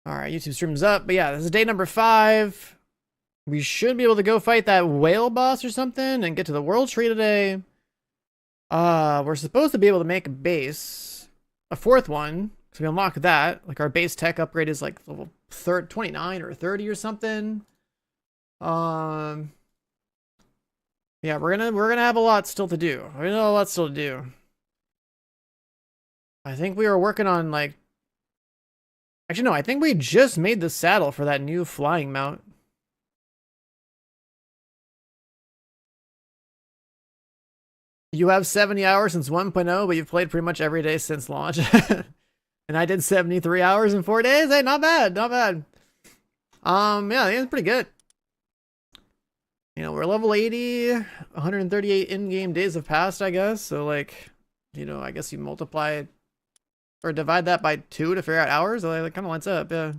All right, YouTube stream's up. But yeah, this is day number 5. We should be able to go fight that whale boss or something and get to the world tree today. We're supposed to be able to make a base, a 4th one, so we unlock that. Like our base tech upgrade is like level 29 or 30 or something. Yeah, we're gonna have a lot still to do. We know a lot still to do. I think we were working on like. Actually, no, I think we just made the saddle for that new flying mount. You have 70 hours since 1.0, but you've played pretty much every day since launch. And I did 73 hours in 4 days. Hey, not bad, not bad. Yeah, it's pretty good. You know, we're level 80, 138 in-game days have passed, I guess. So, like, you know, I guess you multiply or divide that by 2 to figure out hours. So that kind of lines up, yeah.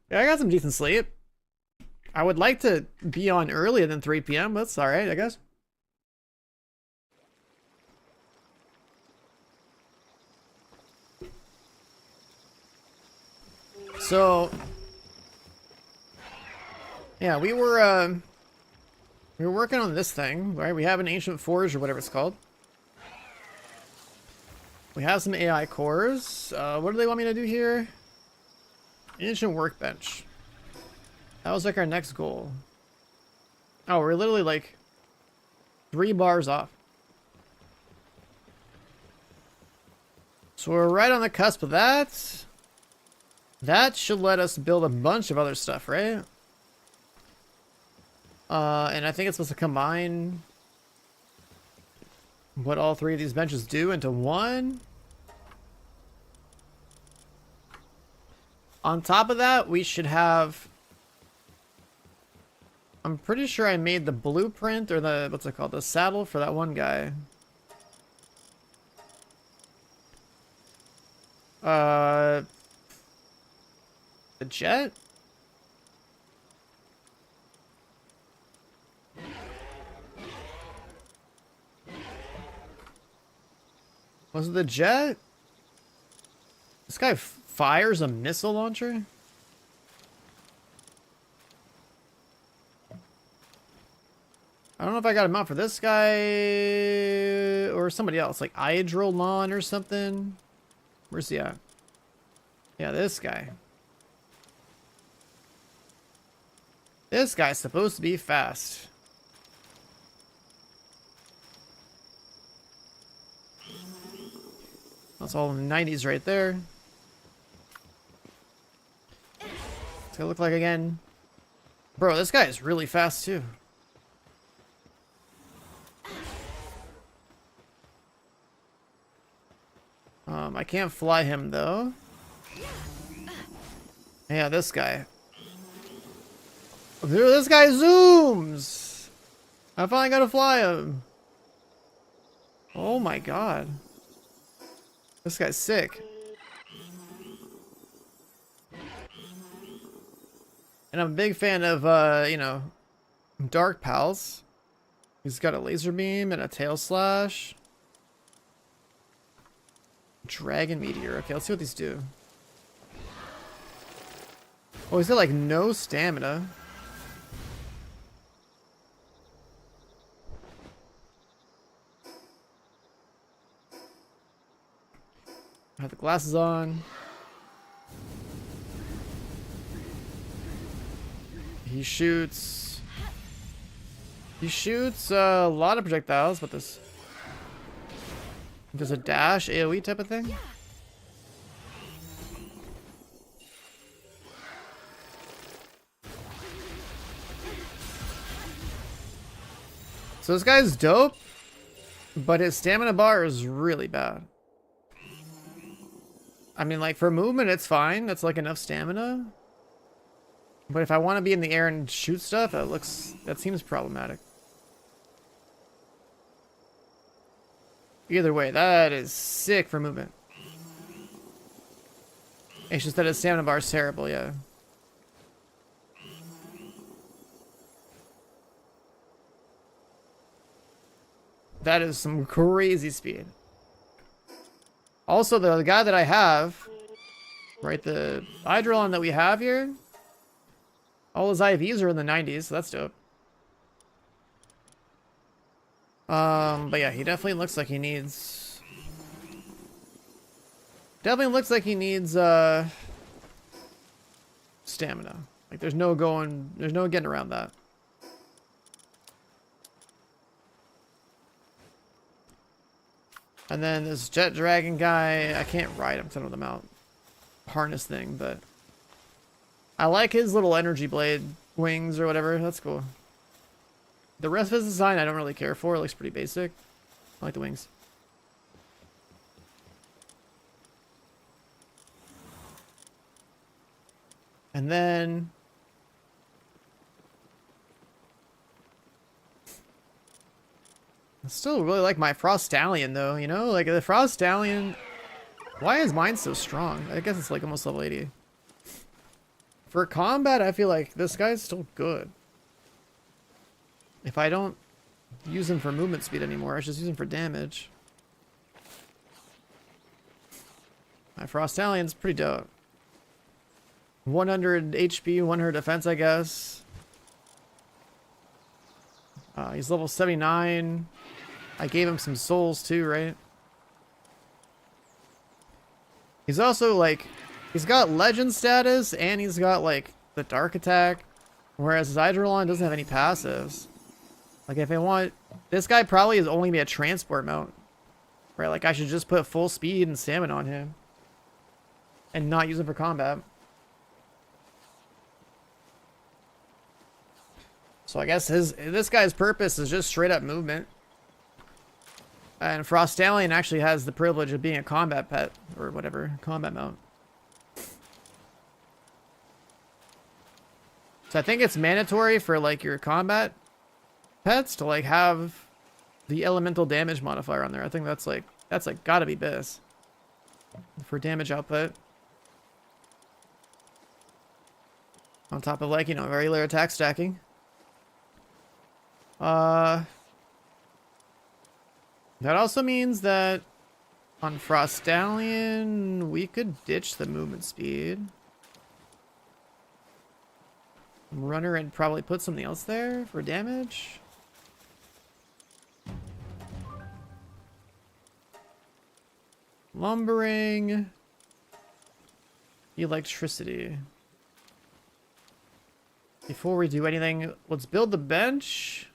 Yeah, I got some decent sleep. I would like to be on earlier than 3 p.m. That's all right, I guess. So, yeah, we were working on this thing, right? We have an ancient forge or whatever it's called. We have some AI cores. What do they want me to do here? Ancient workbench. That was like our next goal. Oh, we're literally like 3 bars off. So we're right on the cusp of that. That should let us build a bunch of other stuff, right? And I think it's supposed to combine what all 3 of these benches do into one. On top of that, we should have... I'm pretty sure I made the blueprint or the, what's it called? The saddle for that one guy. The jet? Was it the jet? This guy fires a missile launcher? I don't know if I got him out for this guy or somebody else, like Hydrolon or something. Where's he at? Yeah, this guy. This guy's supposed to be fast. That's all in the 90s right there. What's it look like again? Bro, this guy is really fast too. I can't fly him though. Yeah, this guy. Dude, this guy zooms! I finally gotta fly him. Oh my god. This guy's sick. And I'm a big fan of, you know, Dark Pals. He's got a laser beam and a tail slash. Dragon Meteor. Okay, let's see what these do. Oh, he's got like no stamina. I have the glasses on. He shoots a lot of projectiles, but this... There's a dash AoE type of thing. So this guy's dope, but his stamina bar is really bad. I mean, like, for movement, it's fine. That's like enough stamina. But if I want to be in the air and shoot stuff, that seems problematic. Either way, that is sick for movement. It's just that his stamina bar is terrible, yeah. That is some crazy speed. Also, the guy that I have, right, the Hydrolon that we have here, all his IVs are in the 90s, so that's dope. But yeah, he definitely looks like he needs... Definitely looks like he needs, stamina. Like, there's no getting around that. And then this Jet Dragon guy, I can't ride him, some of them out. Harness thing, but... I like his little energy blade wings or whatever, that's cool. The rest of his design I don't really care for, it looks pretty basic. I like the wings. And then... I still really like my Frost Stallion though, you know? Like the Frost Stallion... Why is mine so strong? I guess it's like almost level 80. For combat, I feel like this guy's still good. If I don't use him for movement speed anymore, I should just use him for damage. My Frost Stallion's pretty dope. 100 HP, 100 defense, I guess. He's level 79. I gave him some souls too, right? He's also like, he's got legend status and he's got like the dark attack, whereas his Hydrolon doesn't have any passives. Like if I want, this guy probably is only be a transport mount, right? Like I should just put full speed and stamina on him and not use him for combat. So I guess this guy's purpose is just straight up movement. And Frost Stallion actually has the privilege of being a combat pet, or whatever, combat mount. So I think it's mandatory for like your combat pets to like have the elemental damage modifier on there. I think that's like gotta be BIS for damage output. On top of like, you know, regular attack stacking. That also means that on Frost Stallion, we could ditch the movement speed. Runner and probably put something else there for damage. Lumbering. Electricity. Before we do anything, let's build the bench.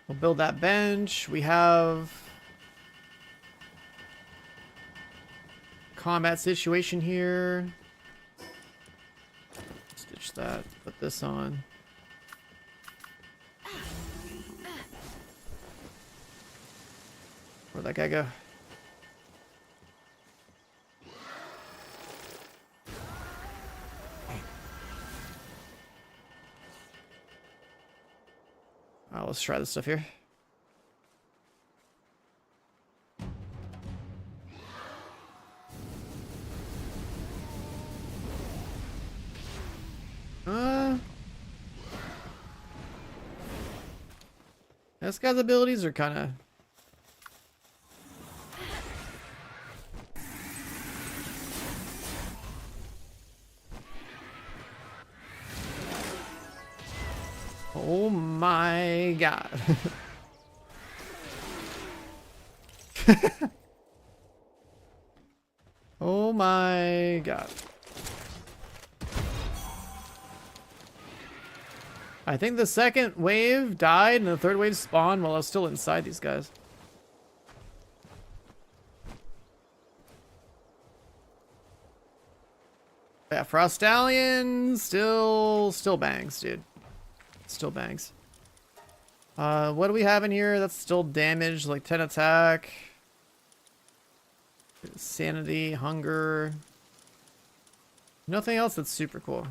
We'll build that bench. We have combat situation here. Stitch that. Put this on. Where'd that guy go? Let's try this stuff here. This guy's abilities are kind of... Oh my god. Oh my god. I think the second wave died and the third wave spawned while I was still inside these guys. Yeah, Frost Stallion still bangs, dude. Still bangs. What do we have in here that's still damaged? Like 10 attack. Sanity, hunger. Nothing else that's super cool.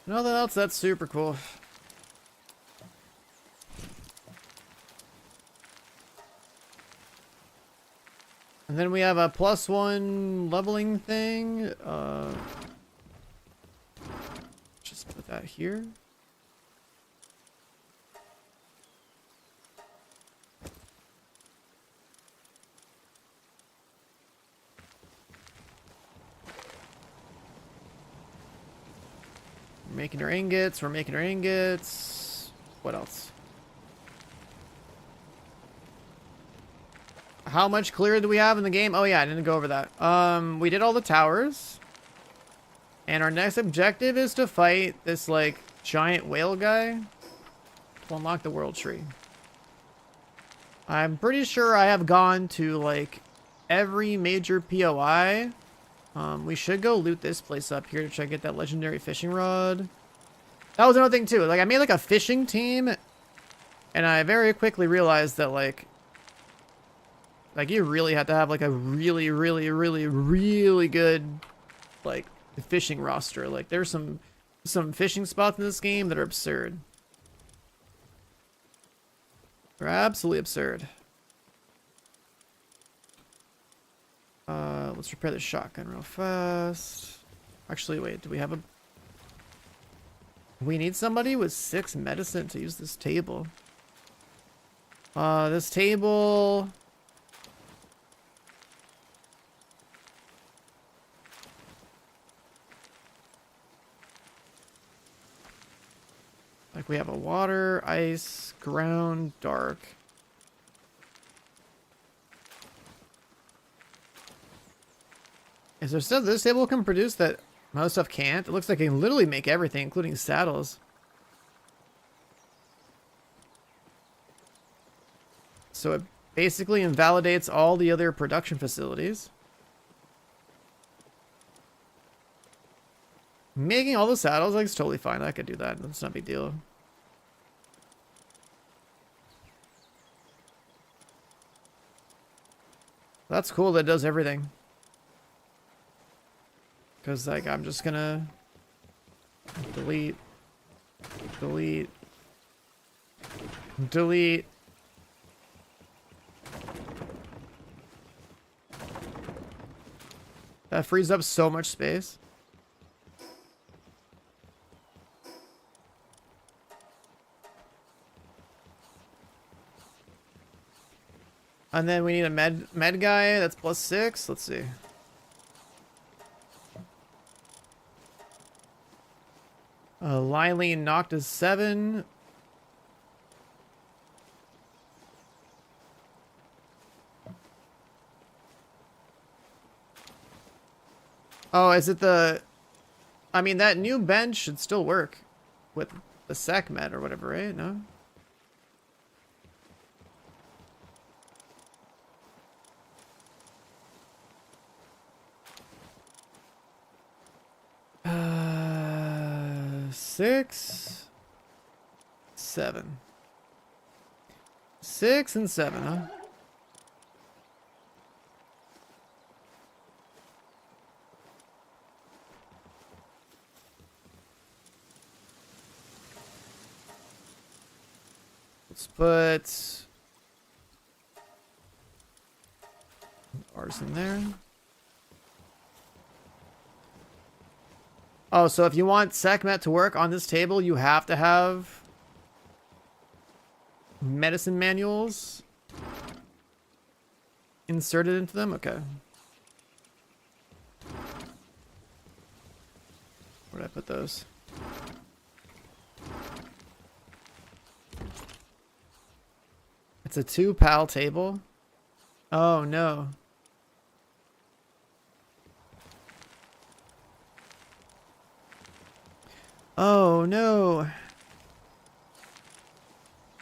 Nothing else that's super cool. And then we have a +1 leveling thing. Just put that here. We're making our ingots. We're making our ingots. What else? How much clear do we have in the game? Oh yeah, I didn't go over that. We did all the towers. And our next objective is to fight this, like, giant whale guy to unlock the world tree. I'm pretty sure I have gone to, like, every major POI. We should go loot this place up here to try to get that legendary fishing rod. That was another thing, too. Like, I made, like, a fishing team. And I very quickly realized that, like, you really have to have, like, a really, really, really, really good, like, fishing roster. Like, there's some fishing spots in this game that are absurd. They're absolutely absurd. Let's repair the shotgun real fast. Actually, wait, do we have a... We need somebody with 6 medicine to use this table. This table... Like, we have a water, ice, ground, dark. Is there stuff this table can produce that most stuff can't? It looks like it can literally make everything, including saddles. So it basically invalidates all the other production facilities. Making all the saddles, like, is totally fine. I could do that. That's not a big deal. That's cool that it does everything. Because, like, I'm just gonna delete, delete, delete. That frees up so much space. And then we need a med guy that's +6. Let's see. Lylene knocked is 7. Oh, is it the... I mean, that new bench should still work with the sec med or whatever, right? No? Six, 7. 6 and 7, huh? Let's put ours in there. Oh, so if you want SecMet to work on this table, you have to have medicine manuals inserted into them? Okay. Where did I put those? It's a 2-pal table? Oh, no. Oh, no.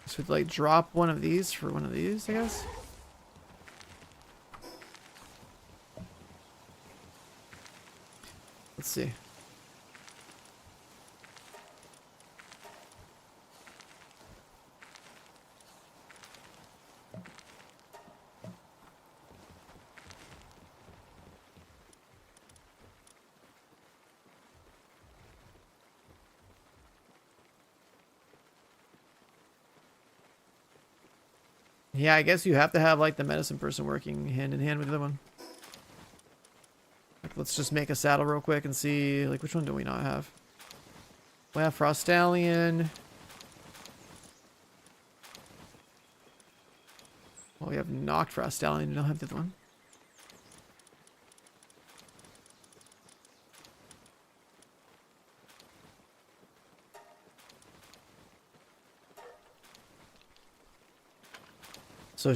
So we'd like drop one of these for one of these, I guess? Let's see. Yeah, I guess you have to have like the medicine person working hand in hand with the other one. Like, let's just make a saddle real quick and see, like, which one do we not have? We have Frost Stallion. Well, we have knocked Frost Stallion. We don't have the other one. So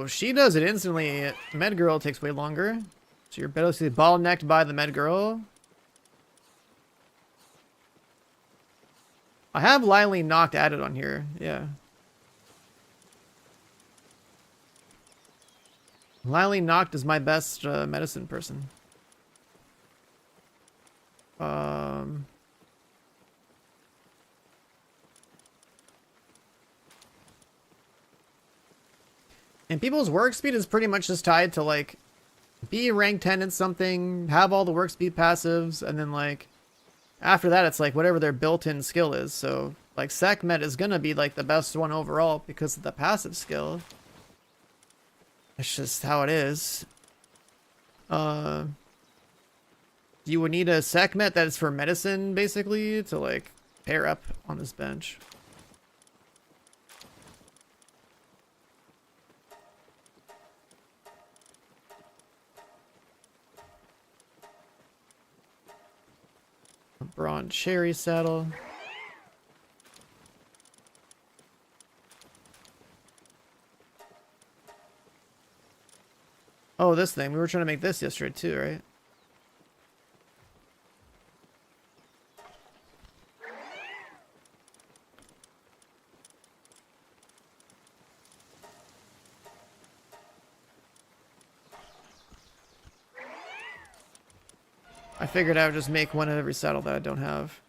she does it instantly. Med Girl takes way longer. So you're basically bottlenecked by the Med Girl. I have Lily knocked added on here. Yeah. Lily knocked is my best medicine person. And people's work speed is pretty much just tied to like be rank 10 in something, have all the work speed passives, and then like after that it's like whatever their built-in skill is. So like Sekhmet is gonna be like the best one overall because of the passive skill. It's just how it is. You would need a Sekhmet that is for medicine basically to like pair up on this bench. Bronze cherry saddle. Oh, this thing. We were trying to make this yesterday too, right? I figured I would just make one of every saddle that I don't have.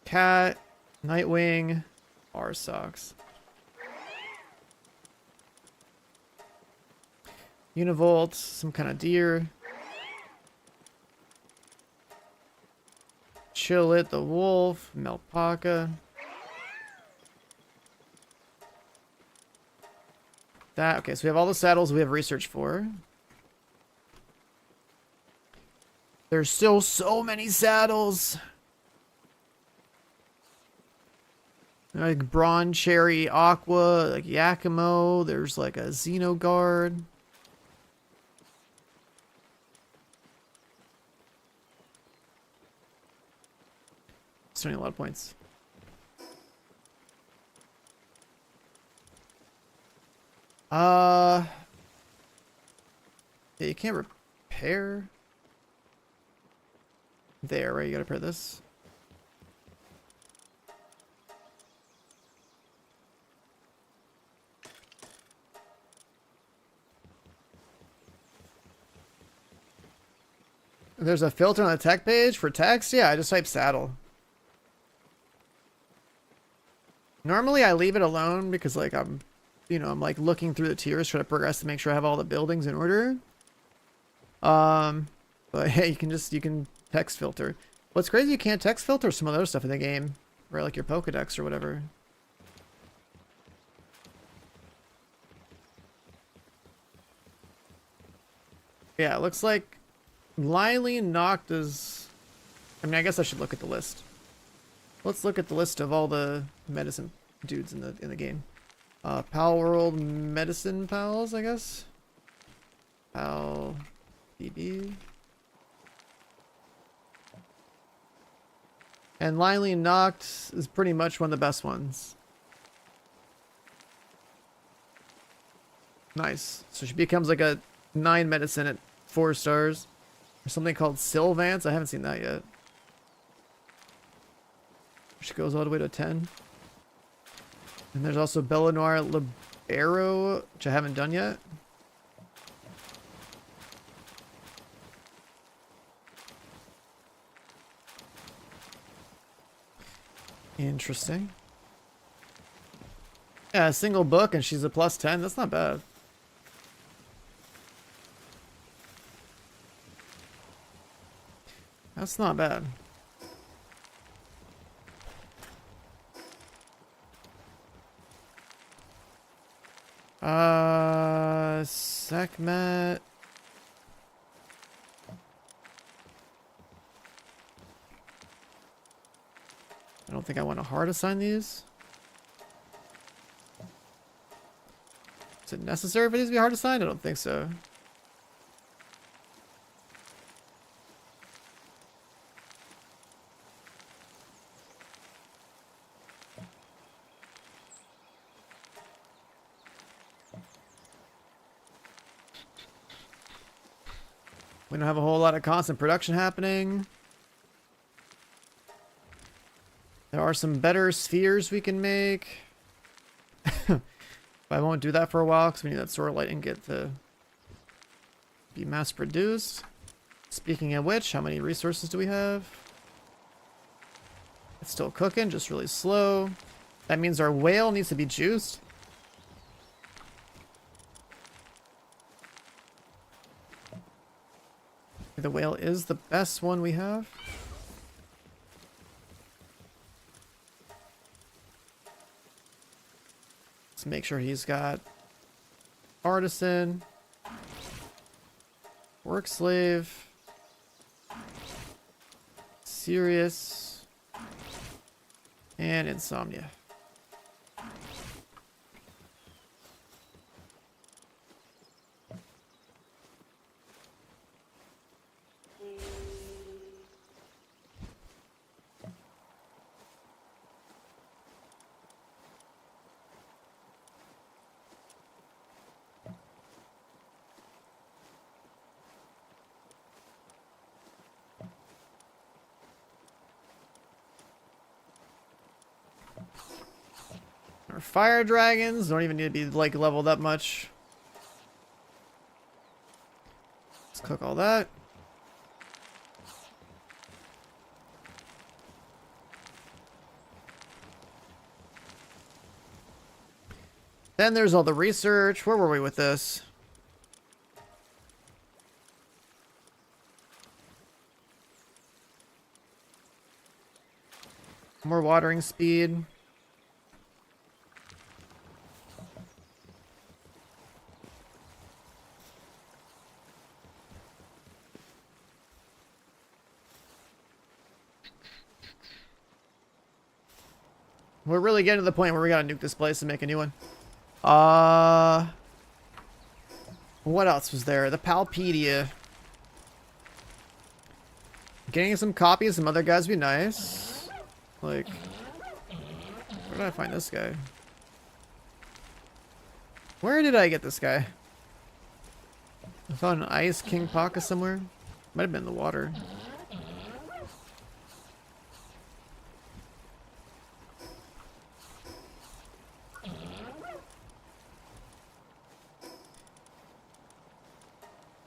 Cat, Nightwing, R socks. Univolt, some kind of deer. Chillit the wolf, Melpaka. That, okay, so we have all the saddles we have research for. There's still so many saddles. Like Bronze Cherry Aqua, like Yakimo. There's like a Xenogard. It's a lot of points. Yeah, you can't repair. There, right? You gotta repair this. There's a filter on the tech page for text? Yeah, I just type saddle. Normally I leave it alone because like I'm like looking through the tiers trying to progress to make sure I have all the buildings in order. But hey, you can text filter. What's crazy, you can't text filter some other stuff in the game, right? Like your Pokedex or whatever. Yeah, it looks like Lily Nocta's. I mean, I guess I should look at the list. Let's look at the list of all the medicine dudes in the game. Palworld medicine pals, I guess. Pal BB. And Lily Noct is pretty much one of the best ones. Nice. So she becomes like a 9 medicine at 4 stars. There's something called Sylvance. I haven't seen that yet. Which goes all the way to 10. And there's also Bellanoir Libero, which I haven't done yet. Interesting. Yeah, a single book and she's a plus 10. That's not bad. That's not bad. Sekhmet. I don't think I want to hard assign these. Is it necessary for these to be hard assigned? I don't think so. We don't have a whole lot of constant production happening. There are some better spheres we can make. But I won't do that for a while because we need that sword light ingot to be mass produced. Speaking of which, how many resources do we have? It's still cooking, just really slow. That means our whale needs to be juiced. The whale is the best one we have. Let's make sure he's got artisan, work slave, serious, and insomnia. Our fire dragons don't even need to be like leveled up much. Let's cook all that. Then there's all the research. Where were we with this? More watering speed. We're really getting to the point where we gotta nuke this place and make a new one. What else was there? The Palpedia. Getting some copies, some other guys would be nice. Like, where did I find this guy? Where did I get this guy? I found an Ice King Paka somewhere. Might have been in the water.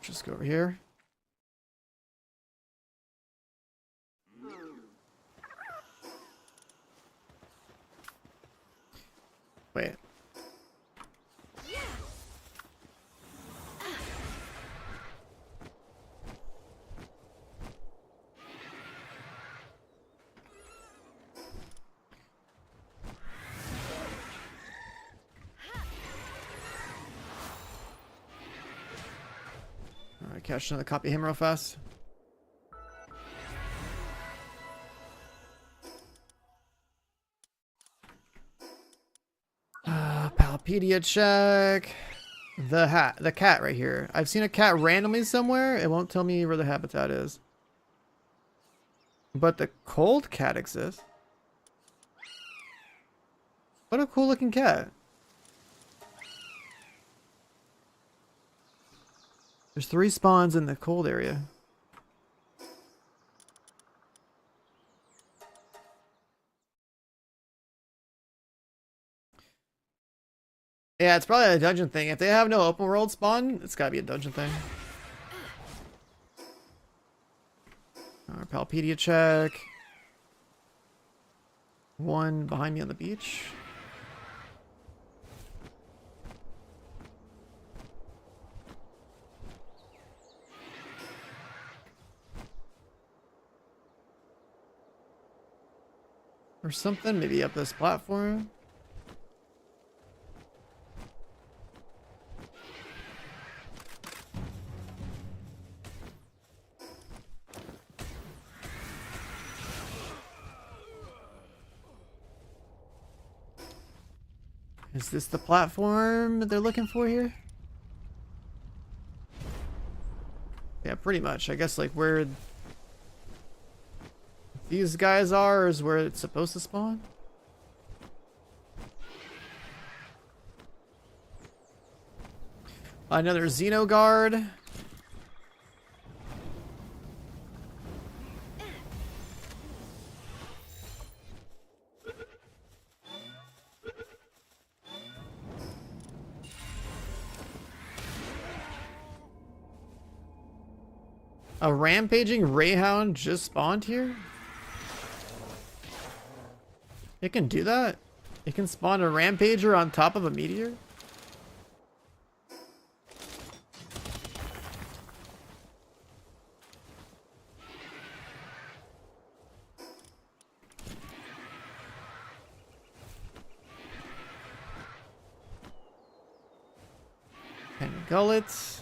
Just go over here. Wait. Alright, catch another copy of him real fast. Palpedia check. The cat right here. I've seen a cat randomly somewhere. It won't tell me where the habitat is. But the cold cat exists. What a cool looking cat. There's 3 spawns in the cold area. Yeah, it's probably a dungeon thing. If they have no open world spawn, it's gotta be a dungeon thing. Our Palpedia check. 1 behind me on the beach. or something. Maybe up this platform. Is this the platform that they're looking for here? Yeah, pretty much. I guess like where these guys are is where it's supposed to spawn. Another Xenoguard. A rampaging Rayhound just spawned here? It can do that? It can spawn a rampager on top of a meteor? And gullets.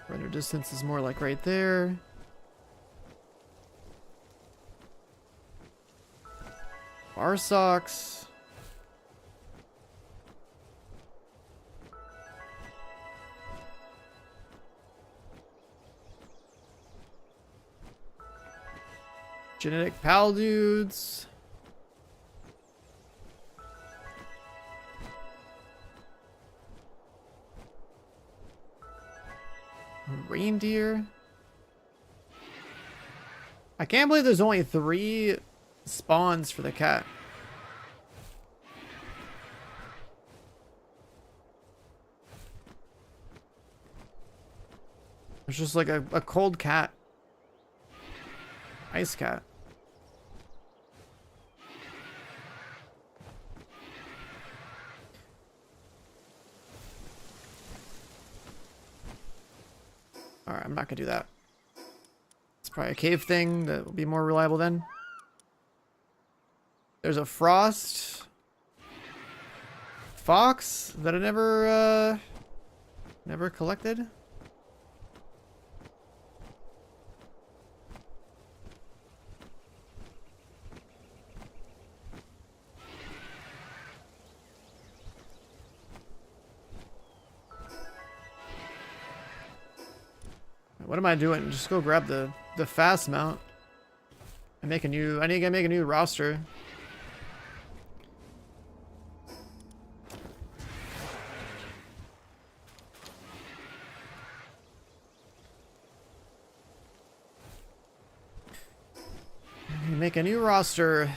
Render distance is more like right there. Bar socks. Genetic pal dudes. Reindeer. I can't believe there's only 3 spawns for the cat. There's just like a cold cat. Ice cat. Alright, I'm not gonna do that. It's probably a cave thing that will be more reliable then. There's a frost fox that I never collected. What am I doing? Just go grab the fast mount and make a new. I need to make a new roster. Make a new roster.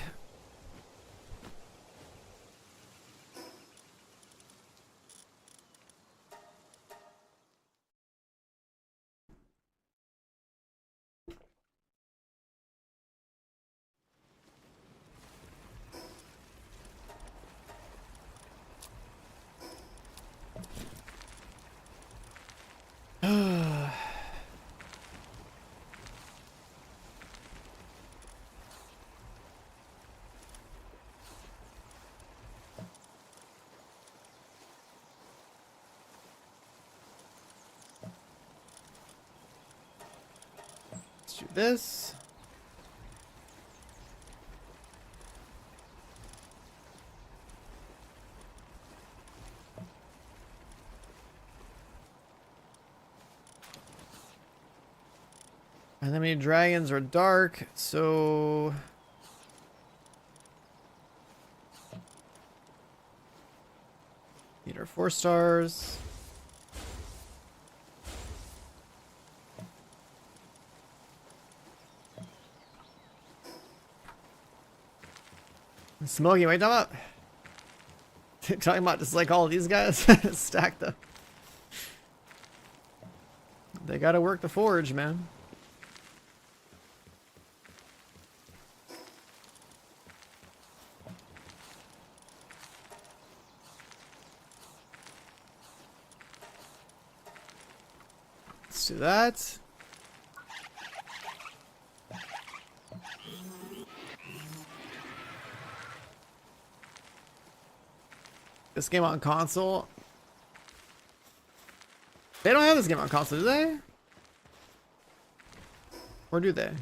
Let's do this. And then many dragons are dark, so need our 4 stars. Smokey, wait, up. Talking about just like all of these guys stacked up. They gotta work the forge, man. Let's do that. this game on console. They don't have this game on console, do they? Or do they?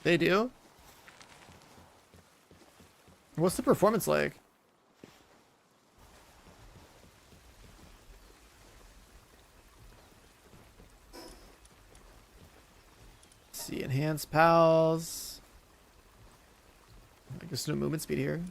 They do? What's the performance like? Let's see, enhanced pals. I guess no movement speed here.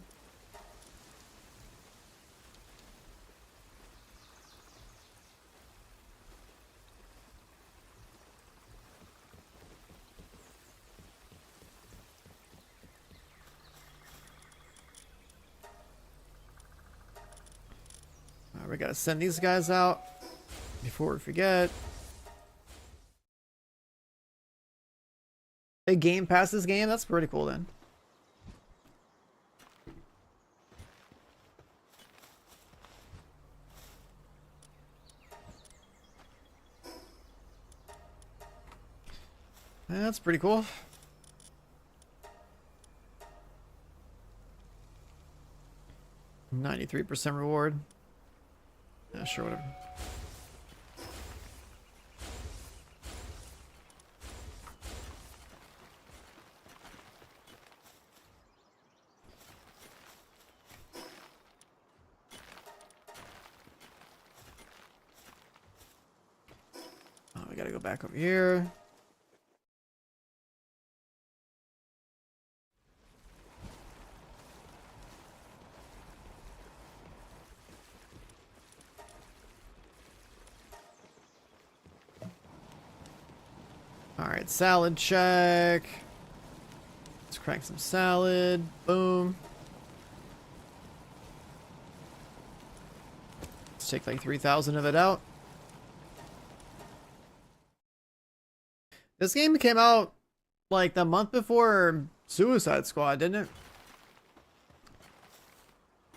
We gotta send these guys out before we forget. They Game Pass this game? That's pretty cool then. Yeah, that's pretty cool. %93 reward. Yeah, sure, whatever. Oh, we gotta go back over here. Alright, salad check. Let's crank some salad. Boom. Let's take like 3,000 of it out. This game came out like the month before Suicide Squad, didn't it?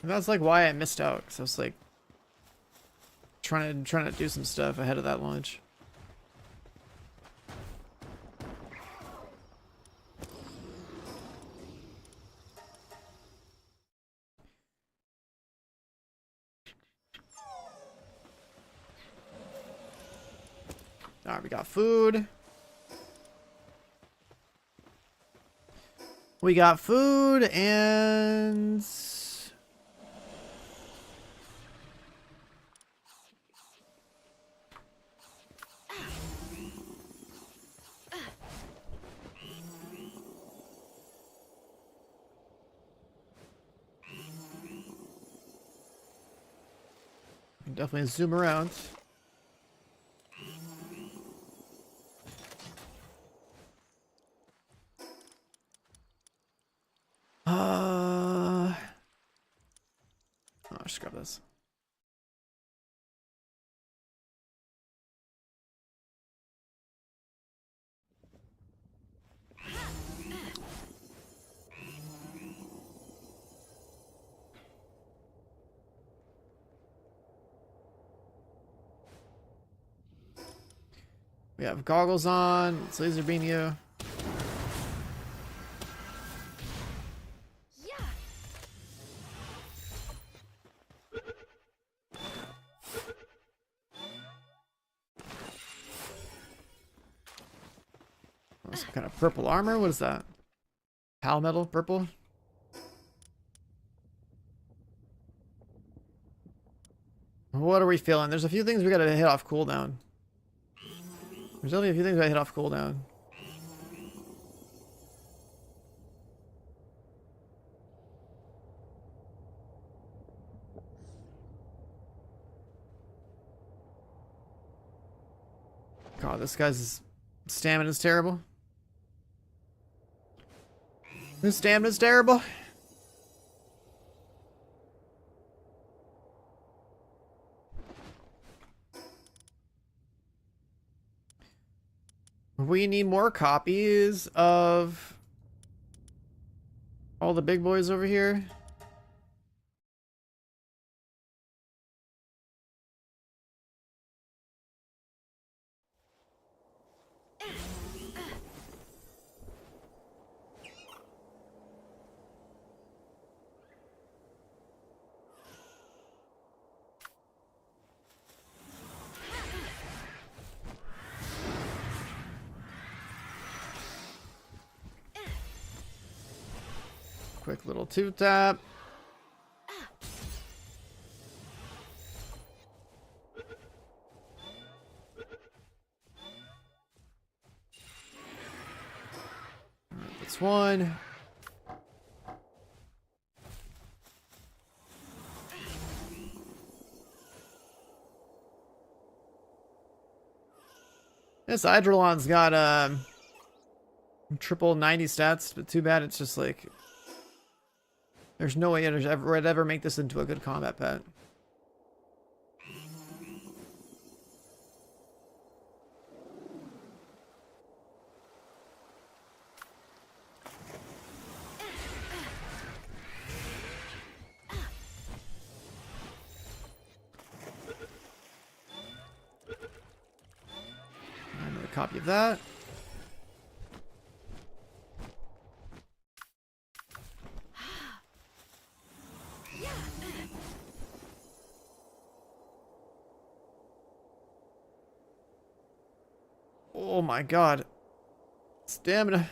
And that's like why I missed out, because I was like trying to do some stuff ahead of that launch. Alright, we got food. We got food and... definitely zoom around. Oh, just grab this. We have goggles on. Let's laser beam you. Oh, some kind of purple armor. What is that? Pal metal, purple. What are we feeling? There's a few things we gotta hit off cooldown. There's only a few things we gotta hit off cooldown. God, this guy's stamina's terrible. His stamina's terrible. We need more copies of all the big boys over here. Quick little 2-tap. Alright, that's one. This Hydrolon's got triple 90 stats, but too bad it's just like there's no way I'd ever make this into a good combat pet. Another copy of that. Oh my god. Stamina.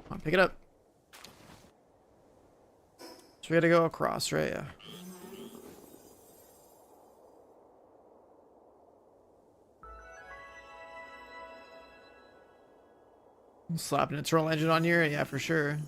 Come on, pick it up. So we gotta go across, right? Yeah. Slap an internal engine on here? Yeah, for sure.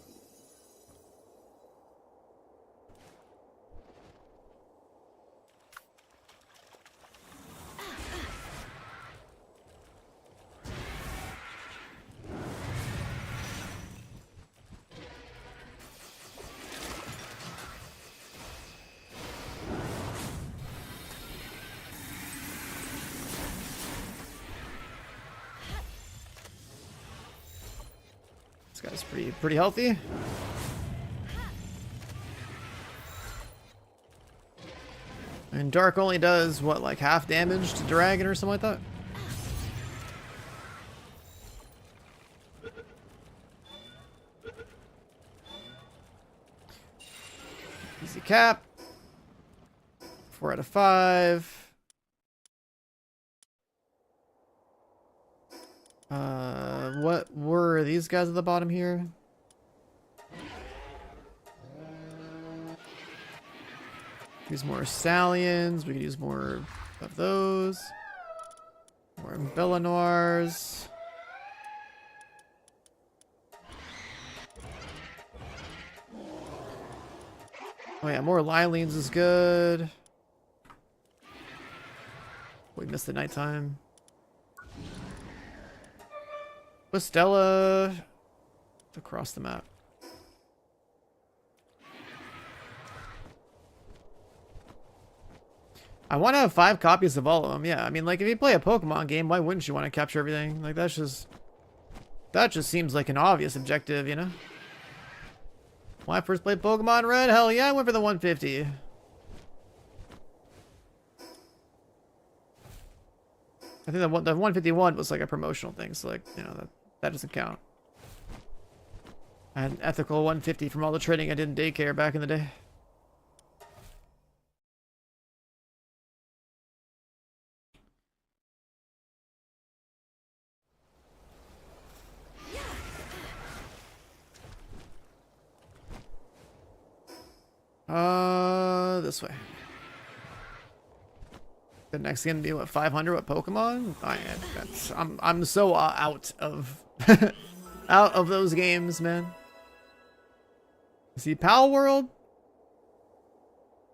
This guy's pretty healthy. And Dark only does what, like half damage to Dragon or something like that? Easy cap. 4 out of 5. What were these guys at the bottom here? Use more Stallions. We could use more of those. More Belanoirs. Oh yeah, more Lilines is good. We missed the nighttime. With Stella across the map. I want to have 5 copies of all of them. Yeah, I mean, like, if you play a Pokemon game, why wouldn't you want to capture everything? Like, that just seems like an obvious objective, you know? When I first played Pokemon Red, hell yeah, I went for the 150. I think the 151 was like a promotional thing, so like, you know, that doesn't count. I had an ethical 150 from all the training I did in daycare back in the day. This way. The next gonna be what, 500? What Pokemon? I'm so out of out of those games, man. See, Palworld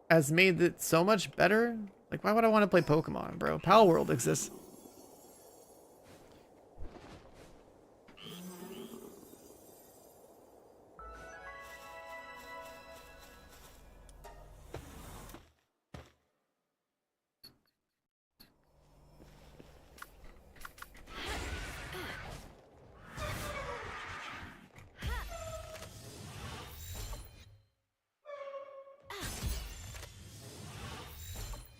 has made it so much better. Like, why would I want to play Pokemon, bro? Palworld exists.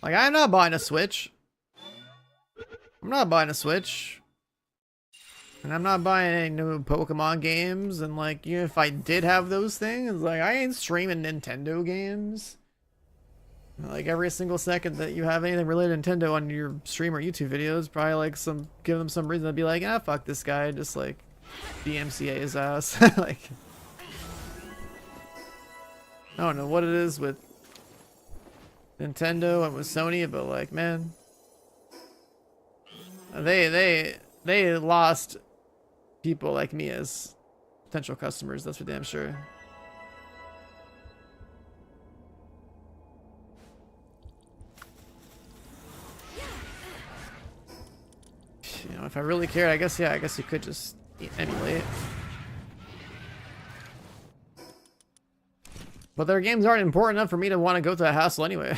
Like, I'm not buying a Switch. I'm not buying a Switch. And I'm not buying any new Pokemon games. And, like, you know, if I did have those things, like, I ain't streaming Nintendo games. Like every single second that you have anything related to Nintendo on your stream or YouTube videos, probably like give them some reason to be like, ah, fuck this guy, just like DMCA his ass. Like, I don't know what it is with Nintendo and with Sony, but like, man, they lost people like me as potential customers. That's for damn sure. You know, if I really cared, I guess, yeah, I guess you could just emulate. But their games aren't important enough for me to want to go through that hassle anyway.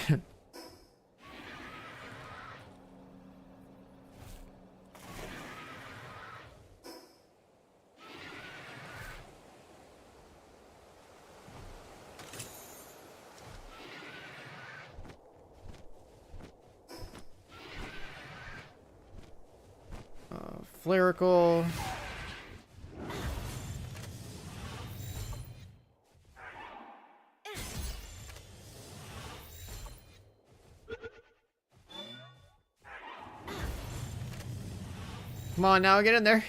Flerical. Come on now, get in there.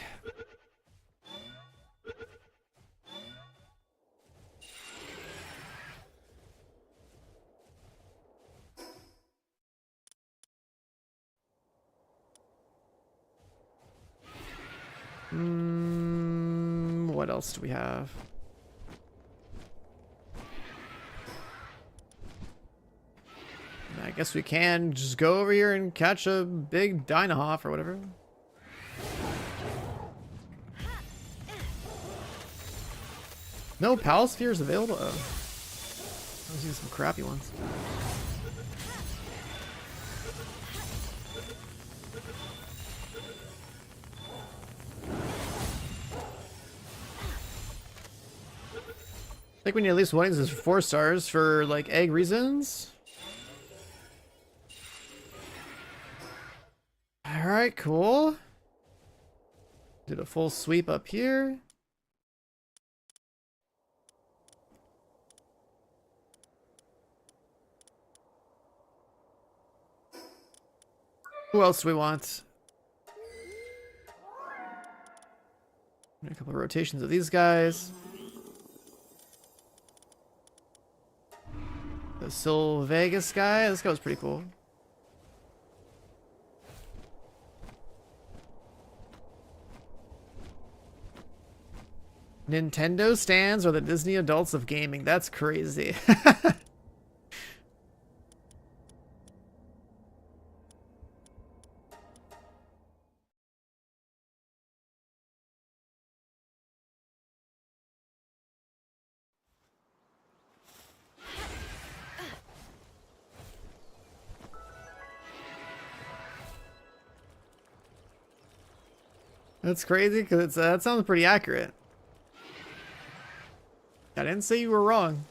What else do we have? I guess we can just go over here and catch a big Dynahoff or whatever. No Pal Spheres available? Oh. I was using some crappy ones. I think we need at least one of these 4 stars for like egg reasons. Alright, cool. Did a full sweep up here. Who else do we want? A couple of rotations of these guys. The Sylvegas guy. This guy was pretty cool. Nintendo stands are the Disney adults of gaming. That's crazy. That's crazy because that sounds pretty accurate. I didn't say you were wrong.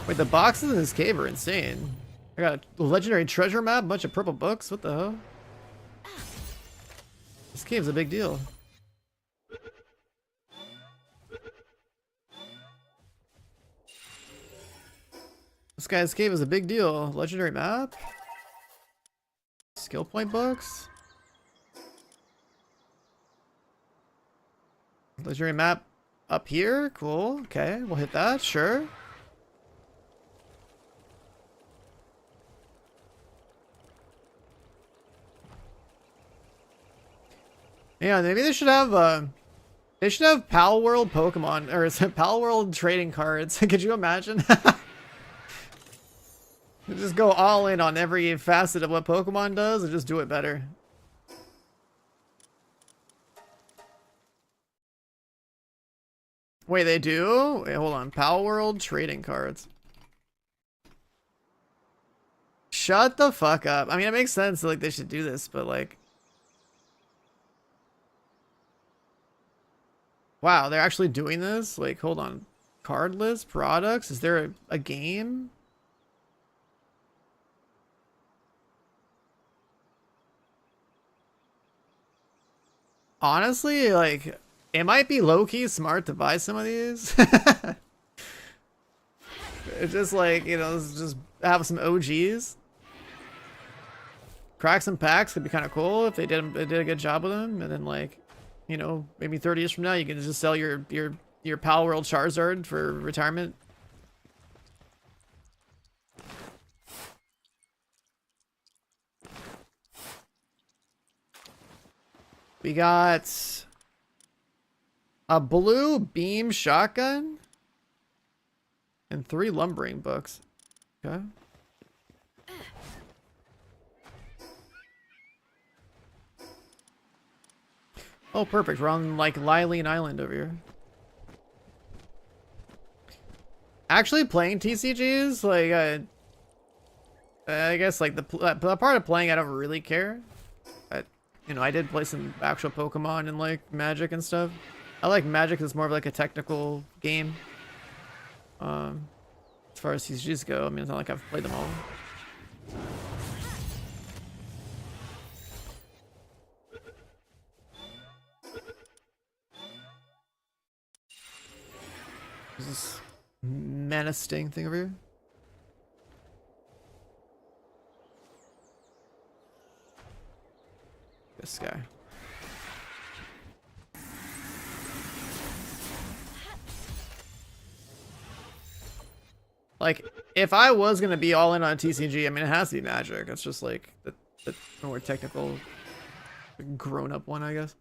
Wait, the boxes in this cave are insane. I got a legendary treasure map, a bunch of purple books. What the hell? This cave's a big deal. This guy's cave is a big deal. Legendary map? Skill point books? Legendary map up here? Cool. Okay, we'll hit that. Sure. Yeah, maybe they should have Palworld Pokemon, or is it Palworld trading cards? Could you imagine? Just go all in on every facet of what Pokemon does and just do it better. Wait, they do? Wait, hold on. Palworld trading cards. Shut the fuck up. I mean, it makes sense like they should do this, but like, wow, they're actually doing this? Like, hold on. Card list, products? Is there a game? Honestly, like, it might be low-key smart to buy some of these. It's just like, you know, just have some OGs. Crack some packs could be kind of cool if they did a good job with them. And then, like, you know, maybe 30 years from now, you can just sell your Palworld Charizard for retirement. We got a blue beam shotgun and 3 lumbering books. Okay. Oh, perfect. We're on, like, Lylene Island over here. Actually, playing TCGs, like, I guess, like, the part of playing I don't really care. You know, I did play some actual Pokemon and, like, Magic and stuff. I like Magic as more of, like, a technical game. As far as TCGs go, I mean, it's not like I've played them all. There's this menacing thing over here. This guy. Like, if I was gonna be all in on TCG, I mean, it has to be Magic. It's just like the more technical, grown-up one, I guess.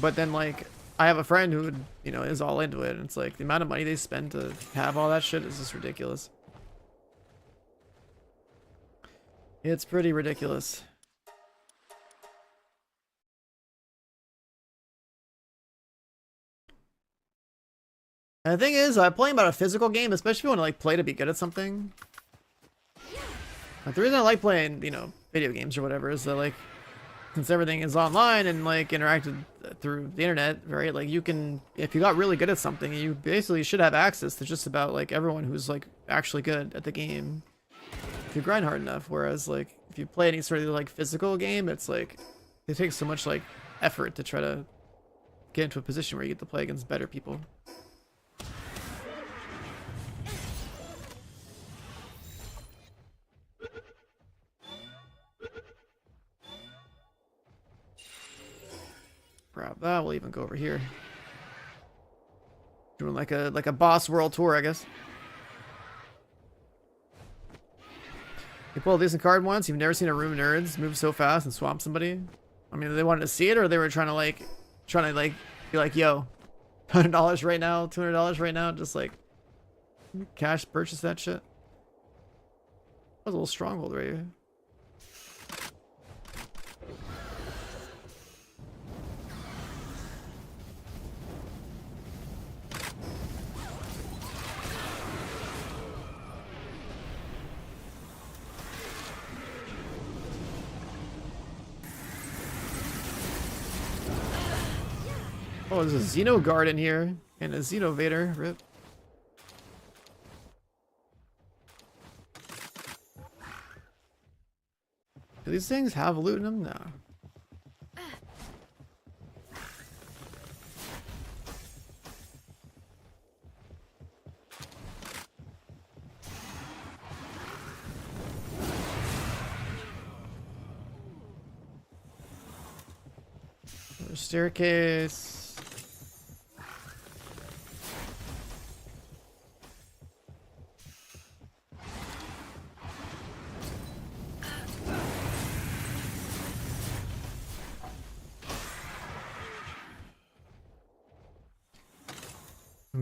But then, like, I have a friend who, you know, is all into it, and it's like the amount of money they spend to have all that shit is just ridiculous. It's pretty ridiculous. And the thing is, playing about a physical game, especially if you want to, like, play to be good at something. Like, the reason I like playing, you know, video games or whatever is that, like, since everything is online and, like, interacted through the internet, right? Like, you can, if you got really good at something, you basically should have access to just about, like, everyone who's, like, actually good at the game if you grind hard enough. Whereas, like, if you play any sort of, like, physical game, it's like it takes so much, like, effort to try to get into a position where you get to play against better people. Grab that. We'll even go over here. Doing like a boss world tour, I guess. You pull a decent card once. You've never seen a room of nerds move so fast and swamp somebody. I mean, they wanted to see it, or they were trying to be like, yo, $100 right now, $200 right now, just like cash purchase that shit. That was a little stronghold right here. Oh, there's a Xeno Guard in here and a Xeno Vader. Rip. Do these things have loot in them? No. There's staircase.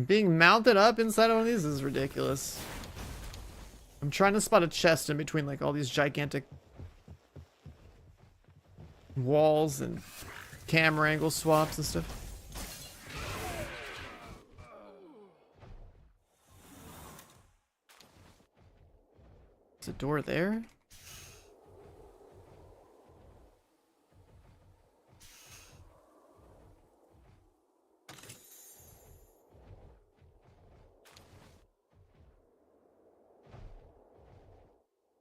Being mounted up inside of one of these is ridiculous. I'm trying to spot a chest in between like all these gigantic walls and camera angle swaps and stuff. There's a door there.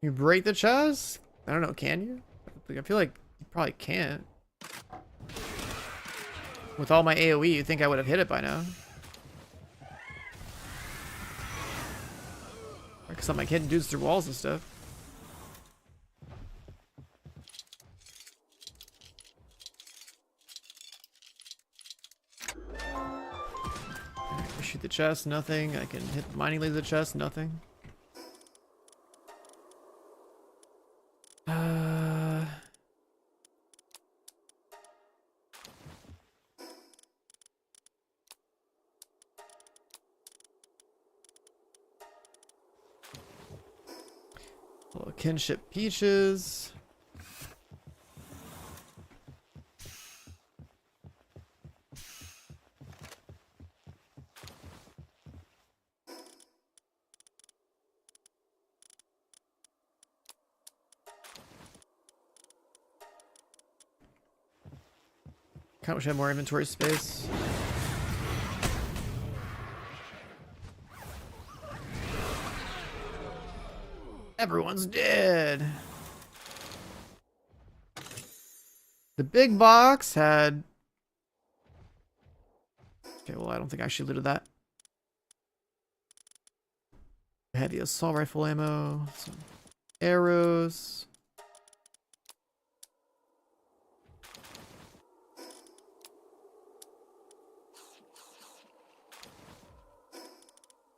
You break the chest? I don't know, can you? I feel like you probably can't. With all my AoE, you'd think I would have hit it by now. Because I'm like hitting dudes through walls and stuff. I shoot the chest, nothing. I can hit the mining laser chest, nothing. Little kinship peaches. Kinda wish I had more inventory space. Everyone's dead. The big box had... Okay, well, I don't think I actually looted that. Heavy assault rifle ammo, some arrows.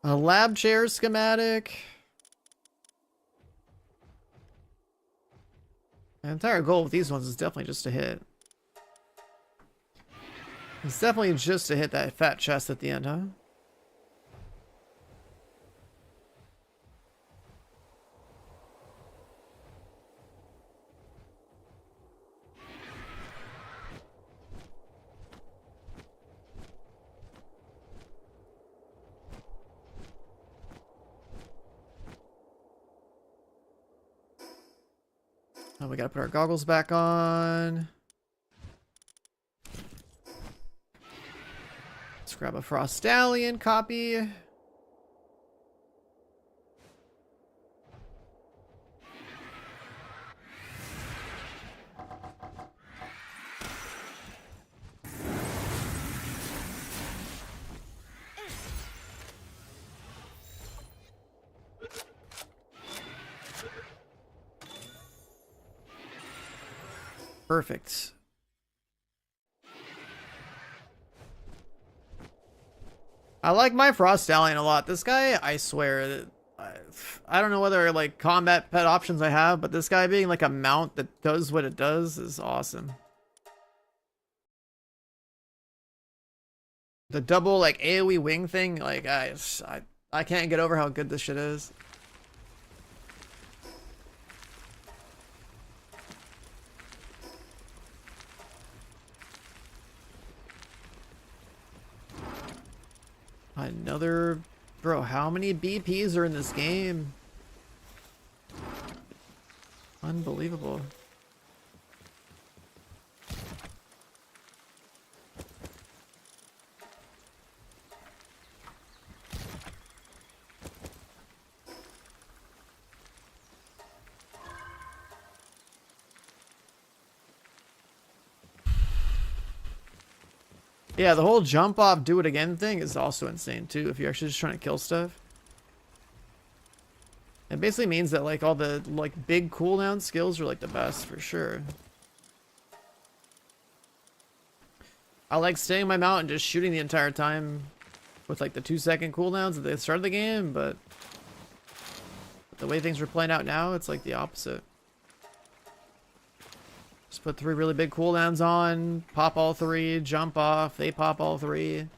A lab chair schematic. The entire goal with these ones is definitely just to hit. It's definitely just to hit that fat chest at the end, huh? Oh, we gotta put our goggles back on. Let's grab a Frost Stallion copy. Perfect. I like my Frost Stallion a lot. This guy, I swear, I don't know whether like combat pet options I have, but this guy being like a mount that does what it does is awesome. The double like AoE wing thing, like I can't get over how good this shit is. Another... Bro, how many BPs are in this game? Unbelievable. Yeah, the whole jump off, do it again thing is also insane too, if you're actually just trying to kill stuff. It basically means that like all the like big cooldown skills are like the best for sure. I like staying in my mount and just shooting the entire time with like the 2-second cooldowns at the start of the game, but the way things are playing out now, it's like the opposite. Just put 3 really big cooldowns on, pop all 3, jump off, they pop all 3.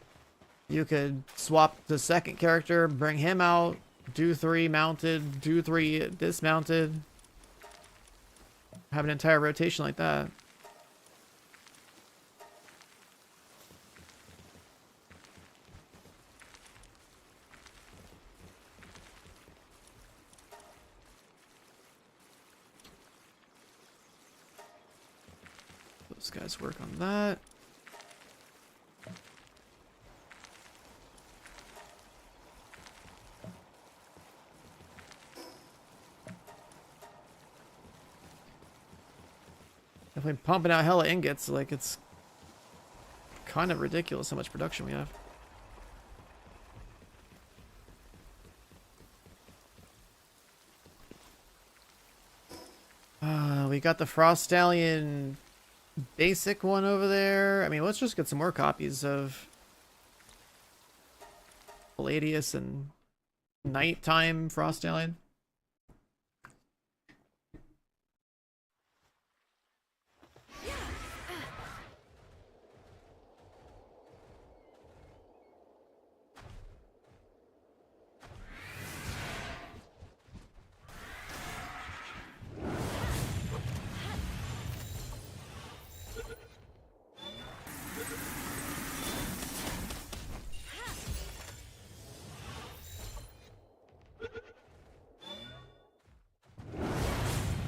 You could swap the second character, bring him out, do 3 mounted, do 3 dismounted. Have an entire rotation like that. Those guys work on that. Definitely pumping out hella ingots. Like, it's kind of ridiculous how much production we have. We got the Frost Stallion basic one over there. I mean, let's just get some more copies of Palladius and Nighttime Frost Stallion.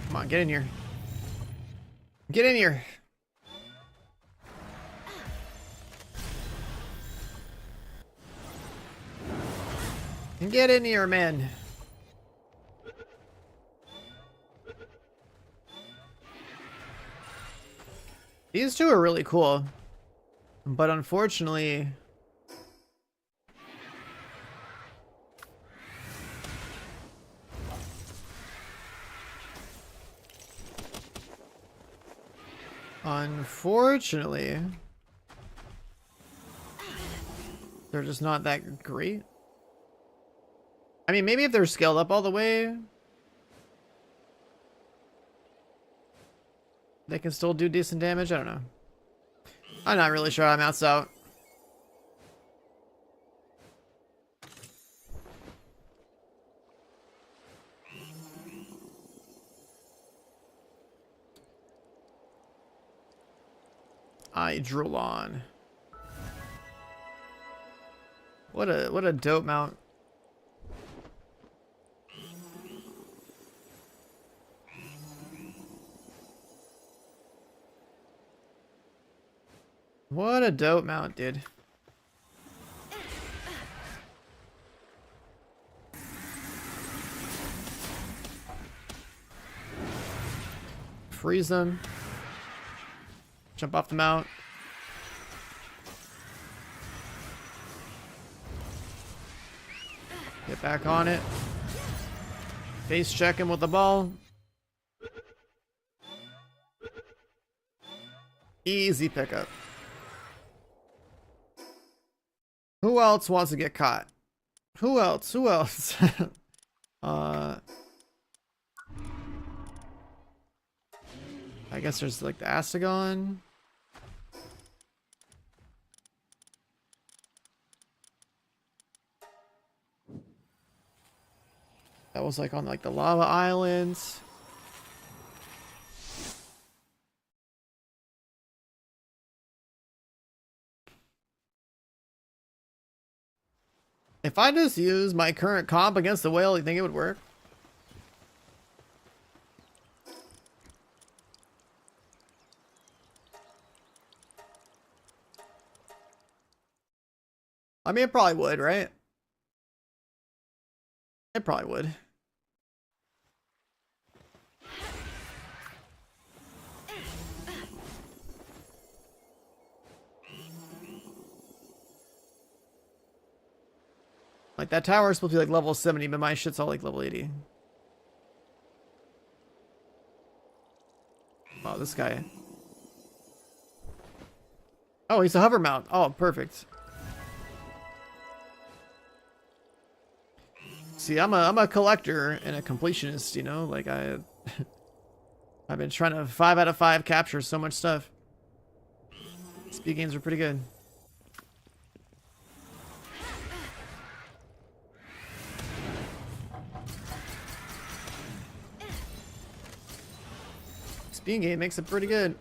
Come on, get in here. Get in here. Get in here, man. These two are really cool. But unfortunately... Unfortunately... they're just not that great. I mean, maybe if they're scaled up all the way... they can still do decent damage? I don't know. I'm not really sure how I'm out. Hydrolon. What a dope mount. What a dope mount, dude. Freeze them. Jump off the mount. Get back on it. Face check him with the ball. Easy pickup. Who else wants to get caught? Who else? Who else? I guess there's like the Astagon. That was like on like the lava islands. If I just use my current comp against the whale, you think it would work? I mean, it probably would, right? It probably would. Like, that tower is supposed to be like level 70, but my shit's all like level 80. Oh, this guy. Oh, he's a hover mount. Oh, perfect. See, I'm a collector and a completionist, you know? Like, I've been trying to 5 out of 5 capture so much stuff. Speed games are pretty good. Speed game makes it pretty good.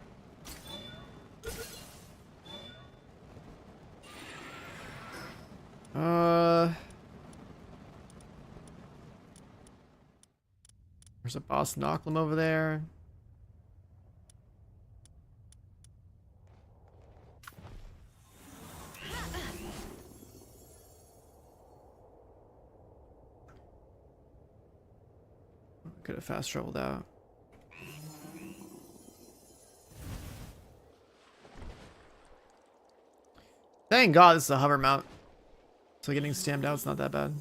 There's a boss Knocklim over there. Could have fast traveled out. Thank God this is a hover mount. So getting stamped out is not that bad.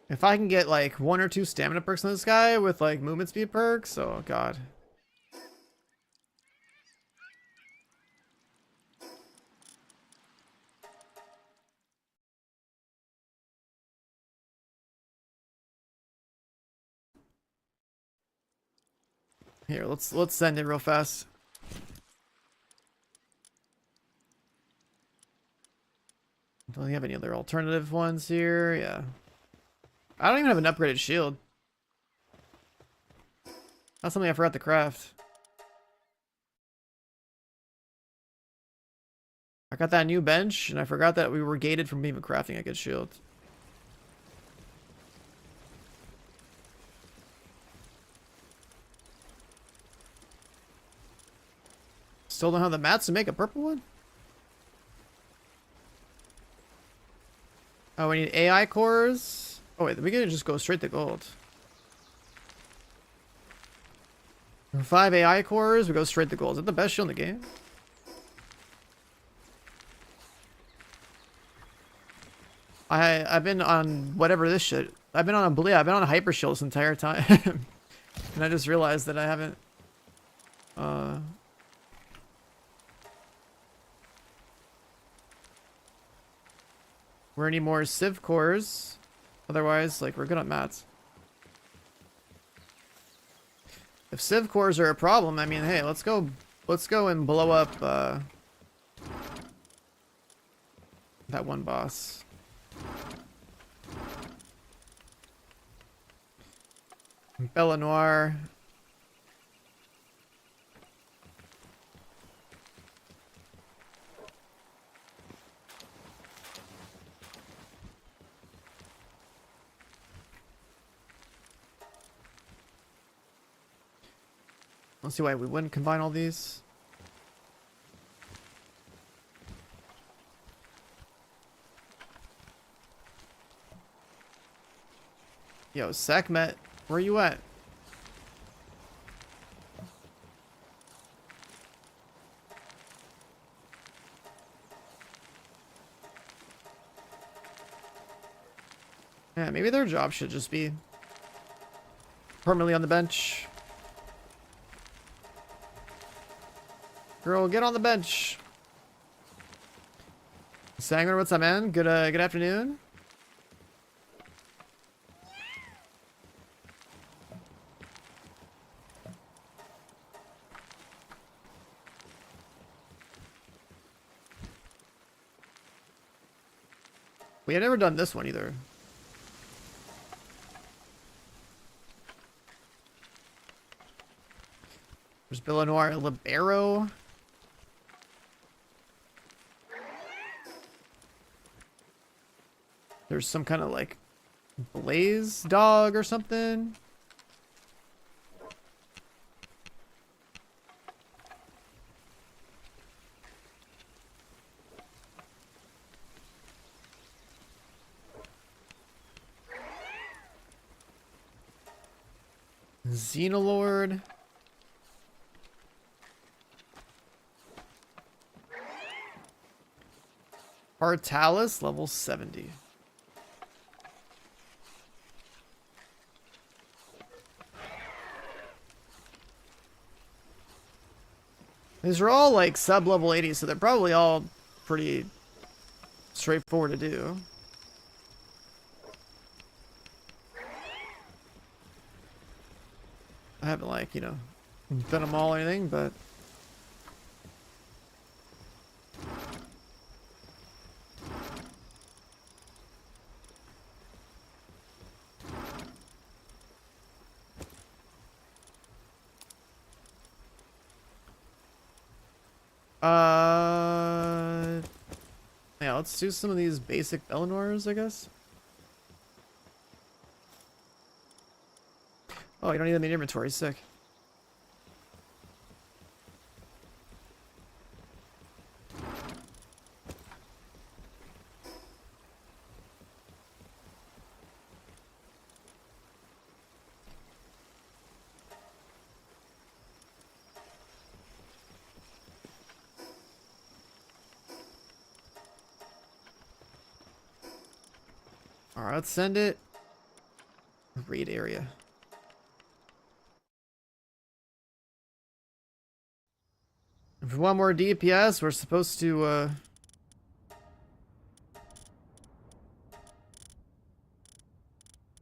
If I can get like 1 or 2 stamina perks on this guy with like movement speed perks, oh god. Here, let's send it real fast. Don't you have any other alternative ones here? Yeah. I don't even have an upgraded shield. That's something I forgot to craft. I got that new bench, and I forgot that we were gated from even crafting a good shield. Still don't have the mats to make a purple one? Oh, we need AI cores? Oh wait, we can just go straight to gold. 5 AI cores, we go straight to gold. Is that the best shield in the game? I've been on whatever this shit. I've been on a hyper shield this entire time. And I just realized that I haven't we're any more civ cores. Otherwise, like, we're good on mats. If civ cores are a problem, I mean, hey, let's go and blow up that one boss. Bella Noir. Let's see why we wouldn't combine all these. Yo, Sekhmet, where you at? Yeah, maybe their job should just be permanently on the bench. Girl, get on the bench. Sanguine, what's up, man? Good afternoon. We had never done this one either. There's Billanoir Libero. There's some kind of like blaze dog or something. Xenolord. Artalis, level 70. These are all like sub-level 80, so they're probably all pretty straightforward to do. I haven't, like, you know, done them all or anything, but... Yeah, let's do some of these basic Eleanors, I guess. Oh, you don't need them in inventory, sick. Alright, let's send it. Raid area. If we want more DPS, we're supposed to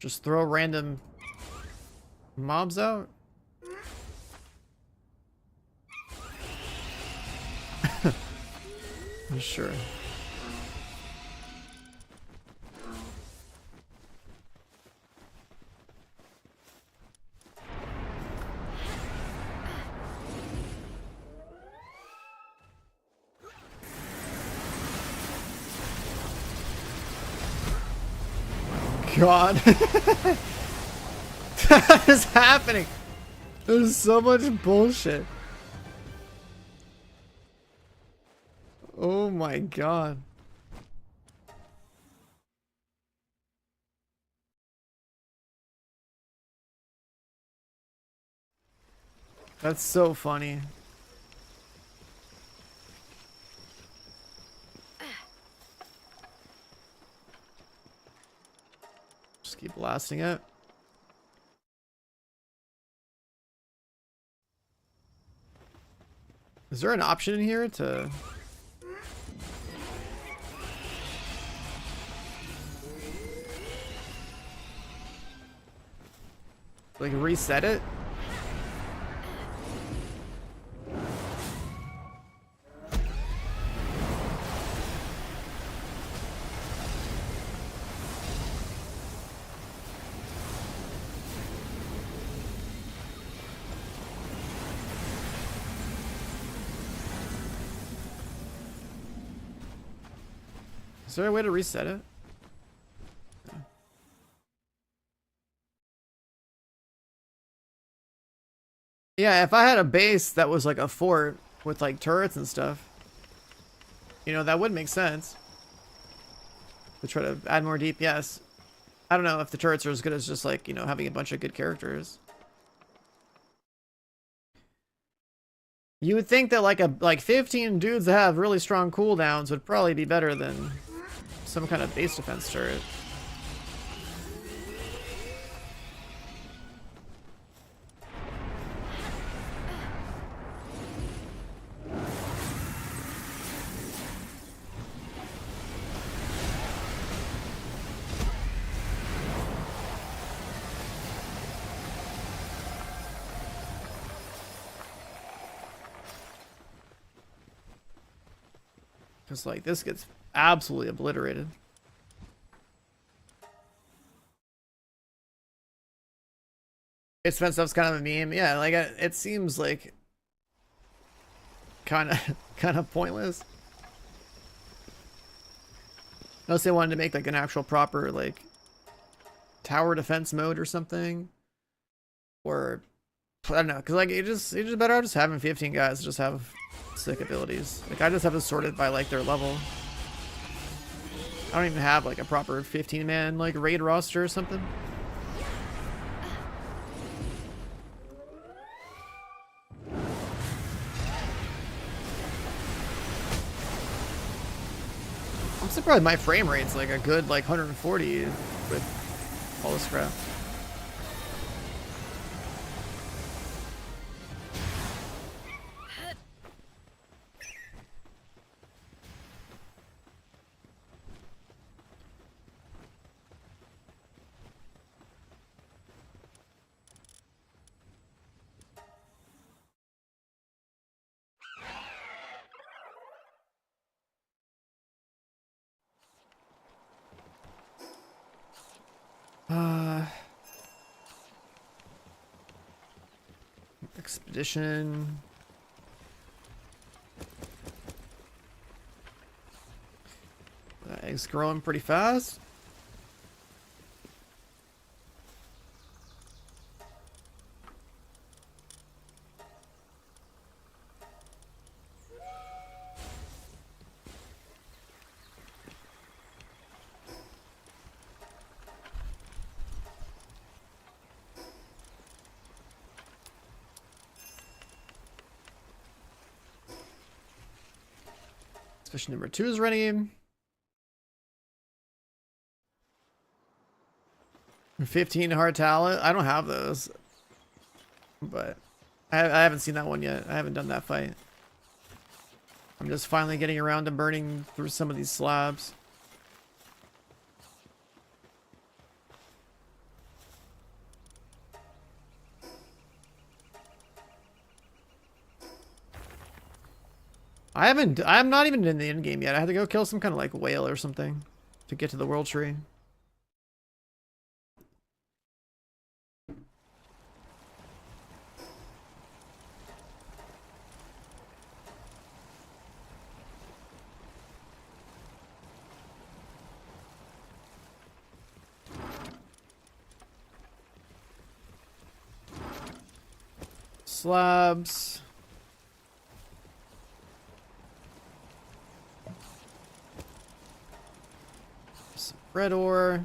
just throw random mobs out. Sure. God. What is happening? There's so much bullshit. Oh my god. That's so funny. Just keep blasting it. Is there an option in here to... like reset it? Is there a way to reset it? Yeah, if I had a base that was like a fort with like turrets and stuff, you know, that would make sense. To try to add more DPS. I don't know if the turrets are as good as just like, you know, having a bunch of good characters. You would think that like 15 dudes that have really strong cooldowns would probably be better than some kind of base defense turret. Because like this gets absolutely obliterated. Base defense stuff's kind of a meme. Yeah, like it seems like kind of pointless. Unless they wanted to make like an actual proper like tower defense mode or something, or I don't know, because like it just better off just having 15 guys just have sick abilities. Like I just have it sorted by like their level. I don't even have like a proper 15-man like raid roster or something. I'm surprised my frame rate's like a good like 140 with all this crap. Expedition. That egg's growing pretty fast. Expedition number 2 is ready. 15 hard talent. I don't have those, but I haven't seen that one yet. I haven't done that fight. I'm just finally getting around to burning through some of these slabs. I'm not even in the end game yet. I had to go kill some kind of like whale or something to get to the world tree. Slabs. Some red ore.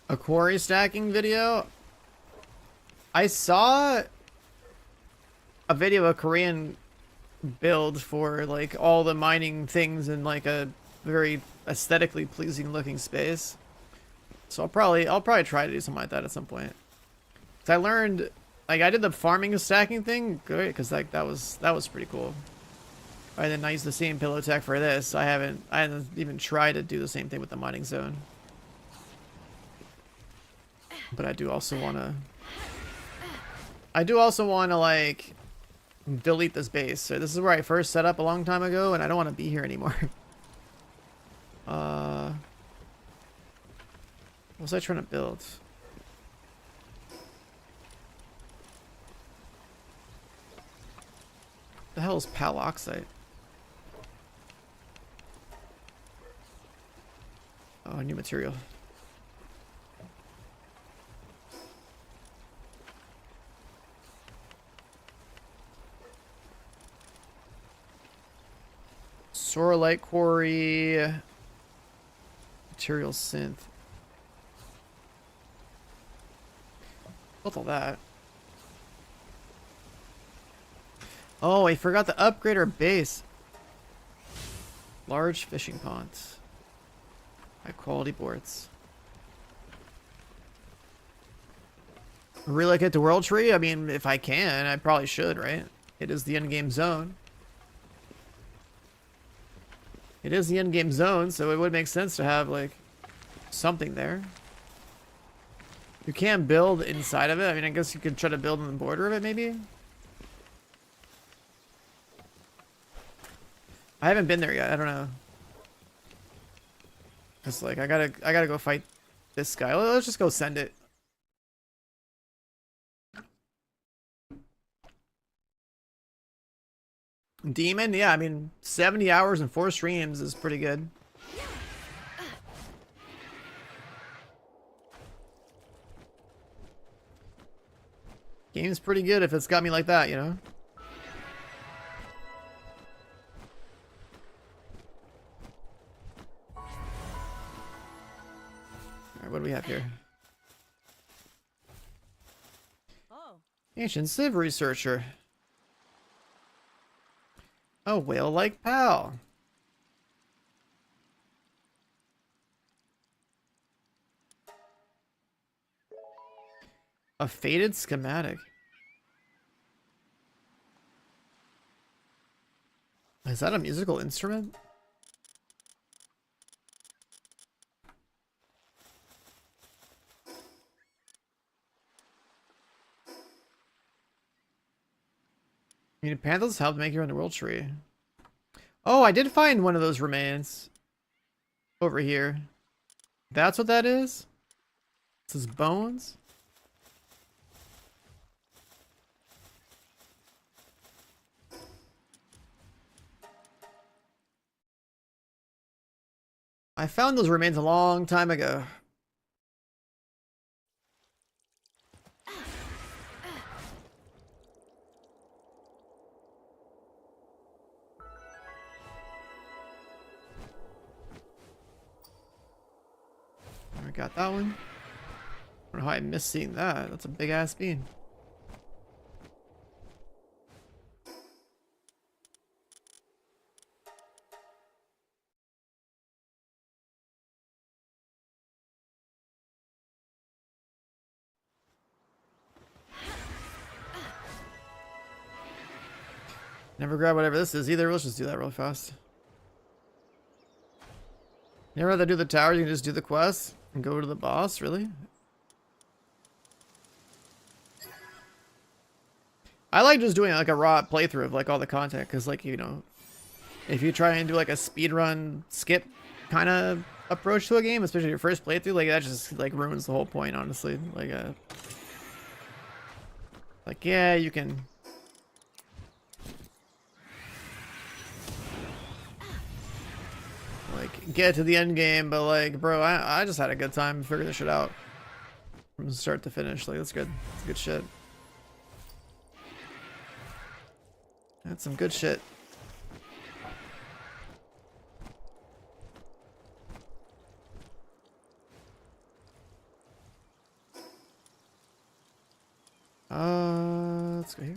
A quarry stacking video. I saw a video of a Korean build for like all the mining things in like a very aesthetically pleasing looking space. So I'll probably try to do something like that at some point. 'Cause I learned, like, I did the farming and stacking thing, good, because like that was pretty cool. And then I used the same pillow tech for this. I haven't even tried to do the same thing with the mining zone. But I do also want to like delete this base. So this is where I first set up a long time ago, and I don't want to be here anymore. What was I trying to build? The hell is paloxite? Oh, new material. Sorolite quarry. Material synth. What's all that? Oh, I forgot to upgrade our base. Large fishing ponds. High quality boards. Relocate to World Tree? I mean, if I can, I probably should, right? It is the endgame zone. It is the endgame zone, so it would make sense to have, like, something there. You can build inside of it. I mean, I guess you could try to build on the border of it, maybe? I haven't been there yet. I don't know. It's like, I gotta go fight this guy. Let's just go send it. Demon? Yeah, I mean, 70 hours and 4 streams is pretty good. Game's pretty good if it's got me like that, you know? Alright, what do we have here? Oh. Ancient Civ researcher. A whale-like pal. A faded schematic. Is that a musical instrument? I mean, panthers help make you on the world tree. Oh, I did find one of those remains over here. That's what that is? This is bones? I found those remains a long time ago. I got that one. I don't know how I missed seeing that. That's a big ass bean. Never grab whatever this is either. Let's just do that real fast. You rather do the tower, you can just do the quest and go to the boss, really? I like just doing like a raw playthrough of like all the content, because like, you know, if you try and do like a speedrun skip kind of approach to a game, especially your first playthrough, like that just like ruins the whole point, honestly. Like yeah, you can like get to the end game, but like, bro, I just had a good time figuring this shit out from start to finish. Like that's good. That's good shit. That's some good shit. Let's go here.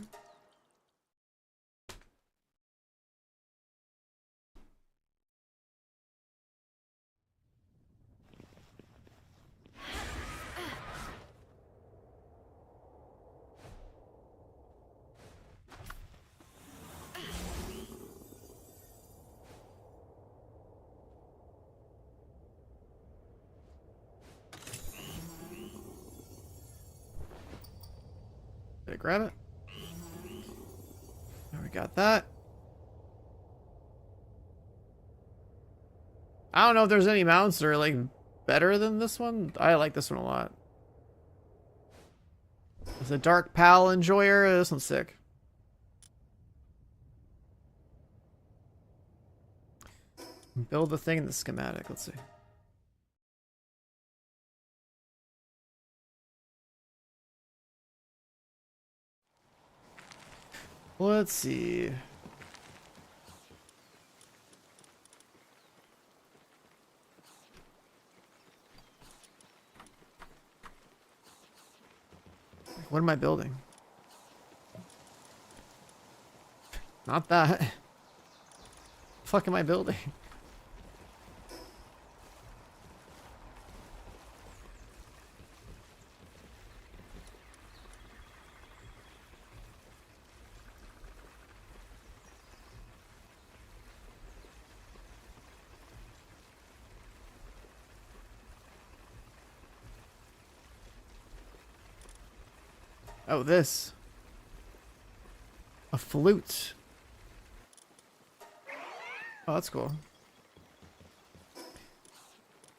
Did I grab it? Now we got that. I don't know if there's any mounts that are like better than this one. I like this one a lot. It's a Dark Pal Enjoyer. This one's sick. Build the thing in the schematic. Let's see. Let's see. What am I building? Not that. The fuck am I building? Oh, this. A flute. Oh, that's cool.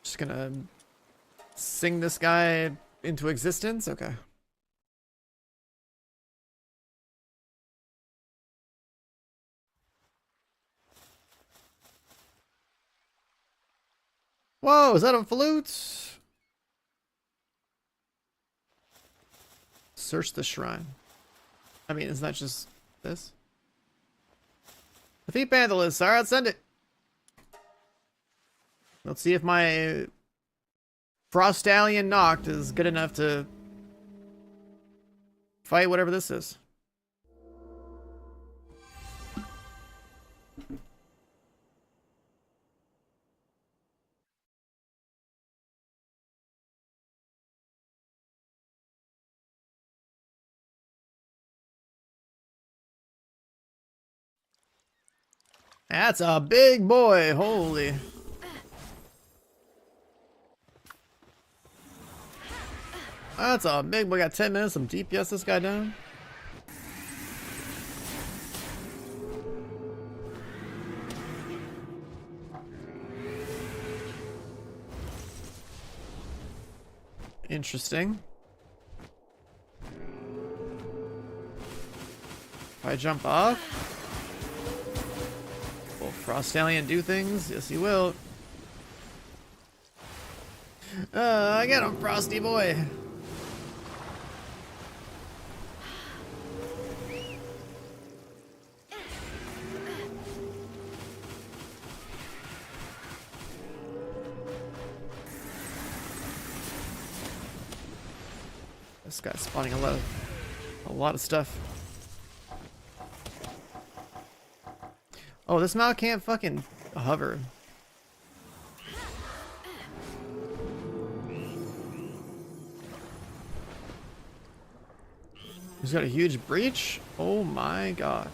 Just gonna sing this guy into existence? Okay. Whoa, is that a flute? Search the shrine. I mean, isn't that just this? Defeat Bandolus. Alright, send it. Let's see if my Frostallion Noct is good enough to fight whatever this is. That's a big boy. Holy. That's a big boy. Got 10 minutes. Some DPS this guy down. Interesting. If I jump off, will Frostallion do things? Yes, he will. I get him, Frosty boy. This guy's spawning a lot of stuff. Oh, this mount can't fucking hover. He's got a huge breach? Oh my god.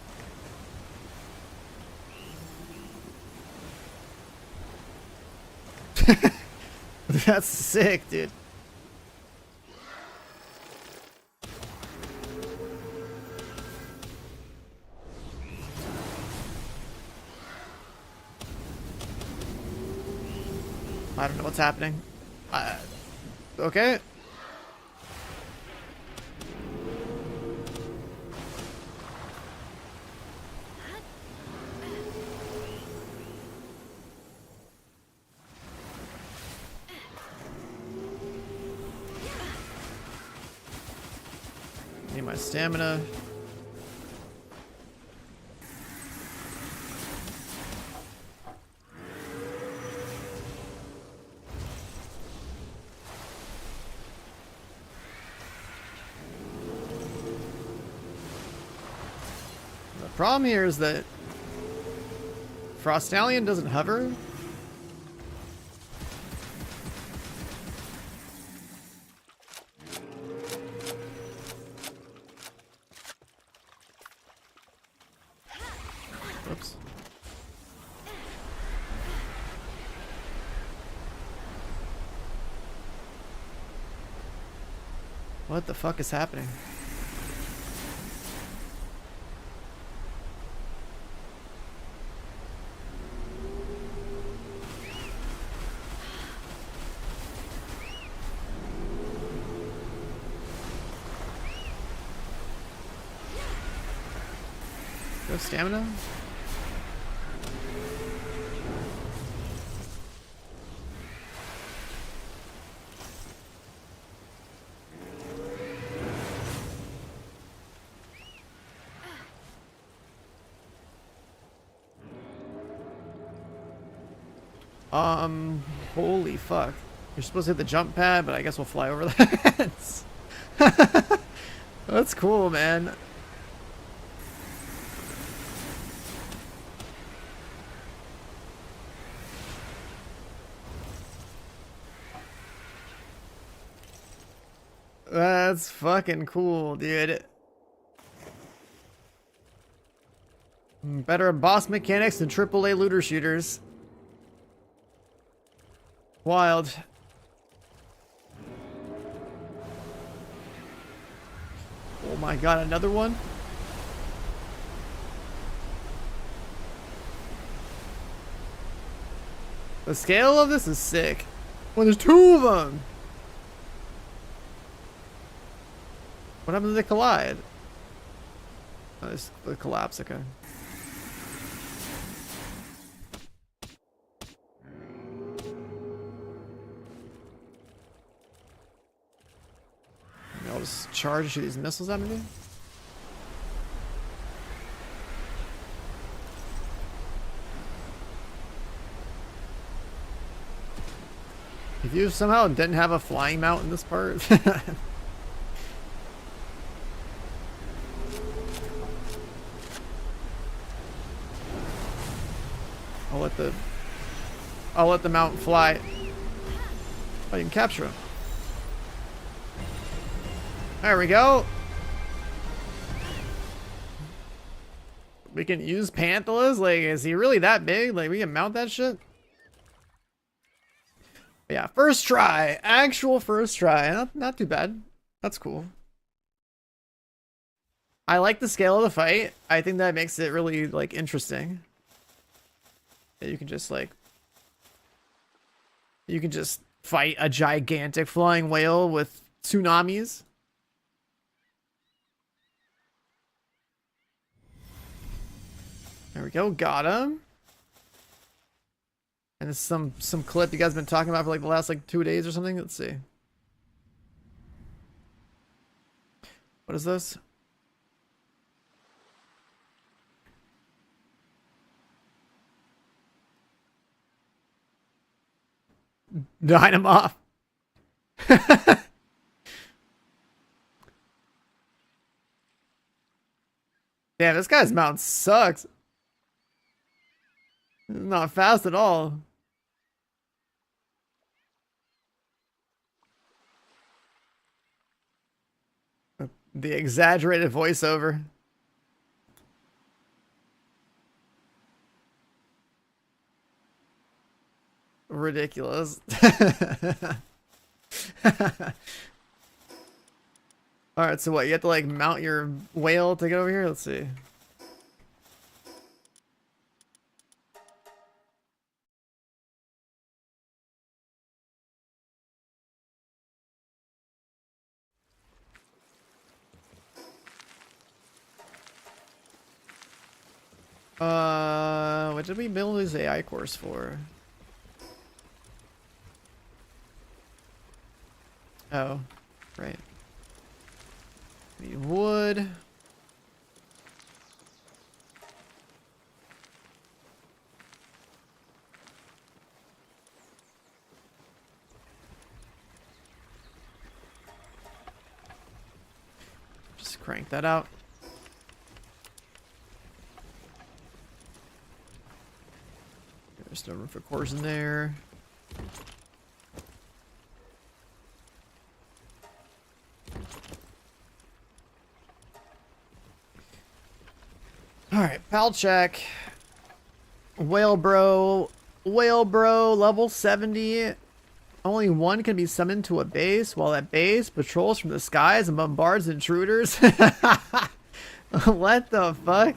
That's sick, dude. I don't know what's happening. Okay. Need my stamina. The problem here is that Frostallion doesn't hover. Oops. What the fuck is happening? Do I have stamina? Holy fuck. You're supposed to hit the jump pad, but I guess we'll fly over that. That's cool, man. That's fucking cool, dude. Better boss mechanics than AAA looter shooters. Wild. Oh my god, another one? The scale of this is sick. Well, there's two of them! What happens if they collide? Oh, it's the collapse, okay. I'll just charge and shoot these missiles at me. If you somehow didn't have a flying mount in this part. I'll let the mount fly. Oh, you can capture him. There we go. We can use Panthelas? Like, is he really that big? Like, we can mount that shit? Yeah, first try. Actual first try. Not too bad. That's cool. I like the scale of the fight. I think that makes it really, like, interesting. That you can just, like... You can just fight a gigantic flying whale with tsunamis. There we go, got him. And this is some clip you guys have been talking about for like the last like 2 days or something. Let's see. What is this? Dine him off. Damn, this guy's mount sucks. Not fast at all. The exaggerated voiceover. ridiculous. Alright, so what? You have to like mount your whale to get over here? Let's see. What did we build this AI course for? Oh, right. We would. Just crank that out. There's no room for cores in there. Alright, pal check. Whale bro, level 70. Only one can be summoned to a base, while that base patrols from the skies and bombards intruders. What the fuck?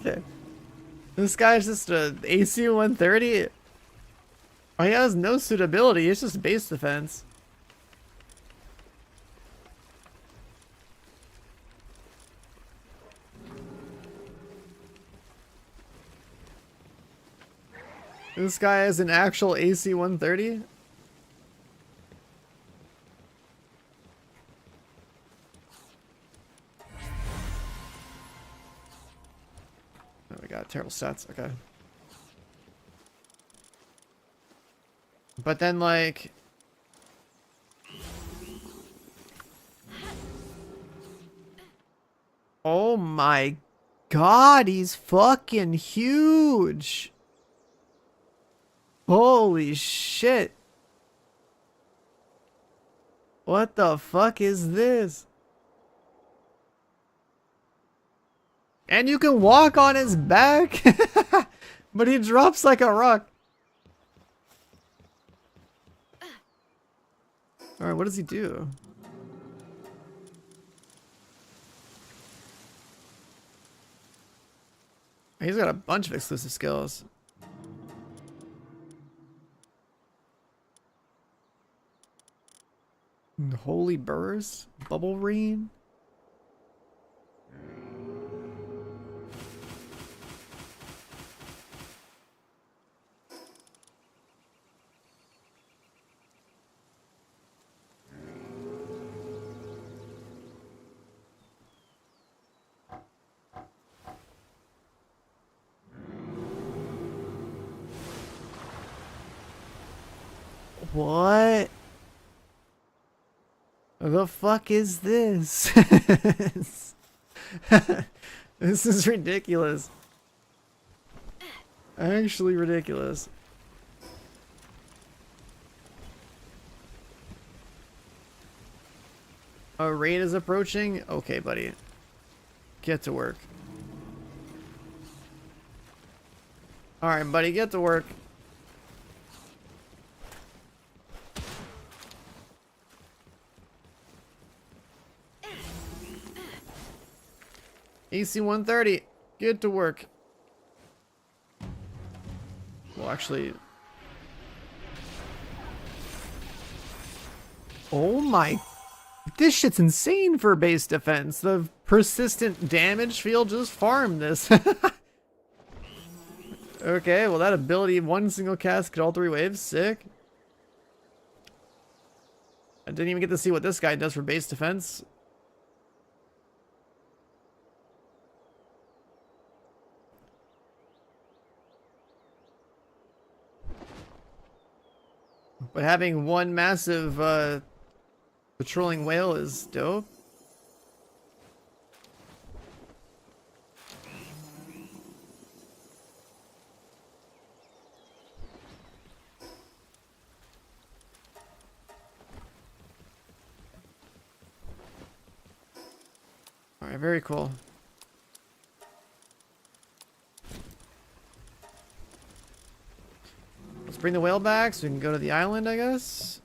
This guy's just a AC 130. Oh, he has no suitability, it's just base defense. This guy is an actual AC 130? Oh, we got terrible stats, okay. But then, like... Oh my god, he's fucking huge! Holy shit! What the fuck is this? And you can walk on his back? But he drops like a rock. Alright, what does he do? He's got a bunch of exclusive skills. Holy Burst? Bubble Rain? What the fuck is this? This is ridiculous. Actually ridiculous. A raid is approaching? Okay, buddy. Get to work. Alright, buddy, get to work. AC 130, get to work. Well, actually... Oh my... This shit's insane for base defense. The persistent damage field just farmed this. Okay, well that ability, one single cast, get all three waves, sick. I didn't even get to see what this guy does for base defense. But having one massive patrolling whale is dope. Alright, very cool. Let's bring the whale back so we can go to the island, I guess.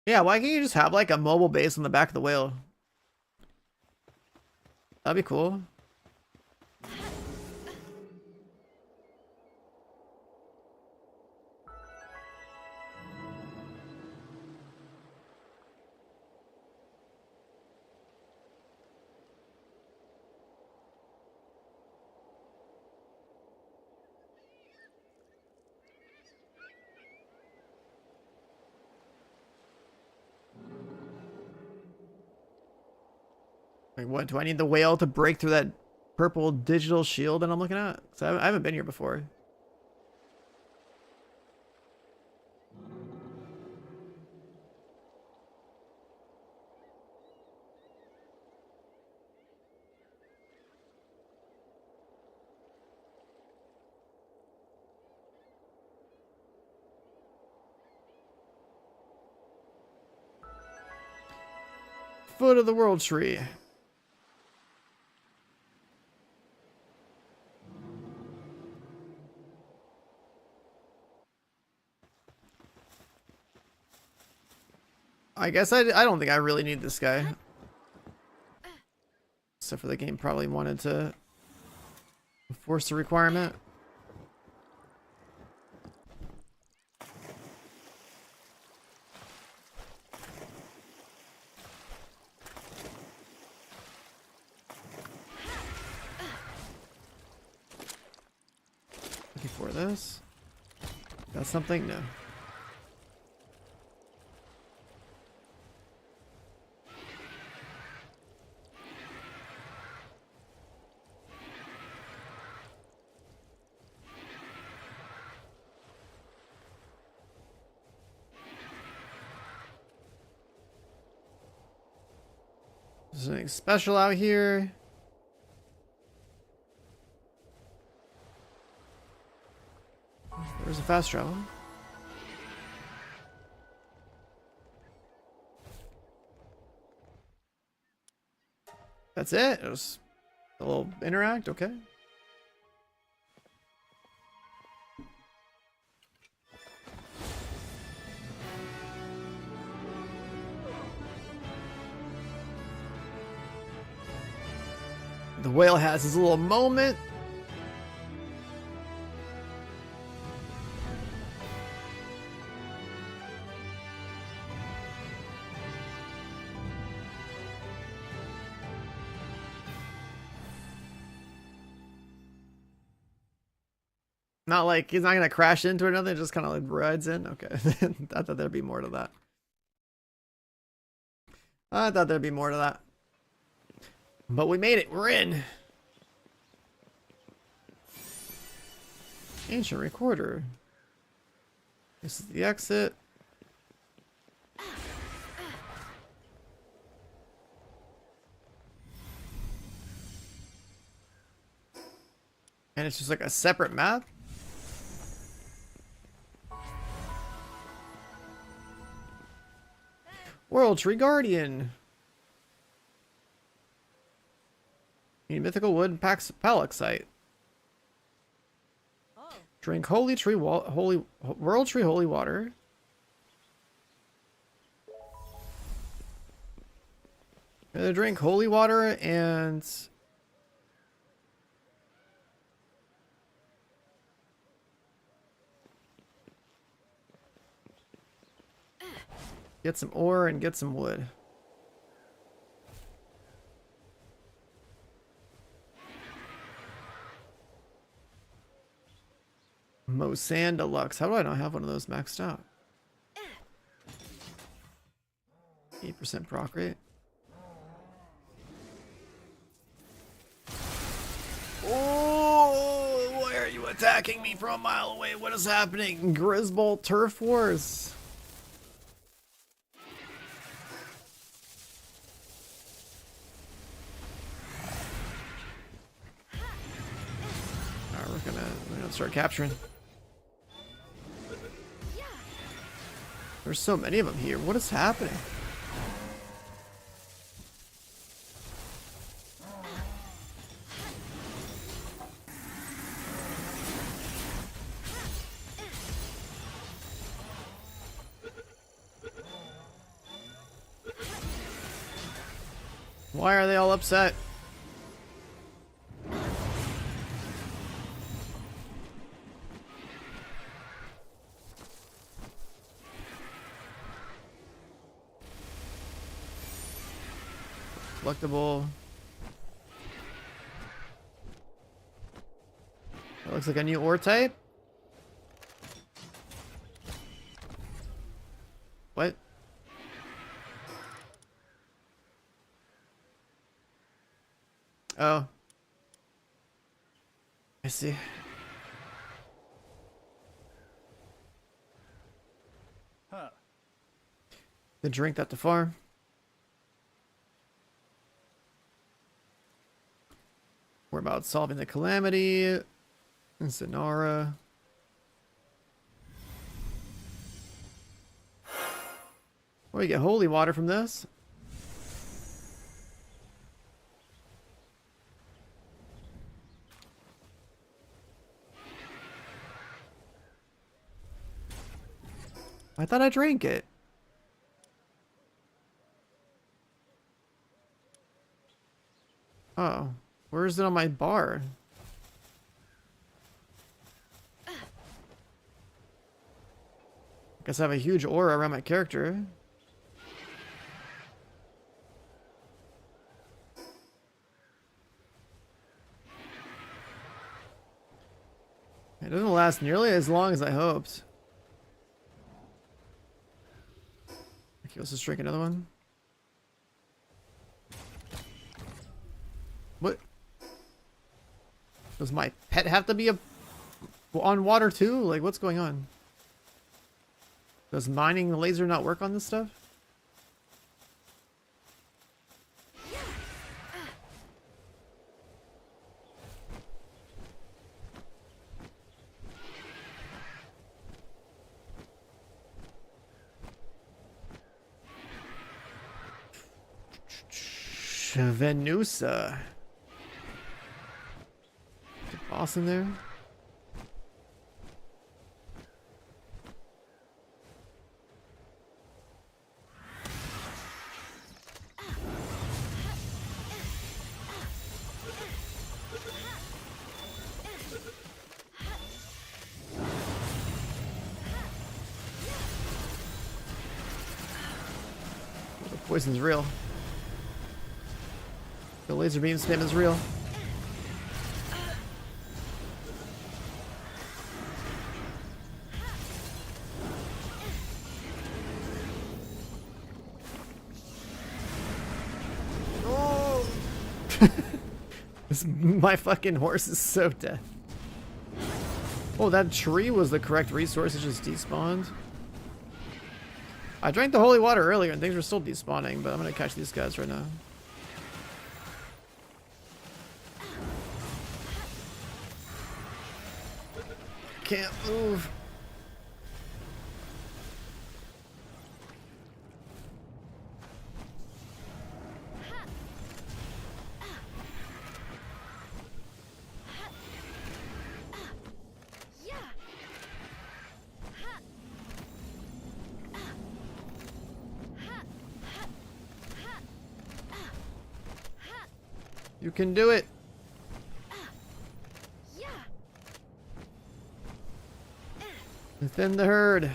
Yeah, why can't you just have like a mobile base on the back of the whale? That'd be cool. Like, what do I need the whale to break through that purple digital shield that I'm looking at? 'Cause I haven't been here before. Foot of the world tree. I guess I don't think I really need this guy. Except for the game probably wanted to force the requirement. Looking for this. Got something? No. There's something special out here. There's a fast travel. That's it. It was a little interact. Okay. The whale has his little moment. Not like he's not gonna crash into it or nothing, just kind of like rides in. Okay. I thought there'd be more to that. I thought there'd be more to that. But we made it. We're in. Ancient recorder. This is the exit. And it's just like a separate map. World Tree Guardian. Mythical wood packs palaxite. Oh. Drink holy tree holy world tree holy water. Drink holy water and get some ore and get some wood. Mosan Deluxe. How do I not have one of those maxed out? 8% proc rate. Oh, why are you attacking me from a mile away? What is happening? Grisbolt Turf Wars. Alright, we're gonna start capturing. There's so many of them here. What is happening? Why are they all upset? Collectible. That looks like a new ore type. What? Oh. I see. Huh. Didn't drink that too far. We're about solving the calamity. And Sonara. Well, you get holy water from this. I thought I drank it. Oh, where is it on my bar? Guess I have a huge aura around my character. It doesn't last nearly as long as I hoped. Okay, let's just drink another one. What? Does my pet have to be on water too? Like, what's going on? Does mining the laser not work on this stuff? Venusa. The boss in there? The poison's real. The laser beam spam is real. Oh! My fucking horse is so dead. Oh, that tree was the correct resource. It just despawned. I drank the holy water earlier and things were still despawning, but I'm gonna catch these guys right now. Can't move. You can do it. Within the herd.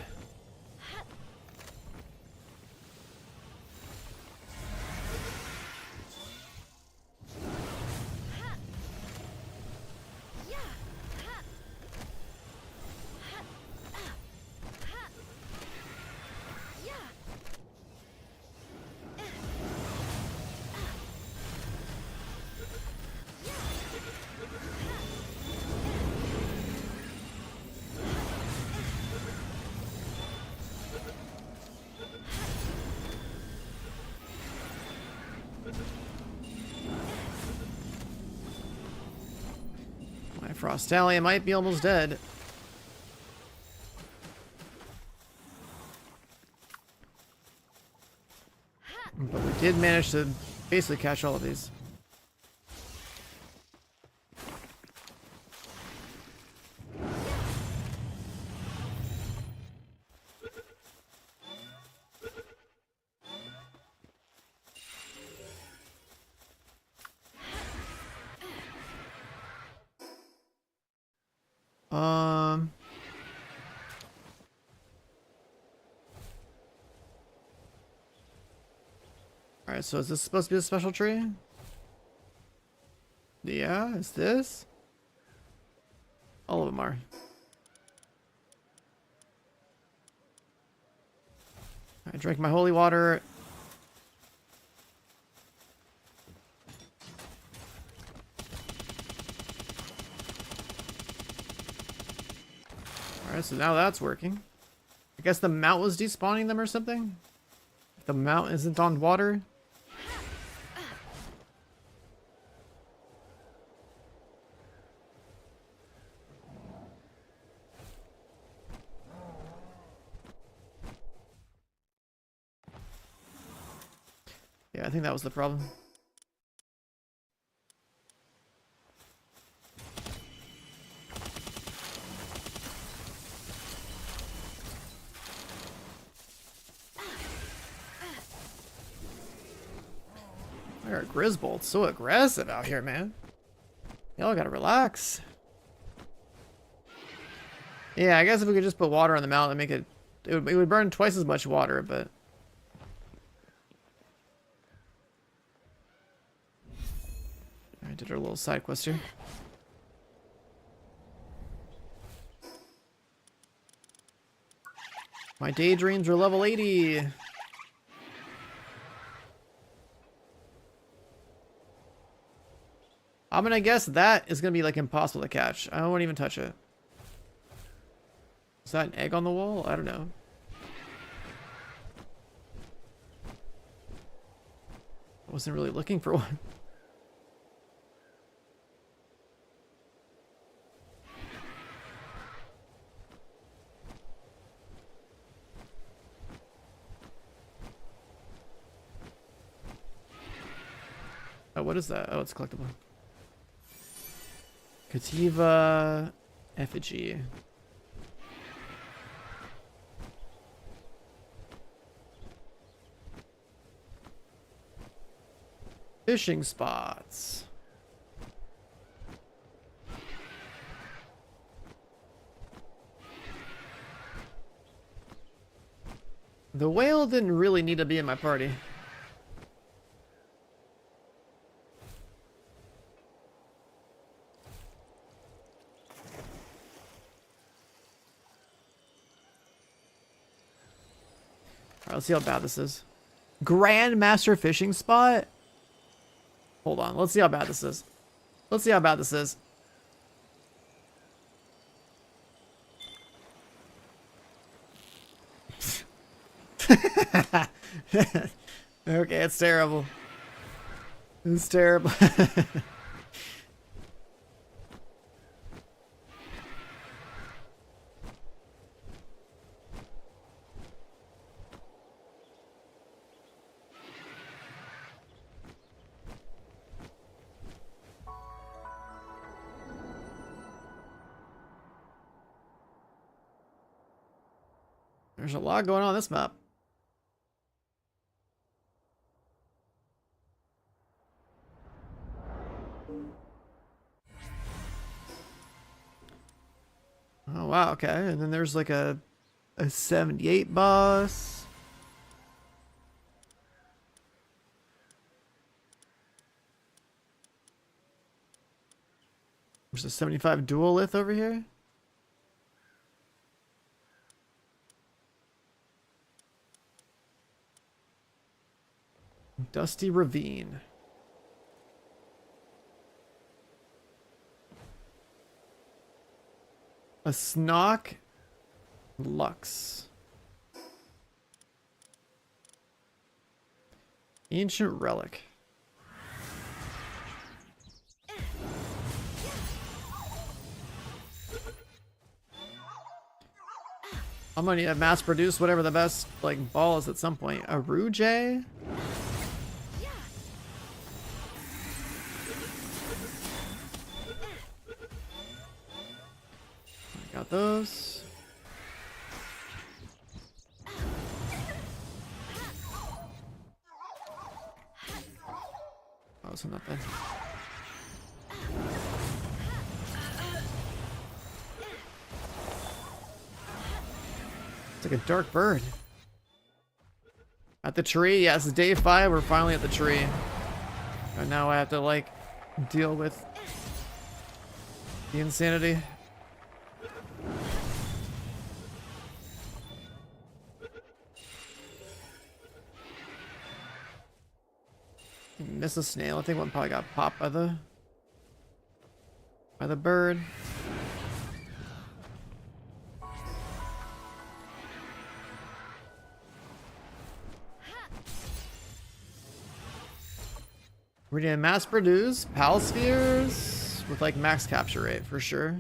My Frostalia might be almost dead. did manage to basically catch all of these. Alright, so is this supposed to be a special tree? Yeah, is this? All of them are. I drink my holy water. Alright, so now that's working. I guess the mount was despawning them or something? If the mount isn't on water. Yeah, I think that was the problem. Our Grisbold's so aggressive out here, man. Y'all gotta relax. Yeah, I guess if we could just put water on the mountain and make it... It would burn twice as much water, but... I did our little side quest here. My daydreams are level 80. I'm gonna guess that is gonna be like impossible to catch. I won't even touch it. Is that an egg on the wall? I don't know. I wasn't really looking for one. Oh, what is that? Oh, it's collectible. Cativa effigy. Fishing spots. The whale didn't really need to be in my party. Alright, let's see how bad this is. Grandmaster fishing spot? Hold on, let's see how bad this is. Let's see how bad this is. Okay, it's terrible. It's terrible. There's a lot going on this map. Oh wow, okay. And then there's like a 78 boss. There's a 75 duolith over here. Dusty Ravine. A Snock Lux. Ancient Relic. I'm gonna need to mass produce whatever the best like ball is at some point. A Rouge? those. Oh, so not bad. It's like a dark bird. At the tree, yes, it's day 5. We're finally at the tree. And now I have to like deal with the insanity. Miss a snail. I think one probably got popped by the bird. We're gonna mass produce pal spheres with like max capture rate for sure.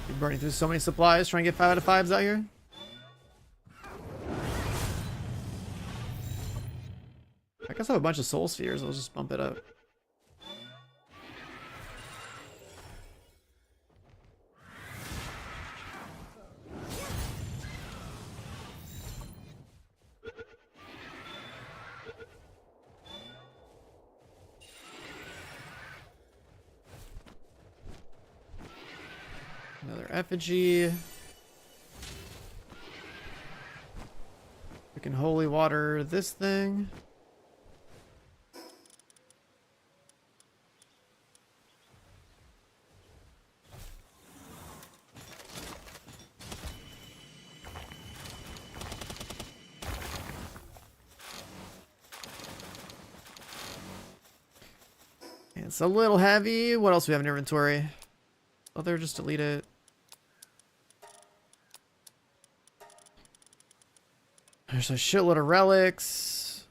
You're burning through so many supplies trying to get 5 out of 5s out here. I guess I have a bunch of soul spheres. I'll just bump it up. Another effigy. We can holy water this thing. It's a little heavy. What else do we have in inventory? Other, just delete it. There's a shitload of relics.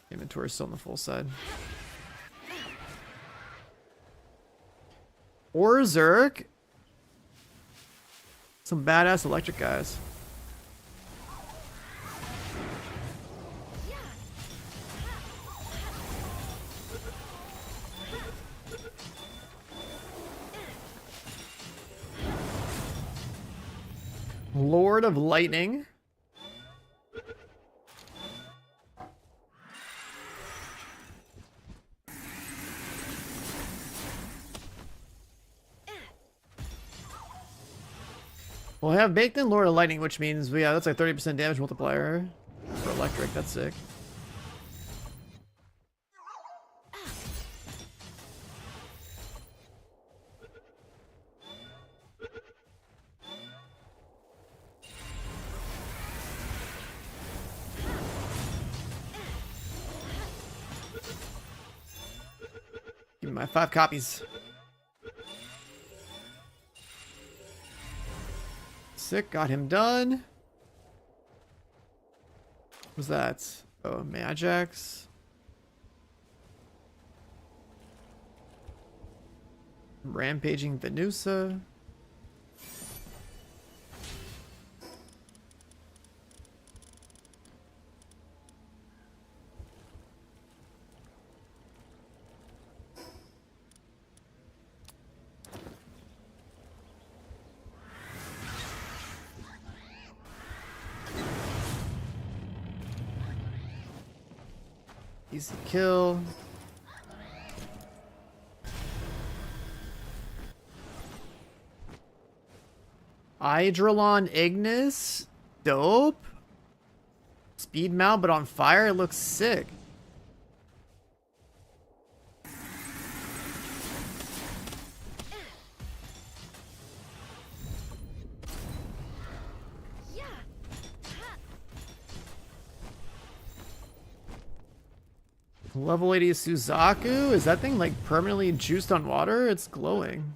Inventory still on the full side. Orzerk. Some badass electric guys. Lord of Lightning. Well, I have baked in Lord of Lightning, which means yeah, that's like 30% damage multiplier for electric. That's sick. Give me my 5 copies. Sick, got him done. What was that? Oh, Magix. Rampaging Venusa. Easy kill. Hydrolon Ignis. Dope. Speed mount, but on fire. It looks sick. Level 80 Suzaku? Is that thing like permanently juiced on water? It's glowing.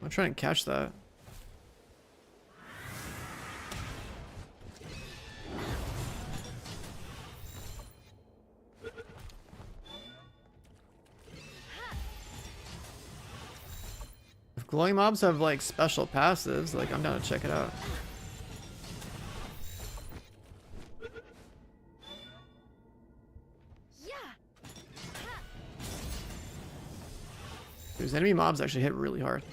I'm trying to catch that. If glowing mobs have like special passives, like I'm down to check it out. These enemy mobs actually hit really hard.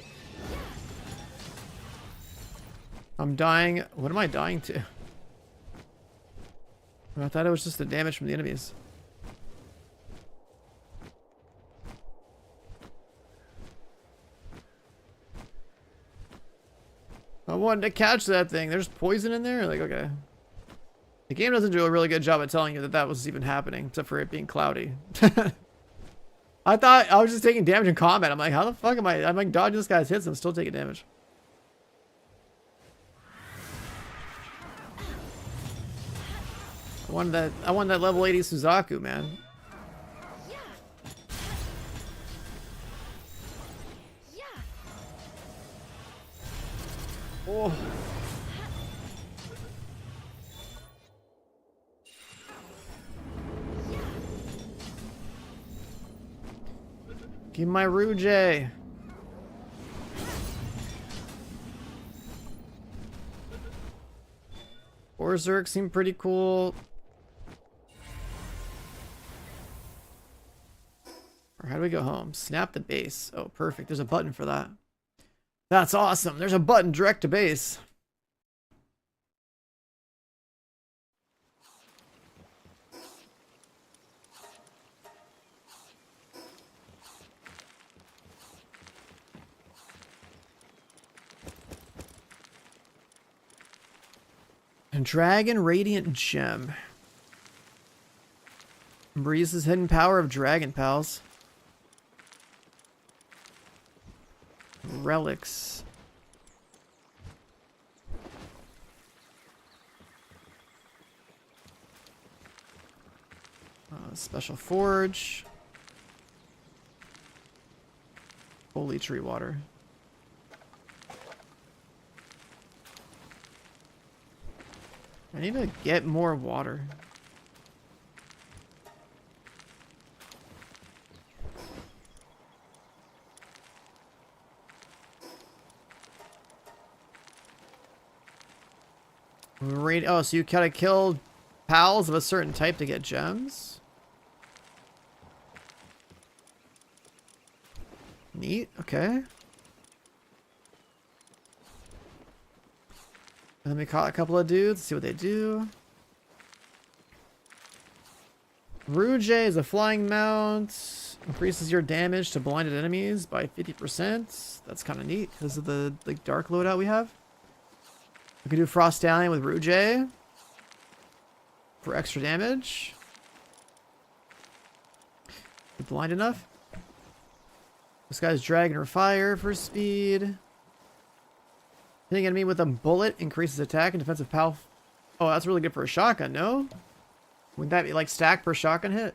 I'm dying. What am I dying to? I thought it was just the damage from the enemies. I wanted to catch that thing. There's poison in there? Like, okay. The game doesn't do a really good job at telling you that that was even happening, except for it being cloudy. I thought I was just taking damage in combat. I'm like, how the fuck am I? I'm like dodging this guy's hits and I'm still taking damage. I wanted that level 80 Suzaku, man. Oh. Give me my Rouge. Berserk seemed pretty cool. Or how do we go home? Snap the base. Oh, perfect. There's a button for that. That's awesome. There's a button direct to base. And Dragon Radiant Gem. Breeze's hidden power of Dragon Pals. Relics. Special Forge. Holy Tree Water. I need to get more water. Oh, so you gotta kill pals of a certain type to get gems? Neat, okay. Let me call a couple of dudes, see what they do. Rouge is a flying mount. Increases your damage to blinded enemies by 50%. That's kind of neat because of the like dark loadout we have. We can do Frost Stallion with Rouge for extra damage. You blind enough? This guy's Dragon or Fire for speed. Hitting enemy with a bullet increases attack and defensive power. Oh, that's really good for a shotgun, no? Wouldn't that be like stack per shotgun hit?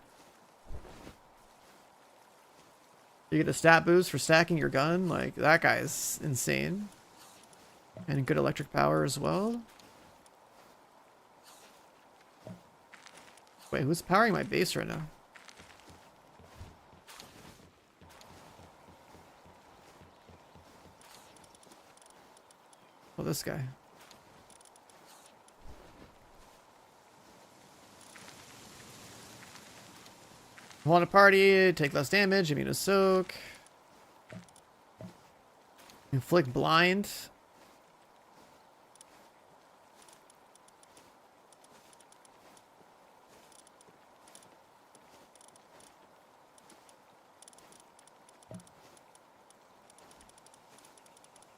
You get a stat boost for stacking your gun? Like, that guy's insane. And good electric power as well. Wait, who's powering my base right now? Oh, this guy. Want a party, take less damage, immune to soak. Inflict blind.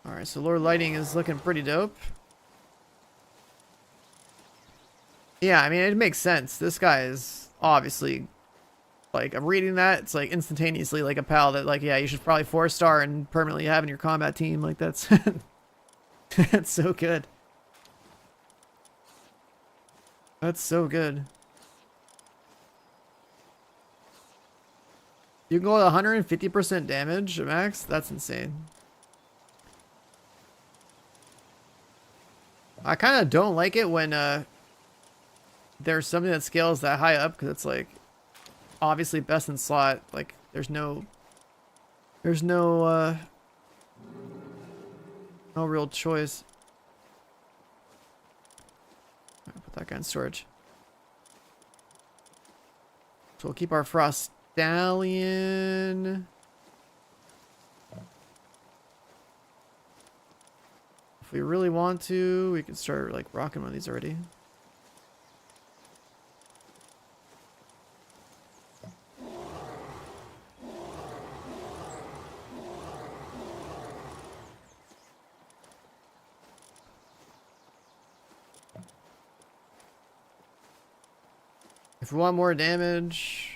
Alright, so Lord Lighting is looking pretty dope. Yeah, I mean, it makes sense. This guy is obviously, like, I'm reading that, it's like instantaneously like a pal that, like, yeah, you should probably 4-star and permanently have in your combat team. Like, that's, that's so good. That's so good. You can go with 150% damage max? That's insane. I kind of don't like it when there's something that scales that high up, because it's like obviously best in slot. Like there's no no real choice. I'll put that guy in storage. So we'll keep our Frost Stallion. If we really want to, we can start like rocking one of these already. If we want more damage,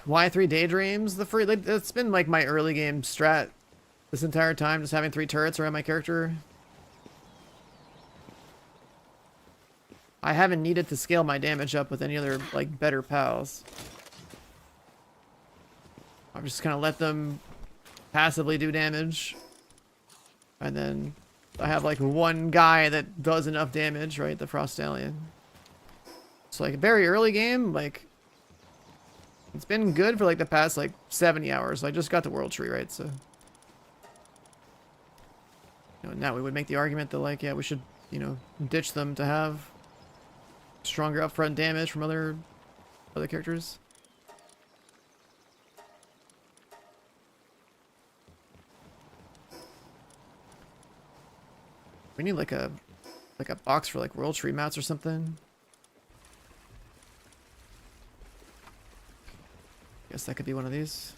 Y3 Daydreams, the free, like, it's been like my early game strat this entire time, just having 3 turrets around my character. I haven't needed to scale my damage up with any other like better pals. I've just kind of let them passively do damage. And then I have like one guy that does enough damage, right? The Frost Stallion. So like very early game, like it's been good for like the past like 70 hours. I just got the World Tree, right? So you know, now we would make the argument that like, yeah, we should, you know, ditch them to have stronger upfront damage from other characters. We need like a box for like World Tree mats or something. Guess that could be one of these.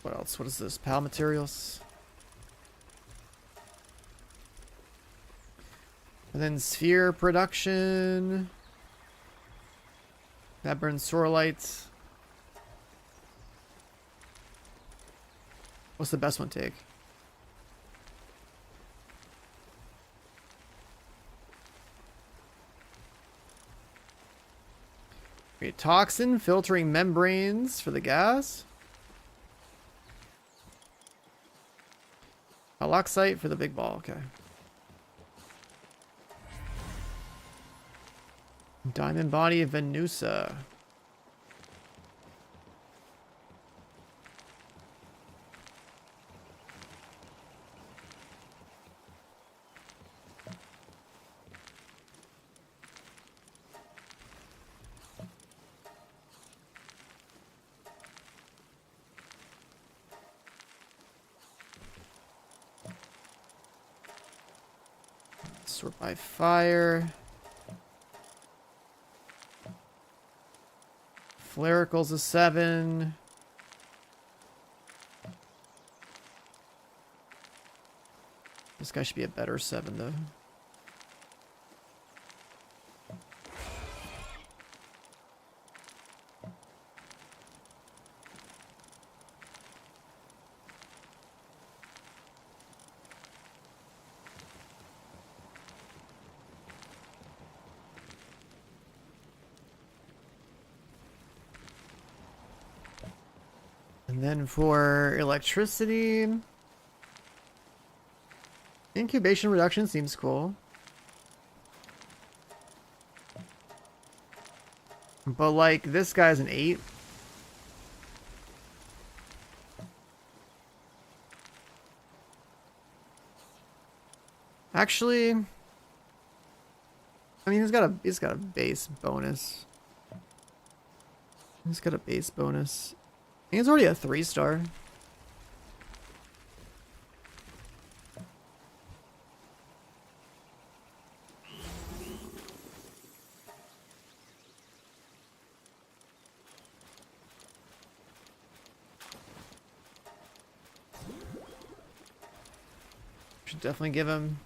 What else? What is this? PAL materials. And then sphere production. That burns sorelight. What's the best one take? Okay, toxin filtering membranes for the gas. Haloxite for the big ball, okay. Diamond body of Venusa. Sort by fire. Flerical's a 7. This guy should be a better 7 though. And then for electricity, incubation reduction seems cool. But like this guy's an 8. Actually, I mean he's got a base bonus. He's got a base bonus. I think it's already a 3-star. Should definitely give him.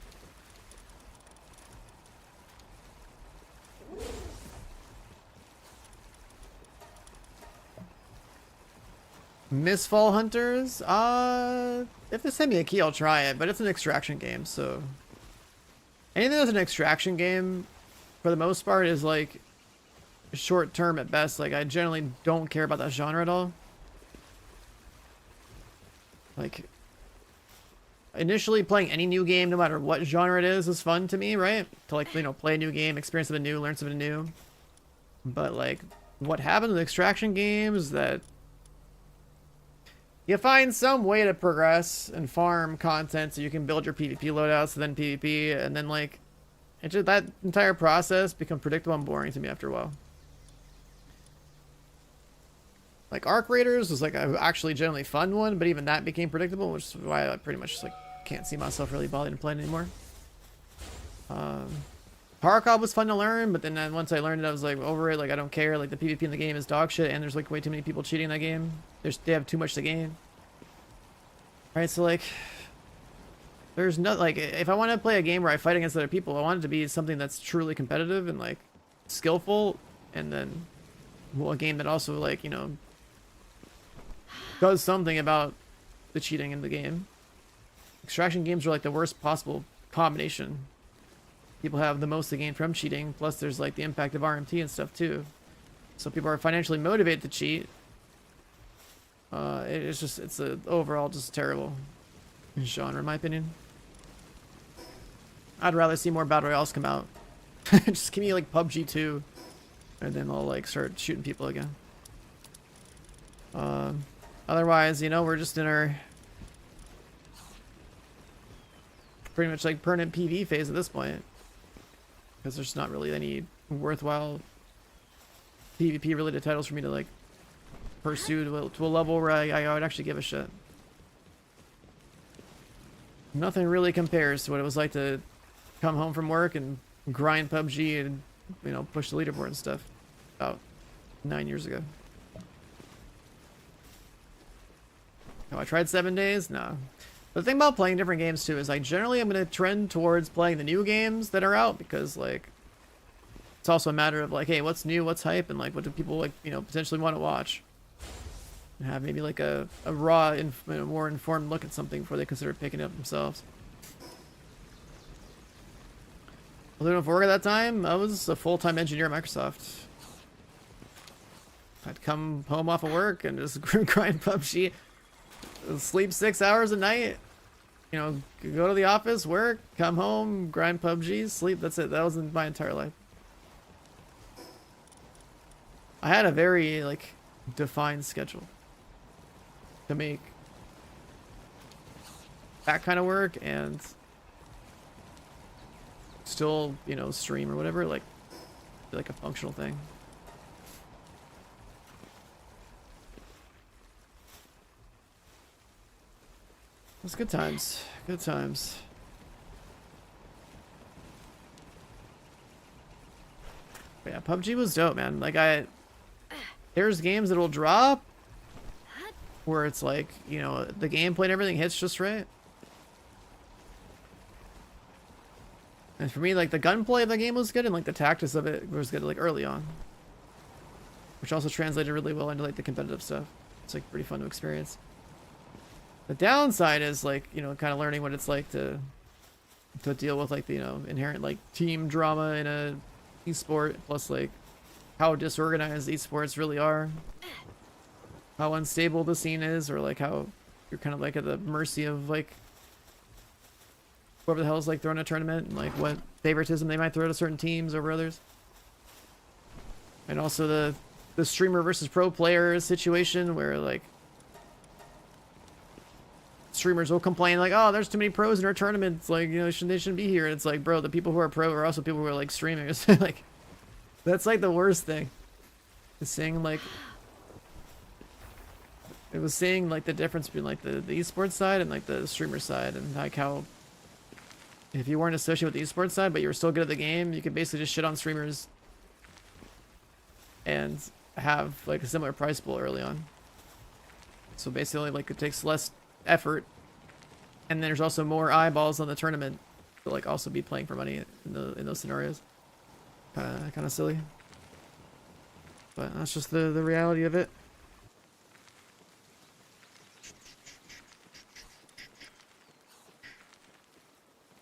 Mistfall Hunters? If they send me a key, I'll try it, but it's an extraction game, so... Anything that's an extraction game, for the most part, is like short term at best. Like, I generally don't care about that genre at all. Like, initially playing any new game, no matter what genre it is fun to me, right? To like, you know, play a new game, experience something new, learn something new. But like, what happened with extraction games that you find some way to progress and farm content so you can build your PvP loadouts and then PvP, and then like, it just, that entire process becomes predictable and boring to me after a while. Like Arc Raiders was like a actually generally fun one, but even that became predictable, which is why I pretty much just like can't see myself really bothering to play it anymore. Power Cop was fun to learn, but then once I learned it, I was like over it. Like I don't care. Like the PvP in the game is dog shit, and there's like way too many people cheating in that game. They have too much to gain. All right, so like, there's no like if I want to play a game where I fight against other people, I want it to be something that's truly competitive and like skillful, and then a game that also like, you know, does something about the cheating in the game. Extraction games are like the worst possible combination. People have the most to gain from cheating, plus there's like the impact of RMT and stuff too. So people are financially motivated to cheat. It's a overall just terrible genre in my opinion. I'd rather see more battle royales come out. Just give me like PUBG 2, and then I'll like start shooting people again. Otherwise, you know, we're just in our pretty much like permanent PV phase at this point, because there's not really any worthwhile PvP related titles for me to like pursue to a level where I would actually give a shit. Nothing really compares to what it was like to come home from work and grind PUBG and, you know, push the leaderboard and stuff about 9 years ago. Oh, I tried 7 days? No. The thing about playing different games too is like generally I'm going to trend towards playing the new games that are out, because like it's also a matter of like, hey, what's new, what's hype, and like what do people like, you know, potentially want to watch, and have maybe like a raw, more informed look at something before they consider picking it up themselves. Although for work at that time, I was a full-time engineer at Microsoft. I'd come home off of work and just grind PUBG. Sleep 6 hours a night, you know, go to the office, work, come home, grind PUBG, sleep. That's it. That was my entire life. I had a very like defined schedule to make that kind of work and still, you know, stream or whatever, like a functional thing. It was good times. Good times. But yeah, PUBG was dope, man. Like there's games that'll drop where it's like, you know, the gameplay and everything hits just right. And for me, like the gunplay of the game was good, and like the tactics of it was good like early on. Which also translated really well into like the competitive stuff. It's like pretty fun to experience. The downside is like, you know, kind of learning what it's like to deal with like the, you know, inherent like team drama in a esport, plus like how disorganized esports really are, how unstable the scene is, or like how you're kind of like at the mercy of like whoever the hell is like throwing a tournament, and like what favoritism they might throw to certain teams over others. And also the streamer versus pro player situation where like streamers will complain like, oh, there's too many pros in our tournaments, like, you know, they shouldn't be here. And it's like, bro, the people who are pro are also people who are like streaming. It's like, that's like the worst thing, is seeing like, it was seeing like the difference between like the esports side and like the streamer side, and like how if you weren't associated with the esports side but you were still good at the game, you could basically just shit on streamers and have like a similar prize pool early on. So basically like it takes less effort, and there's also more eyeballs on the tournament to like also be playing for money in those scenarios. Kind of silly, but that's just the reality of it.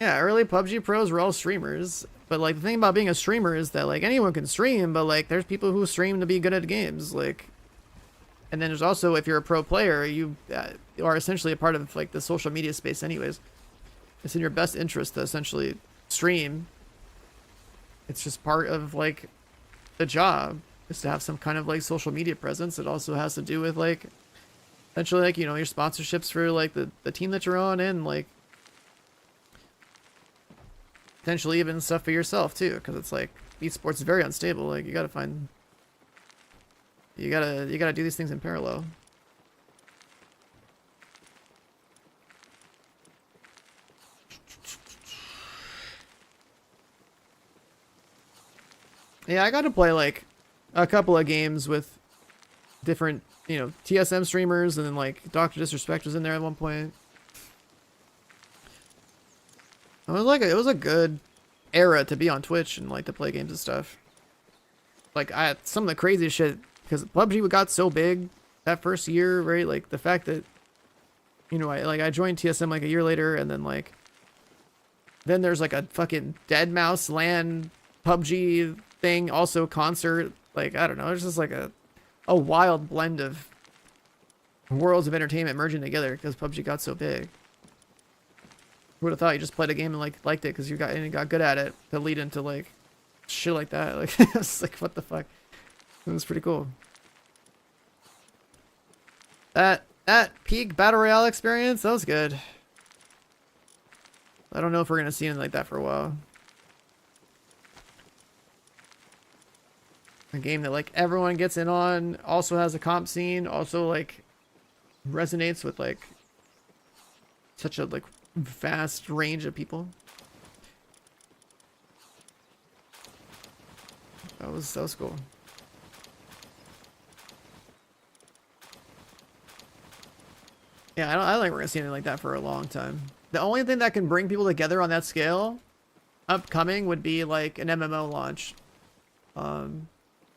Yeah, early PUBG pros were all streamers, but like the thing about being a streamer is that like anyone can stream, but like there's people who stream to be good at games. Like And then there's also, if you're a pro player, you are essentially a part of like the social media space anyways. It's in your best interest to essentially stream. It's just part of like the job is to have some kind of like social media presence. It also has to do with like essentially like, you know, your sponsorships for like the team that you're on, and like potentially even stuff for yourself too, because it's like esports is very unstable. Like you gotta do these things in parallel. Yeah, I got to play like a couple of games with different, you know, TSM streamers, and then like Dr. Disrespect was in there at one point. It was a good era to be on Twitch and like to play games and stuff. Like some of the craziest shit, because PUBG got so big that first year, right? Like the fact that, you know, I joined TSM like a year later, and then like then there's like a fucking Deadmau5 LAN PUBG thing, also concert. Like I don't know, it's just like a wild blend of worlds of entertainment merging together because PUBG got so big. Who would have thought you just played a game and like liked it because you got good at it to lead into like shit like that? Like it's like what the fuck. It was pretty cool. That peak battle royale experience, that was good. I don't know if we're gonna see anything like that for a while. A game that like everyone gets in on, also has a comp scene, also like resonates with like such a like vast range of people. That was cool. Yeah, I don't think we're gonna see anything like that for a long time. The only thing that can bring people together on that scale upcoming would be like an MMO launch.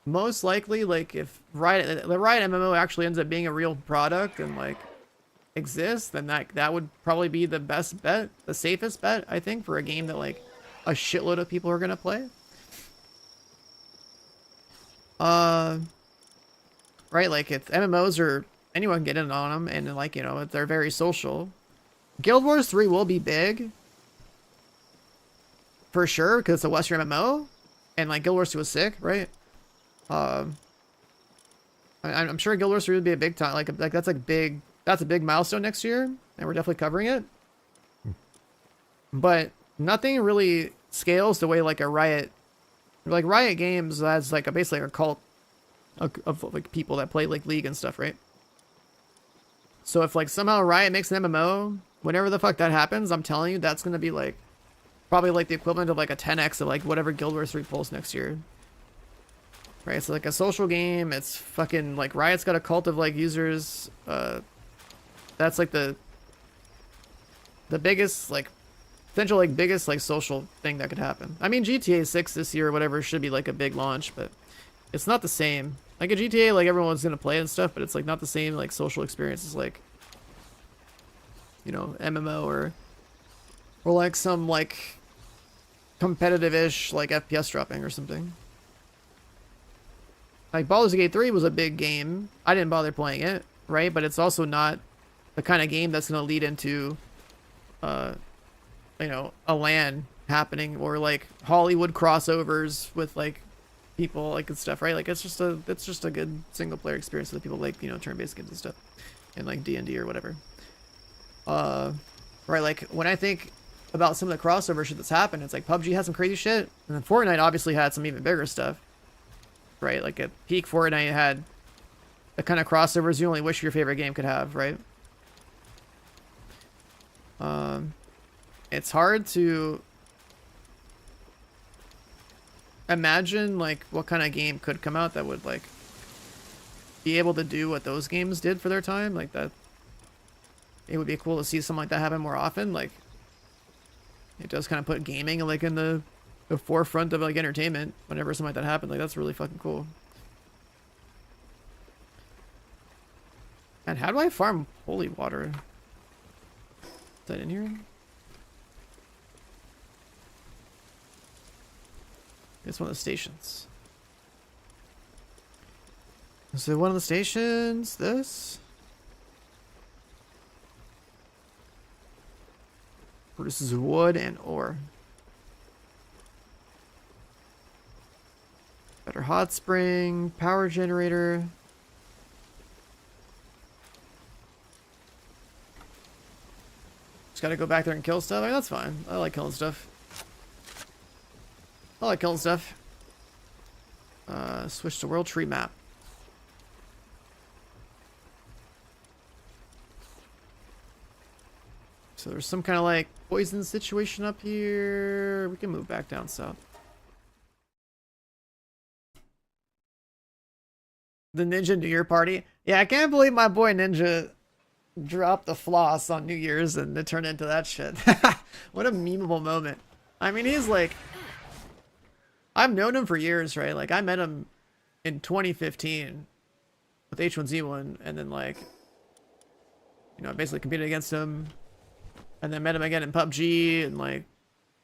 Most likely, like if the Riot MMO actually ends up being a real product and like exists, then that would probably be the best bet, the safest bet, I think, for a game that like a shitload of people are gonna play. Right, like if MMOs are anyone can get in on them, and like, you know, they're very social. Guild Wars 3 will be big for sure because it's a Western MMO, and like Guild Wars 2 was sick, right? I'm sure Guild Wars 3 would be a big time. Like that's a big milestone next year, and we're definitely covering it. But nothing really scales the way like a Riot Games has like basically a cult of like people that play like League and stuff, right? So if like somehow Riot makes an MMO, whenever the fuck that happens, I'm telling you that's gonna be like probably like the equivalent of like a 10x of like whatever Guild Wars 3 pulls next year. Right, it's like a social game. It's fucking like Riot's got a cult of like users. That's like the biggest like potential like biggest like social thing that could happen. I mean, GTA 6 this year or whatever should be like a big launch, but it's not the same. Like a GTA, like everyone's gonna play and stuff, but it's like not the same like social experience as like, you know, MMO or like some like competitive-ish like FPS dropping or something. Like Baldur's Gate 3 was a big game. I didn't bother playing it, right? But it's also not the kind of game that's gonna lead into, you know, a LAN happening or like Hollywood crossovers with like people like and stuff, right? Like it's just a good single player experience for the people like, you know, turn-based games and stuff, and like D&D or whatever. Right? Like when I think about some of the crossover shit that's happened, it's like PUBG had some crazy shit, and then Fortnite obviously had some even bigger stuff. Right, like at peak Fortnite had the kind of crossovers you only wish your favorite game could have, right? It's hard to imagine like what kind of game could come out that would like be able to do what those games did for their time. Like that, it would be cool to see something like that happen more often. Like it does kind of put gaming like in the forefront of like entertainment whenever something like that happens. Like that's really fucking cool. And how do I farm holy water? Is that in here? It's one of the stations. So one of the stations, this produces wood and ore. Better hot spring, power generator. Just gotta go back there and kill stuff. I mean, that's fine. I like killing stuff. I like killing stuff. Switch to world tree map. So there's some kind of like poison situation up here. We can move back down south. The Ninja New Year party. Yeah, I can't believe my boy Ninja dropped the floss on New Year's and it turned into that shit. What a memeable moment. I mean, he's like, I've known him for years, right? Like, I met him in 2015 with H1Z1, and then, like, you know, I basically competed against him, and then met him again in PUBG, and, like,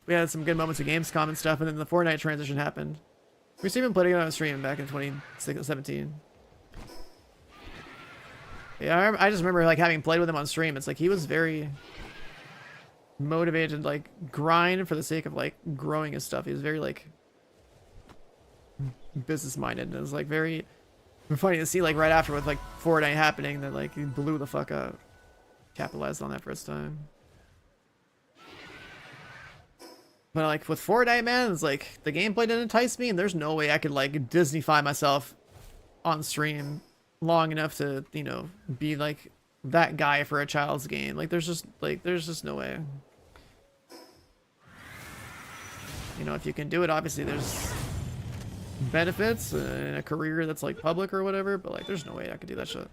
we had some good moments of Gamescom and stuff, and then the Fortnite transition happened. We even played it on a stream back in 2017. Yeah, I just remember, like, having played with him on stream. It's like he was very motivated, like, grind for the sake of, like, growing his stuff. He was very, like, business-minded. It was, like, very funny to see, like, right after with, like, Fortnite happening that, like, he blew the fuck up. Capitalized on that first time. But, like, with Fortnite, man, it's like, the gameplay didn't entice me, and there's no way I could, like, Disney-fy myself on stream long enough to, you know, be like that guy for a child's game. Like, there's just no way. You know, if you can do it, obviously there's benefits in a career that's like public or whatever, but like there's no way I could do that shit.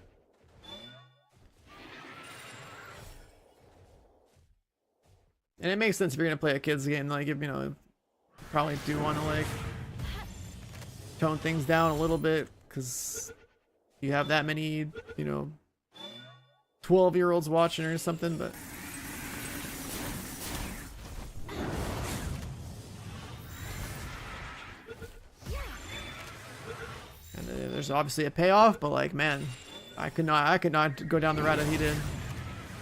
And it makes sense if you're gonna play a kid's game, like, if, you know, probably do want to like tone things down a little bit, because you have that many, you know, 12-year-olds watching or something. But and there's obviously a payoff, but like, man, I could not go down the route that he did.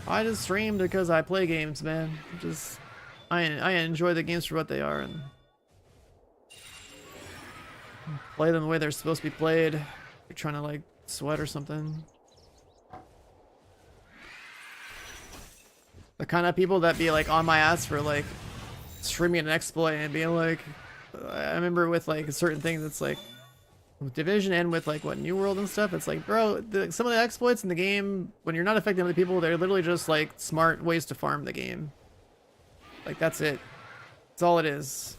I just streamed because I play games, man. Just I enjoy the games for what they are and play them the way they're supposed to be played. You're trying to like sweat or something. The kind of people that be like on my ass for like streaming an exploit and being like, I remember with like a certain thing that's like with Division and with like what New World and stuff, it's like, bro, some of the exploits in the game, when you're not affecting other people, they're literally just like smart ways to farm the game. Like, that's it. That's all it is.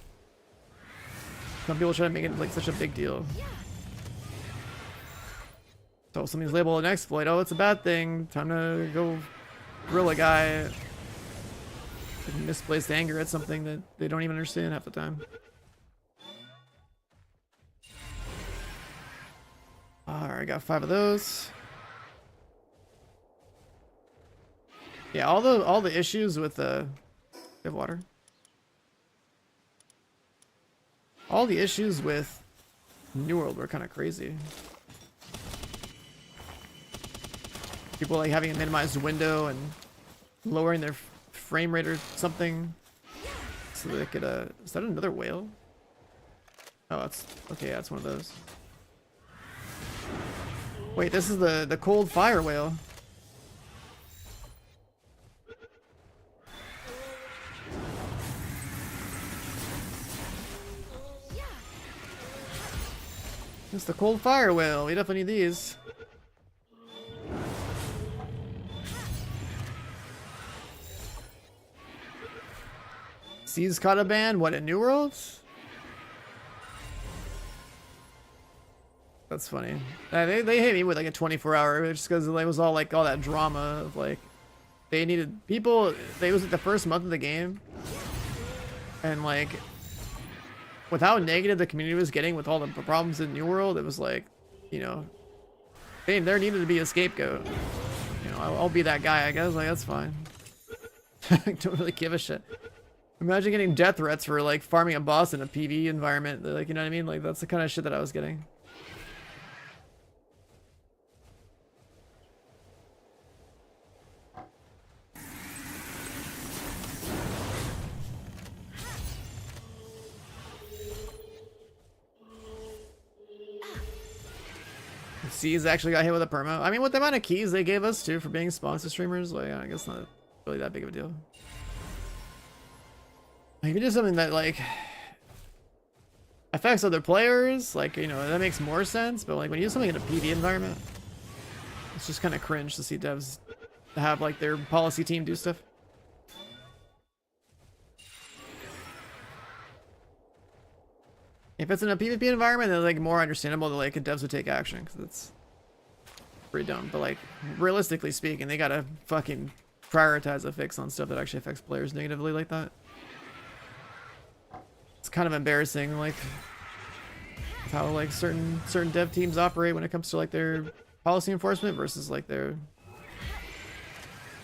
Some people try to make it like such a big deal. So something's labeled an exploit. Oh, it's a bad thing. Time to go grill a guy. Misplaced anger at something that they don't even understand half the time. Alright, I got 5 of those. Yeah, all the issues with the water. All the issues with New World were kind of crazy. People like having a minimized window and lowering their frame rate or something so they could is that another whale? Oh, it's okay, yeah, it's one of those. Wait, this is the cold fire whale. It's the cold fire whale. We definitely need these. Seas caught a ban? What, in New World? That's funny. They hit me with like a 24-hour just because it was all like all that drama of like they needed people. It was like the first month of the game, and like with how negative the community was getting with all the problems in New World, it was like, you know, there needed to be a scapegoat. You know, I'll be that guy, I guess. Like, that's fine. I don't really give a shit. Imagine getting death threats for like farming a boss in a PvE environment. Like, you know what I mean? Like, that's the kind of shit that I was getting. C's actually got hit with a perma. I mean, with the amount of keys they gave us too for being sponsor streamers, like I guess not really that big of a deal. Like, if you do something that like affects other players, like, you know, that makes more sense. But like when you do something in a PvE environment, it's just kind of cringe to see devs have like their policy team do stuff. If it's in a PvP environment, then like more understandable that like devs would take action because it's pretty dumb. But like realistically speaking, they gotta fucking prioritize a fix on stuff that actually affects players negatively like that. It's kind of embarrassing, like how like certain dev teams operate when it comes to like their policy enforcement versus like their,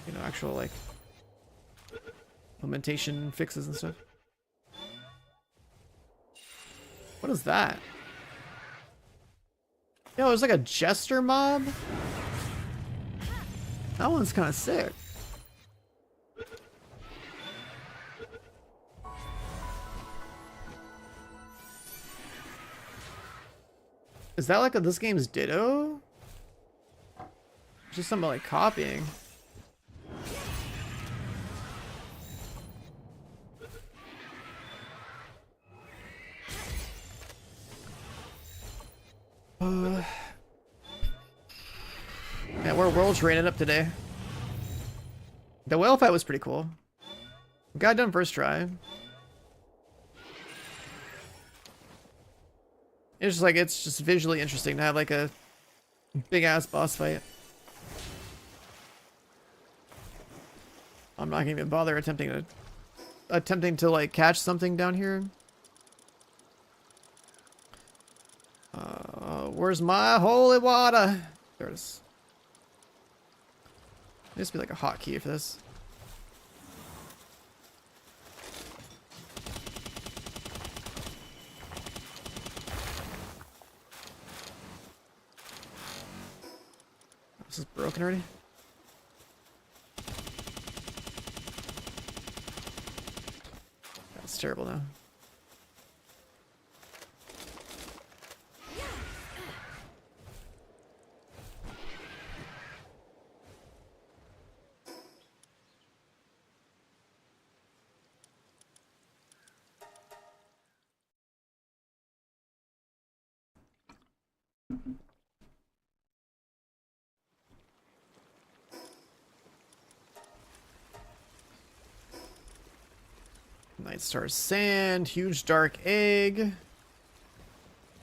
you know, actual like implementation fixes and stuff. What is that? Yo, there's like a jester mob. That one's kind of sick. Is that like this game's Ditto? Just something like copying. Yeah, we're world's rated up today. The whale fight was pretty cool. Got done first try. It's just like, it's just visually interesting to have like a big ass boss fight. I'm not gonna even bother attempting to like catch something down here. Where's my holy water? There it is. There needs to be like a hotkey for this. This is broken already. That's terrible now. Night Star Sand, huge dark egg.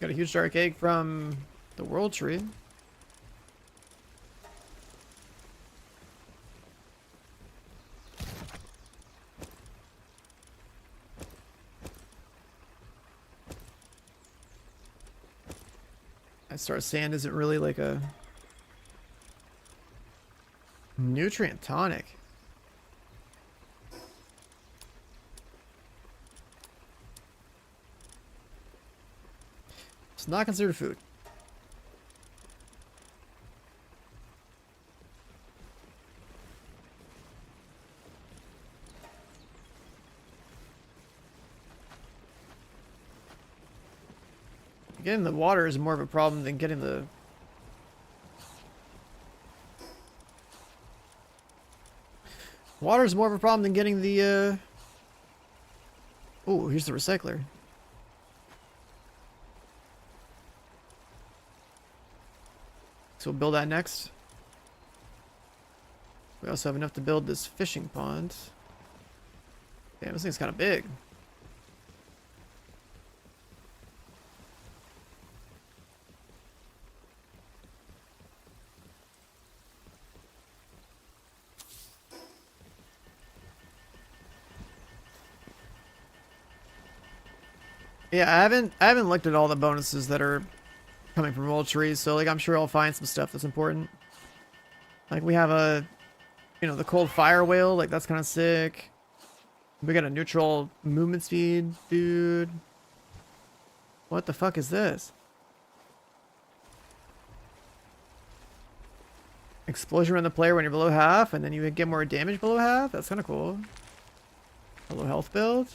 Got a huge dark egg from the World Tree. Night Star Sand isn't really like a nutrient tonic. It's not considered food. Getting the water is more of a problem than getting the... Water is more of a problem than getting the, Oh, here's the recycler. So we'll build that next. We also have enough to build this fishing pond. Damn, this thing's kind of big. Yeah, I haven't looked at all the bonuses that are coming from World Trees, so like I'm sure I'll find some stuff that's important. Like we have a, you know, the cold fire whale, like that's kind of sick. We got a neutral movement speed, dude. What the fuck is this? Explosion around the player when you're below half, and then you get more damage below half. That's kind of cool. A low health build.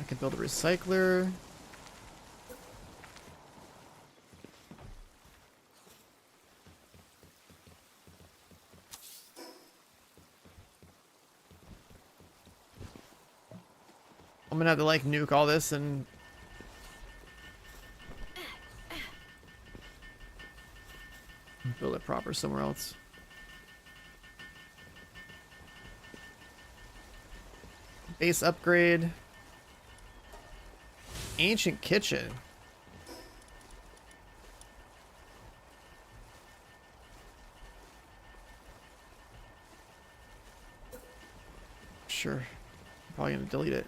can build a recycler. I'm gonna have to like nuke all this and build it proper somewhere else. Base upgrade. Ancient kitchen. Sure. Probably gonna delete it.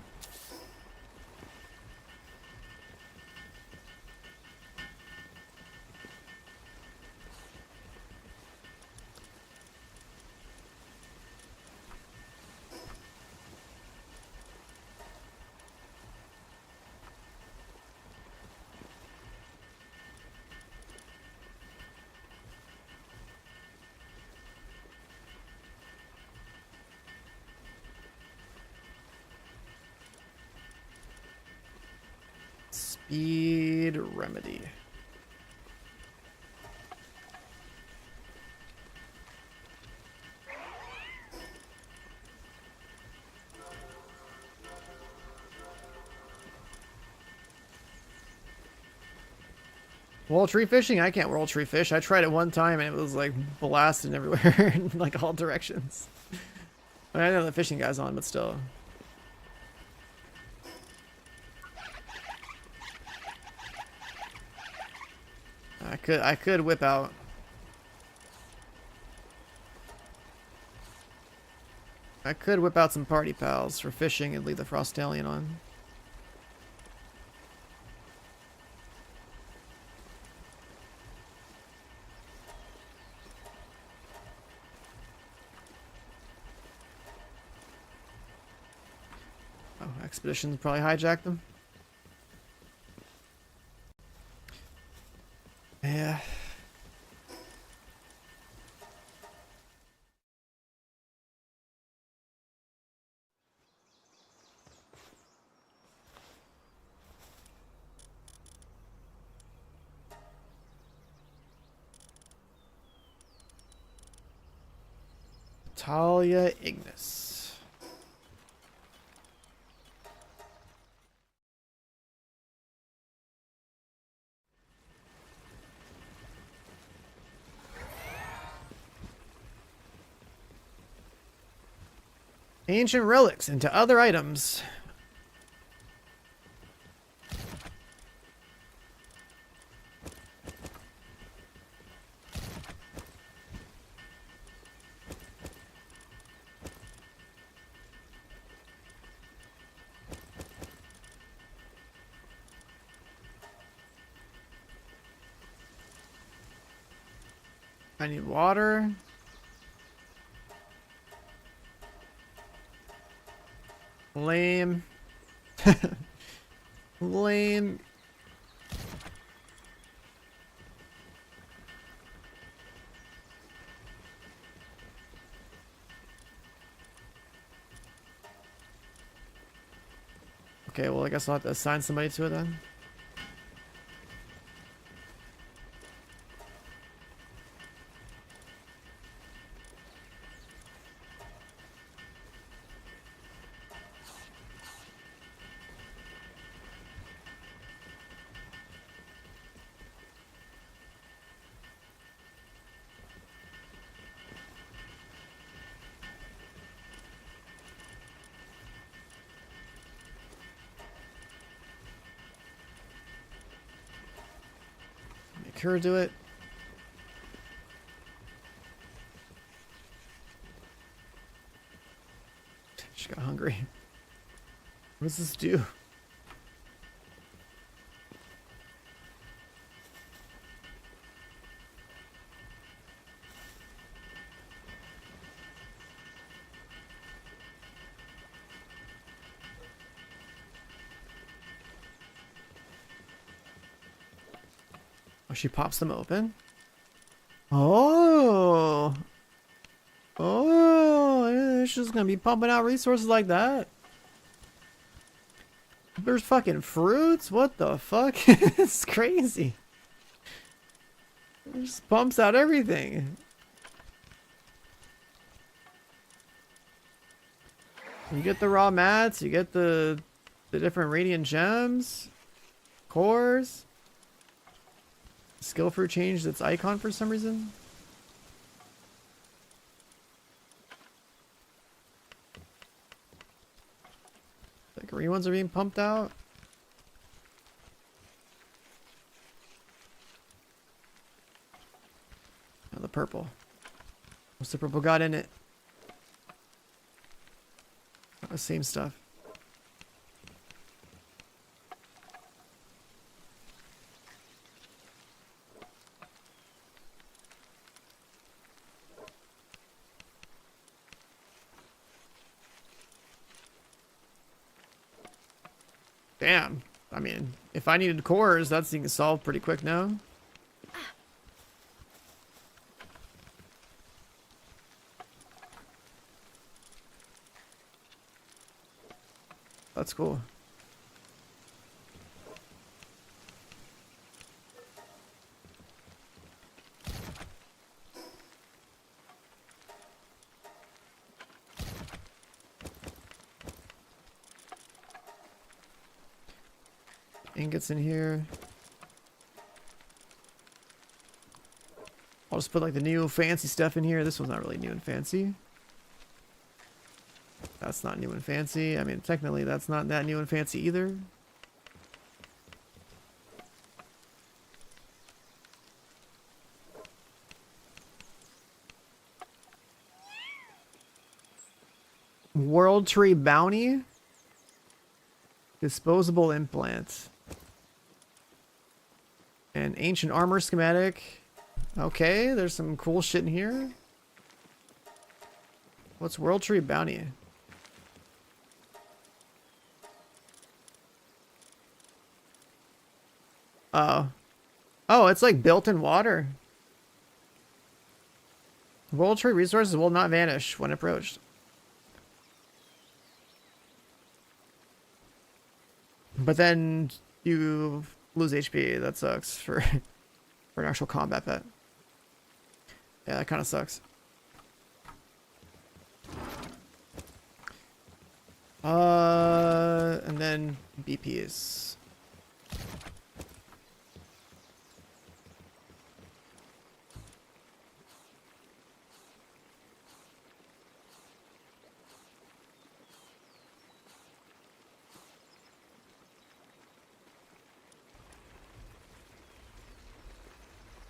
Speed remedy. World tree fishing? I can't world tree fish. I tried it one time and it was like blasting everywhere in like all directions. I mean, I know the fishing guy's on, but still. I could whip out. I could whip out some party pals for fishing and leave the Frostallion on. Oh, Expeditions probably hijacked them. Yeah. Talia Ignis. Ancient relics into other items. I need water. Lame. Lame. Okay, well, I guess I'll have to assign somebody to it then. Make her do it. She got hungry. What does this do? Oh, she pops them open. Oh. Oh, yeah, she's just gonna be pumping out resources like that. There's fucking fruits? What the fuck? It's crazy. It just pumps out everything. You get the raw mats, you get the different radiant gems, cores. Skill fruit changed its icon for some reason. The green ones are being pumped out. Oh, the purple. What's the purple got in it? Oh, same stuff. Damn. I mean, if I needed cores, that's being solved pretty quick now. That's cool. Ingots in here. I'll just put like the new fancy stuff in here. This one's not really new and fancy. That's not new and fancy. I mean, technically that's not that new and fancy either. World Tree Bounty. Disposable implants. And ancient armor schematic. Okay, there's some cool shit in here. What's World Tree Bounty? Oh, it's like built in water. World Tree resources will not vanish when approached. But then you lose HP. That sucks for an actual combat pet. Yeah, that kind of sucks. And then BPs.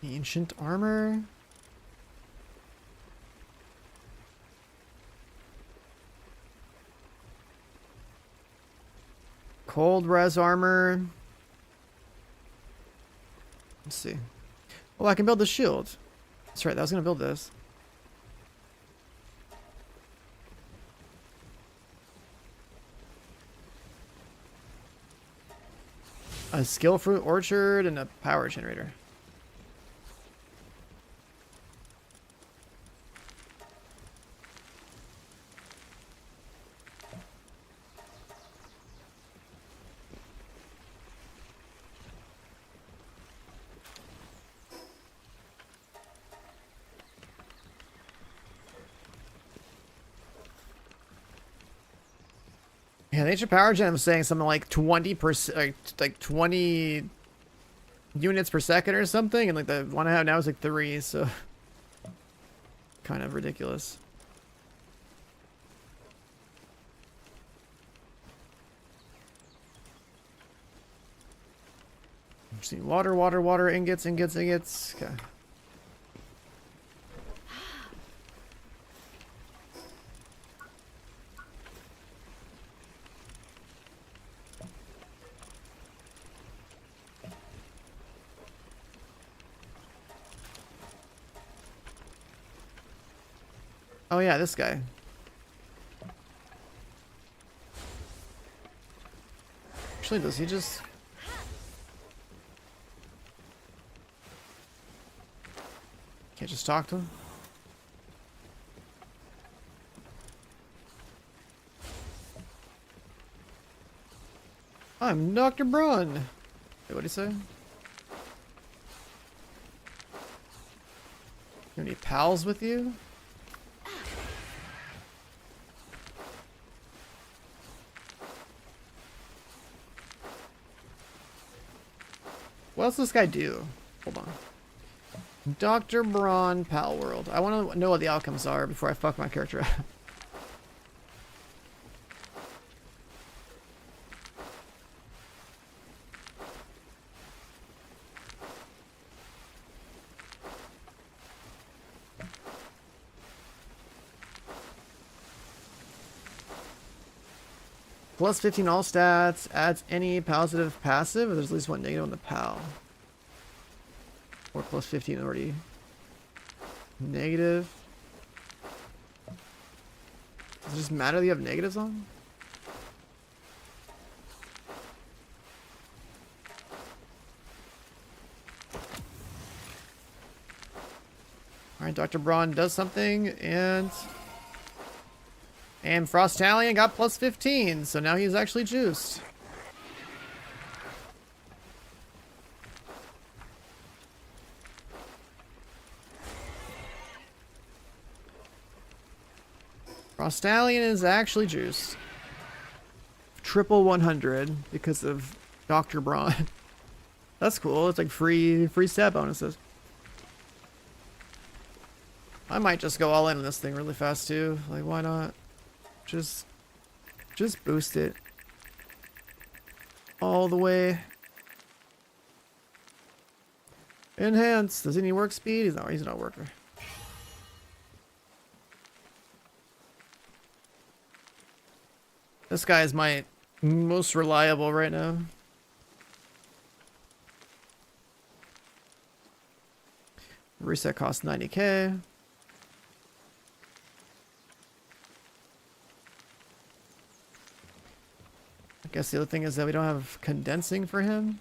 Ancient armor. Cold res armor. Let's see. Oh, I can build the shield. That's right, I was gonna build this. A skill fruit orchard and a power generator. Yeah, the ancient power gen was saying something like 20%, like 20 units per second or something, and like the one I have now is like 3, so kind of ridiculous. See, water, water, water, ingots, ingots, ingots. Okay. Oh yeah, this guy. Actually, does he just... Can't just talk to him? Oh I'm Dr. Braun. Wait, what'd he say? You have any pals with you? What else does this guy do? Hold on. Dr. Braun, Palworld. I want to know what the outcomes are before I fuck my character up. Plus 15 all stats, adds any positive passive, or there's at least one negative on the PAL. Or plus 15 already. Negative. Does it just matter that you have negatives on? Alright, Dr. Braun does something, and Frostallion got plus 15, so now he's actually juiced. Frostallion is actually juiced. Triple 100 because of Dr. Braun. That's cool. It's like free stat bonuses. I might just go all in on this thing really fast too. Like, why not? Just boost it all the way. Enhance. Does he need work speed? He's not a worker. This guy is my most reliable right now. Reset costs 90k. I guess the other thing is that we don't have condensing for him.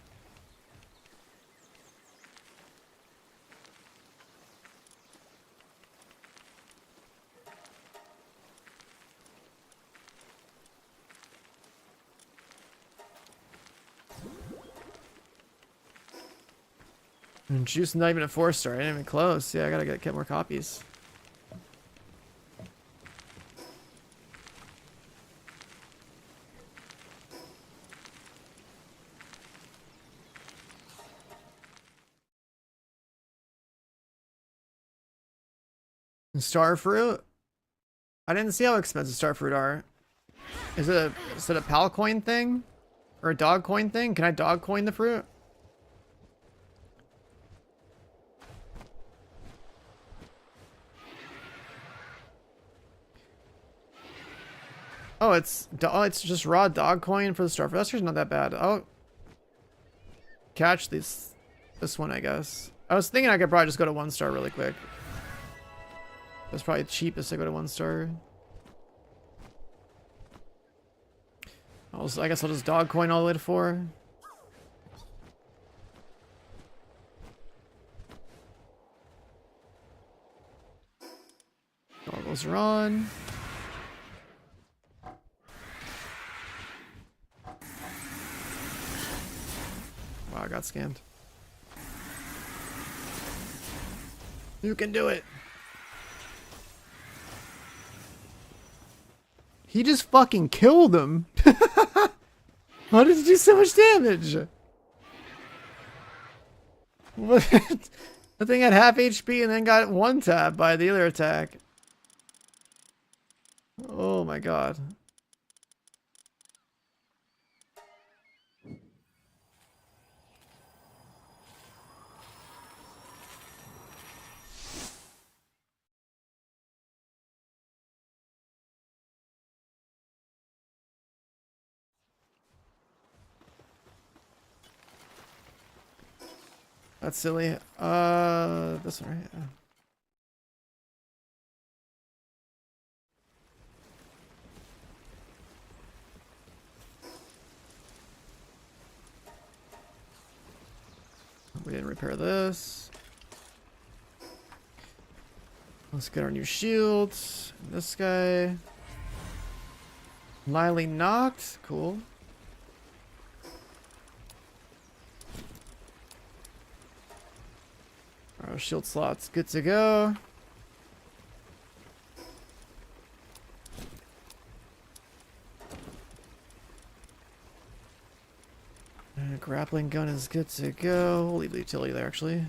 And juice not even a 4-star. I ain't even close. Yeah, I gotta get more copies. And Starfruit? I didn't see how expensive Starfruit are. Is it a pal coin thing? Or a dog coin thing? Can I dog coin the fruit? Oh, it's just raw dog coin for the Starfruit. That's just not that bad. I'll catch this one, I guess. I was thinking I could probably just go to 1-star really quick. That's probably the cheapest to go to 1-star. I guess I'll just dog coin all the way to 4. Goggles are on. Wow, I got scammed. You can do it. He just fucking killed him. How did he do so much damage? What? The thing had half HP and then got 1-tap by the other attack. Oh my god. That's silly. This one, right? We didn't repair this. Let's get our new shields. This guy. Lively knocked. Cool. Our shield slot's good to go. Grappling gun is good to go. We'll leave the utility there, actually.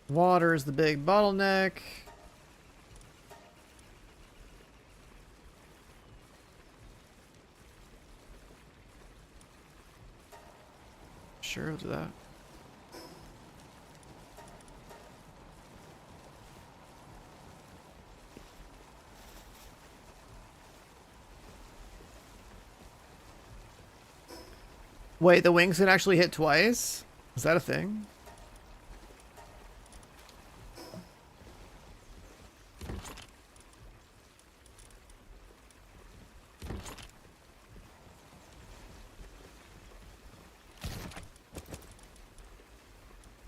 Water is the big bottleneck. Sure, we'll do that. Wait, the wings can actually hit twice? Is that a thing?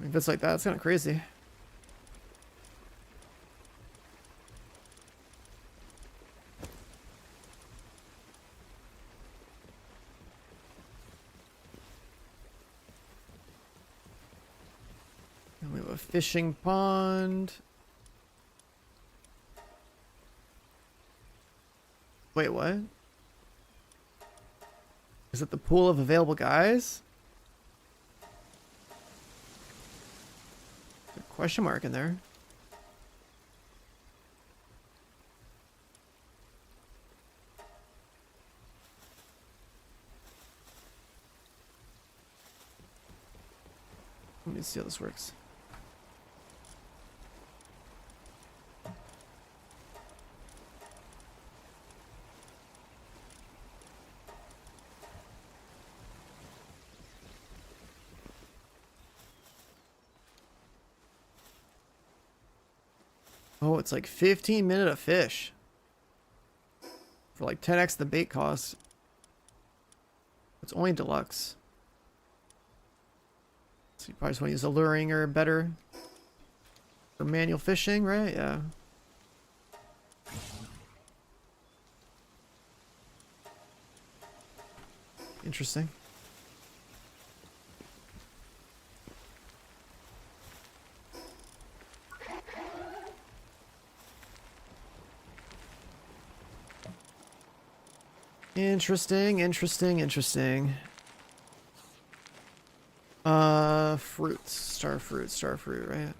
If it's like that, it's kind of crazy. And we have a fishing pond. Wait, what? Is it the pool of available guys? Question mark in there. Let me see how this works. Oh, it's like 15 minutes a fish. For like 10x the bait cost. It's only deluxe. So you probably just want to use alluring or better. For manual fishing, right? Yeah. Interesting. Interesting, interesting, interesting. Fruits. Star fruit, right?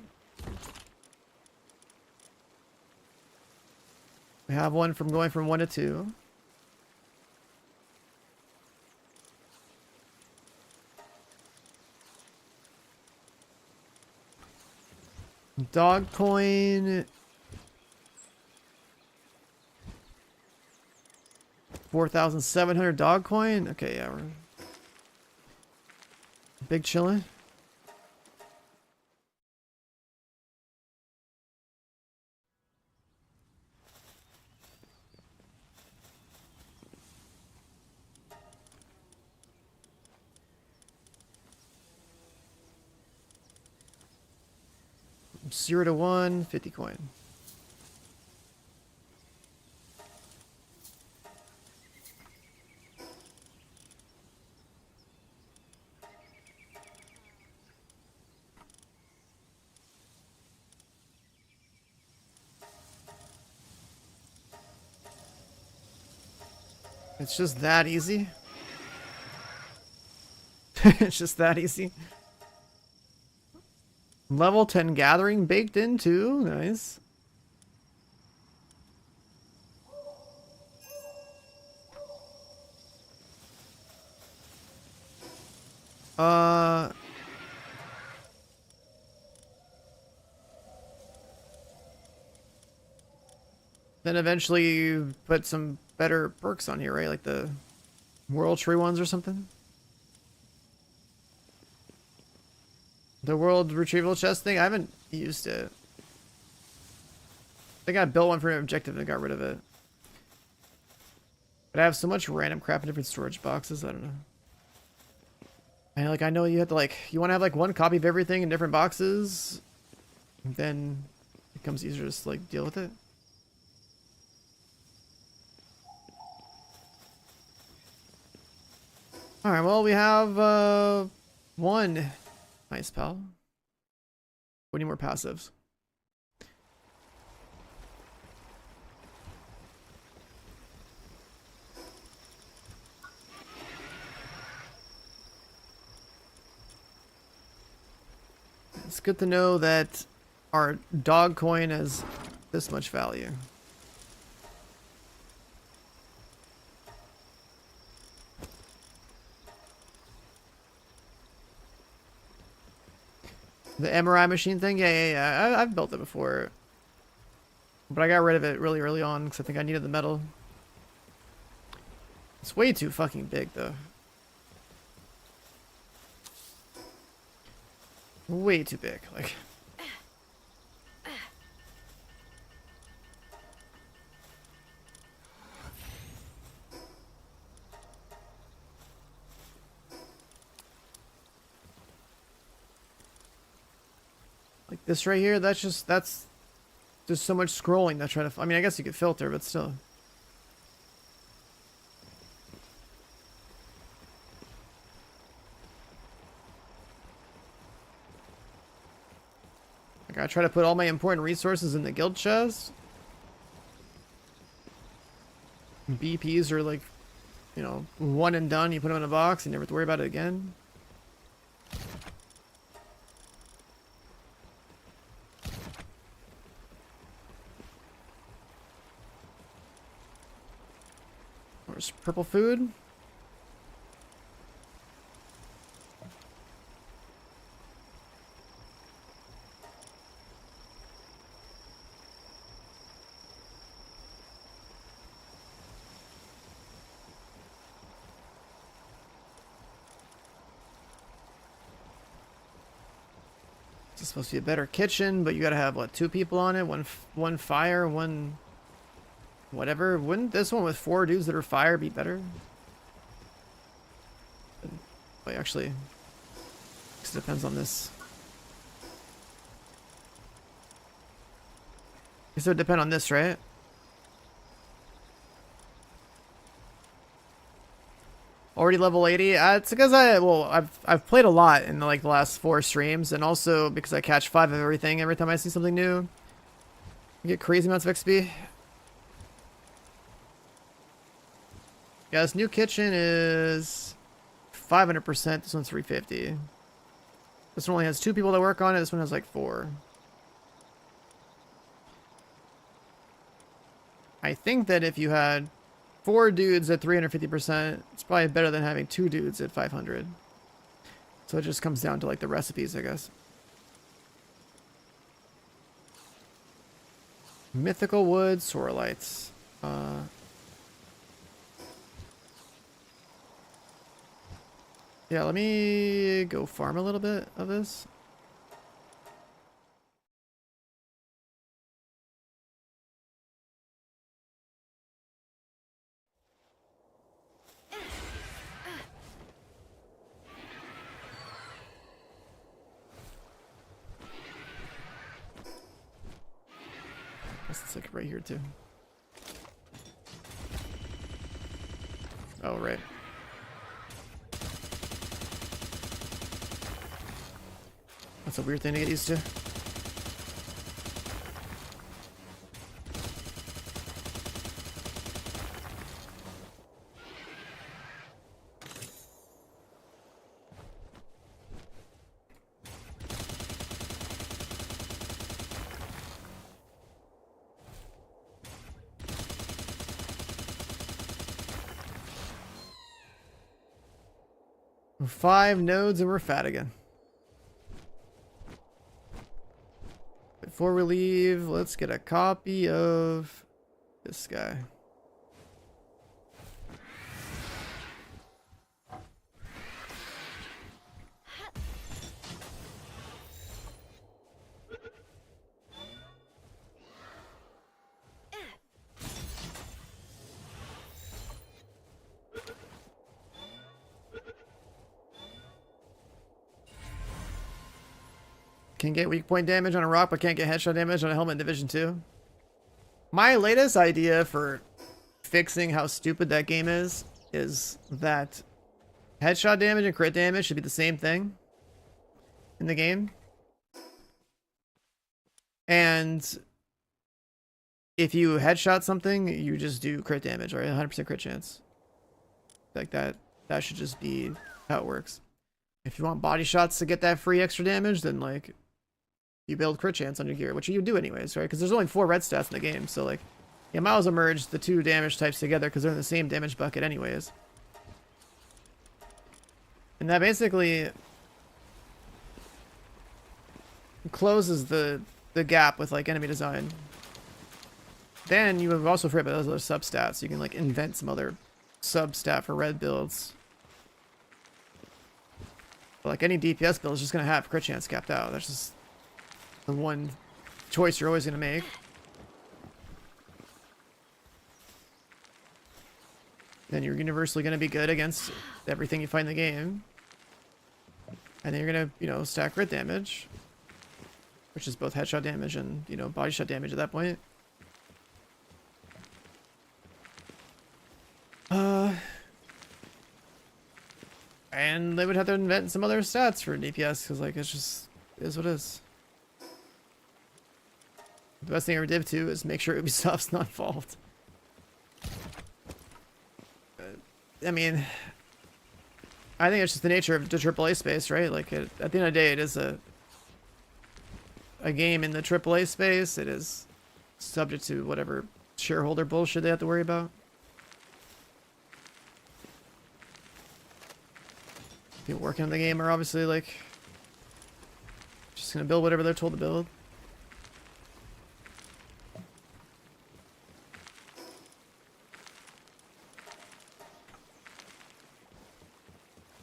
We have one from going from 1 to 2. Dog coin. 4,700 dog coin? Okay, yeah, we're big chillin'. From 0 to 1, 50 coin. It's just that easy. It's just that easy. Level 10 gathering baked in too. Nice. Then eventually you put some better perks on here, right? Like the World Tree ones or something? The World Retrieval Chest thing? I haven't used it. I think I built one for an objective and got rid of it. But I have so much random crap in different storage boxes, I don't know. And like I know you have to like you want to have like one copy of everything in different boxes, then it becomes easier to just like deal with it. Alright, well, we have one. Nice, pal. We need more passives. It's good to know that our dog coin has this much value. The MRI machine thing? Yeah. I've built it before. But I got rid of it really early on because I think I needed the metal. It's way too fucking big, though. Way too big. Like this right here, that's just so much scrolling that trying to, I mean, I guess you could filter, but still. Like I try to put all my important resources in the guild chest. BPs are like, you know, one and done. You put them in a box and never have to worry about it again. There's purple food. It's supposed to be a better kitchen, but you gotta have, what, 2 people on it? One fire, one... whatever. Wouldn't this one with 4 dudes that are fire be better? Wait, actually... it depends on this. So it depend on this, right? Already level 80. It's because I've played a lot in like the last 4 streams, and also because I catch 5 of everything every time I see something new. I get crazy amounts of XP. Yeah, this new kitchen is 500%. This one's 350. This one only has 2 people that work on it. This one has like 4. I think that if you had 4 dudes at 350%, it's probably better than having 2 dudes at 500. So it just comes down to like the recipes, I guess. Mythical wood, sorelites. Yeah, let me go farm a little bit of this. It's like right here too. Oh, right. That's a weird thing to get used to. We're 5 nodes and we're fat again. Before we leave, let's get a copy of this guy. Can get weak point damage on a rock, but can't get headshot damage on a helmet in Division 2. My latest idea for fixing how stupid that game is that Headshot damage and crit damage should be the same thing in the game. And if you headshot something, you just do crit damage, right? 100% crit chance. Like that should just be how it works. If you want body shots to get that free extra damage, then like you build crit chance on your gear, which you do anyways, right? Because there's only 4 red stats in the game, so like you might as well merge the 2 damage types together because they're in the same damage bucket anyways. And that basically closes the gap with like enemy design. Then you have also forget about those other substats. You can like invent some other substat for red builds. But like any DPS build is just gonna have crit chance capped out. That's just the one choice you're always gonna make. Then you're universally gonna be good against everything you find in the game. And then you're gonna, you know, stack crit damage, which is both headshot damage and, you know, body shot damage at that point. And they would have to invent some other stats for DPS because, like, it's just is what it is. The best thing I ever did too is make sure Ubisoft's not involved. I mean, I think it's just the nature of the AAA space, right? Like, at the end of the day, it is a game in the AAA space. It is subject to whatever shareholder bullshit they have to worry about. People working on the game are obviously like just gonna build whatever they're told to build.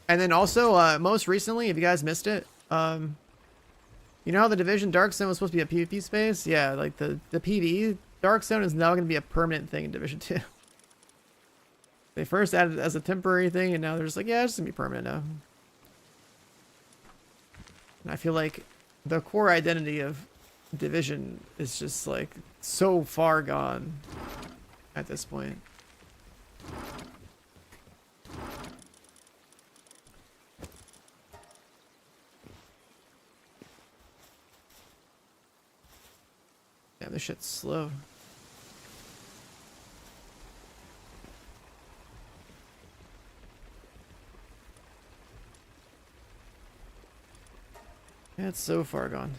And then also, most recently, if you guys missed it, you know how the Division Dark Zone was supposed to be a PvP space? Yeah, like the PvE Dark Zone is now going to be a permanent thing in Division 2. They first added it as a temporary thing, and now they're just like, yeah, it's going to be permanent now. And I feel like the core identity of Division is just like so far gone at this point. Damn, this shit's slow. Yeah, it's so far gone.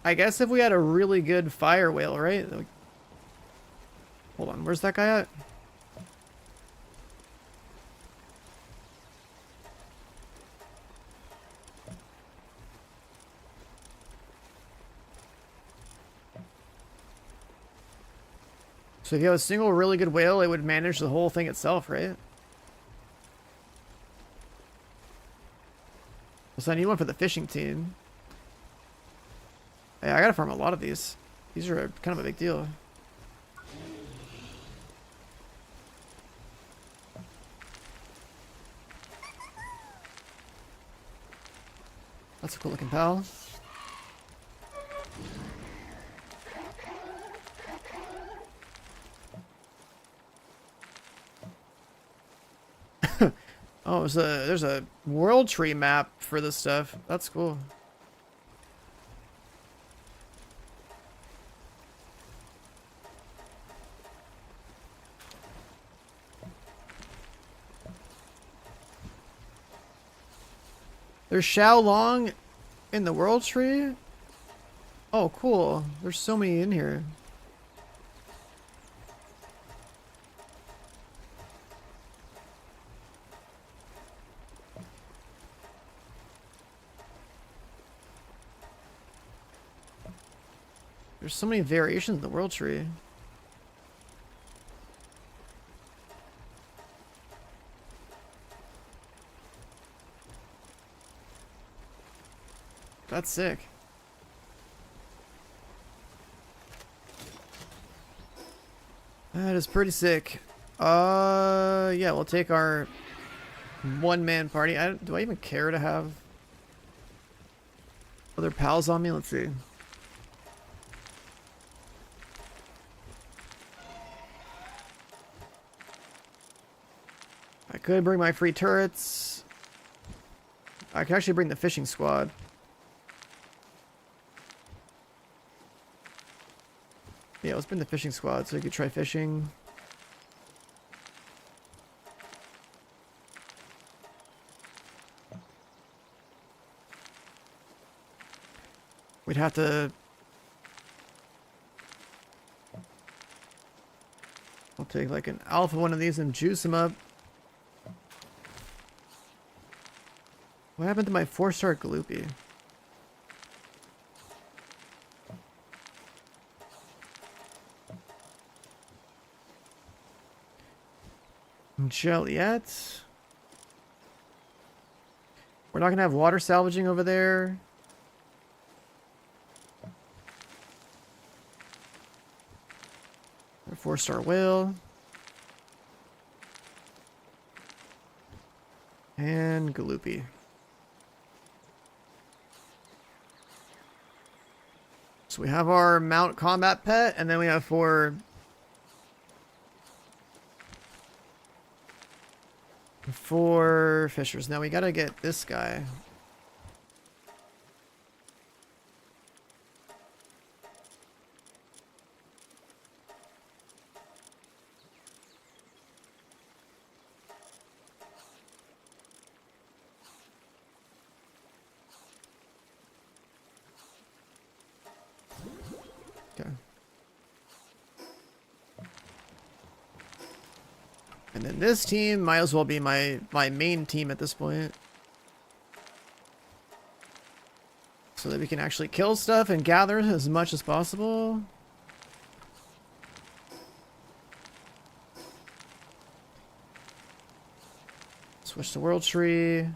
I guess if we had a really good fire whale, right? Hold on, where's that guy at? So if you have a single really good whale, it would manage the whole thing itself, right? So I need one for the fishing team. Yeah, I gotta farm a lot of these. These are kind of a big deal. That's a cool looking pal. Oh, there's a world tree map for this stuff. That's cool. There's Xiaolong in the world tree? Oh, cool. There's so many in here. There's so many variations in the world tree. That's sick. That is pretty sick. Yeah, we'll take our one-man party. Do I even care to have other pals on me? Let's see. could bring my free turrets. I could actually bring the fishing squad. Yeah, let's bring the fishing squad so we could try fishing. We'd have to... I'll take like an alpha one of these and juice them up. What happened to my 4-star Gloopy? Joliet. We're not gonna have water salvaging over there. A 4-star whale. And Gloopy. So we have our mount combat pet, and then we have 4 fishers. Now we gotta get this guy. Okay. And then this team might as well be my main team at this point. So that we can actually kill stuff and gather as much as possible. Switch to World Tree.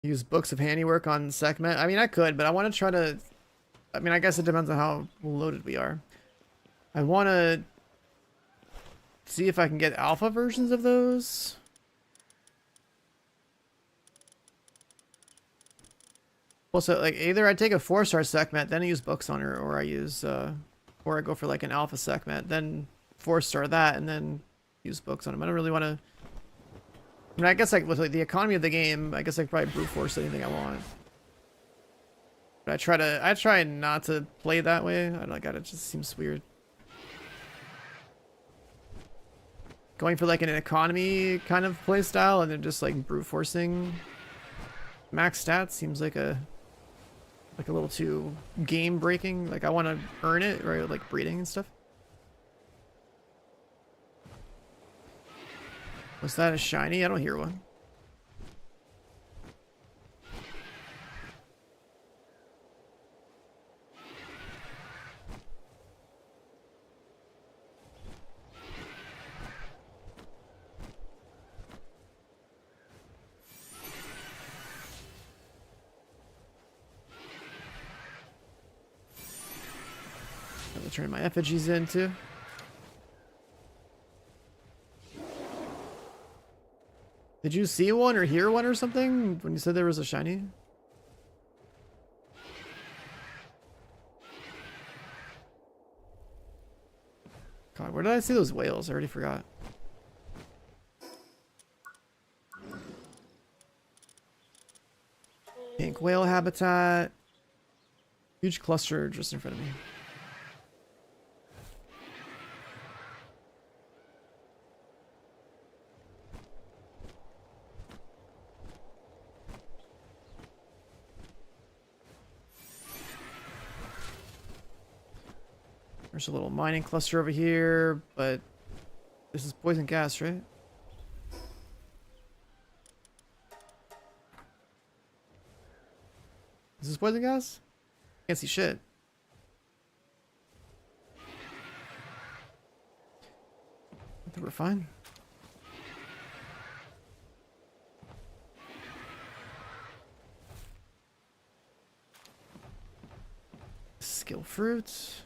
Use Books of Handiwork on Sekhmet. I mean, I could, but I want to try to... I mean, I guess it depends on how loaded we are. I want to see if I can get alpha versions of those. Well, so like either I take a 4-star Sekhmet, then I use Books on her, or I use, or I go for like an alpha Sekhmet, then 4-star that, and then use Books on him. I don't really want to... I mean, I guess like with like, the economy of the game, I guess I could probably brute force anything I want. But I try not to play that way. I don't know, it just seems weird. Going for like an economy kind of play style and then just like brute forcing max stats seems like a little too game breaking. Like I want to earn it, right? Like breeding and stuff. Was that a shiny? I don't hear one. I'll turn my effigies in too. Did you see one or hear one or something when you said there was a shiny? God, where did I see those whales? I already forgot. Pink whale habitat. Huge cluster just in front of me. There's a little mining cluster over here, but this is poison gas, right? Is this poison gas? Can't see shit. I think we're fine. Skill fruits.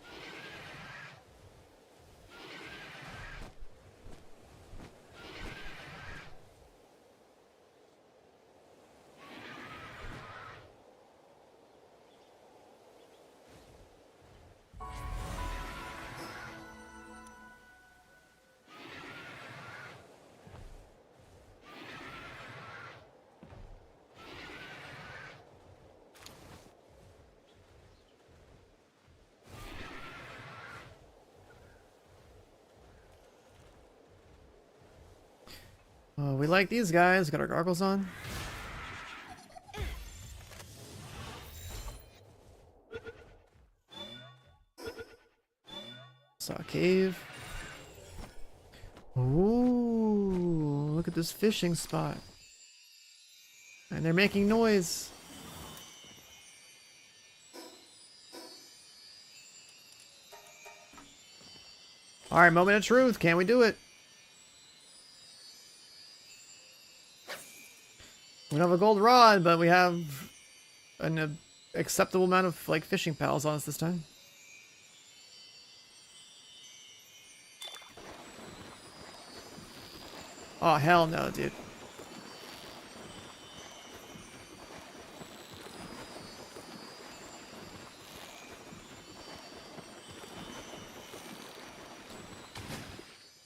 Oh, we like these guys. Got our goggles on. Saw a cave. Ooh, look at this fishing spot. And they're making noise. Alright, moment of truth. Can we do it? We don't have a gold rod, but we have an acceptable amount of like fishing pals on us this time. Oh, hell no, dude.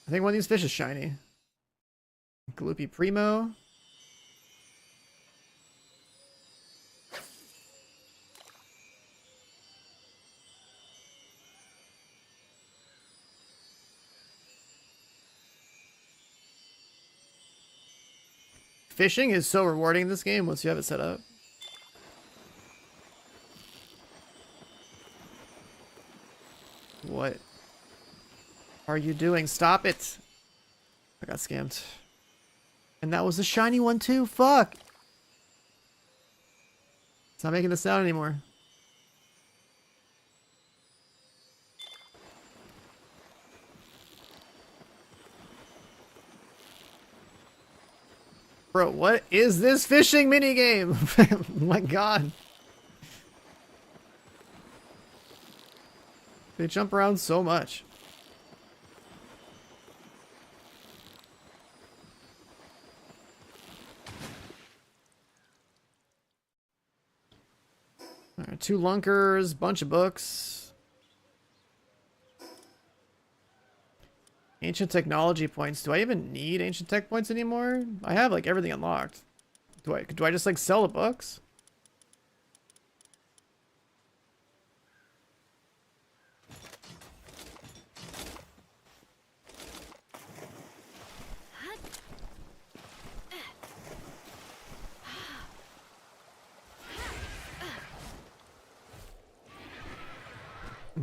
I think one of these fish is shiny. Gloopy Primo. Fishing is so rewarding in this game once you have it set up. What are you doing? Stop it. I got scammed. And that was a shiny one too. Fuck. It's not making the sound anymore. Bro, what is this fishing minigame? Oh my god. They jump around so much. Alright, 2 lunkers, bunch of books. Ancient technology points. Do I even need ancient tech points anymore? I have like everything unlocked. Do I just like sell the books?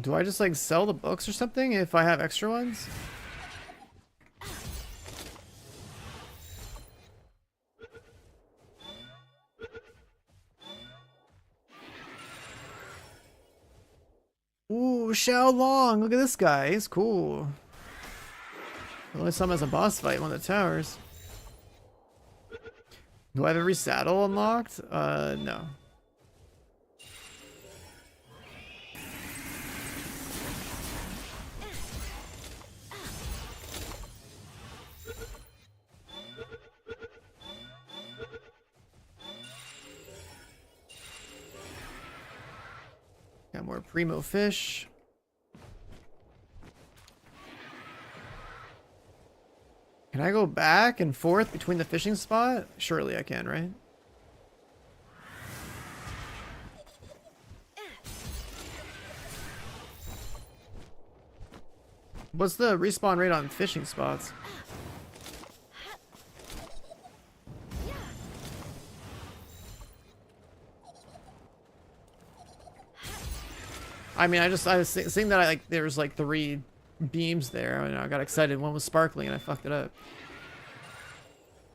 Do I just like sell the books or something if I have extra ones? Ooh, Xiao Long. Look at this guy. He's cool. I only saw him as a boss fight in one of the towers. Do I have every saddle unlocked? No. Got more primo fish. Can I go back and forth between the fishing spot? Surely I can, right? What's the respawn rate on fishing spots? I mean, I was seeing that there was like 3 beams there, and I got excited. One was sparkling, and I fucked it up.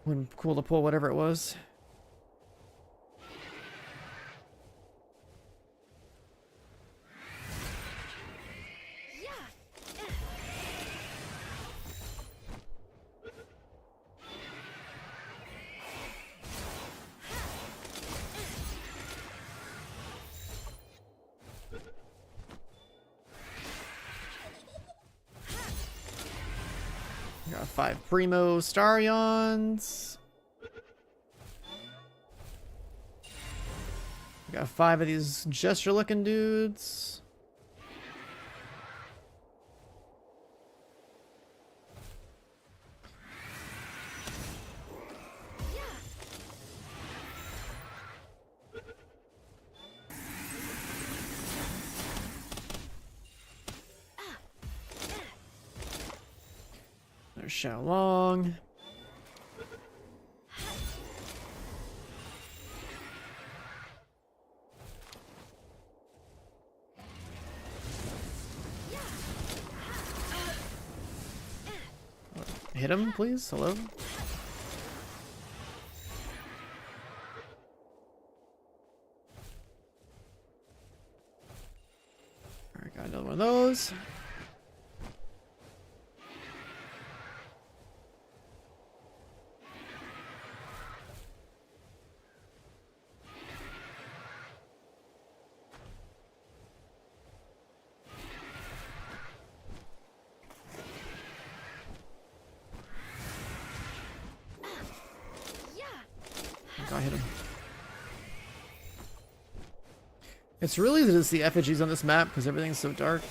Wouldn't cool to pull whatever it was. Got 5 primo Starions. Got 5 of these gesture looking dudes. There's Xiao Long. Hit him, please. Hello. Alright, got another one of those. I hit him. It's really easy to see effigies on this map because everything's so dark.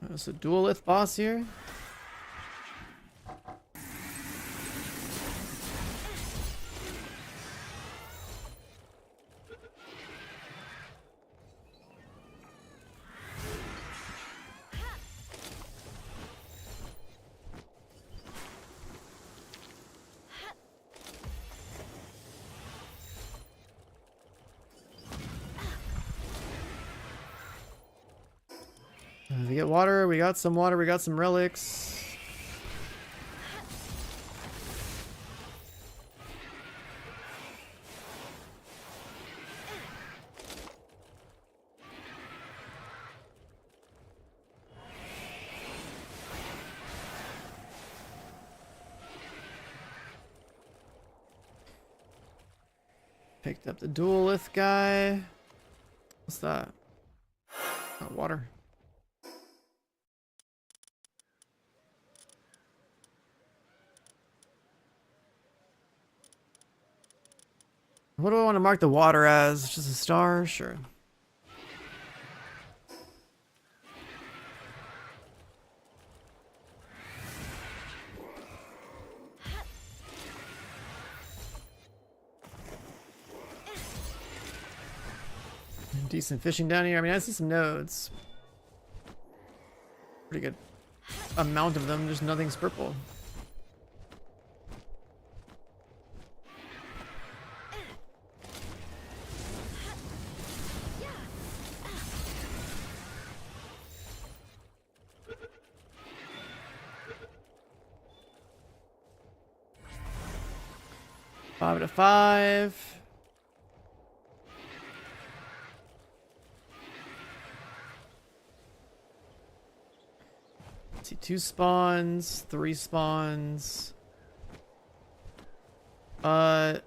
There's a duelith boss here. We get water, we got some water, we got some relics. Picked up the duelith guy. What's that? Oh, water. What do I want to mark the water as? Just a star? Sure. Decent fishing down here. I mean, I see some nodes. Pretty good amount of them. Just nothing's purple. Five out of 5. Let's see, 2 spawns, 3 spawns. A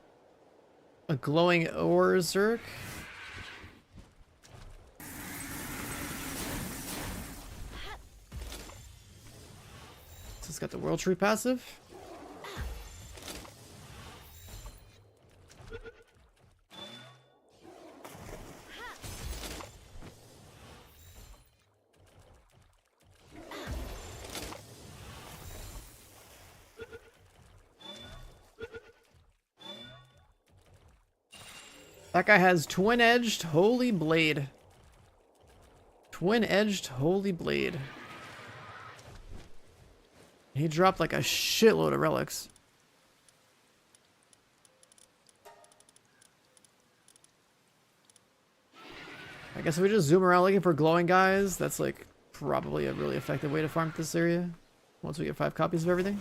glowing ore zerk. So it's got the world tree passive. That guy has twin-edged holy blade. Twin-edged holy blade. He dropped like a shitload of relics. I guess if we just zoom around looking for glowing guys, that's like probably a really effective way to farm this area. Once we get 5 copies of everything.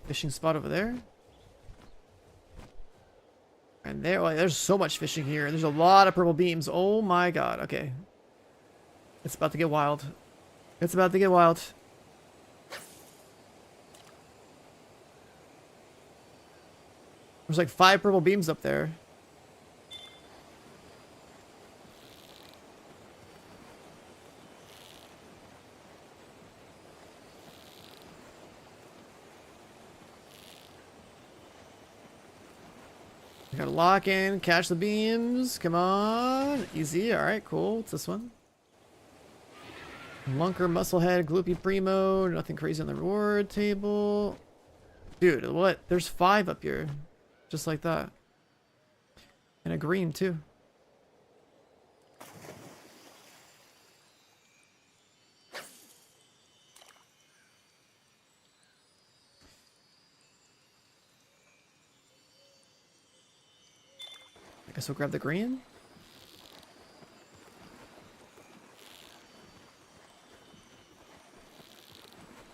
Fishing spot over there. And there, oh, there's so much fishing here. There's a lot of purple beams. Oh my god. Okay. It's about to get wild. It's about to get wild. There's like 5 purple beams up there. We gotta lock in, catch the beams. Come on. Easy. Alright, cool. What's this one? Lunker, Musclehead, Gloopy Primo. Nothing crazy on the reward table. Dude, what? There's 5 up here. Just like that. And a green, too. I guess we'll grab the green.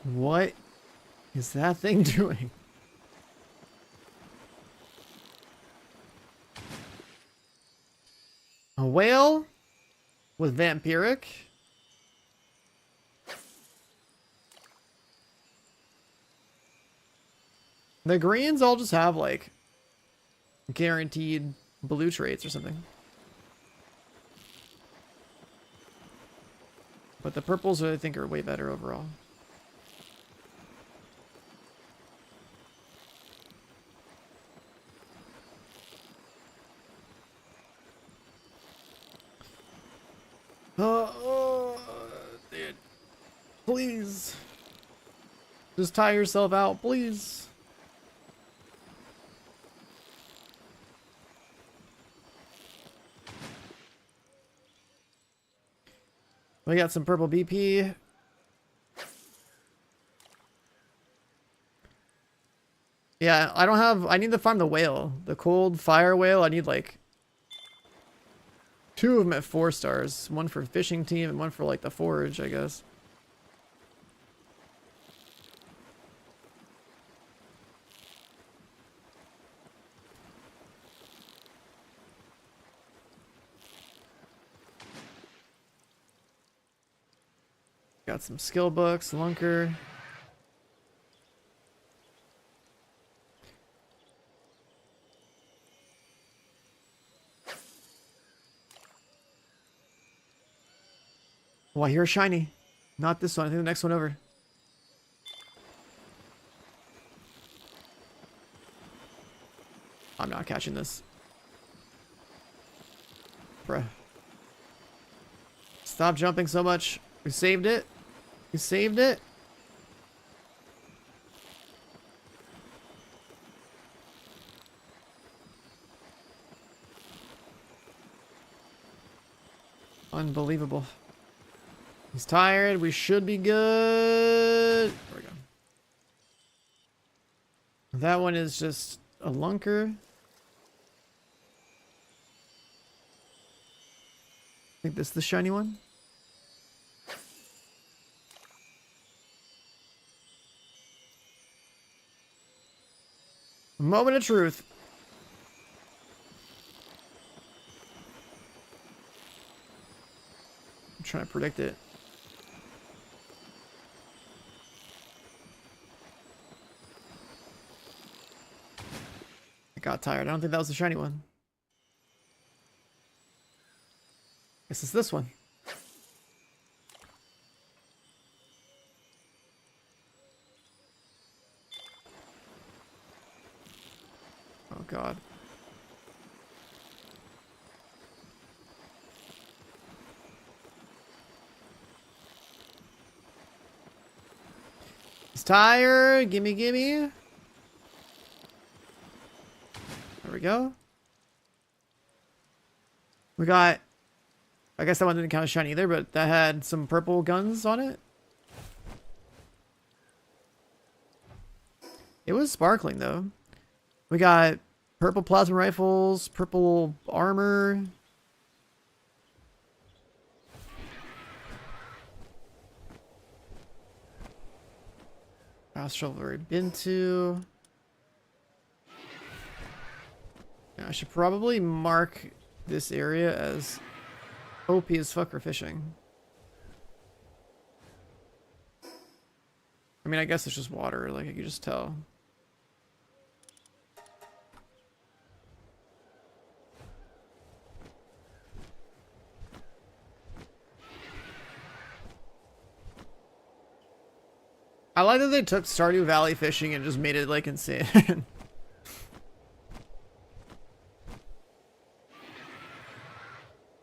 What is that thing doing? A whale with vampiric. The greens all just have like guaranteed blue traits or something. But the purples I think are way better overall. Dude. Please. Just tie yourself out, please. We got some purple BP. Yeah, I don't have... I need to farm the whale. The cold fire whale. I need like 2 of them at 4 stars. One for fishing team and one for like the forage, I guess. Got some skill books, lunker. Oh, I hear a shiny. Not this one. I think the next one over. I'm not catching this. Bruh. Stop jumping so much. We saved it. We saved it. Unbelievable. He's tired. We should be good. There we go. That one is just a lunker. I think this is the shiny one. Moment of truth. I'm trying to predict it. I got tired. I don't think that was the shiny one. Guess it's this one. Oh god. He's tired. Gimme, gimme. There we go. We got... I guess that one didn't count as shiny either, but that had some purple guns on it. It was sparkling though. We got purple plasma rifles, purple armor. Fast shovel already been to. Yeah, I should probably mark this area as OP as fuck for fishing. I mean, I guess it's just water, like you can just tell. I like that they took Stardew Valley fishing and just made it like insane. I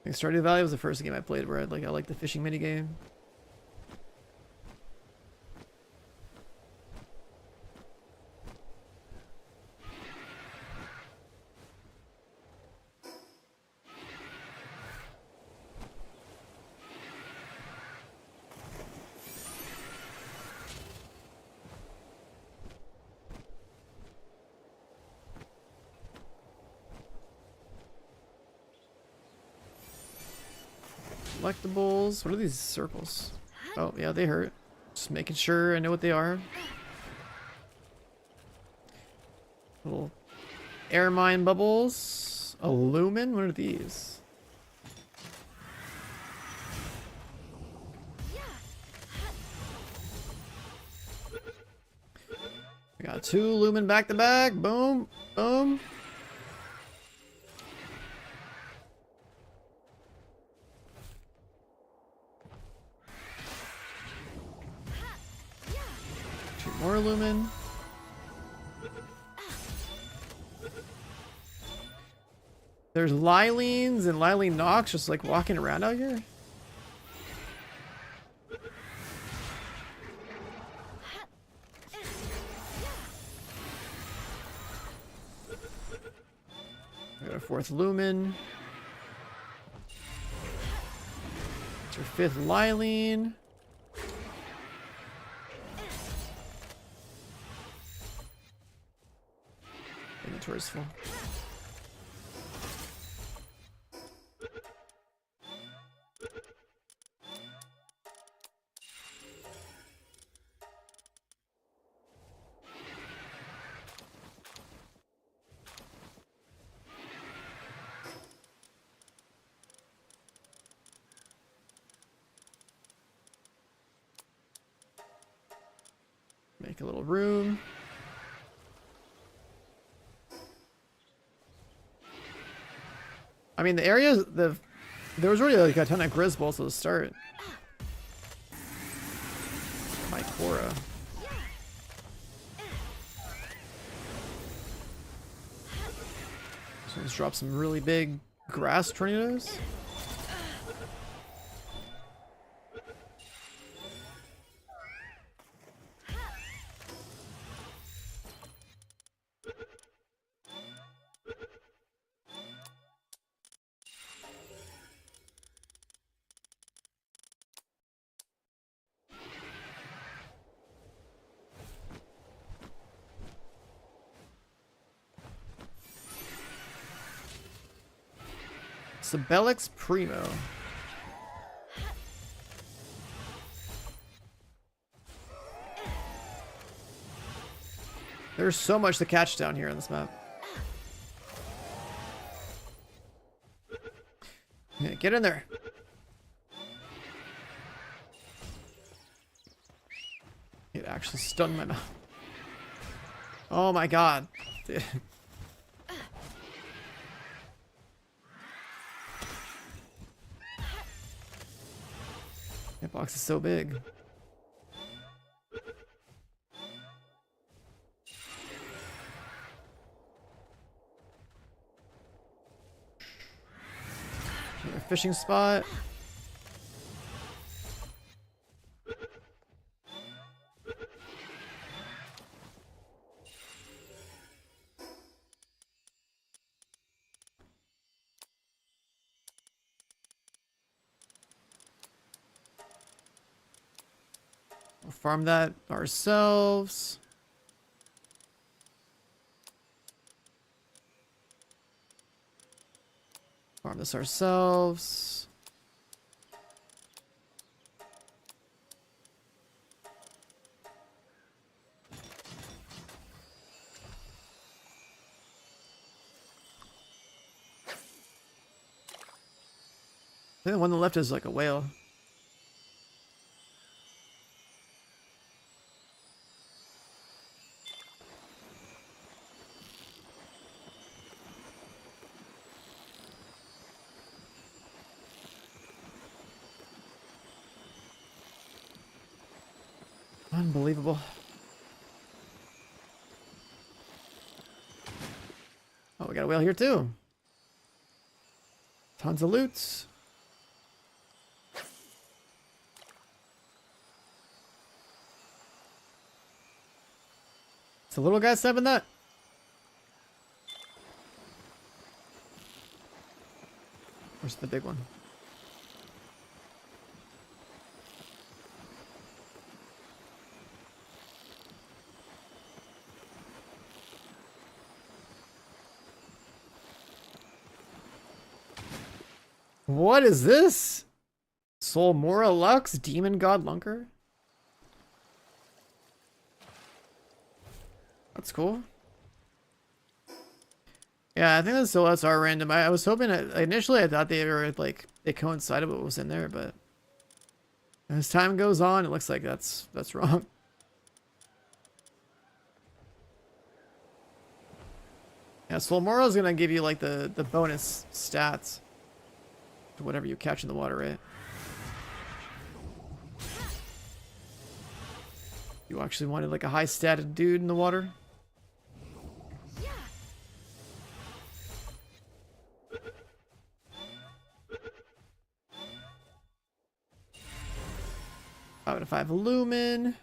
think Stardew Valley was the first game I played where I liked the fishing minigame. Collectibles. What are these circles? Oh, yeah, they hurt. Just making sure I know what they are. Little air mine bubbles. A lumen? What are these? We got 2 lumen back to back. Boom. Boom. More lumen. There's Lylines and Lylene Nox just like walking around out here. We got a 4th lumen. It's our 5th Lylene. Inventory's full. Make a little room. I mean, the area, there was already like a ton of Grizzballs at the start. My Cora. So let's drop some really big grass tornadoes. Sabellix Primo. There's so much to catch down here on this map. Yeah, get in there. It actually stunned my mouth. Oh my god. Dude. That box is so big. Another fishing spot. We'll farm that ourselves. Farm this ourselves. I think the one on the left is like a whale. Unbelievable. Oh, we got a whale here too. Tons of loots. Is the little guy stabbing that? Where's the big one? What is this? Soul Mora Lux, Demon God Lunker. That's cool. Yeah, I think the silhouettes are random. I was hoping initially I thought they were like they coincided with what was in there, but as time goes on, it looks like that's wrong. Yeah, Soul Mora is gonna give you like the bonus stats to whatever you catch in the water, right? You actually wanted like a high statted dude in the water? Five out of 5 lumen.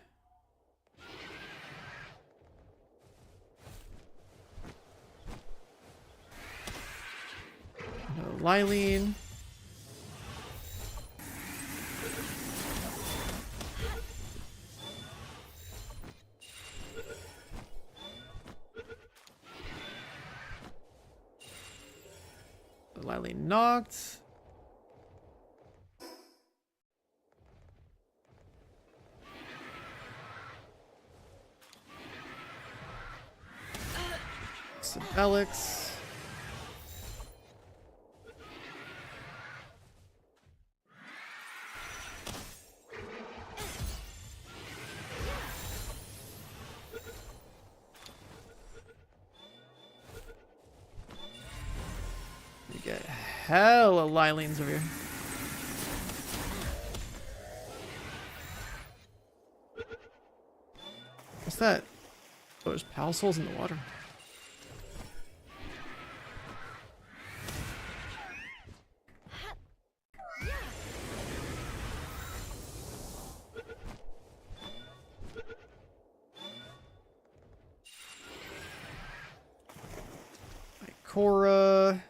No Lylene. Lylene knocked. Some Alex. You get hella Lylenes over here. What's that? Oh, there's Pal Souls in the water. Cora.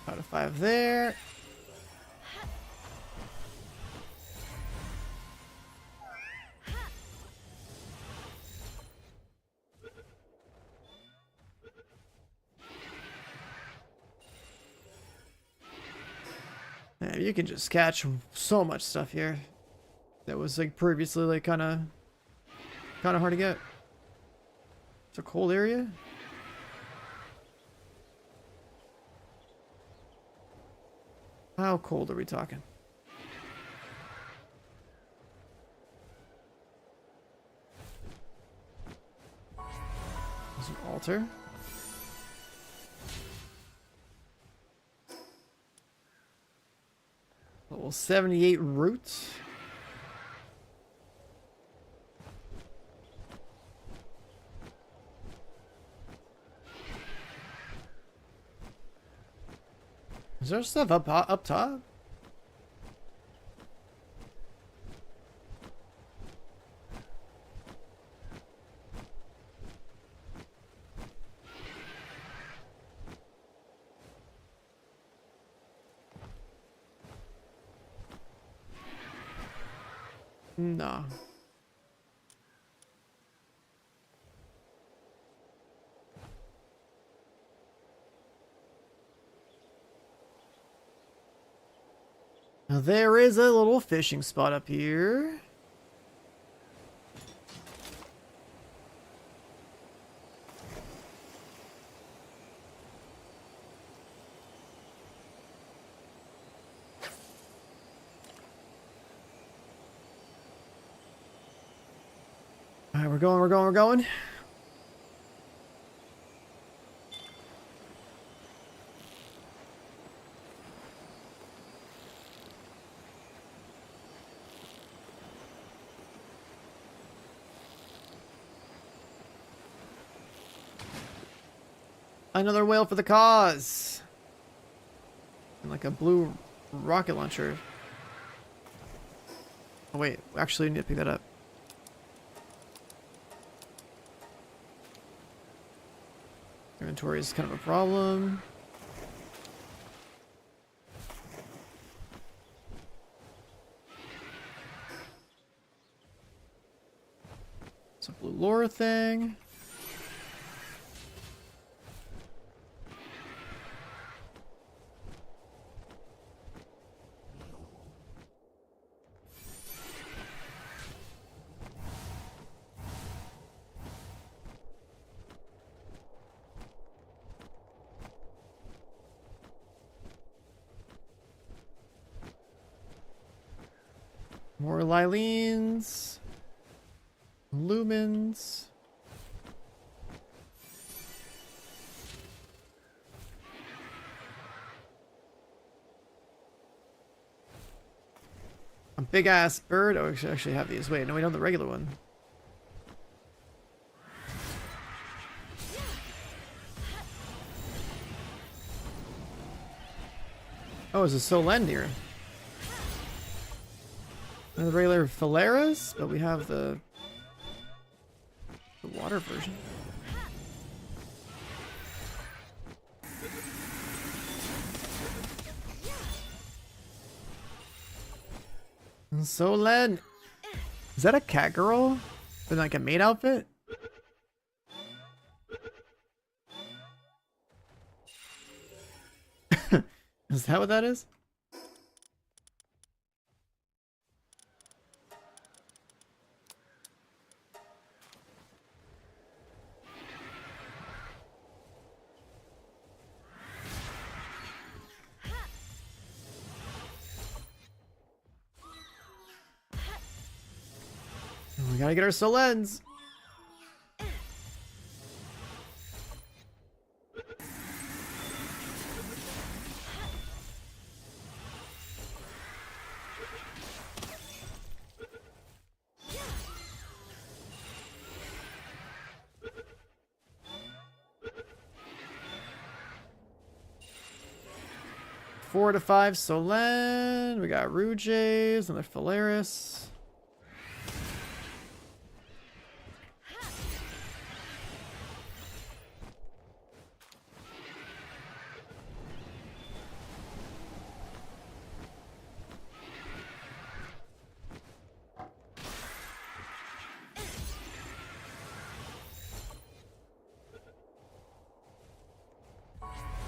Out of 5 there. Yeah, you can just catch so much stuff here that was like previously like kind of hard to get. It's a cold area. How cold are we talking? There's an altar. Level 78 roots. Is there stuff up top? No. Now there is a little fishing spot up here. All right, we're going. Another whale for the cause. And like a blue rocket launcher. Oh wait, actually we need to pick that up. inventory is kind of a problem. It's a blue lore thing. More Lylines. Lumens. A big ass bird. Oh, we should actually have these. Wait, no, we don't have the regular one. Oh, it's a Solendir. And the regular Phalaris, but we have the water version. Solen. Is that a cat girl? In like a maid outfit? Is that what that is? We gotta get our Solens. Four to five Solen. We got Rouges, another Phalaris.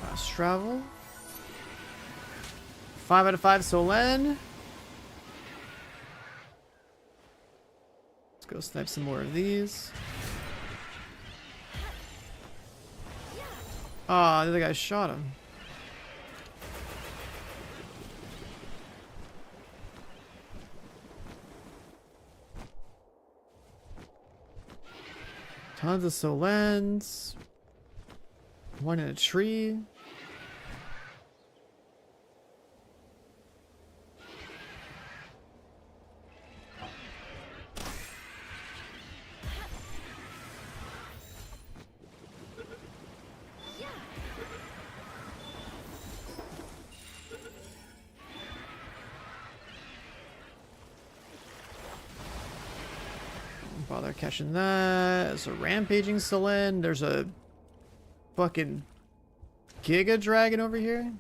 Fast travel. 5 out of 5 Solen. Let's go snipe some more of these. Ah, the other guy shot him. Tons of Solens. One in a tree. Bother catching that. There's a rampaging Solen. There's a fucking Giga Dragon over here.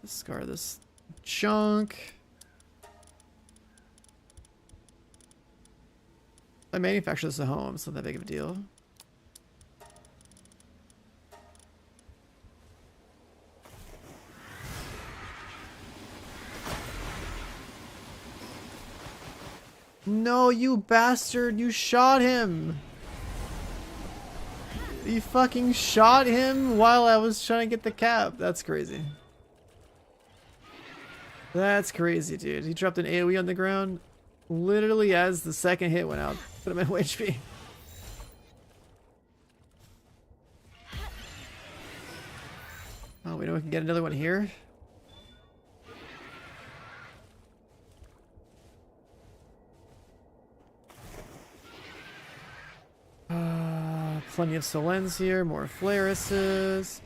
Discard this chunk. I manufacture this at home. It's not that big of a deal. No, you bastard! You shot him! You fucking shot him while I was trying to get the cap. That's crazy. That's crazy, dude. He dropped an AoE on the ground literally as the second hit went out. Put him at HP. Oh, we know we can get another one here. Plenty of Solens here, more Flarises.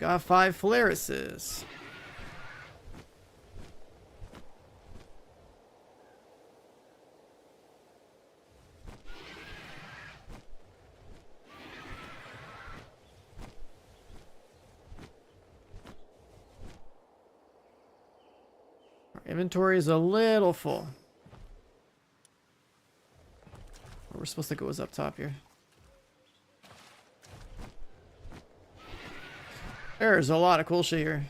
Got 5 Polaриses. Our inventory is a little full. We're supposed to go is up top here. There's a lot of cool shit here.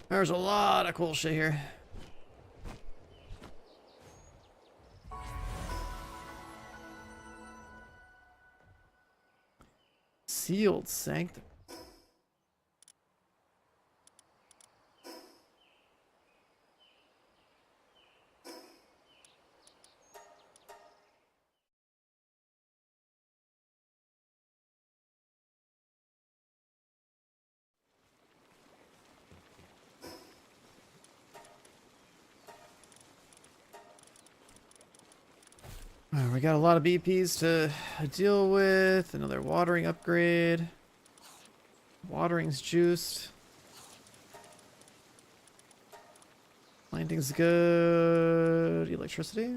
There's a lot of cool shit here. Sealed sanctum. We got a lot of BPs to deal with. Another watering upgrade. Watering's juiced. Planting's good. Electricity.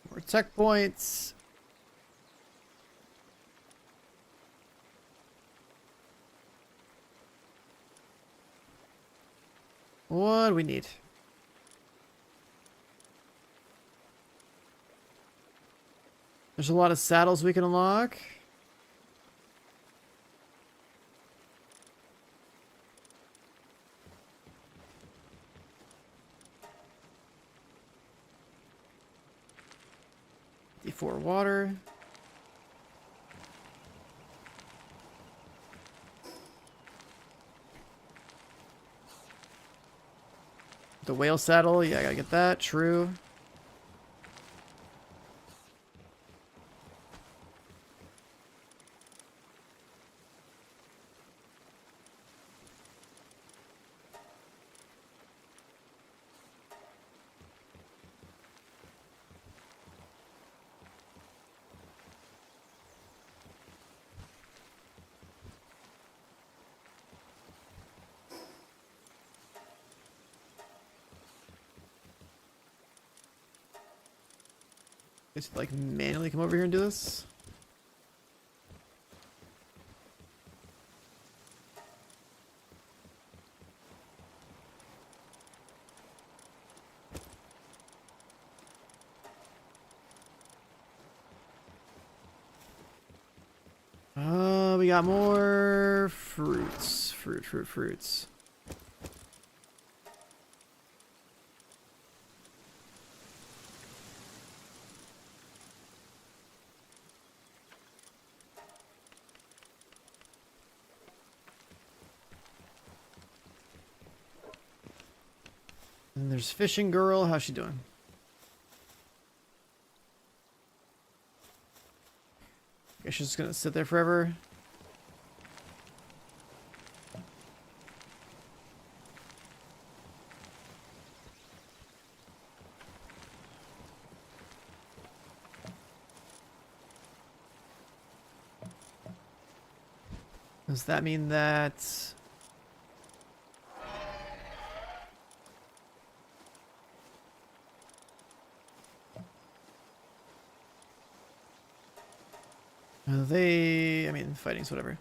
More tech points. What do we need? There's a lot of saddles we can unlock. D4 water. The whale saddle, yeah, I gotta get that. True. Just like manually come over here and do this. We got more fruits. Fruits. And there's fishing girl. How's she doing? Guess she's just gonna sit there forever. Does that mean that... I mean, fighting's whatever.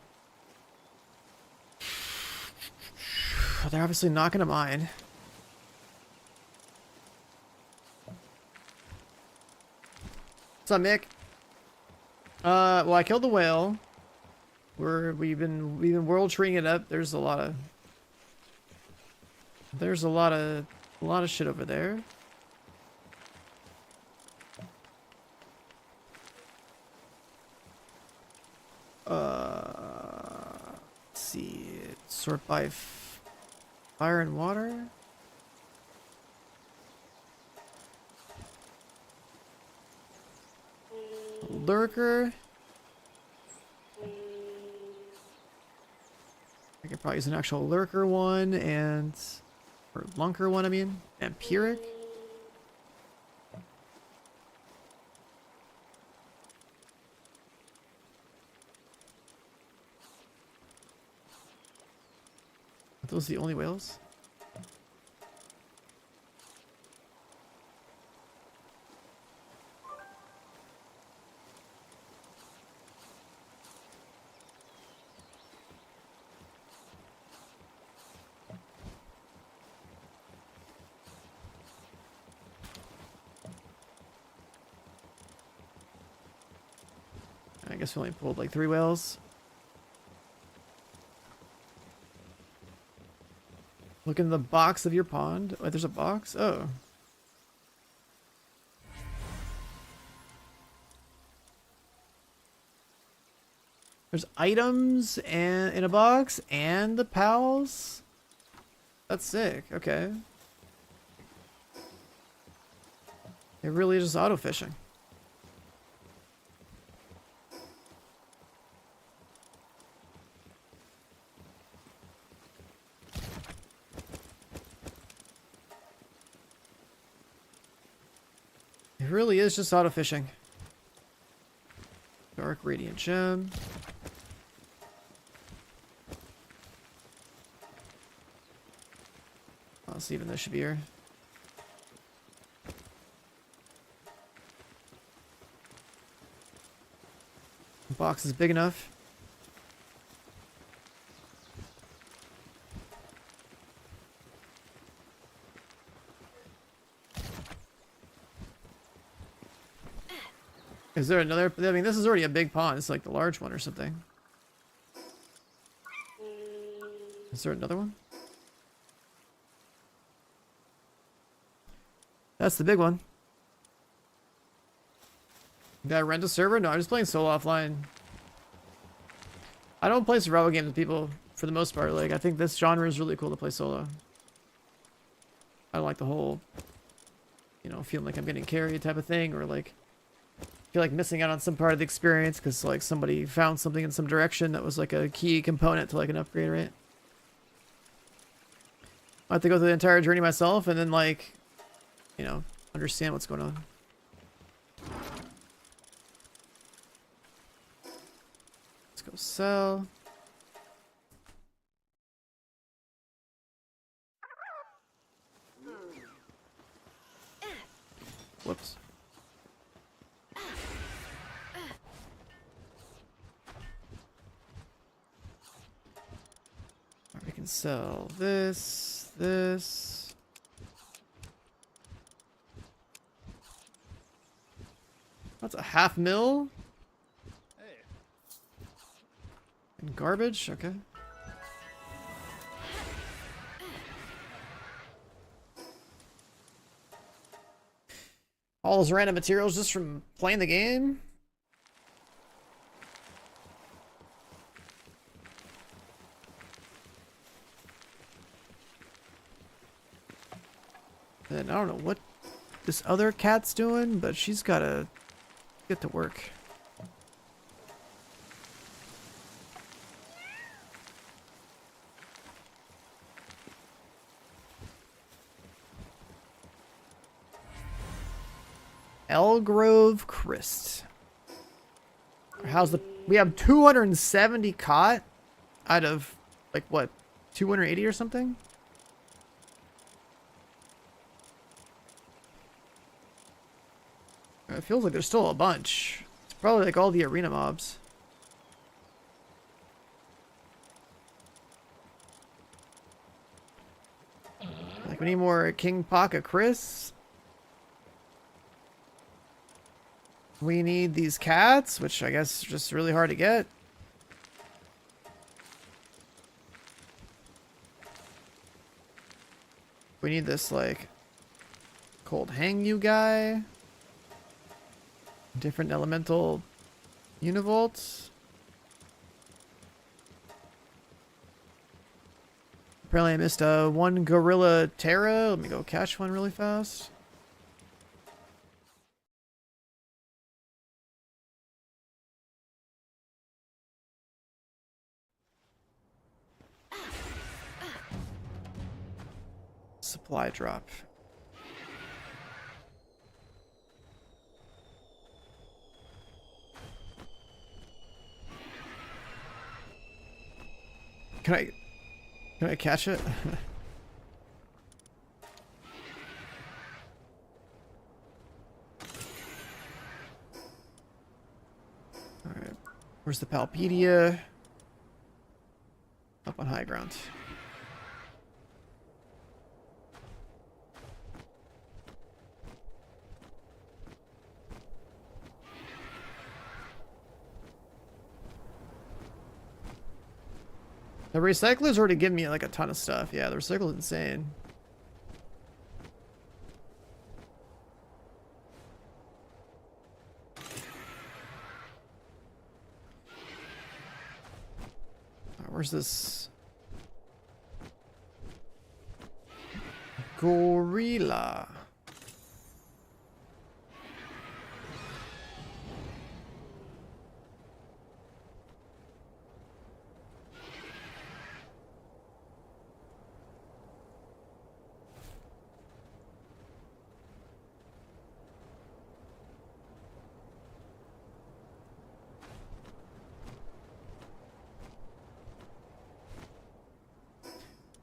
They're obviously not gonna mind. What's up, Mick? Well, I killed the whale. We've been world treeing it up. There's a lot of shit over there. Let's see. Sort by fire and water. Lurker. I could probably use an actual lurker one and... Or lunker one, I mean. Vampiric. Are those the only whales? I guess we only pulled like 3 whales. Look in the box of your pond. Oh, there's a box? Oh. There's items and in a box and the pals. That's sick. Okay. It really is just auto fishing. It really is just auto fishing. Dark radiant gem. I'll see, even this should be here. The box is big enough. Is there another? I mean, this is already a big pond. It's like the large one or something. Is there another one? That's the big one. Did I rent a server? No, I'm just playing solo offline. I don't play survival games with people for the most part. Like, I think this genre is really cool to play solo. I don't like the whole, you know, feeling like I'm getting carried type of thing, or like feel like missing out on some part of the experience because like somebody found something in some direction that was like a key component to like an upgrade, right? I have to go through the entire journey myself and then like, you know, understand what's going on. Let's go sell. Whoops. We can sell this, this. That's a 500,000. Hey. And garbage, okay. All those random materials just from playing the game. And I don't know what this other cat's doing, but she's gotta get to work. Elgrove Christ. How's the... We have 270 caught out of, like, what, 280 or something? It feels like there's still a bunch. It's probably like all the arena mobs. Like, we need more King Paka Chris. We need these cats, which I guess is just really hard to get. We need this, like, cold hang you guy. Different elemental univolts. Apparently I missed one gorilla Terra. Let me go catch one really fast. supply drop. Can I catch it? Alright. Where's the Palpedia? Up on high ground. The recycler's already given me like a ton of stuff. Yeah, the recycler's insane. Where's this? Gorilla.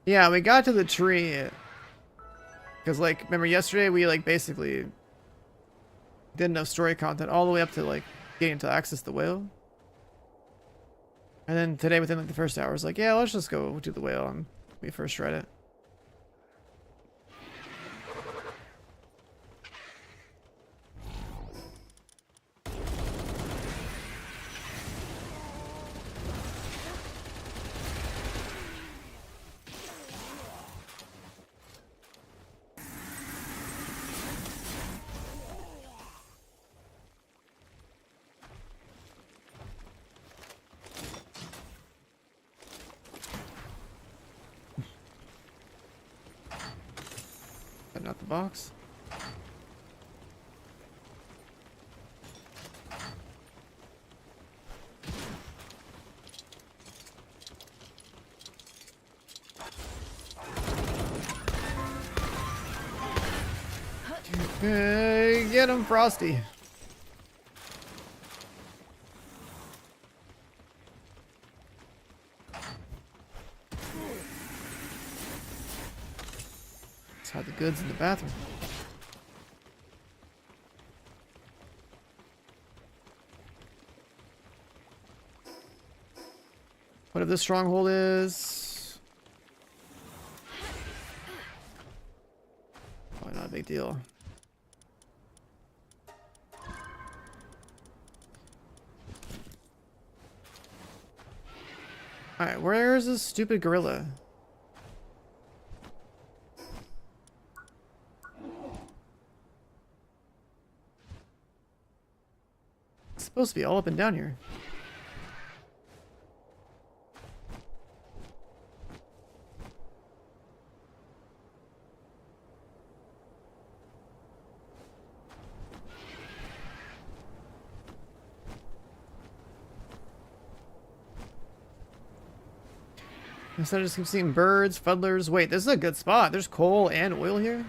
Yeah, we got to the tree. Because, like, remember yesterday we, like, basically did enough story content all the way up to, like, getting to access the whale. And then today, within, like, the first hour, I was like, yeah, let's just go do the whale and we first read it. But not the box. Hey, get him, Frosty. Let's hide the goods in the bathroom. Whatever this stronghold is. Probably not a big deal. Alright, where is this stupid gorilla? It's supposed to be all up and down here. Instead, I just keep seeing birds, fuddlers. Wait, this is a good spot. There's coal and oil here.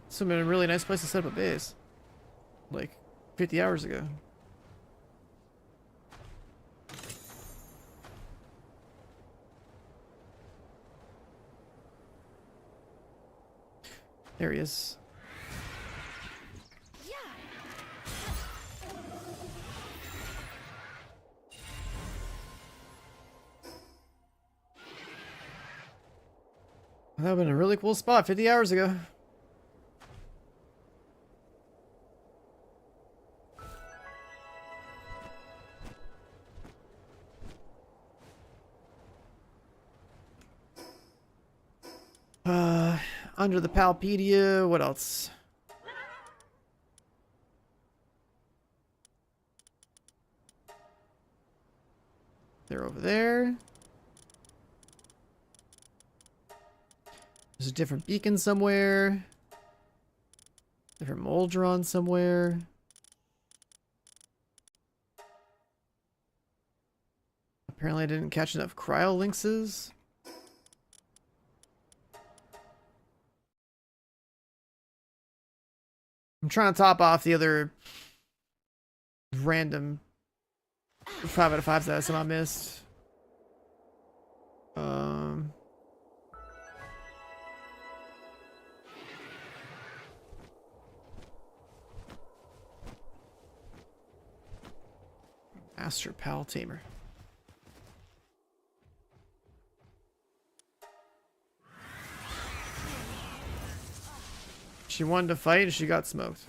This would have been a really nice place to set up a base. Like 50 hours ago. There he is. That would have been a really cool spot 50 hours ago. Under the Palpedia, what else? They're over there. There's a different beacon somewhere. Different Moldron somewhere. Apparently I didn't catch enough cryo lynxes. I'm trying to top off the other random 5 out of 5s that I somehow missed. Master Pal Tamer. She wanted to fight and she got smoked.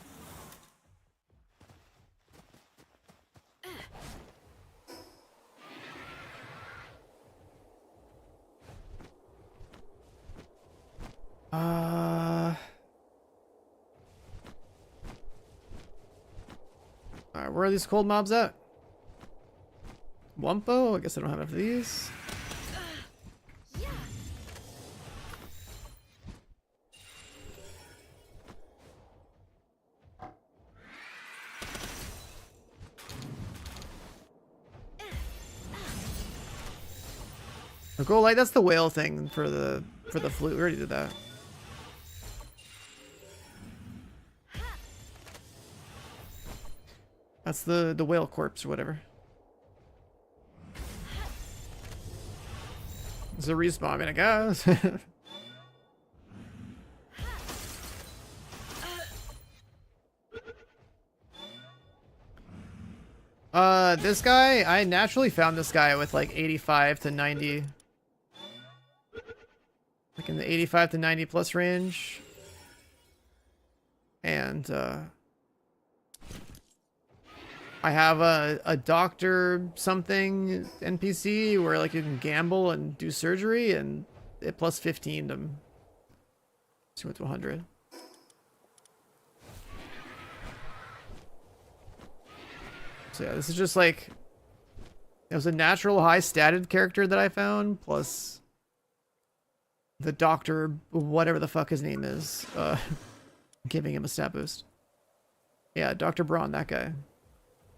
Alright, where are these cold mobs at? Wumpo? I guess I don't have enough of these. The gold light, that's the whale thing for the flute. We already did that. That's the whale corpse or whatever. It's a respawn, I mean, I guess. This guy, I naturally found this guy with like 85 to 90. Like in the 85 to 90 plus range. And, I have a doctor something NPC where like you can gamble and do surgery and it plus 15 to 2 to 100. So yeah, this is just like, it was a natural high statted character that I found plus the doctor, whatever the fuck his name is, giving him a stat boost. Yeah, Dr. Braun, that guy.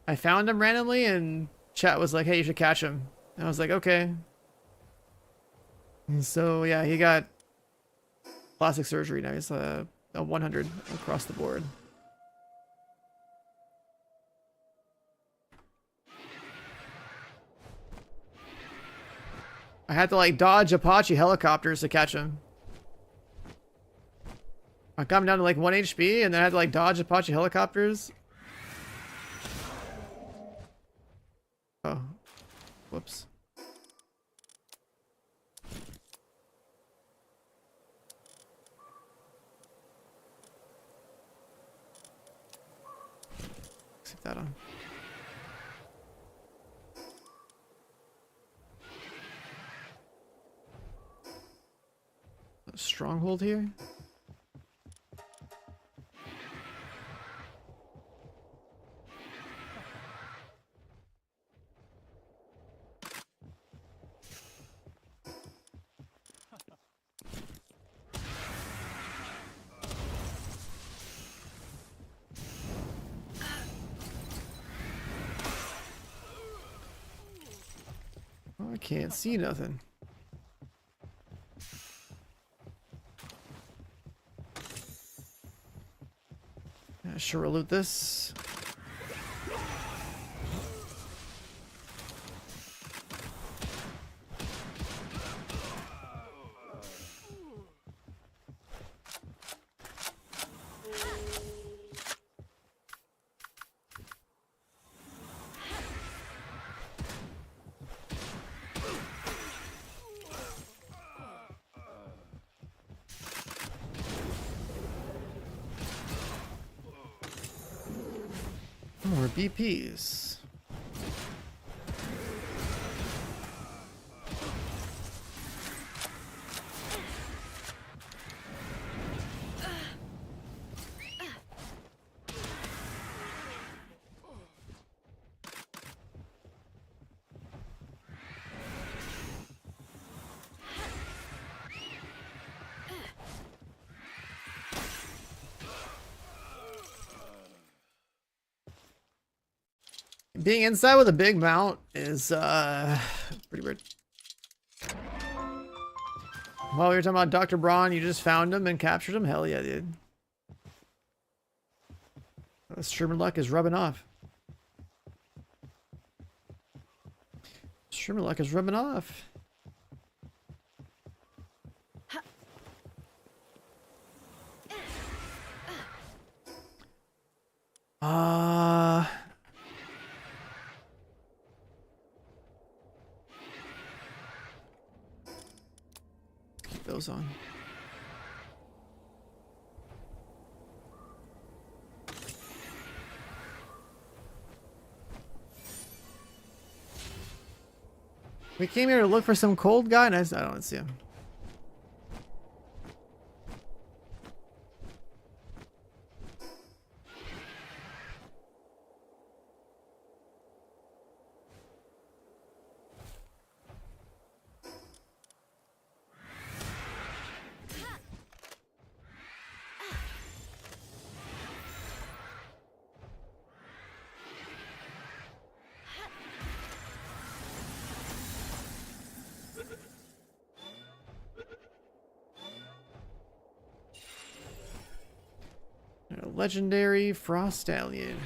I found him randomly and chat was like, hey, you should catch him. And I was like, okay. And so yeah, he got plastic surgery now. He's a 100 across the board. I had to like dodge Apache helicopters to catch him. I got him down to like 1 HP and then I had to like dodge Apache helicopters. Oh, whoops. Keep that on. A stronghold here. Oh, I can't see nothing. Yeah, sure, we'll loot this. More BPs. Being inside with a big mount is pretty weird. While we were talking about Dr. Braun, you just found him and captured him? Hell yeah, dude. Sherman luck is rubbing off. Sherman luck is rubbing off. Keep those on. We came here to look for some cold guy, and I don't see him. A legendary Frost Stallion.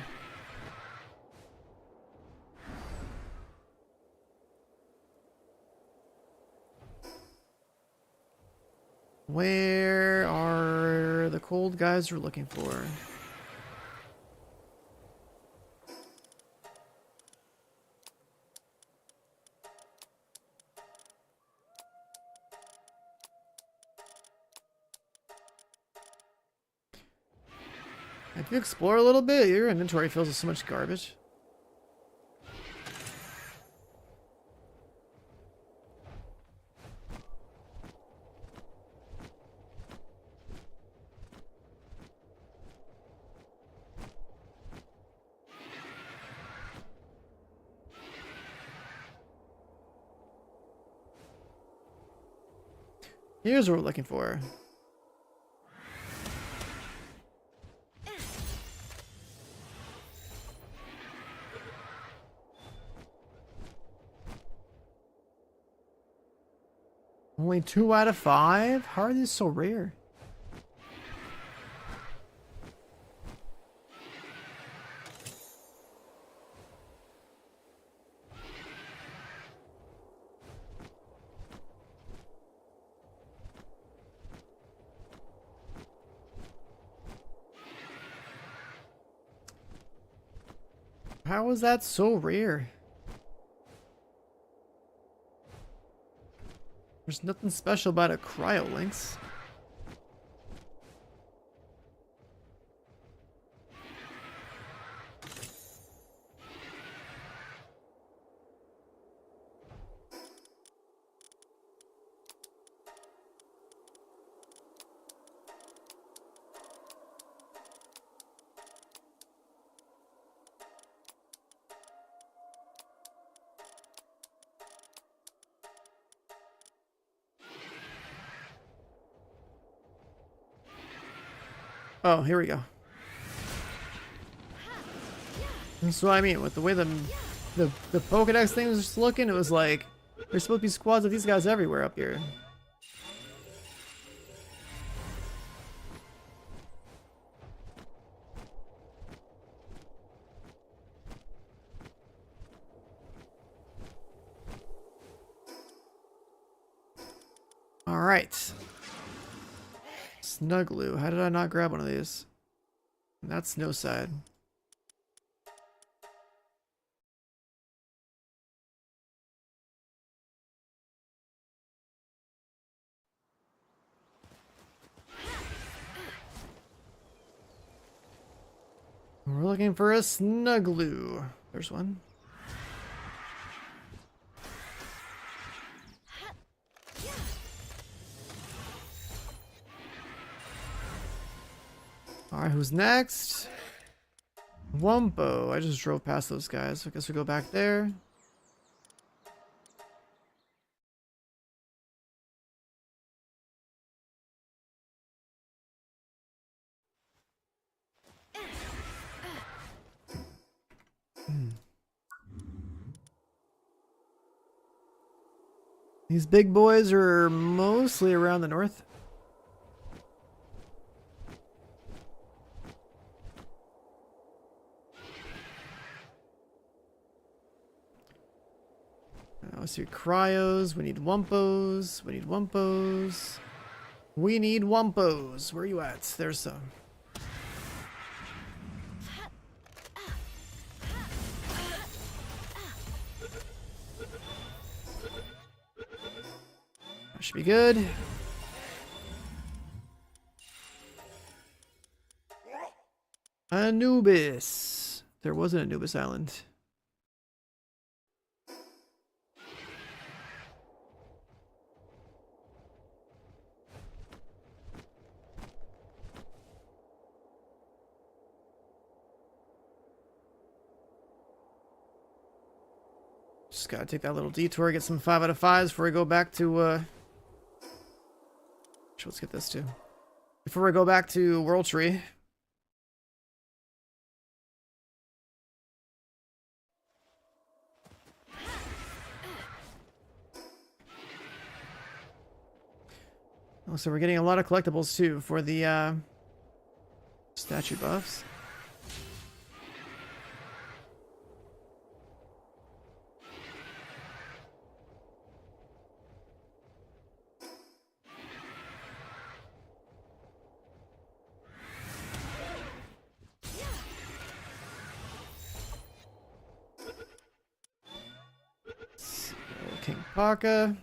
Where are the cold guys we're looking for? If you explore a little bit, your inventory fills with so much garbage. Here's what we're looking for. Only 2 out of 5? How are these so rare? How is that so rare? There's nothing special about a cryo-lynx. Oh, here we go. That's what I mean. With the way the Pokedex thing was just looking, it was like there's supposed to be squads of these guys everywhere up here. All right. Snugloo. How did I not grab one of these? That's no side. We're looking for a Snugloo. There's one. Alright, who's next? Wumpo. I just drove past those guys. I guess we go back there. These big boys are mostly around the north. Let's do cryos. We need wumpos. We need wumpos. We need wumpos. Where are you at? There's some. That should be good. Anubis. There was an Anubis Island. Just gotta take that little detour, get some 5 out of 5s before we go back to, let's get this too. Before we go back to World Tree. Oh, so we're getting a lot of collectibles too for the, statue buffs. King Paka.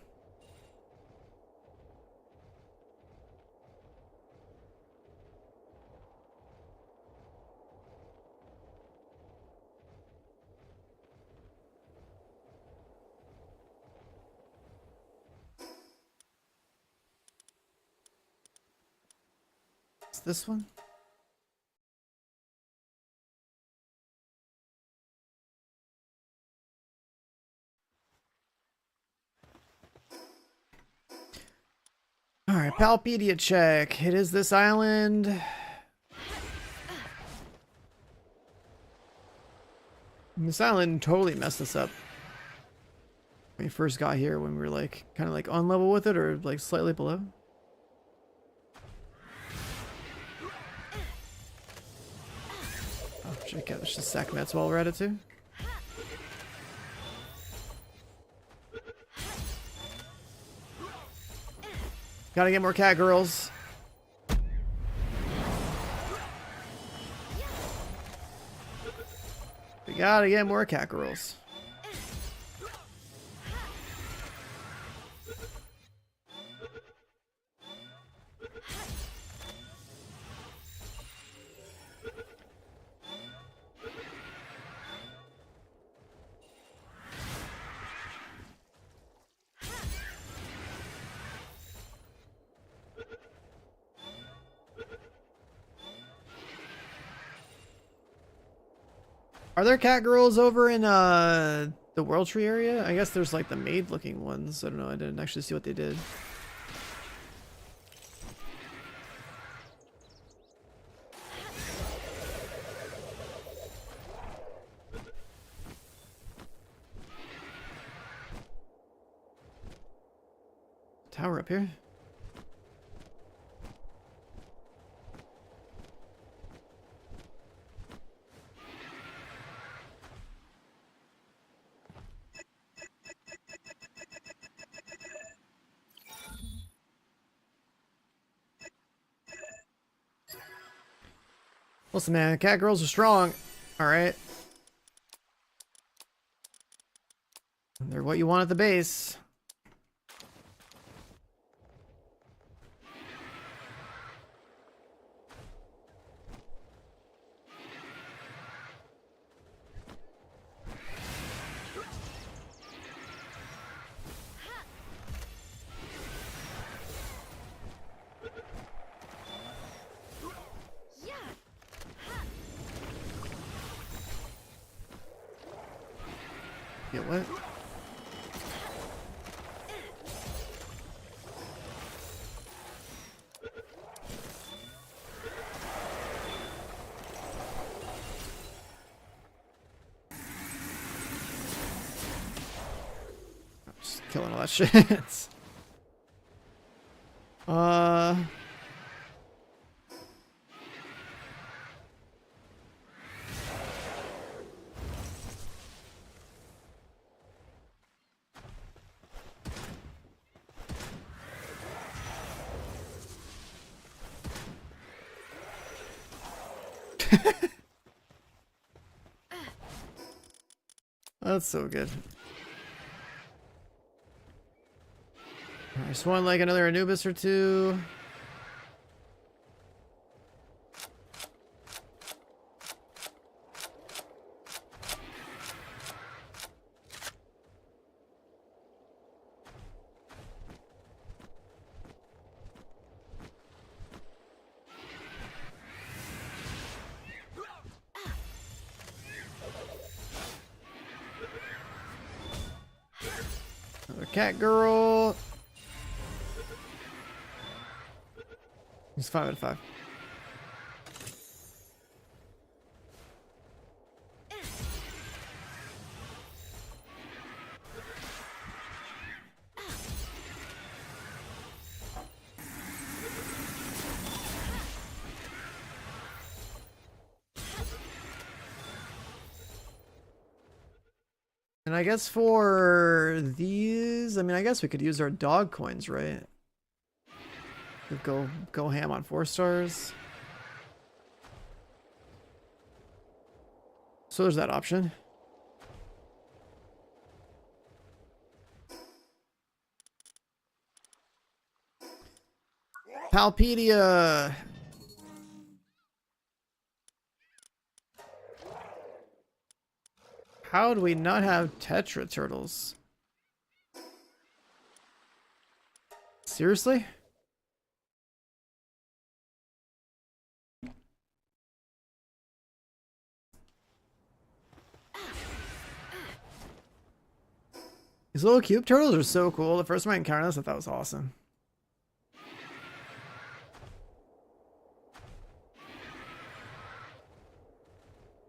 It's this one. Alright, Palpedia check. It is this island. This island totally messed us up. When we first got here, when we were like, kind of like on level with it or like slightly below. Oh, check out, there's just sack mats while we're at it too. Gotta get more cat girls. We gotta get more cat girls. Are there cat girls over in the World Tree area? I guess there's like the maid looking ones. I don't know, I didn't actually see what they did. Tower up here. Listen, man, cat girls are strong. Alright. They're what you want at the base. Yeah, what? I'm just killing all that shit. That's so good. I just want like another Anubis or two. Another cat girl. He's 5 out of 5. And I guess for these, I mean, I guess we could use our dog coins, right? Could go ham on 4 stars. So there's that option. Palpedia. How do we not have Tetra turtles? Seriously? These little cube turtles are so cool. The first time I encountered this, I thought was awesome.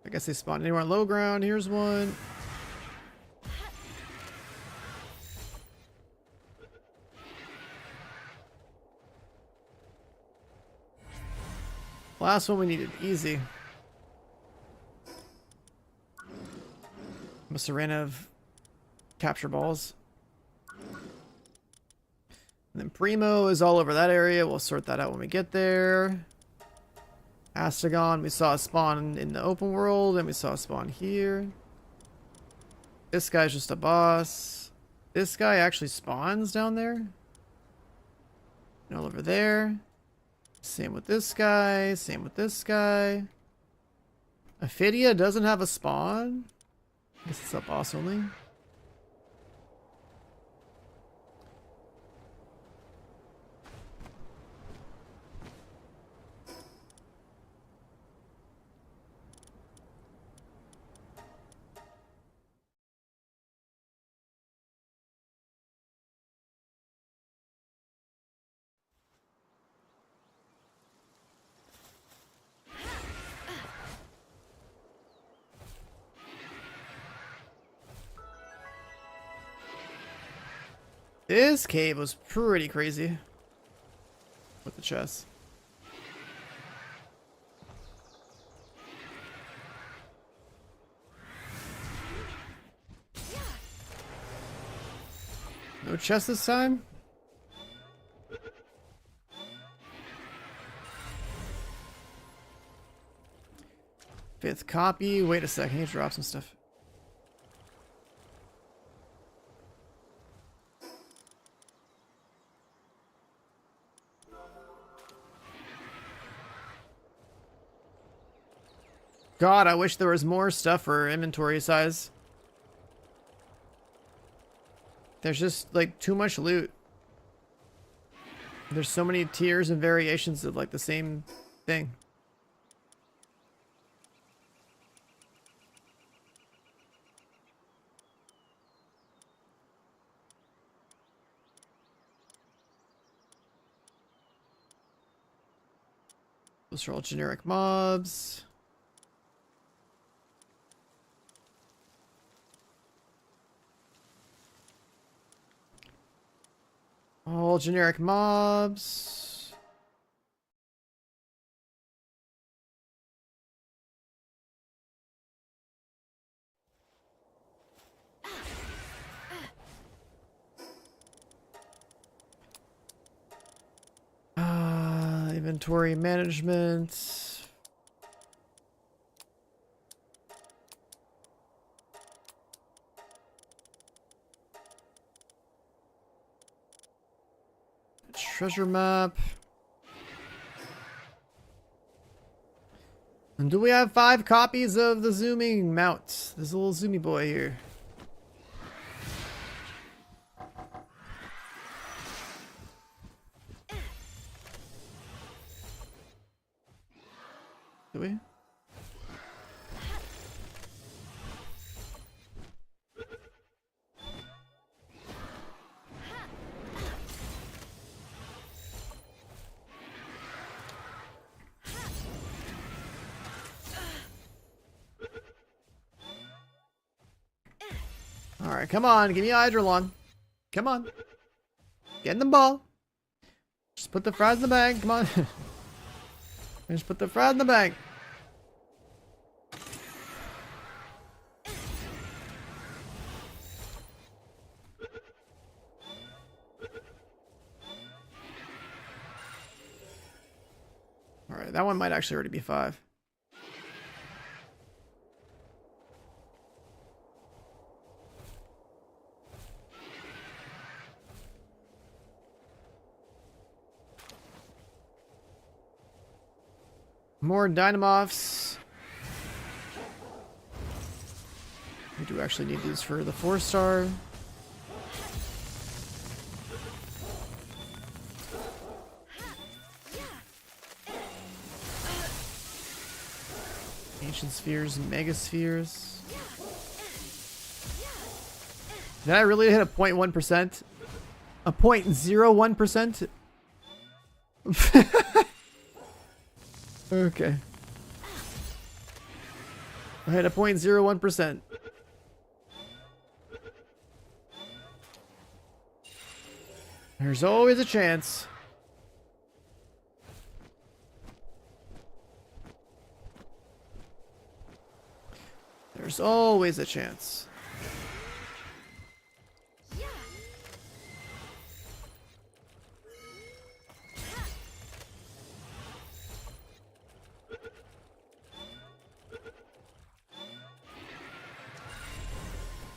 I guess they spawn anywhere on low ground. Here's one. Last one we needed. Easy. Must have ran out of capture balls. And then Primo is all over that area. We'll sort that out when we get there. Astagon, we saw a spawn in the open world, and we saw a spawn here. This guy's just a boss. This guy actually spawns down there. And all over there. Same with this guy. Same with this guy. Ophidia doesn't have a spawn. I guess it's a boss only. This cave was pretty crazy with the chest. No chest this time? Fifth copy. Wait a second, I need to drop some stuff. God, I wish there was more stuff for inventory size. There's just like too much loot. There's so many tiers and variations of like the same thing. Those are all generic mobs. All generic mobs. Inventory management. treasure map. And do we have 5 copies of the zooming mount? This little zoomy boy here. Do we? Alright, come on, give me Hydrolon. Come on. Get in the ball. Just put the fries in the bag, come on. Just put the fries in the bag. Alright, that one might actually already be 5. More Dynamoths. We do actually need these for the 4-star. Ancient Spheres, Mega Spheres. Did I really hit a 0.1%? A 0.01%? Okay. I had a 0.01%. There's always a chance. There's always a chance.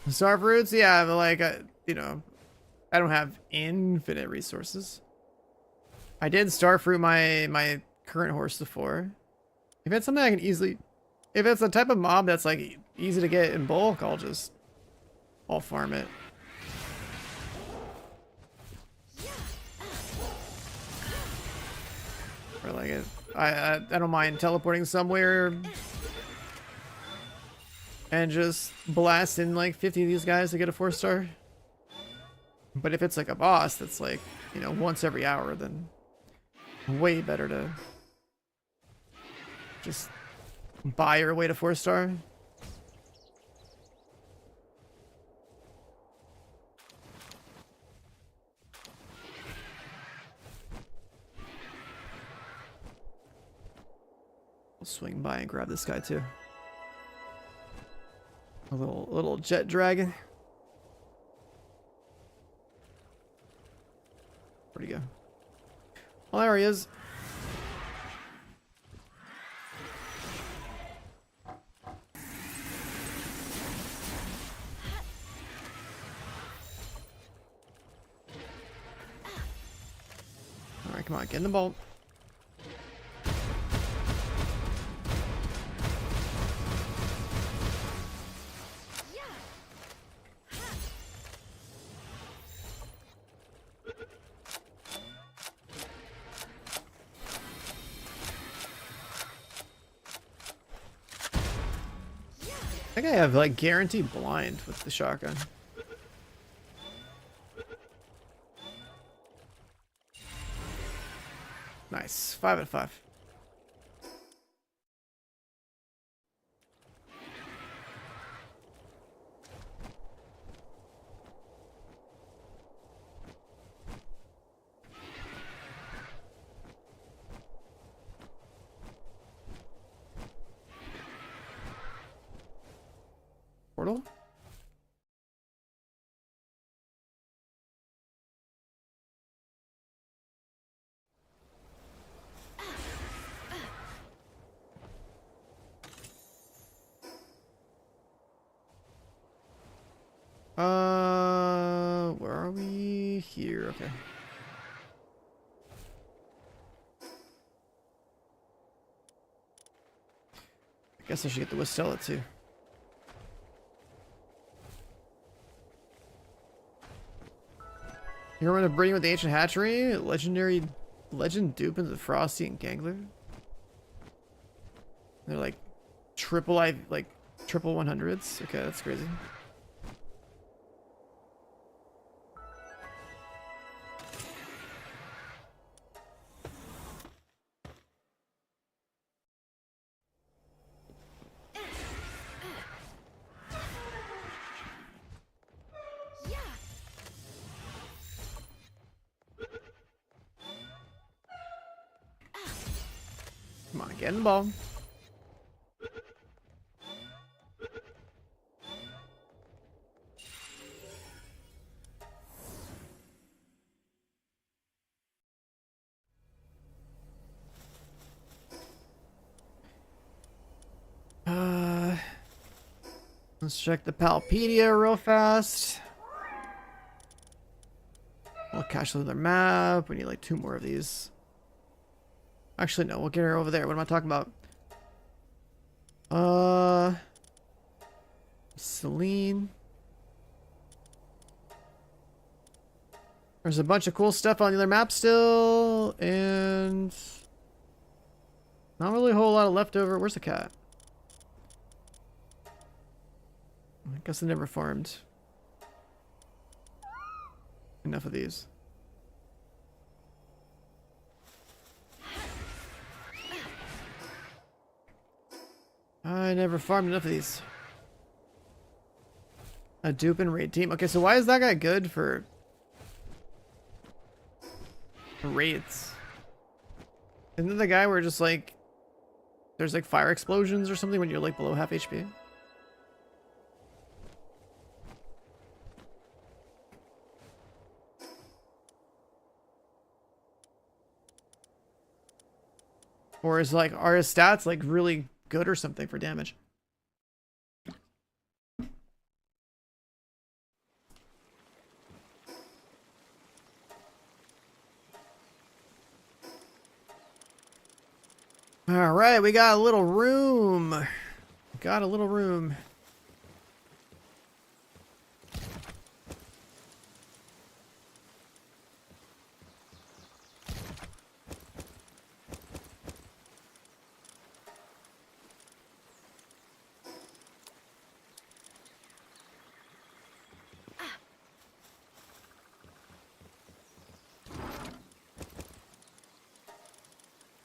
Star fruits, yeah, but like, you know, I don't have infinite resources. I did starfruit my current horse before. If it's something I can easily, if it's a type of mob that's like easy to get in bulk, I'll farm it. Or like I don't mind teleporting somewhere and just blasting like 50 of these guys to get a 4-star. But if it's like a boss that's like, you know, once every hour, then way better to just buy your way to 4-star. I'll swing by and grab this guy too. A little jet dragon. Where'd he go? Oh, there he is. Alright, come on, get in the bolt. I think I have like guaranteed blind with the shotgun. Nice. 5 out of 5. Portal? Where are we? Here, okay. Guess I should get the Wistella too. You remember breeding with the ancient hatchery? Legend Dupins with Frosty and Gangler? They're like triple 100s. Okay, that's crazy. Come on, get in the ball. Let's check the Palpedia real fast. We'll cache another map. We need like 2 more of these. Actually, no, we'll get her over there. What am I talking about? Celine. There's a bunch of cool stuff on the other map still, and not really a whole lot of leftover. Where's the cat? I guess I never farmed enough of these. I never farmed enough of these. A dupe and raid team. Okay, so why is that guy good for raids? Isn't it the guy where just like there's like fire explosions or something when you're like below half HP? Or is like are his stats like really good or something for damage? All right, we got a little room. Got a little room.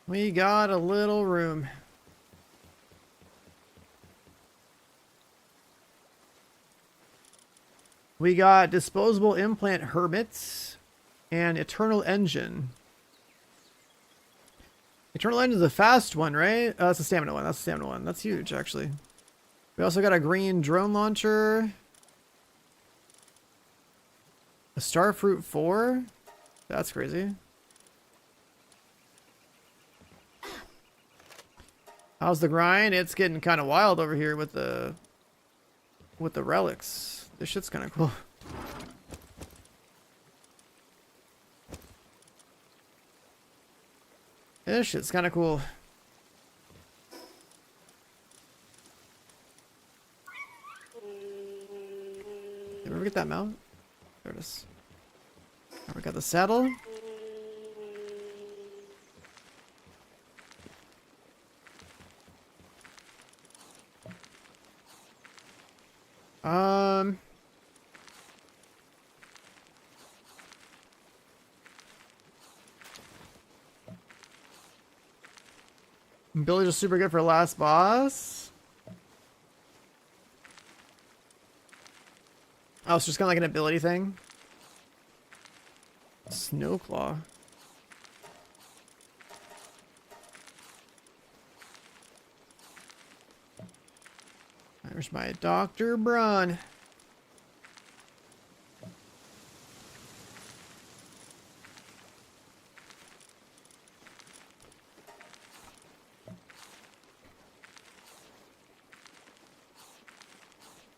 We got a little room. We got disposable implant hermits and eternal engine. Eternal engine is a fast one, right? Oh, that's a stamina one. That's a stamina one. That's huge, actually. We also got a green drone launcher. A starfruit 4. That's crazy. How's the grind? It's getting kind of wild over here with the relics. This shit's kind of cool. This shit's kind of cool. Did we ever get that mount? There it is. Now we got the saddle. Billy's just super good for last boss. Oh, it's just kind of like an ability thing. Snowclaw. There's my Dr. Braun.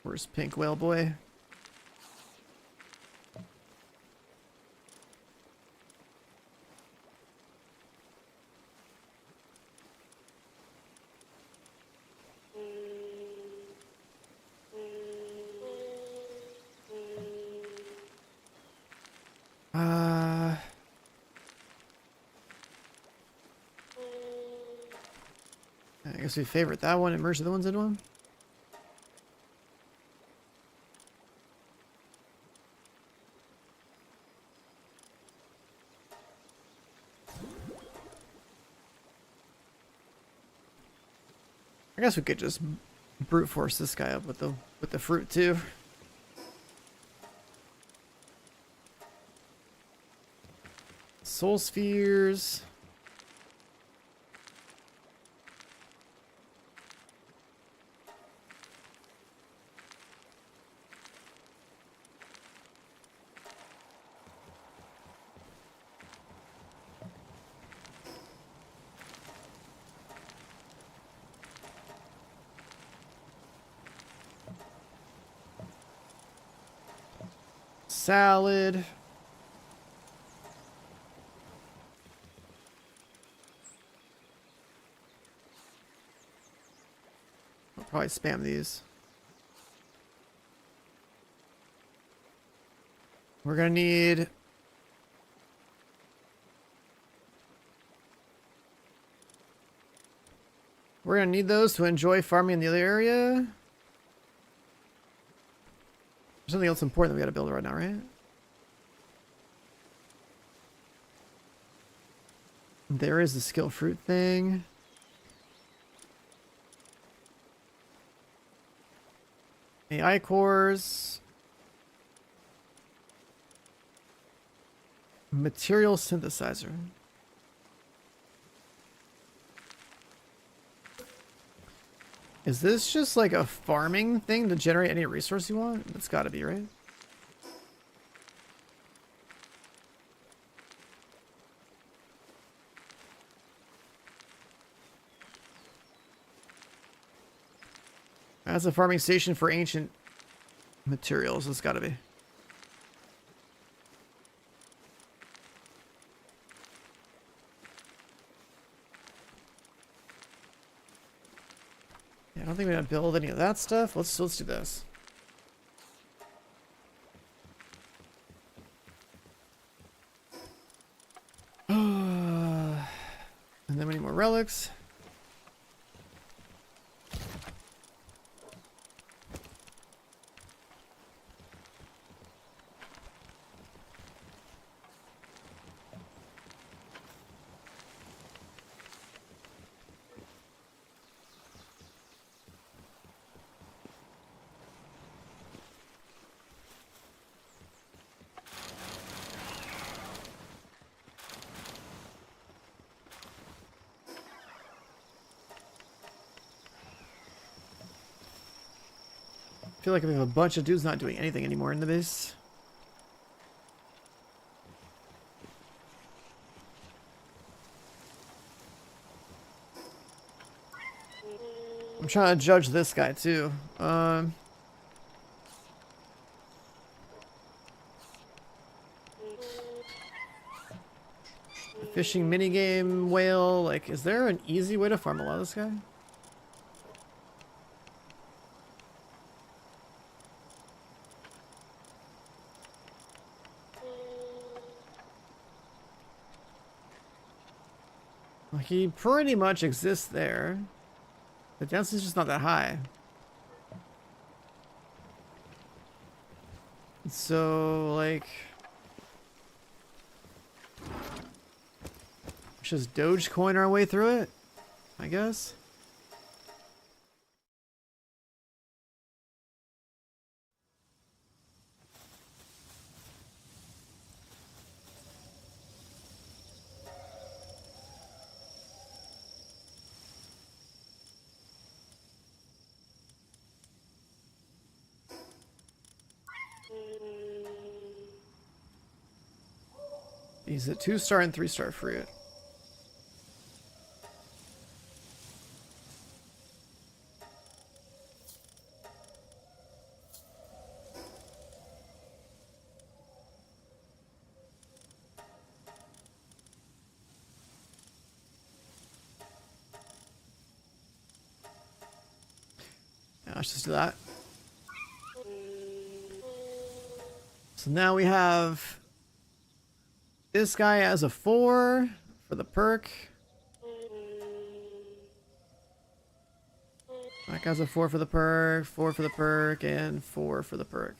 Where's Pink Whale Boy? I guess we favorite that one and merge the other ones into one. I guess we could just brute force this guy up with the fruit too. Soul spheres. Salad. I'll probably spam these. We're gonna need those to enjoy farming in the other area. There's something else important that we gotta build right now, right? There is the skill fruit thing. AI cores. Material synthesizer. Is this just like a farming thing to generate any resource you want? It's gotta be, right? That's a farming station for ancient materials. It's gotta be. I don't think we're gonna build any of that stuff. Let's do this. And then we need more relics. I feel like we have a bunch of dudes not doing anything anymore in the base. I'm trying to judge this guy too. Fishing minigame whale. Like, is there an easy way to farm a lot of this guy? Like, he pretty much exists there. The density is just not that high. So, like... let's just Dogecoin our way through it, I guess. He's a 2-star and 3-star fruit. Yeah, let's just do that. So now we have This guy has a 4 for the perk. That guy's a 4 for the perk, 4 for the perk, and 4 for the perk.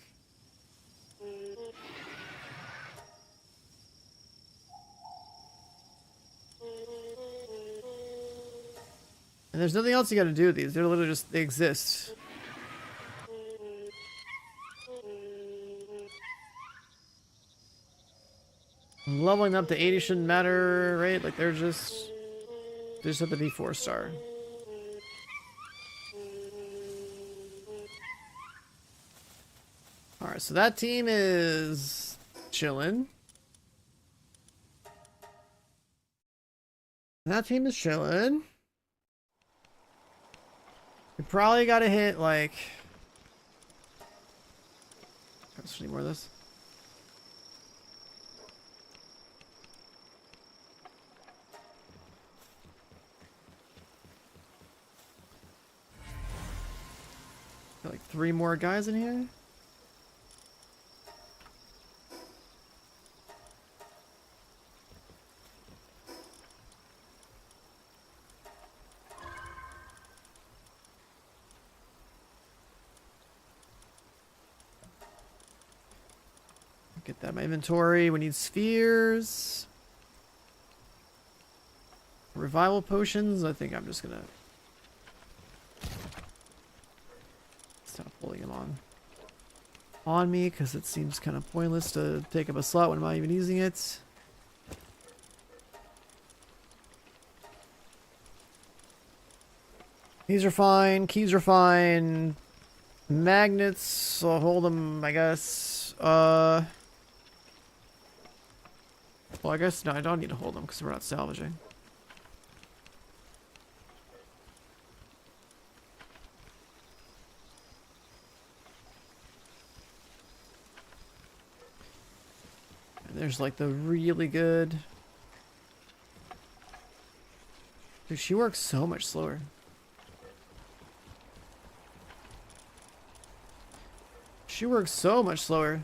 And there's nothing else you gotta do with these. They're literally just, they exist. Leveling up to 80 shouldn't matter, right? Like they just have to be 4-star. Alright, so that team is chilling. That team is chilling. We probably gotta hit like... Let's need more of this. Got like 3 more guys in here. Get that in my inventory. We need spheres. Revival potions. I think I'm just gonna stop pulling them on me because it seems kind of pointless to take up a slot when I'm not even using it. These are fine. Keys are fine. Magnets, I'll hold them, I guess. Well, I guess, no, I don't need to hold them because we're not salvaging. And there's like the really good... Dude, she works so much slower. She works so much slower.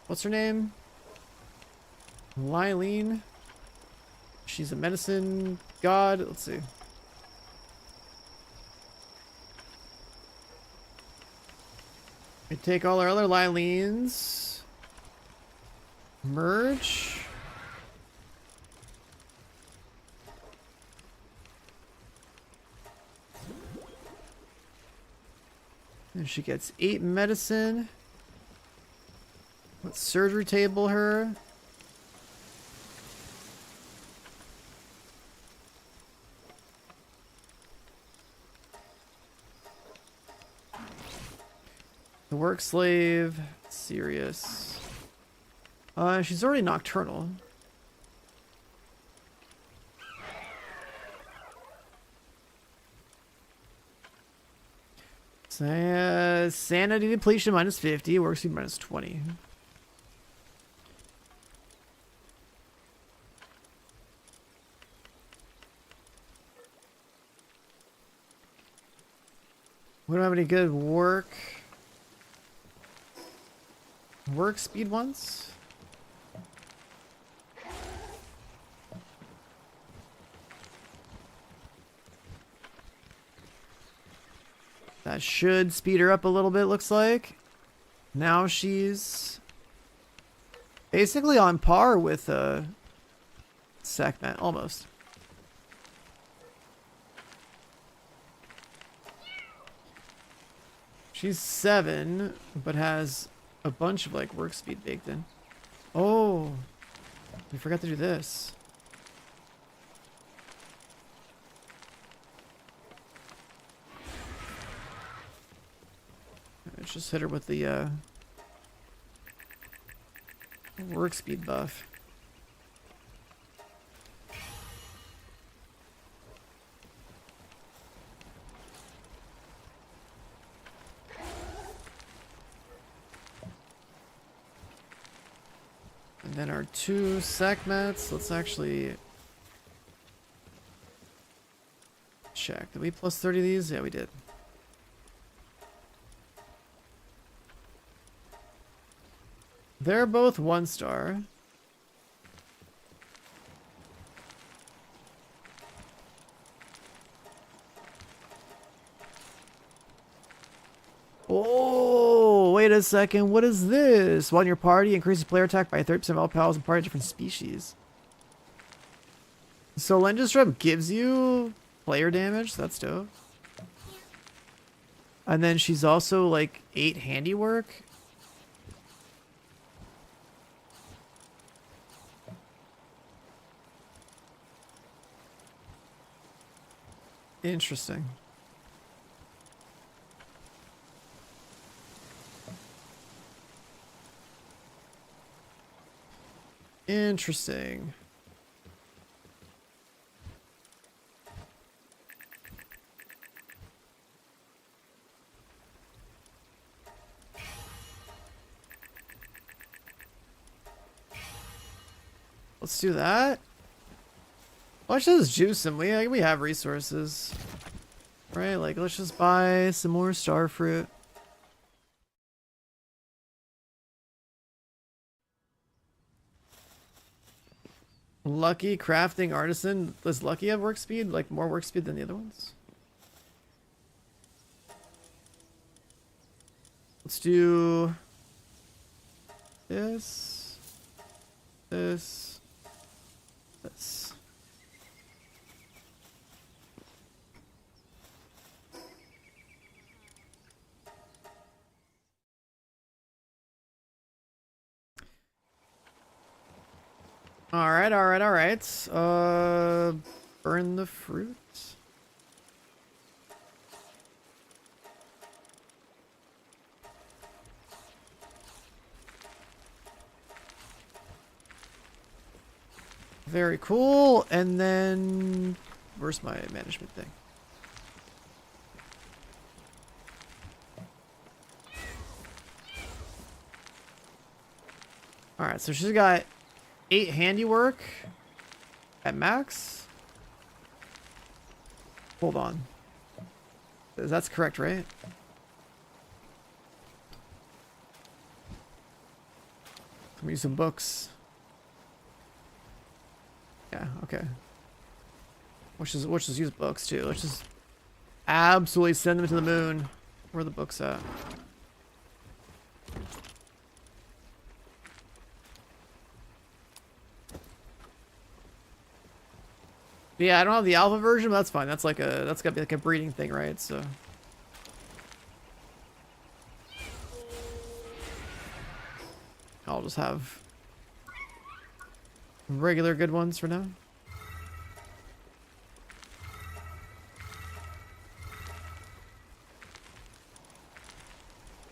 What's her name? Lylene. She's a medicine god. Let's see. We take all our other Lylenes. Merge. And she gets 8 medicine. Let's surgery table her. The work slave, serious. She's already nocturnal. Sanity depletion minus 50, work speed minus 20. We don't have any good work speed ones. That should speed her up a little bit, looks like. Now she's basically on par with Sekhmet, almost. She's 7, but has a bunch of like work speed baked in. Oh, we forgot to do this. Let's just hit her with the work speed buff. And then our 2 Sekhmets. Let's actually check. Did we plus 30 these? Yeah, we did. They're both 1-star. Oh, wait a second. What is this? While in your party, increases player attack by 30% of all pals and party of different species. So Lenja Strip gives you player damage. That's dope. And then she's also like 8 handiwork. Interesting. Interesting. Let's do that. Let's just juice him. We have resources. Right, like let's just buy some more star fruit. Lucky crafting artisan. Does Lucky have work speed? Like more work speed than the other ones? Let's do this, this, this. Alright, alright, alright. Burn the fruit. Very cool. And then, where's my management thing? Alright, so she's got 8 handiwork at max. Hold on. That's correct, right? Let me use some books. Yeah, okay. Let's just use books too. Let's just absolutely send them to the moon. Where are the books at? Yeah, I don't have the alpha version, but that's fine. That's gotta be like a breeding thing, right? So I'll just have regular good ones for now.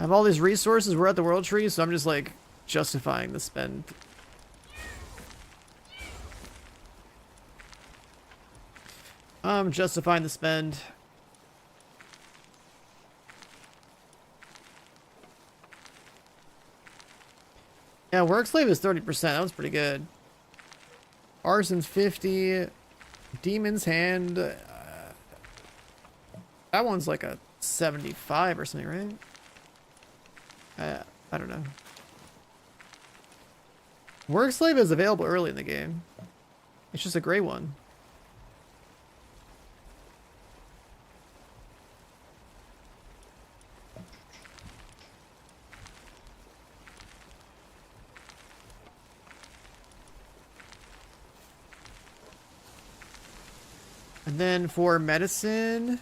I have all these resources. We're at the world tree, so I'm just like justifying the spend. I'm justifying the spend. Yeah, work slave is 30%. That was pretty good. Arson's 50. Demon's hand. That one's like a 75 or something, right? I don't know. Work slave is available early in the game. It's just a gray one. And then for medicine,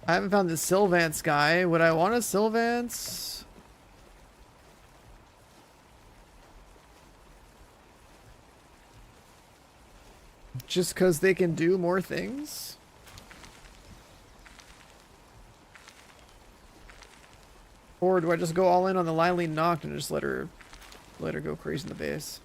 I haven't found the Sylvance guy. Would I want a Sylvance? Just because they can do more things? Or do I just go all in on the Lilene Noct and just let her go crazy in the base?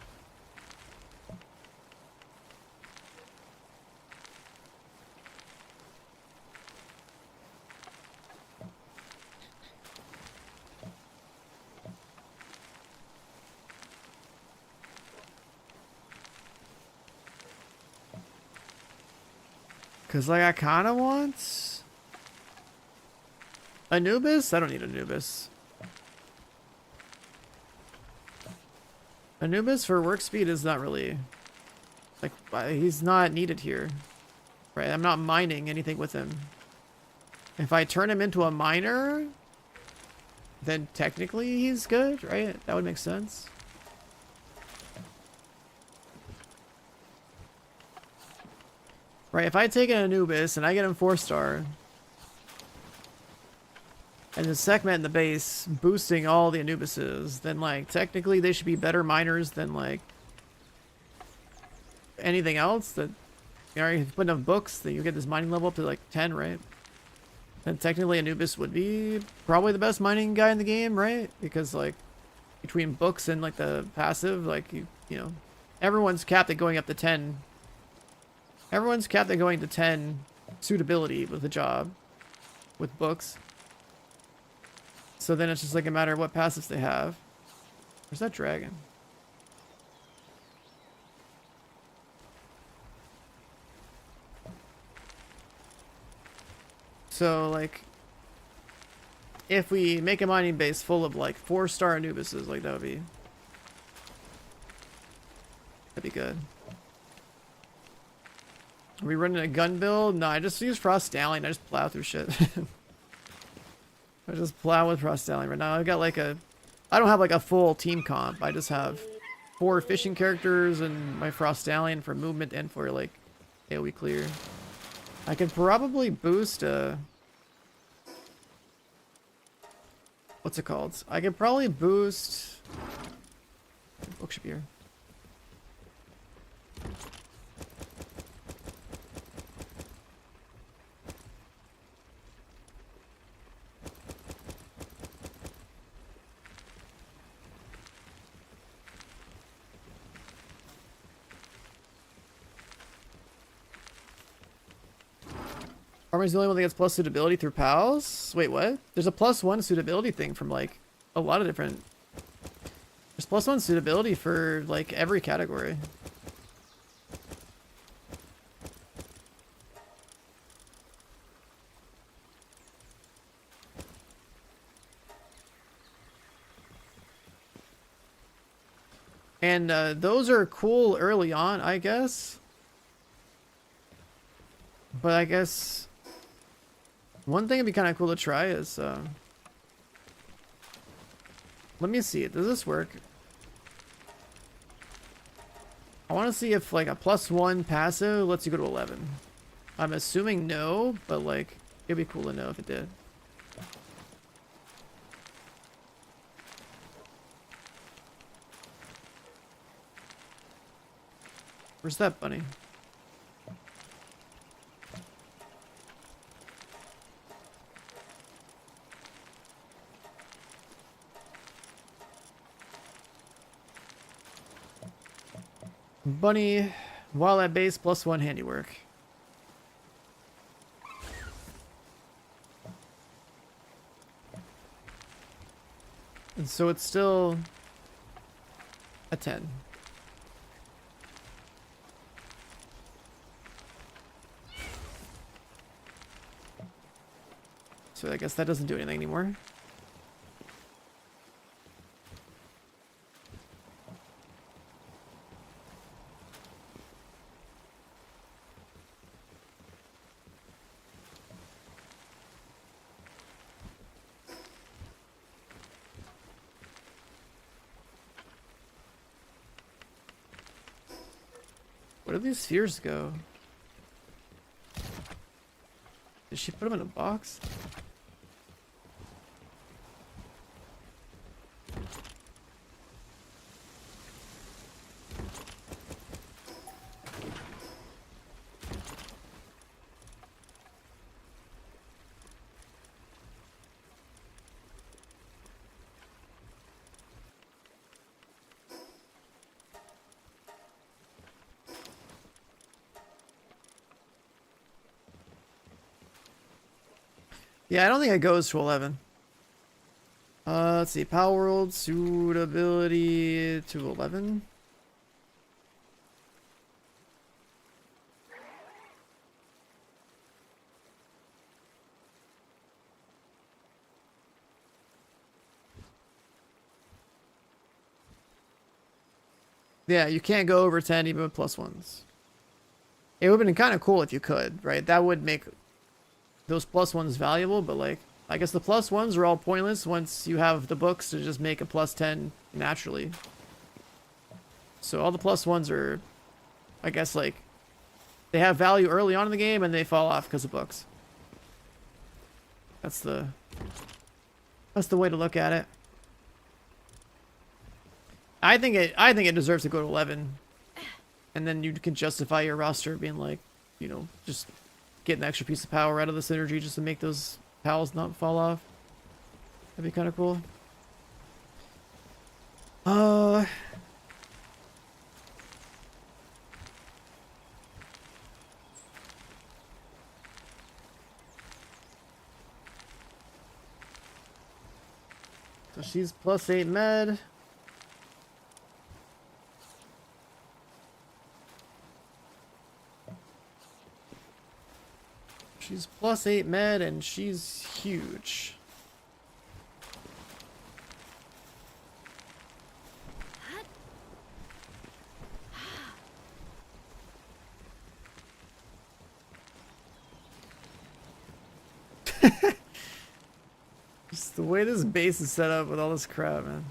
Cause like I kinda want Anubis? I don't need Anubis. Anubis for work speed is not really, like, he's not needed here. Right, I'm not mining anything with him. If I turn him into a miner, then technically he's good, right? That would make sense. Right, if I take an Anubis and I get him 4-star, and the segment in the base boosting all the Anubises, then like technically they should be better miners than like anything else. That, you know, if you put enough books, then you get this mining level up to like 10, right? And technically Anubis would be probably the best mining guy in the game, right? Because like between books and like the passive, like you know, everyone's capped at going up to 10. Everyone's capped at going to 10 suitability with the job with books. So then it's just like a matter of what passives they have. Where's that dragon? So like, if we make a mining base full of like 4-star Anubises, like that'd be good. Are we running a gun build? No, I just use Frost Stallion. I just plow through shit. I just plow with Frost Stallion right now. I've got like a, I don't have like a full team comp. I just have 4 fishing characters and my Frost Stallion for movement and for like AoE clear. I could probably boost what's it called? I could probably boost, book should be here. Armor's the only one that gets plus suitability through pals? Wait, what? There's a +1 suitability thing from like a lot of different... There's +1 suitability for like every category. And those are cool early on, I guess. But I guess one thing that'd be kind of cool to try is, let me see, does this work? I want to see if like a +1 passive lets you go to 11. I'm assuming no, but like, it'd be cool to know if it did. Where's that bunny? Bunny, while at base, +1 handiwork. And so it's still a 10. So I guess that doesn't do anything anymore. Where do these spheres go? Did she put them in a box? Yeah, I don't think it goes to 11. Let's see. Palworld suitability to 11. Yeah, you can't go over 10 even with plus ones. It would have been kind of cool if you could, right? That would make those plus ones valuable, but like, I guess the plus ones are all pointless once you have the books to just make a plus 10 naturally. So all the plus ones are, I guess, like, they have value early on in the game and they fall off because of books. That's the way to look at it. I think it deserves to go to 11. And then you can justify your roster being like, you know, just get an extra piece of power out of the synergy just to make those pals not fall off. That'd be kind of cool. So she's plus 8 med. She's plus 8 med and she's huge. Just the way this base is set up with all this crap, man.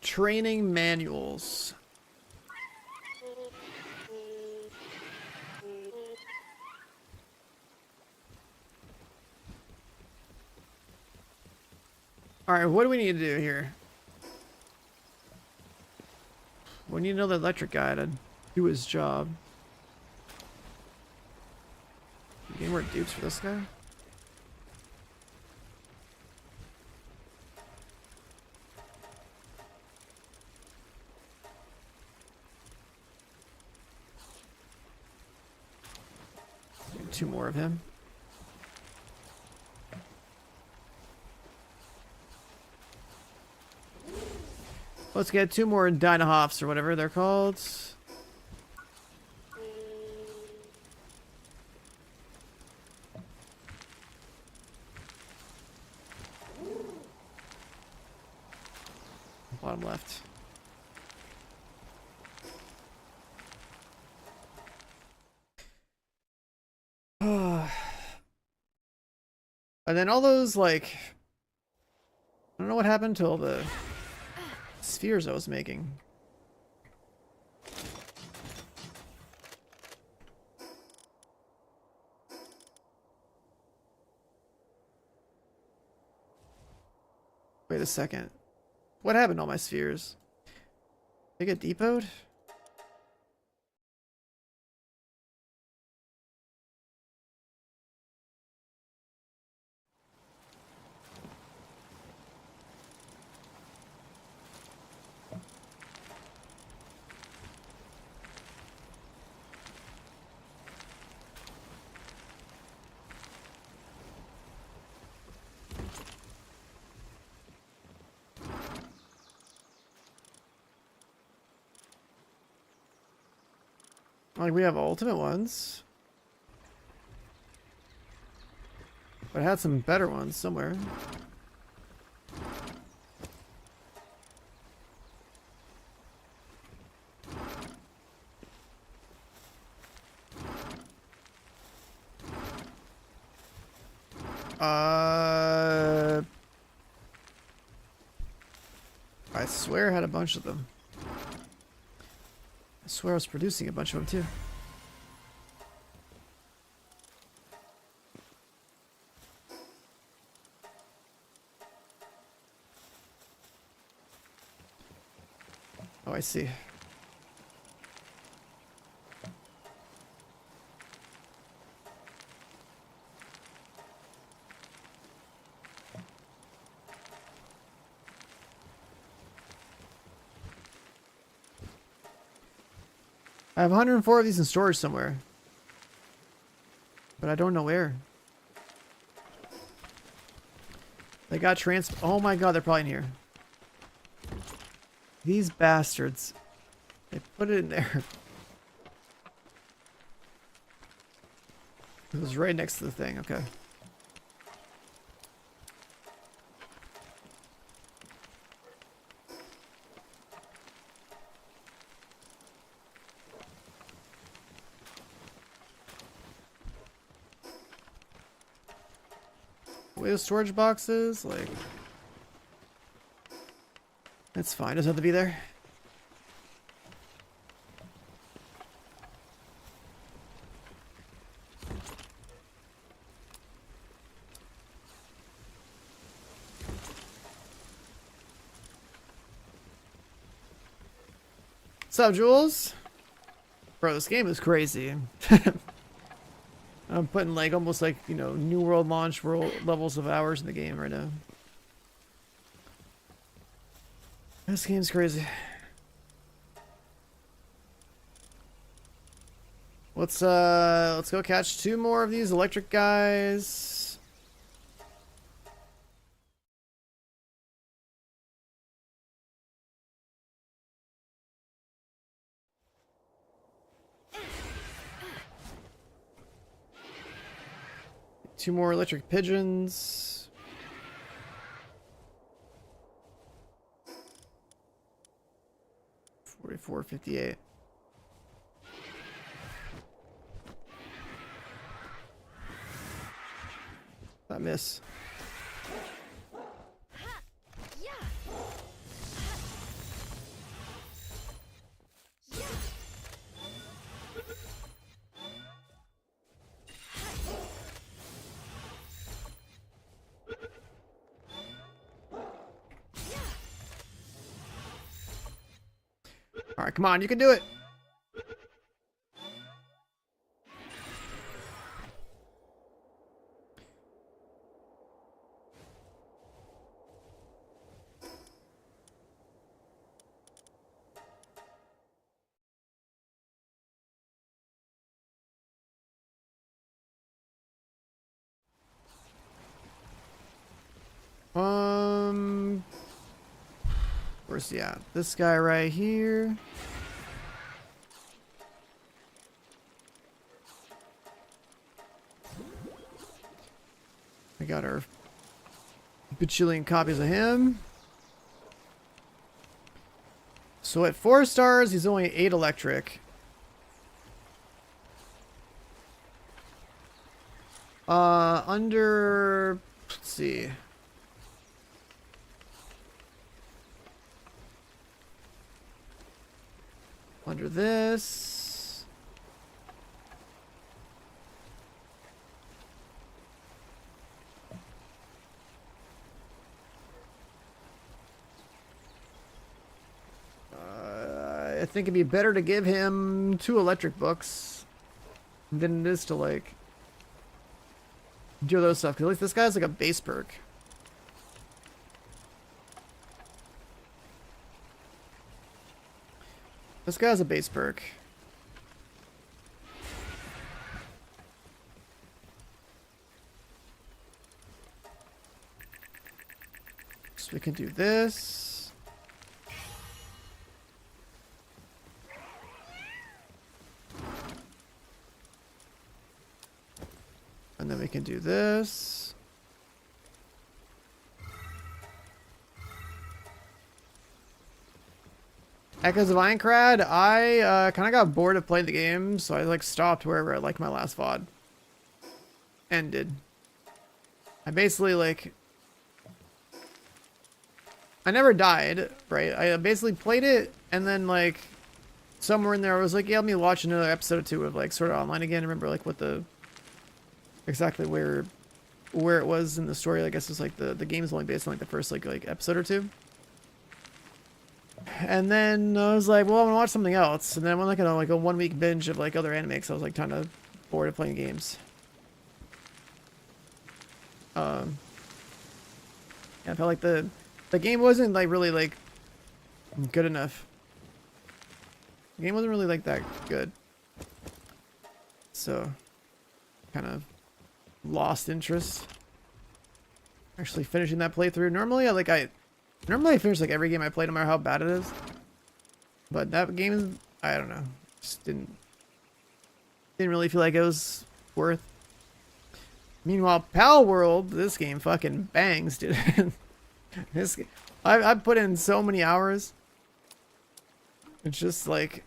Training manuals. Alright, what do we need to do here? We need another electric guy to do his job. Any more dupes for this guy? Two more of him. Let's get two more Dynahoffs or whatever they're called. Bottom left. And then all those, like, I don't know what happened to all the spheres I was making. Wait a second. What happened to all my spheres? They get depoted? Like, we have ultimate ones. But I had some better ones somewhere. I swear I had a bunch of them. I swear I was producing a bunch of them too. Oh, I see. I have 104 of these in storage somewhere. But I don't know where. They got oh my god, they're probably in here. These bastards. They put it in there. It was right next to the thing. Okay. Way of storage boxes, like, it's fine. Doesn't have to be there. What's up, Jules? Bro, this game is crazy. I'm putting like almost like, you know, new world launch world levels of hours in the game right now. This game's crazy. Let's go catch 2 more of these electric guys. Two more electric pigeons. $44.58. That miss. All right, come on, you can do it. Where's he at? This guy right here. I got our bajillion copies of him. So at 4 stars, he's only 8 electric. Under, let's see. Under this. I think it'd be better to give him 2 electric books than it is to like do those stuff. Because at least this guy's like a base perk. This guy's a base perk. So we can do this. And then we can do this. Echoes of Aincrad, I kind of got bored of playing the game, so I like stopped wherever I liked my last VOD. Ended. I basically like... I never died, right? I basically played it, and then like... somewhere in there I was like, yeah, let me watch another episode or 2 of like sort of online again. Remember like what the... exactly where it was in the story. I guess it was like the game's only based on like the first like episode or 2. And then I was like, well, I'm gonna watch something else. And then I went like on like a 1-week binge of like other anime because I was like kind of bored of playing games. Yeah, I felt like the game wasn't like really like good enough. The game wasn't really like that good. So kind of lost interest. Actually finishing that playthrough. Normally I finish like every game I play no matter how bad it is. But that game, I don't know. Just didn't really feel like it was worth Meanwhile, Palworld, this game fucking bangs, dude. I've put in so many hours. It's just like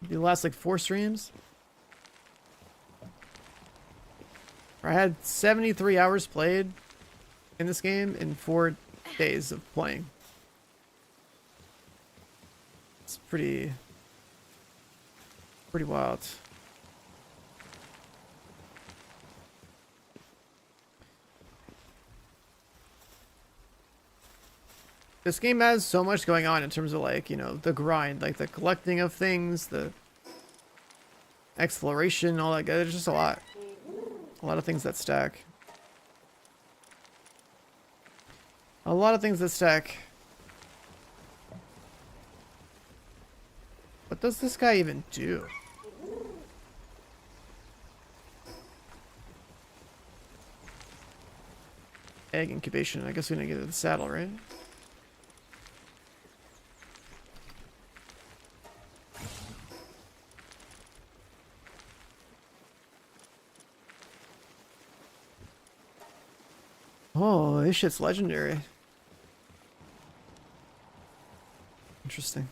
the last like 4 streams. I had 73 hours played in this game in 4 days of playing. It's pretty wild. This game has so much going on in terms of like, you know, the grind, like the collecting of things, the exploration, all that. There's just a lot of things that stack. A lot of things that stack. What does this guy even do? Egg incubation. I guess we're gonna get to the saddle, right? Oh, this shit's legendary. Interesting.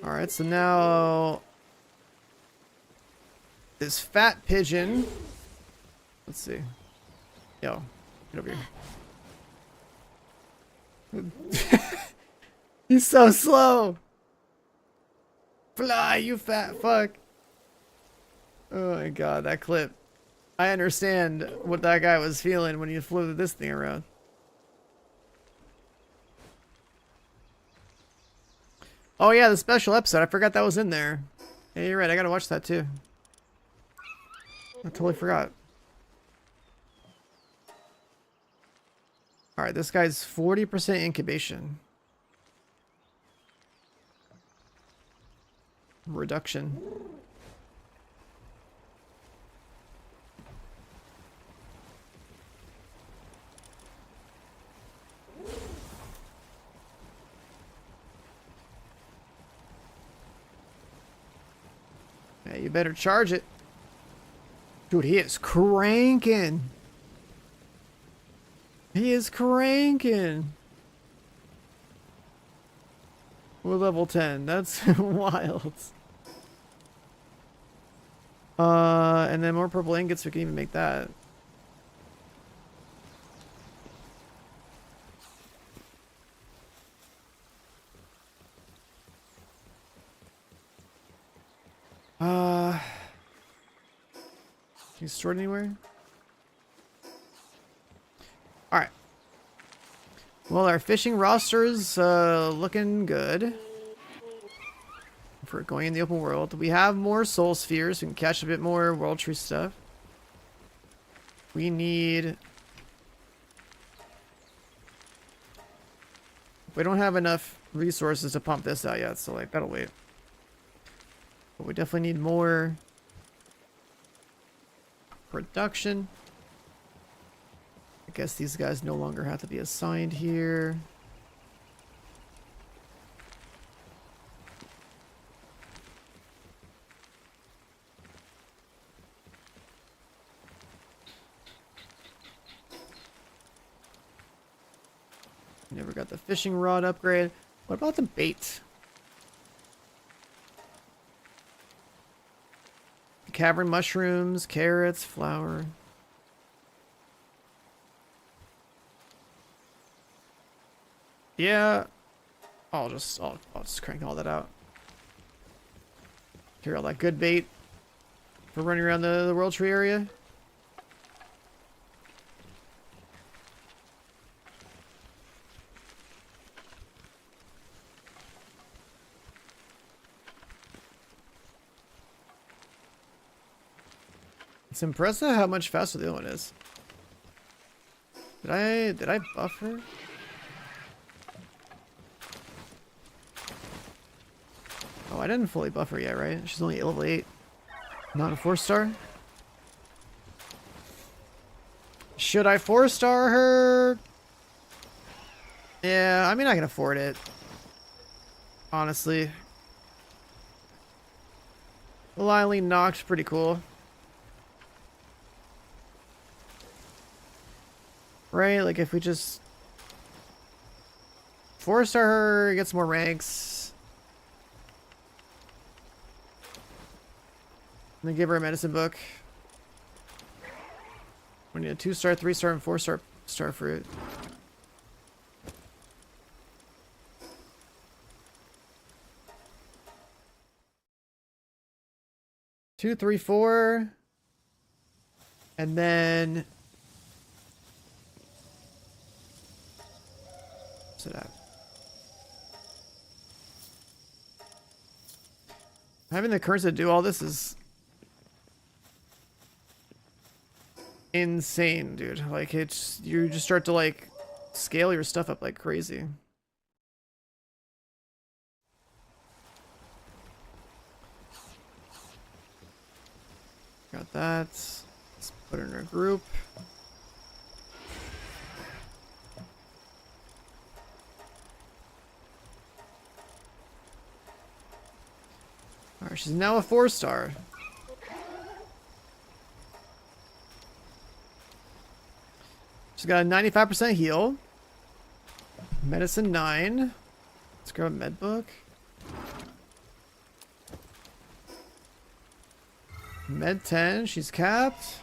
Alright, so now this fat pigeon. Let's see. Yo, get over here. He's so slow. Fly, you fat fuck. Oh my god, that clip. I understand what that guy was feeling when he flew this thing around. Oh yeah, the special episode. I forgot that was in there. Yeah, you're right. I gotta watch that too. I totally forgot. Alright, this guy's 40% incubation. Reduction. Yeah, you better charge it. Dude, he is cranking. He is cranking. We're level 10. That's wild. And then more purple ingots. We can even make that. Can you store it anywhere? Alright. Well, our fishing roster is looking good for going in the open world. We have more soul spheres. We can catch a bit more world tree stuff. We need... We don't have enough resources to pump this out yet, so like that'll wait. But we definitely need more production. I guess these guys no longer have to be assigned here. Never got the fishing rod upgrade. What about the bait? Cavern mushrooms, carrots, flour. Yeah, I'll just crank all that out. Hear all that good bait for running around the world tree area. It's impressive how much faster the other one is. Did I buff her? Oh, I didn't fully buff her yet, right? She's only level 8. Not a 4-star? Should I 4-star her? Yeah, I mean I can afford it. honestly. Lily knocked pretty cool. Right? Like if we just 4-star her, gets more ranks. And then give her a medicine book. We need a 2-star, 3-star, and 4-star star fruit. Two, three, four. And then what's it at? Having the currency to do all this is insane, dude. Like it's you just start to like scale your stuff up like crazy. Got that. Let's put it in our group. Alright, she's now a 4-star. She's got a 95% heal. Medicine 9. Let's grab a med book. Med 10, she's capped.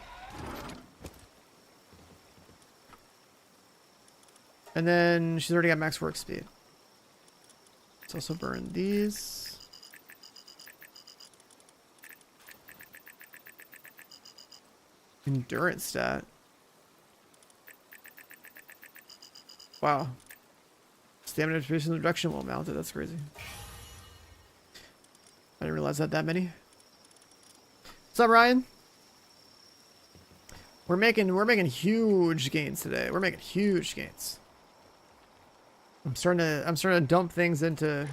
And then she's already got max work speed. Let's also burn these. Endurance stat. Wow. Stamina distribution reduction will mount it. That's crazy. I didn't realize that many. What's up, Ryan? We're making huge gains today. We're making huge gains. I'm starting to dump things into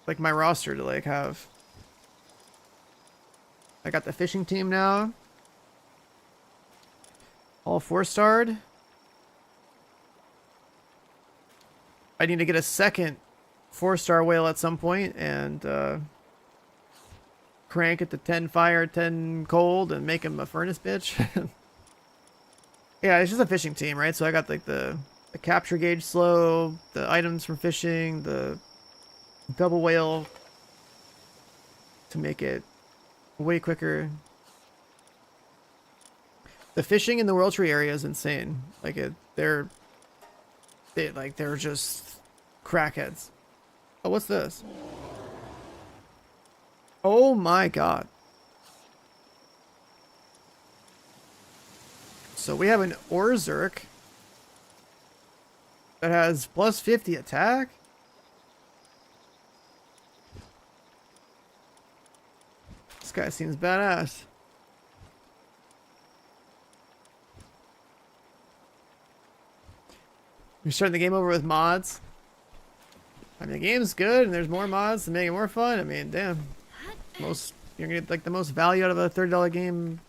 like my roster to like have. I got the fishing team now. All 4-starred. I need to get a second 4-star whale at some point and crank it to 10 fire, 10 cold, and make him a furnace bitch. Yeah, it's just a fishing team, right? So I got like the capture gauge slow, the items from fishing, the double whale to make it way quicker. The fishing in the World Tree area is insane. Like they're just crackheads. Oh, what's this? Oh my god. So we have an Orzerk that has plus 50 attack. This guy seems badass. You're starting the game over with mods. I mean, the game's good, and there's more mods to make it more fun. I mean, damn, you're gonna get like the most value out of a $30 game.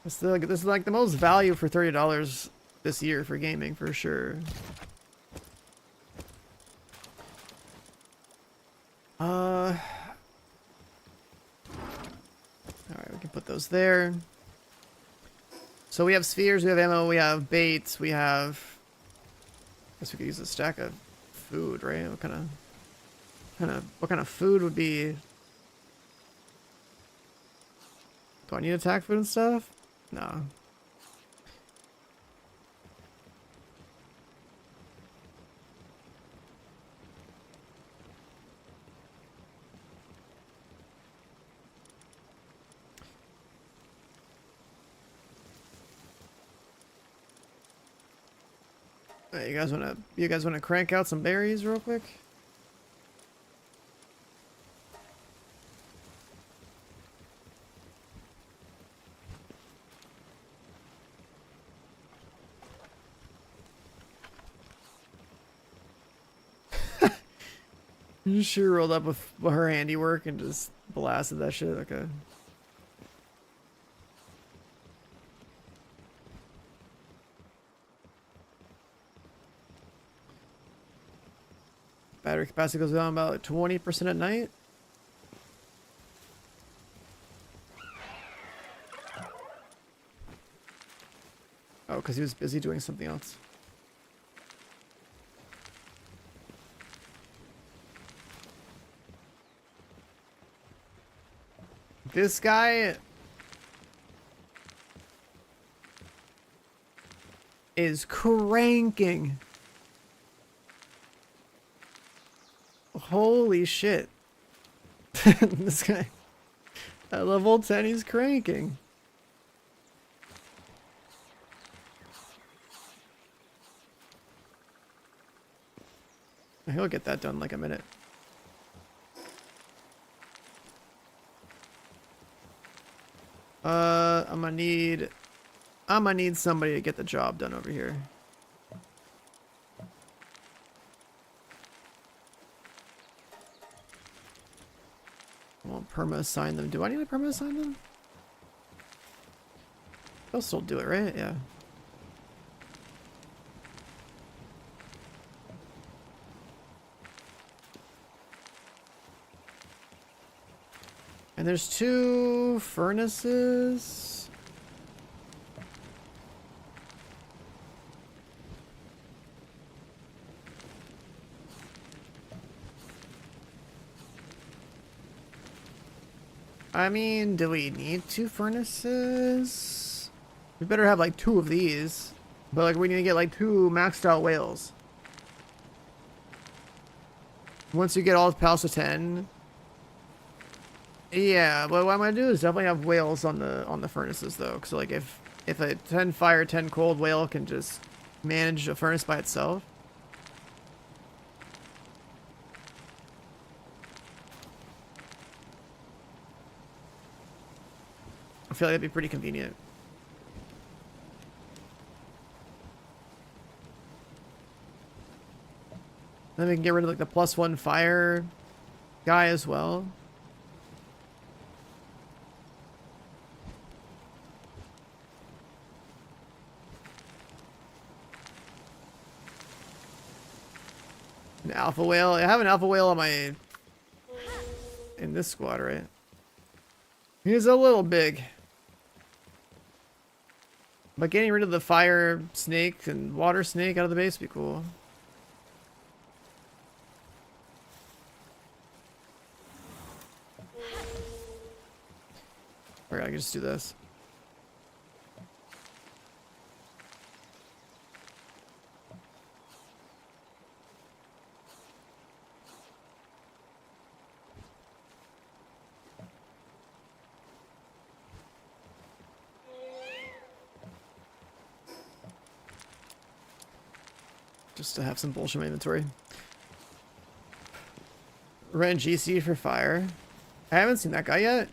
This is like the most value for $30 this year for gaming for sure. All right, we can put those there. So we have spheres, we have ammo, we have bait, we have. I guess we could use a stack of food, right? What kind of food would be? Do I need attack food and stuff? No. Alright, you guys wanna crank out some berries real quick? She rolled up with her handiwork and just blasted that shit. Okay. Battery capacity goes down about 20% at night. Oh, because he was busy doing something else. This guy is cranking. Holy shit. This guy at level 10, he's cranking. He'll get that done in like a minute. I'm gonna need somebody to get the job done over here. I won't perma assign them. Do I need to perma assign them? They'll still do it, right? Yeah. And there's 2 furnaces. I mean, do we need 2 furnaces? We better have like 2 of these. But like we need to get like 2 maxed out whales. Once you get all the pals to 10. Yeah, but what I'm gonna do is definitely have whales on the furnaces though. Cause like if a 10 fire, 10 cold whale can just manage a furnace by itself. I feel like that'd be pretty convenient. Then we can get rid of like the +1 fire guy as well. An alpha whale. I have an alpha whale on my in this squad, right? He's a little big. But getting rid of the fire snake and water snake out of the base would be cool. Alright, I can just do this. Just to have some bullshit in my inventory. Rent GC for fire. I haven't seen that guy yet.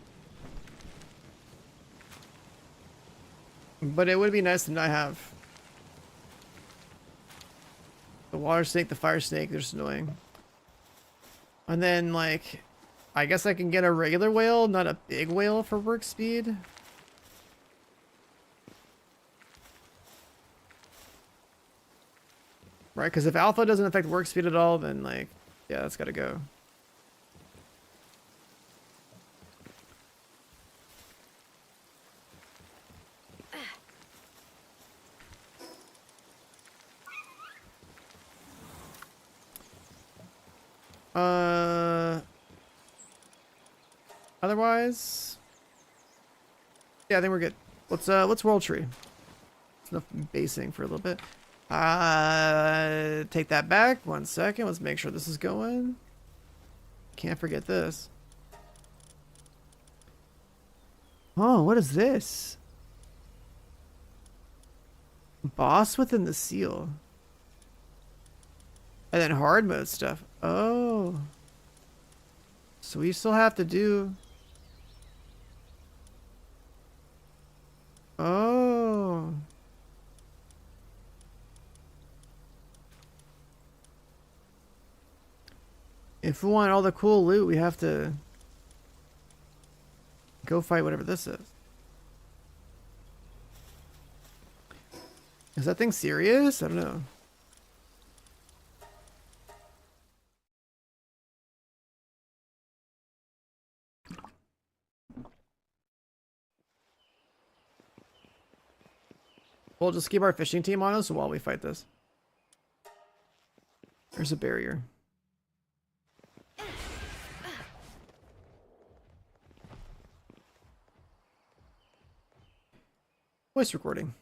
But it would be nice to not have the water snake, the fire snake. They're just annoying. And then, like, I guess I can get a regular whale, not a big whale for work speed. Right, because if alpha doesn't affect work speed at all, then, like, yeah, that's gotta go. Otherwise, yeah, I think we're good. Let's world tree. It's enough basing for a little bit. Take that back. 1 second. Let's make sure this is going. Can't forget this. Oh, what is this? Boss within the seal. And then hard mode stuff. Oh. So we still have to do... Oh. If we want all the cool loot, we have to go fight whatever this is. Is that thing serious? I don't know. We'll just keep our fishing team on us while we fight this. There's a barrier. Voice recording.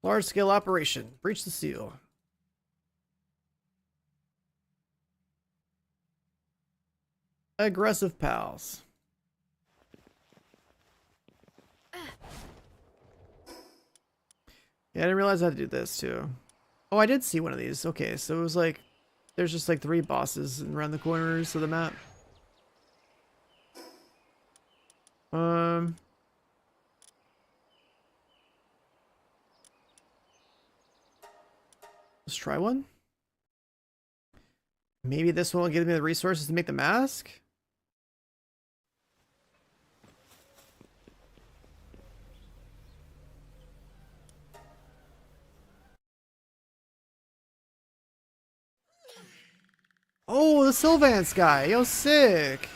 Large scale operation. Breach the seal. Aggressive pals. Yeah, I didn't realize I had to do this too. Oh, I did see one of these. Okay, so it was like, there's just like 3 bosses around the corners of the map. Let's try one. Maybe this one will give me the resources to make the mask. Oh, the Sylvance guy. Yo, sick.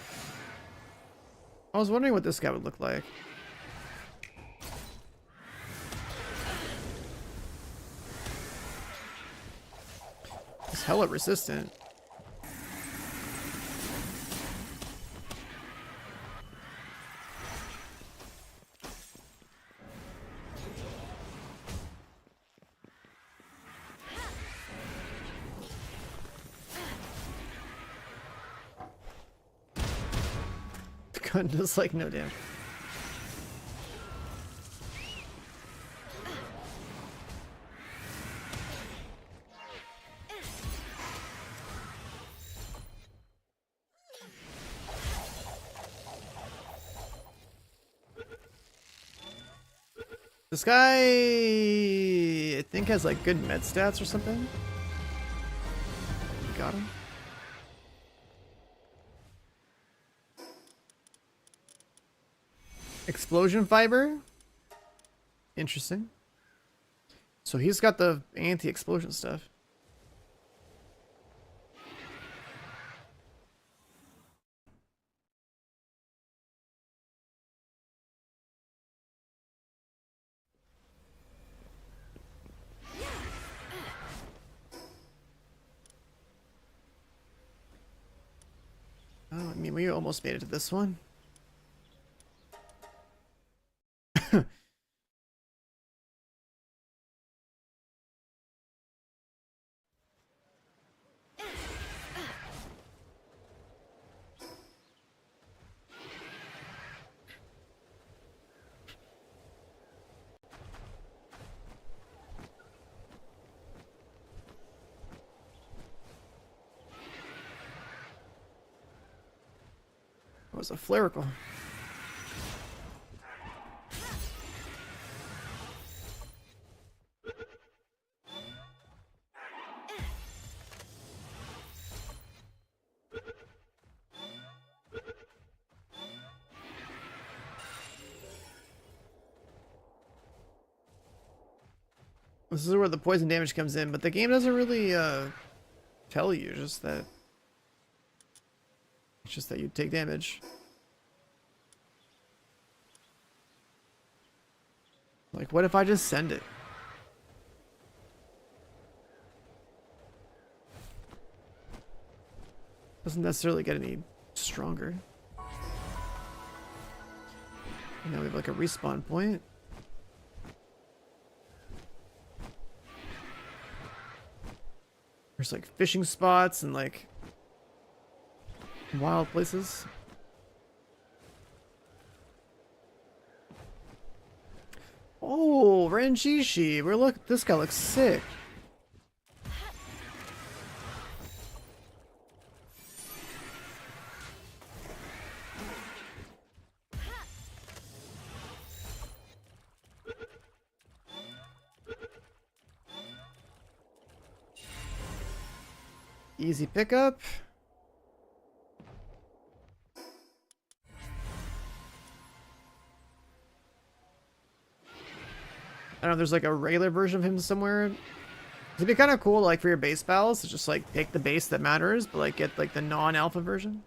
I was wondering what this guy would look like. He's hella resistant. Gun does like no damage. This guy, I think, has like good med stats or something. Got him. Explosion fiber. Interesting. So he's got the anti-explosion stuff. Oh, I mean, we almost made it to this one. It was a flaricle. This is where the poison damage comes in, but the game doesn't really tell you, just that it's just that you take damage. Like, what if I just send it? Doesn't necessarily get any stronger. And now we have like a respawn point. There's like fishing spots and like wild places. Oh, Renjishi. We're look. This guy looks sick. Easy pickup. I don't know if there's like a regular version of him somewhere. It'd be kind of cool, like for your base battles, to just like pick the base that matters, but like get like the non-alpha version.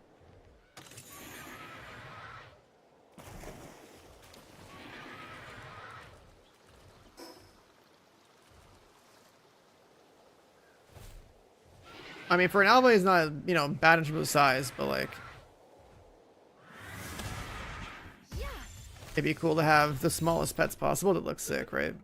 I mean, for an alpha, he's not, you know, bad in terms of size, but like, it'd be cool to have the smallest pets possible that look sick, right?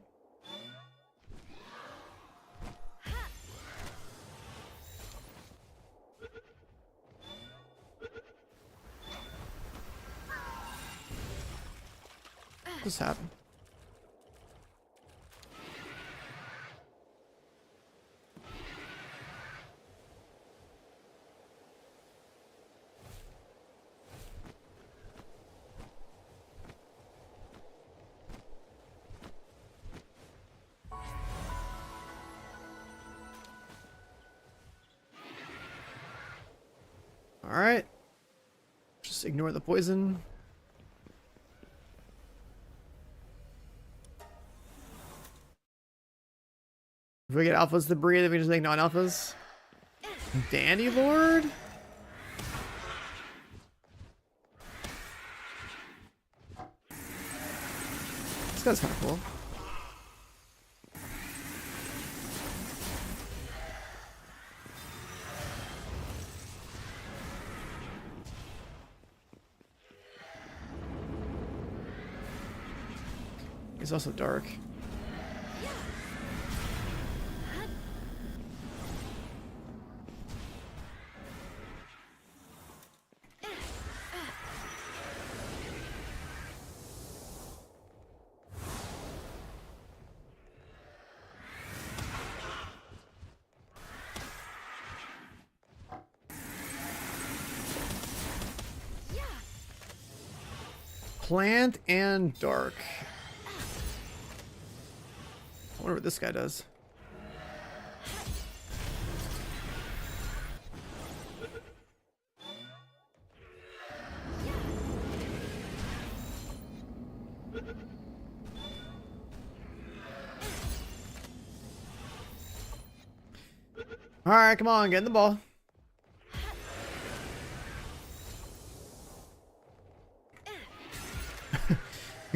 What's happened? Alright. Just ignore the poison. If we get alphas to breathe, if we just make non-alphas. Dandy Lord? This guy's kind of cool. He's also dark. Plant and dark. I wonder what this guy does. Alright, come on, get in the ball.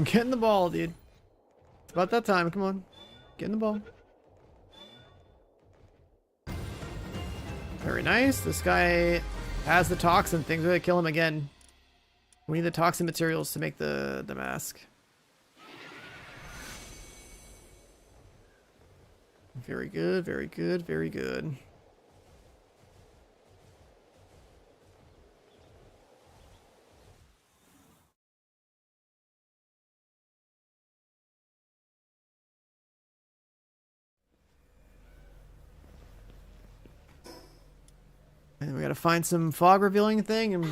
Get in the ball, dude. It's about that time, come on. Get in the ball. Very nice. This guy has the toxin things. We're gonna kill him again. We need the toxin materials to make the mask. Very good, very good, very good. And we gotta find some fog revealing thing, and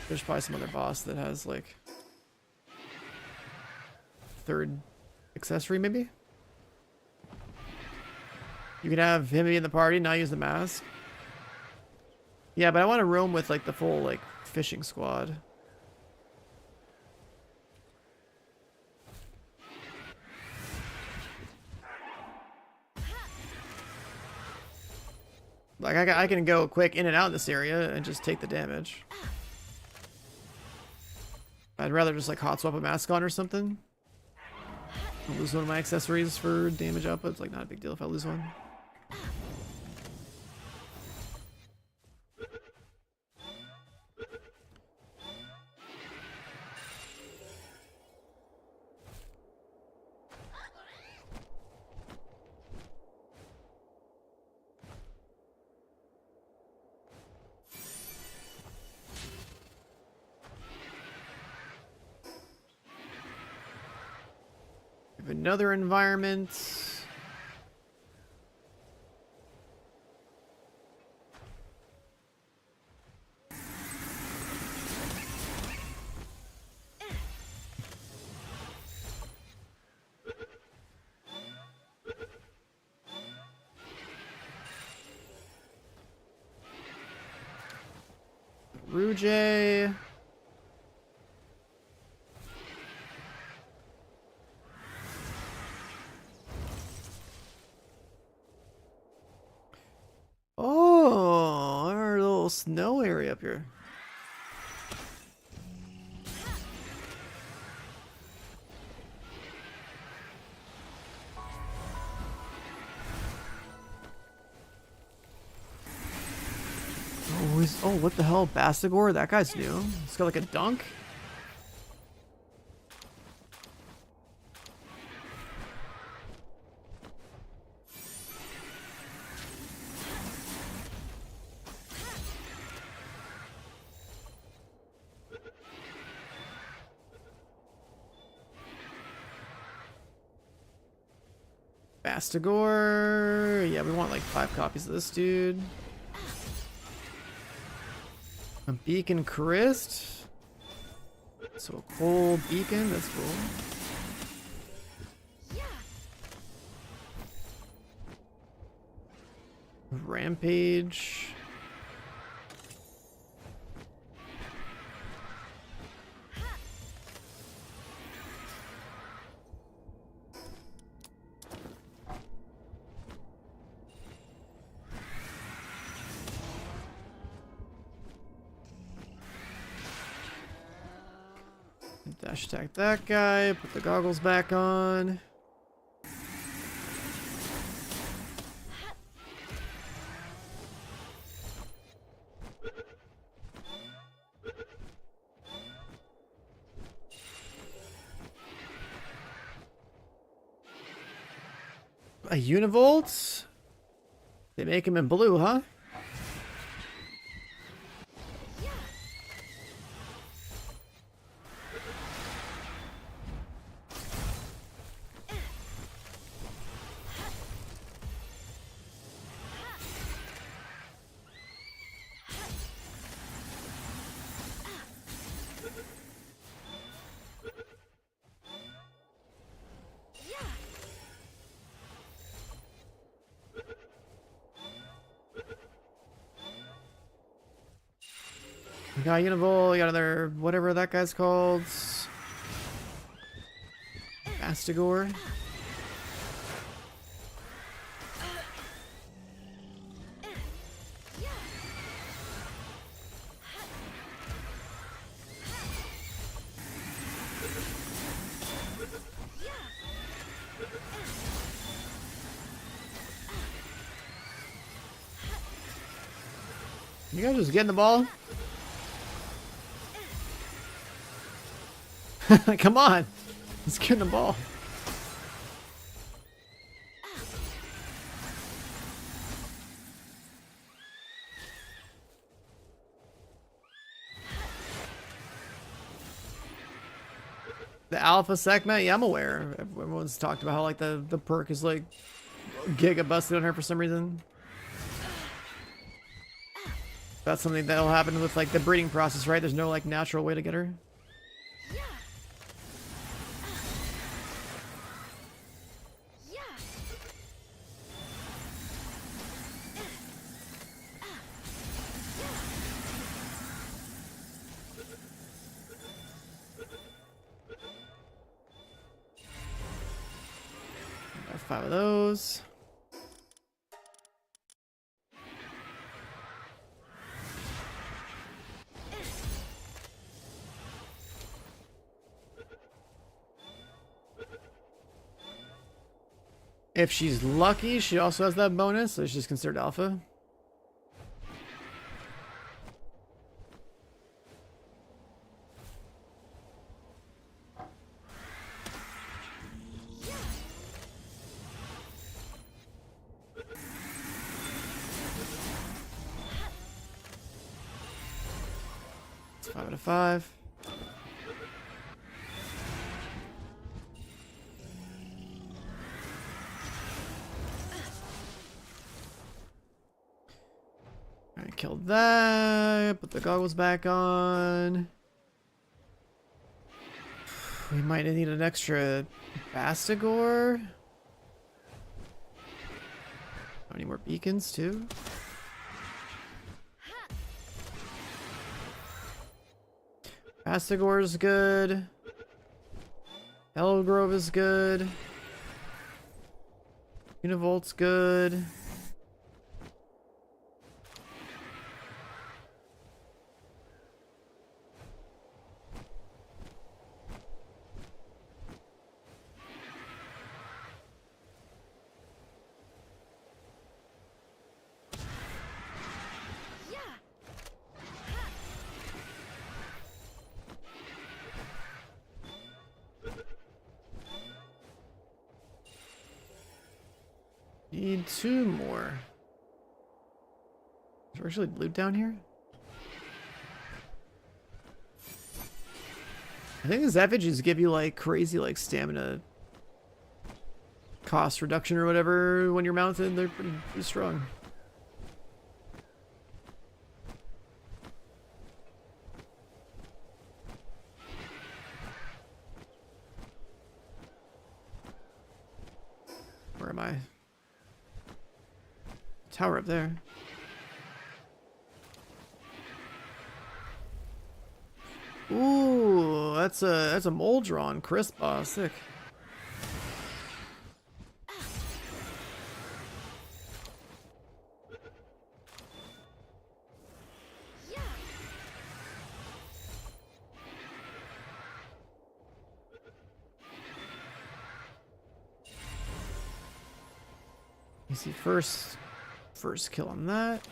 there's probably some other boss that has like third accessory maybe. You can have him be in the party, not use the mask. Yeah, but I want to roam with like the full like fishing squad. Like I can go quick in and out of this area and just take the damage. I'd rather just like hot swap a mask on or something. I'll lose one of my accessories for damage output. It's like not a big deal if I lose one. We have another environment. Rouge. Oh, our little snow area up here. Oh, what the hell? Bastigor? That guy's new. He's got like a dunk? Bastigor. Yeah, we want like 5 copies of this dude. A Beacon Christ. So a coal beacon, that's cool. Rampage. Dash attack that guy, put the goggles back on. A Univolt? They make him in blue, huh? We got Univolt, we got another whatever that guy's called. Bastigor. You guys just getting the ball? Come on. Let's get the ball. The alpha segment, yeah, I'm aware. Everyone's talked about how like the perk is like giga busted on her for some reason. That's something that'll happen with like the breeding process, right? There's no like natural way to get her. Got 5 of those. If she's lucky, she also has that bonus, so she's considered alpha. It's 5 out of 5. Alright, killed that. Put the goggles back on. We might need an extra Bastigor. How many more beacons, too? Bastigor is good. Hellgrove is good. Univolt's good. Need 2 more. Is there actually loot down here? I think these effigies give you like crazy like stamina cost reduction or whatever when you're mounted. They're pretty strong. Where am I? Tower up there. Ooh, that's a Moldron crisp boss. Sick. You see first kill on that.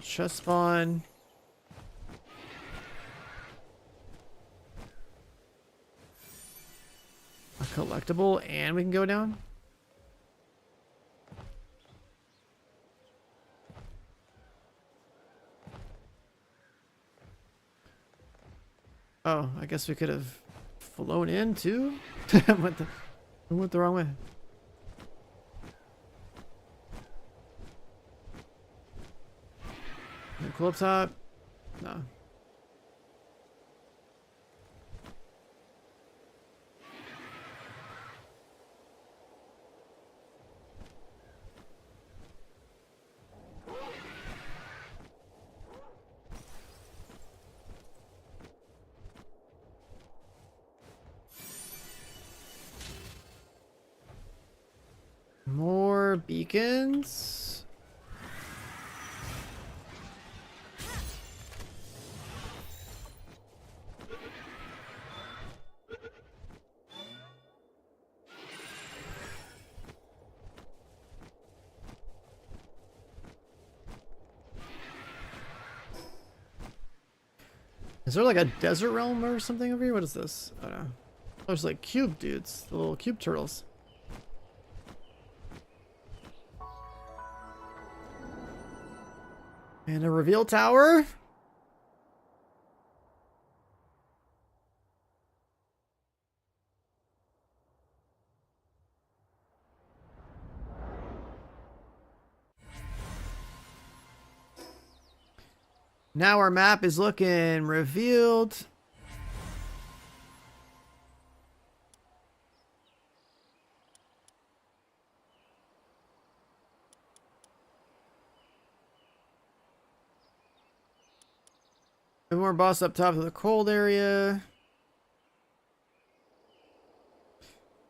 Chest spawn. A collectible, and we can go down. Oh, I guess we could have flown in too. went the wrong way. Cool up top. No. More beacons. Is there like a desert realm or something over here? What is this? I don't know. Oh, there's like cube dudes, the little cube turtles. And a reveal tower. Now our map is looking revealed. One more boss up top of the cold area.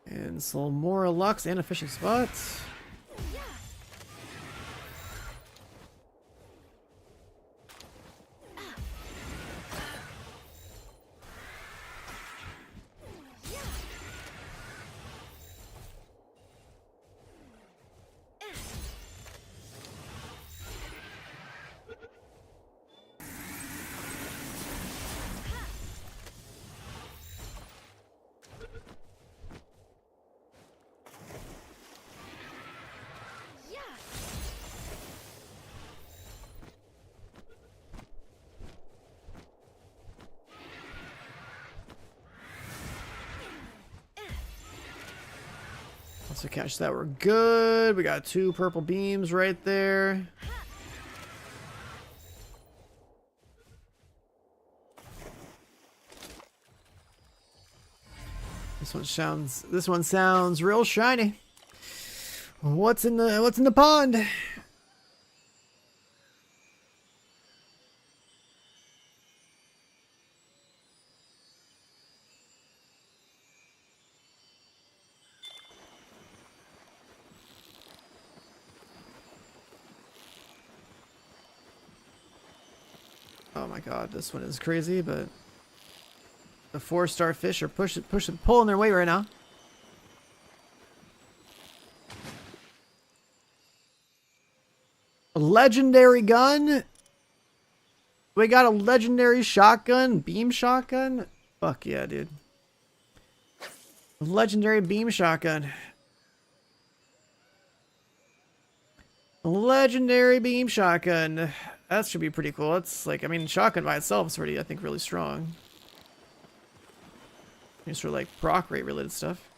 And some more Lux and a fishing spot. So catch that, we're good. We got 2 purple beams right there. This one sounds real shiny. What's in the pond? Oh my god, this one is crazy, but the 4-star fish are pulling their weight right now. A legendary gun We got a legendary shotgun, beam shotgun. Fuck yeah, dude. Legendary beam shotgun. Legendary beam shotgun. That should be pretty cool. It's like, I mean, shotgun by itself is already, I think, really strong. Just for like proc rate related stuff.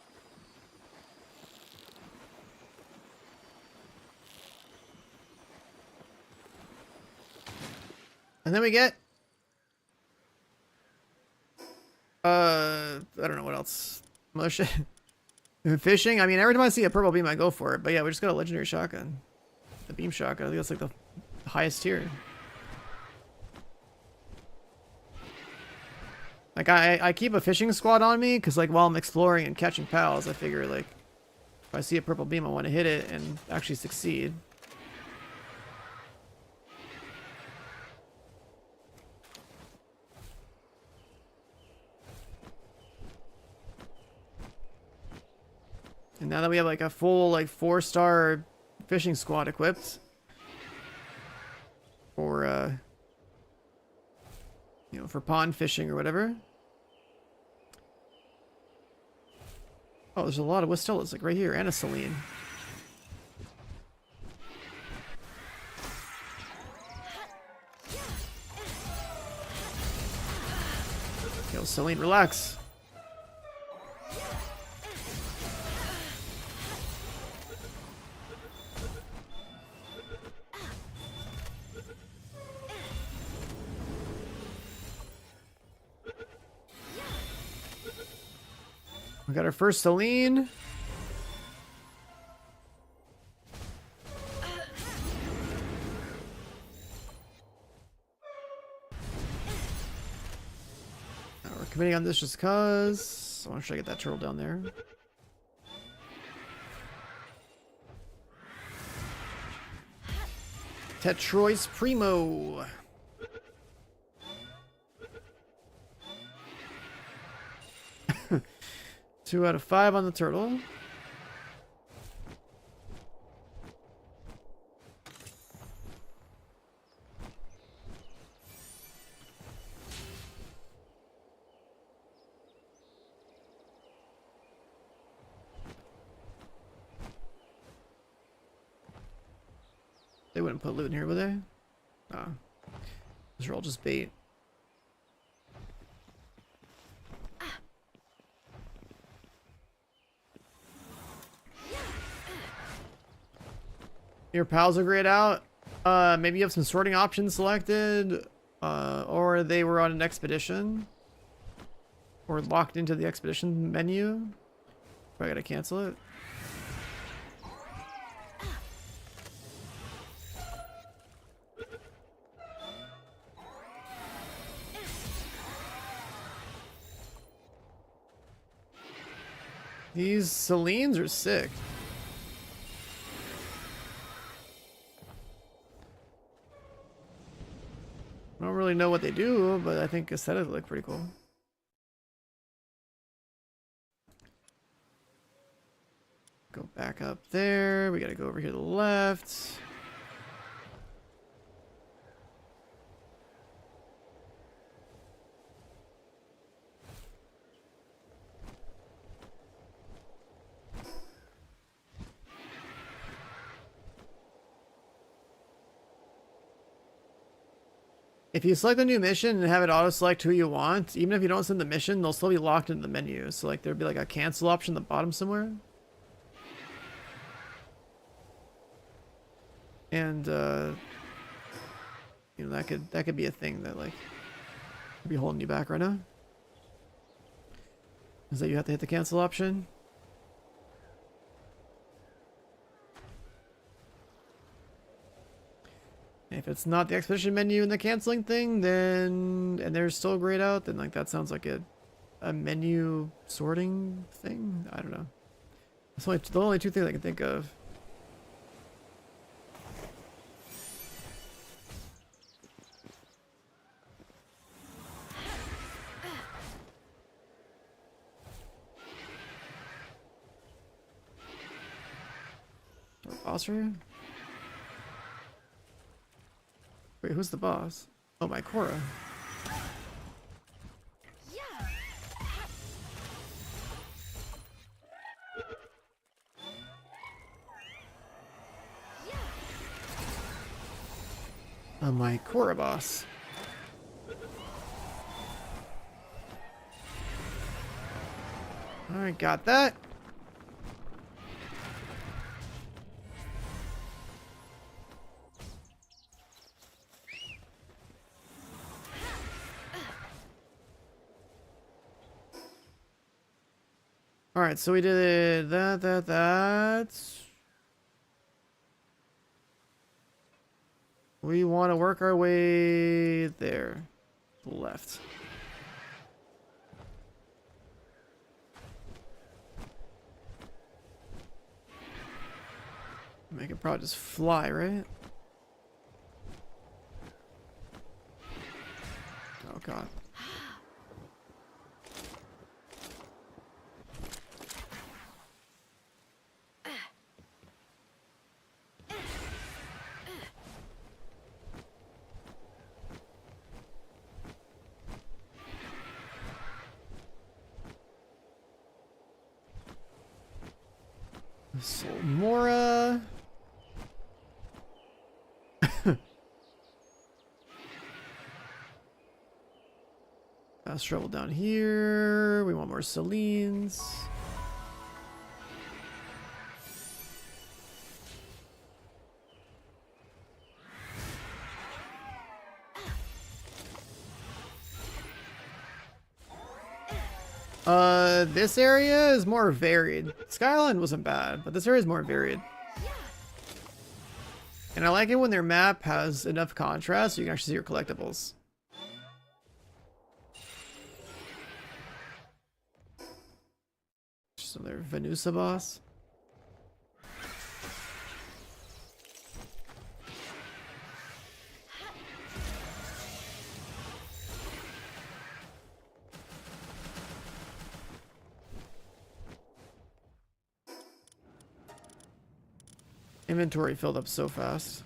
And then we get I don't know what else. Motion. Fishing. I mean, every time I see a purple beam, I go for it. But yeah, we just got a legendary shotgun. The beam shotgun. I think that's like the highest tier. Like I keep a fishing squad on me because like while I'm exploring and catching pals, I figure like if I see a purple beam, I want to hit it and actually succeed. And now that we have like a full like 4-star fishing squad equipped for you know, for pond fishing or whatever. Oh, there's a lot of Wistellas like right here and a Celine. Yo, Celine, relax. We got our first Celine. We're committing on this just cause I want to try to get that turtle down there. Tetrois Primo. Two out of 5 on the turtle. They wouldn't put loot in here, would they? Oh. Those are all just bait. Your pals are grayed out. Maybe you have some sorting options selected. Or they were on an expedition. Or locked into the expedition menu. I gotta cancel it. These Celines are sick. I don't really know what they do, but I think aesthetically look pretty cool. Go back up there. We gotta go over here to the left. If you select a new mission and have it auto-select who you want, even if you don't send the mission, they'll still be locked into the menu. So like there'd be like a cancel option at the bottom somewhere. And you know, that could be a thing that like could be holding you back right now. Is that you have to hit the cancel option? If it's not the expedition menu and the canceling thing, then and they're still grayed out, then like that sounds like a menu sorting thing. I don't know. That's only the only two things I can think of. Boss room? Wait, who's the boss? Oh, my Korra. Oh, my Korra boss. Alright, got that. Alright, so we did that. We want to work our way there. Left. Make it probably just fly, right? Oh god. Mora. Fast travel down here. We want more Selines. This area is more varied. Skyline wasn't bad, but this area is more varied. And I like it when their map has enough contrast so you can actually see your collectibles. So their Venusa boss. Inventory filled up so fast.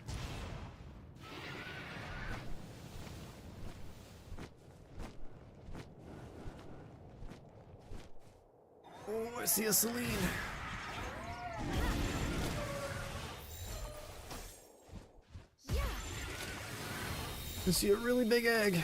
Oh, I see a Celine. I see a really big egg.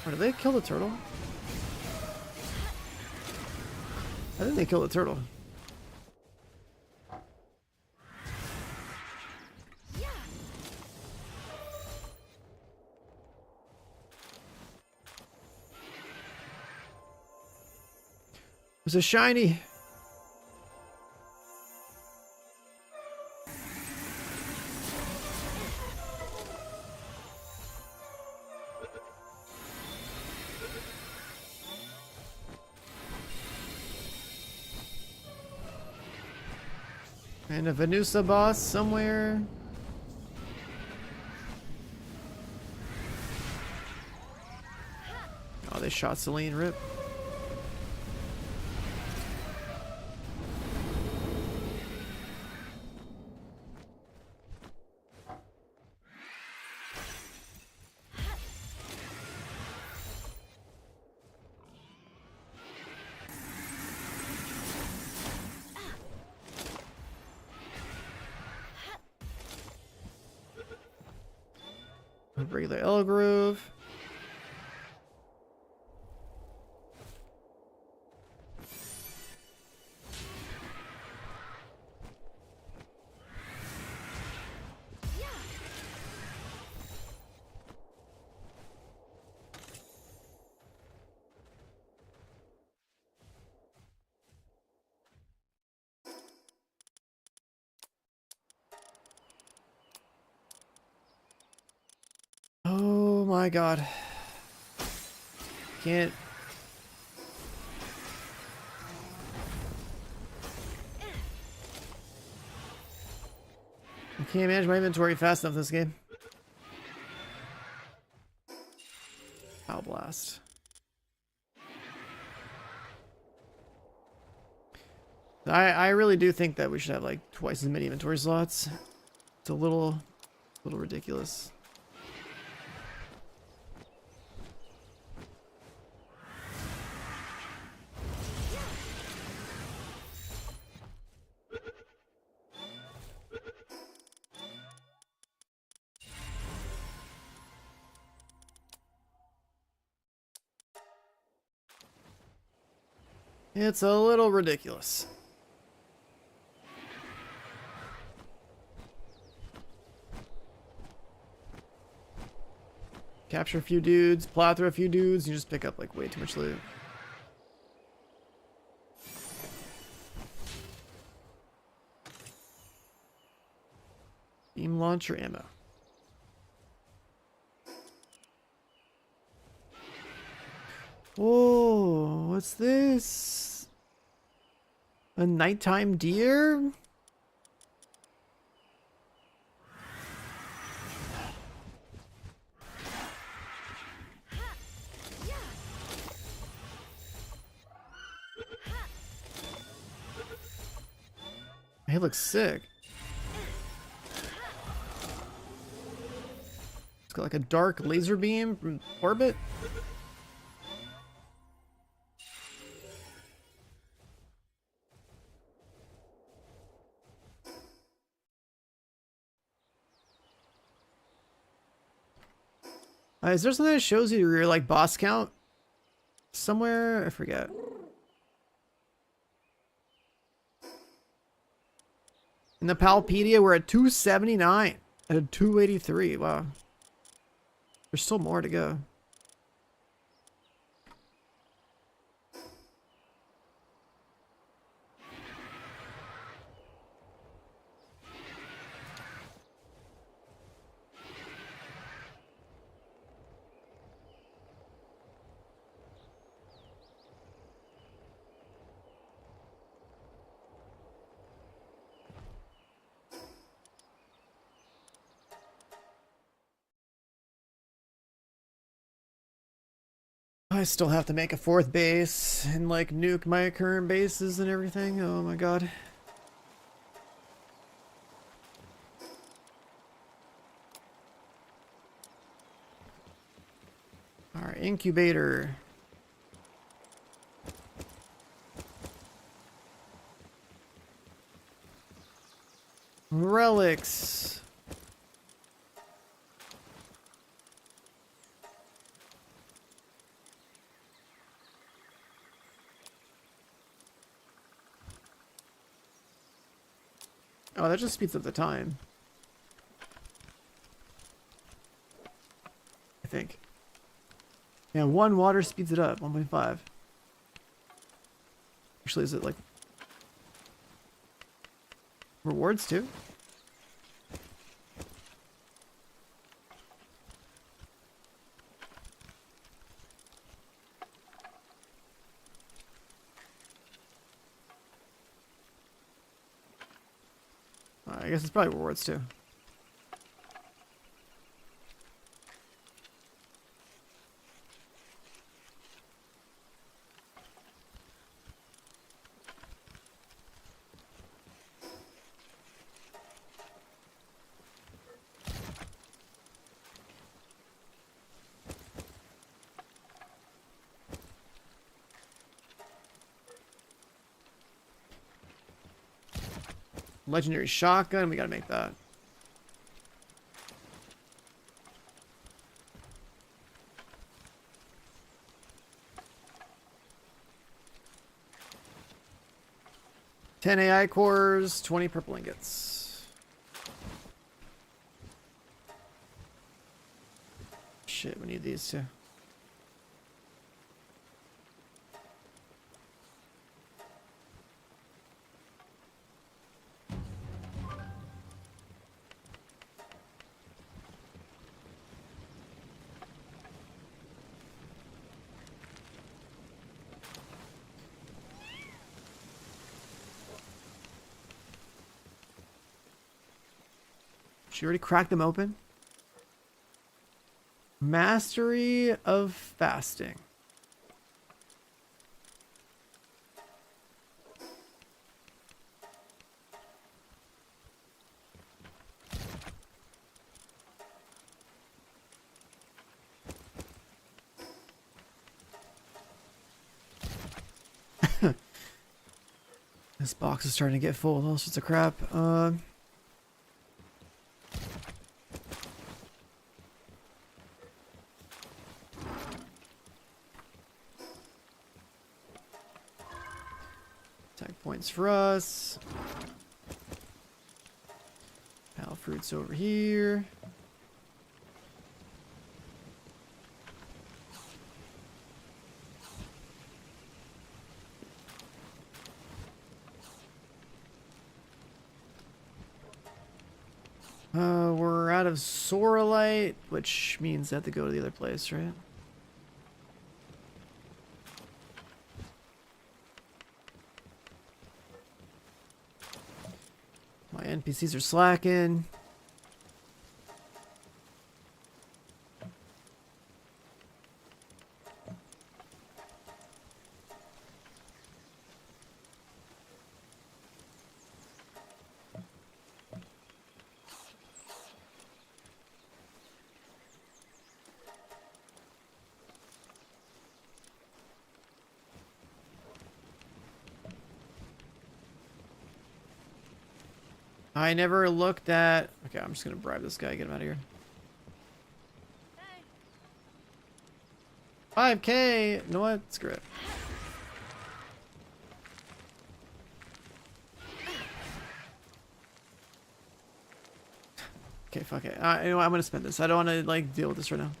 Or did they kill the turtle? I think they killed the turtle. It was a shiny. And a Venusa boss somewhere. Oh, they shot Celine, rip. Regular L Groove. Oh my god. Can't. I can't manage my inventory fast enough this game. Power blast. I really do think that we should have like twice as many inventory slots. It's a little ridiculous. It's a little ridiculous. Capture a few dudes, plow through a few dudes, you just pick up like way too much loot. Beam launcher ammo. Whoa, what's this? A nighttime deer? He looks sick. It's got like a dark laser beam from orbit. Is there something that shows you your like boss count somewhere? I forget. In the Palpedia, we're at 279 out of 283. Wow. There's still more to go. I still have to make a fourth base and like nuke my current bases and everything. Oh my god. Alright, incubator. Relics. Oh, that just speeds up the time. I think. Yeah, 1 water speeds it up, 1.5. Actually, is it like rewards too? I guess it's probably rewards too. Legendary shotgun, we gotta make that. Ten AI cores, 20 purple ingots. Shit, we need these too. She already cracked them open? Mastery of fasting. This box is starting to get full with all sorts of crap. Attack points for us. Pal fruits over here. We're out of Sorolite, which means I have to go to the other place, right? My NPCs are slacking. I never looked at... Okay, I'm just gonna bribe this guy, get him out of here. Hey. 5K! You know what? Screw it. Okay, fuck it. You know what? I'm gonna spend this. I don't want to, like, deal with this right now.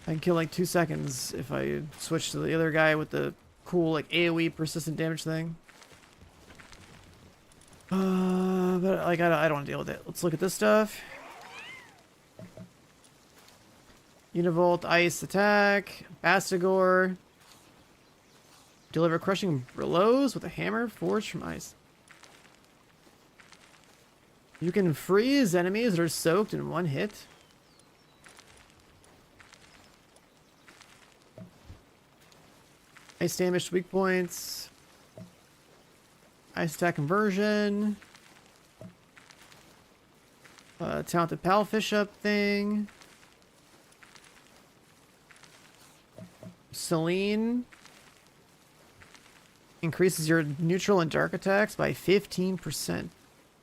I can kill, like, 2 seconds if I switch to the other guy with the cool, like, AoE persistent damage thing. But, like, I don't want to deal with it. Let's look at this stuff. Univolt, ice attack, Bastigor. Deliver crushing blows with a hammer forged from ice. You can freeze enemies that are soaked in 1 hit. Ice damage to weak points. Ice attack conversion. Talented pal fish up thing. Selene. Increases your neutral and dark attacks by 15%.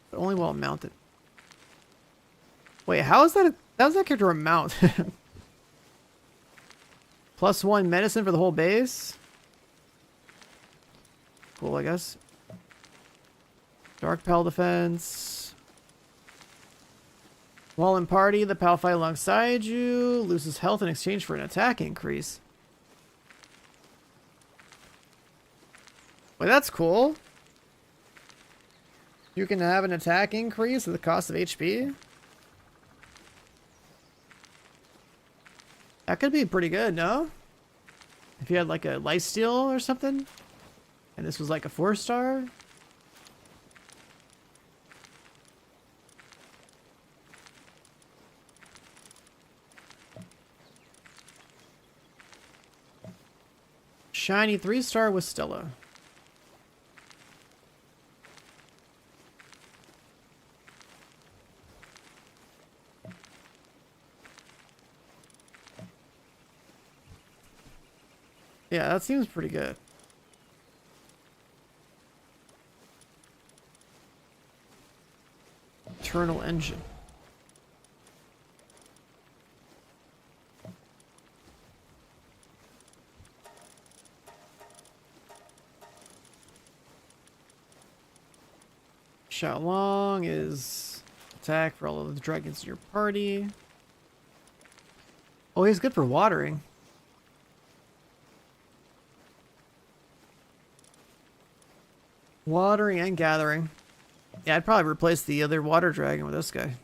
But only while mounted. Wait, how is that? How is that character a mount? +1 medicine for the whole base. Cool, I guess. Dark Pal defense. While in party, the Pal fight alongside you. Loses health in exchange for an attack increase. Wait, that's cool. You can have an attack increase at the cost of HP. That could be pretty good, no? If you had like a lifesteal or something. And this was like a 4-star. Shiny 3-star with Stella. Yeah, that seems pretty good. Eternal engine. Xiaolong is attack for all of the dragons in your party. Oh, he's good for watering. Watering and gathering. Yeah, I'd probably replace the other water dragon with this guy.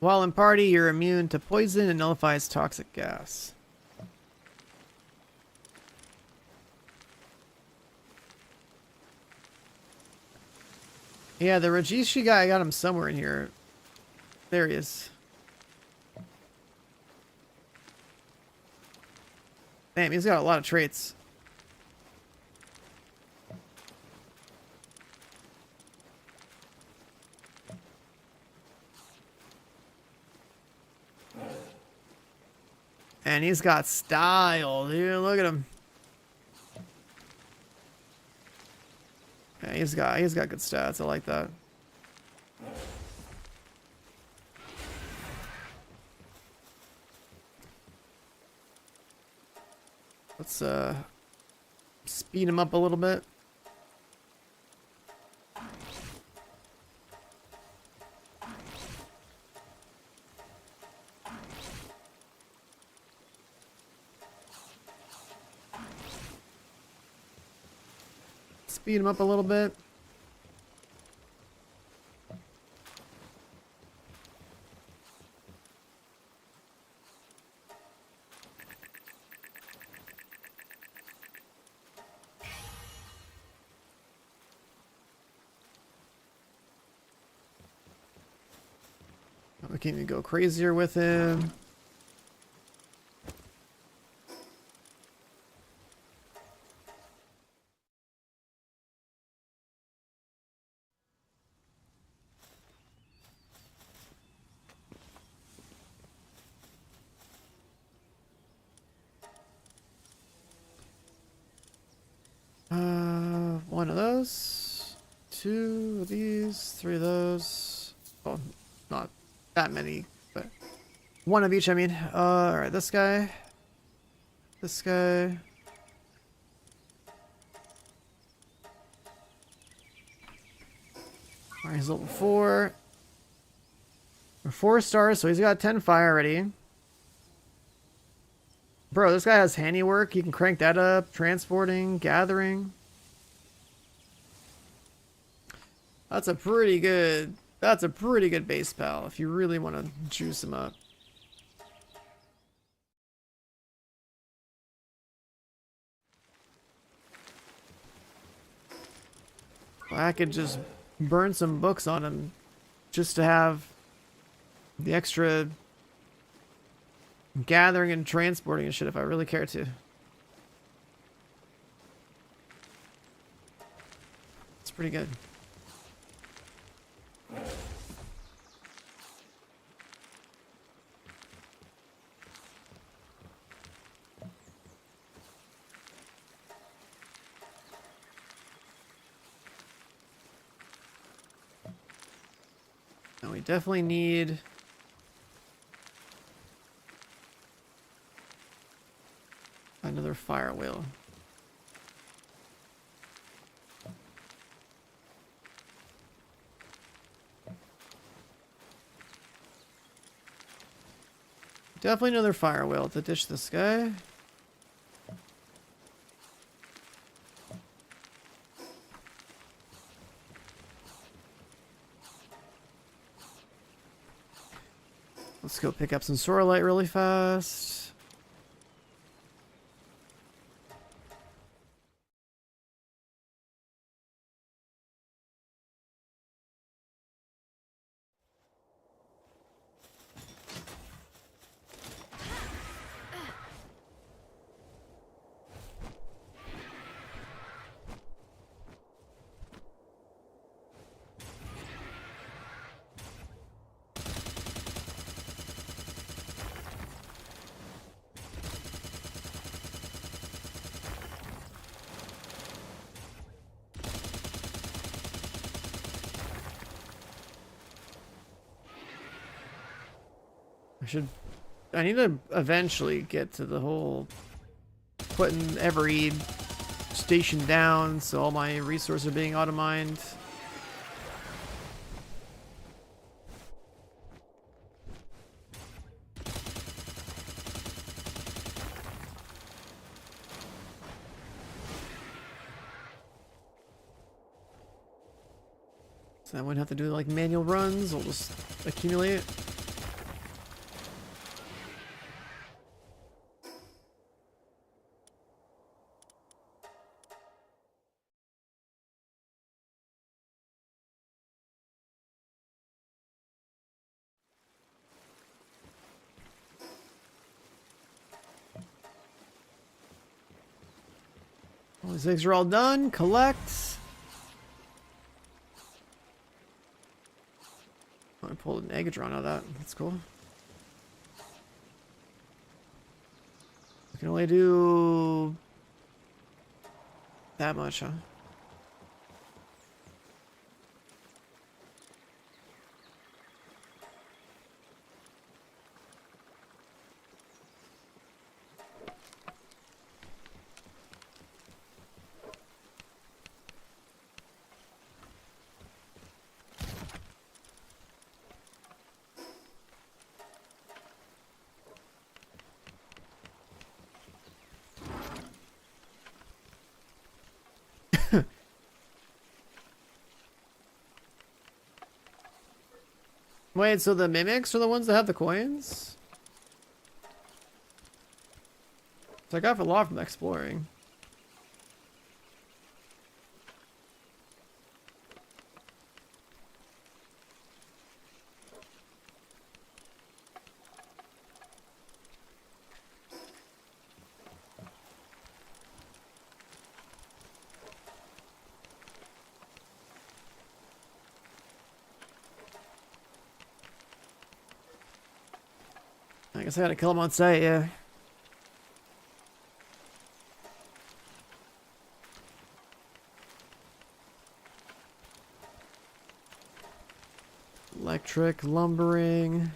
While in party, you're immune to poison and nullifies toxic gas. Yeah, the Rajishi guy, I got him somewhere in here. There he is. Damn, he's got a lot of traits. And he's got style, dude. Look at him. Yeah, he's got good stats. I like that. Let's speed him up a little bit. Speed him up a little bit. We can't even go crazier with him. One of those, two of these, three of those. Oh, not that many, but one of each, I mean. Alright, this guy. This guy. Alright, he's level 4. We're 4 stars, so he's got 10 fire already. Bro, this guy has handiwork. He can crank that up. Transporting, gathering. That's a pretty good base pal if you really want to juice him up. I could just burn some books on him just to have the extra gathering and transporting and shit if I really care to. It's pretty good. Now we definitely need another fire wheel. Definitely another fire wheel to ditch this guy. Let's go pick up some Sorolite really fast. I need to eventually get to the whole putting every station down so all my resources are being auto-mined. So I wouldn't have to do like manual runs, I'll just accumulate it. These things are all done. Collect. I pulled an Eggadron out of that. That's cool. I can only do that much, huh? Wait, so the mimics are the ones that have the coins? So I got a lot from exploring. I guess I gotta kill him on sight, yeah. Electric, lumbering.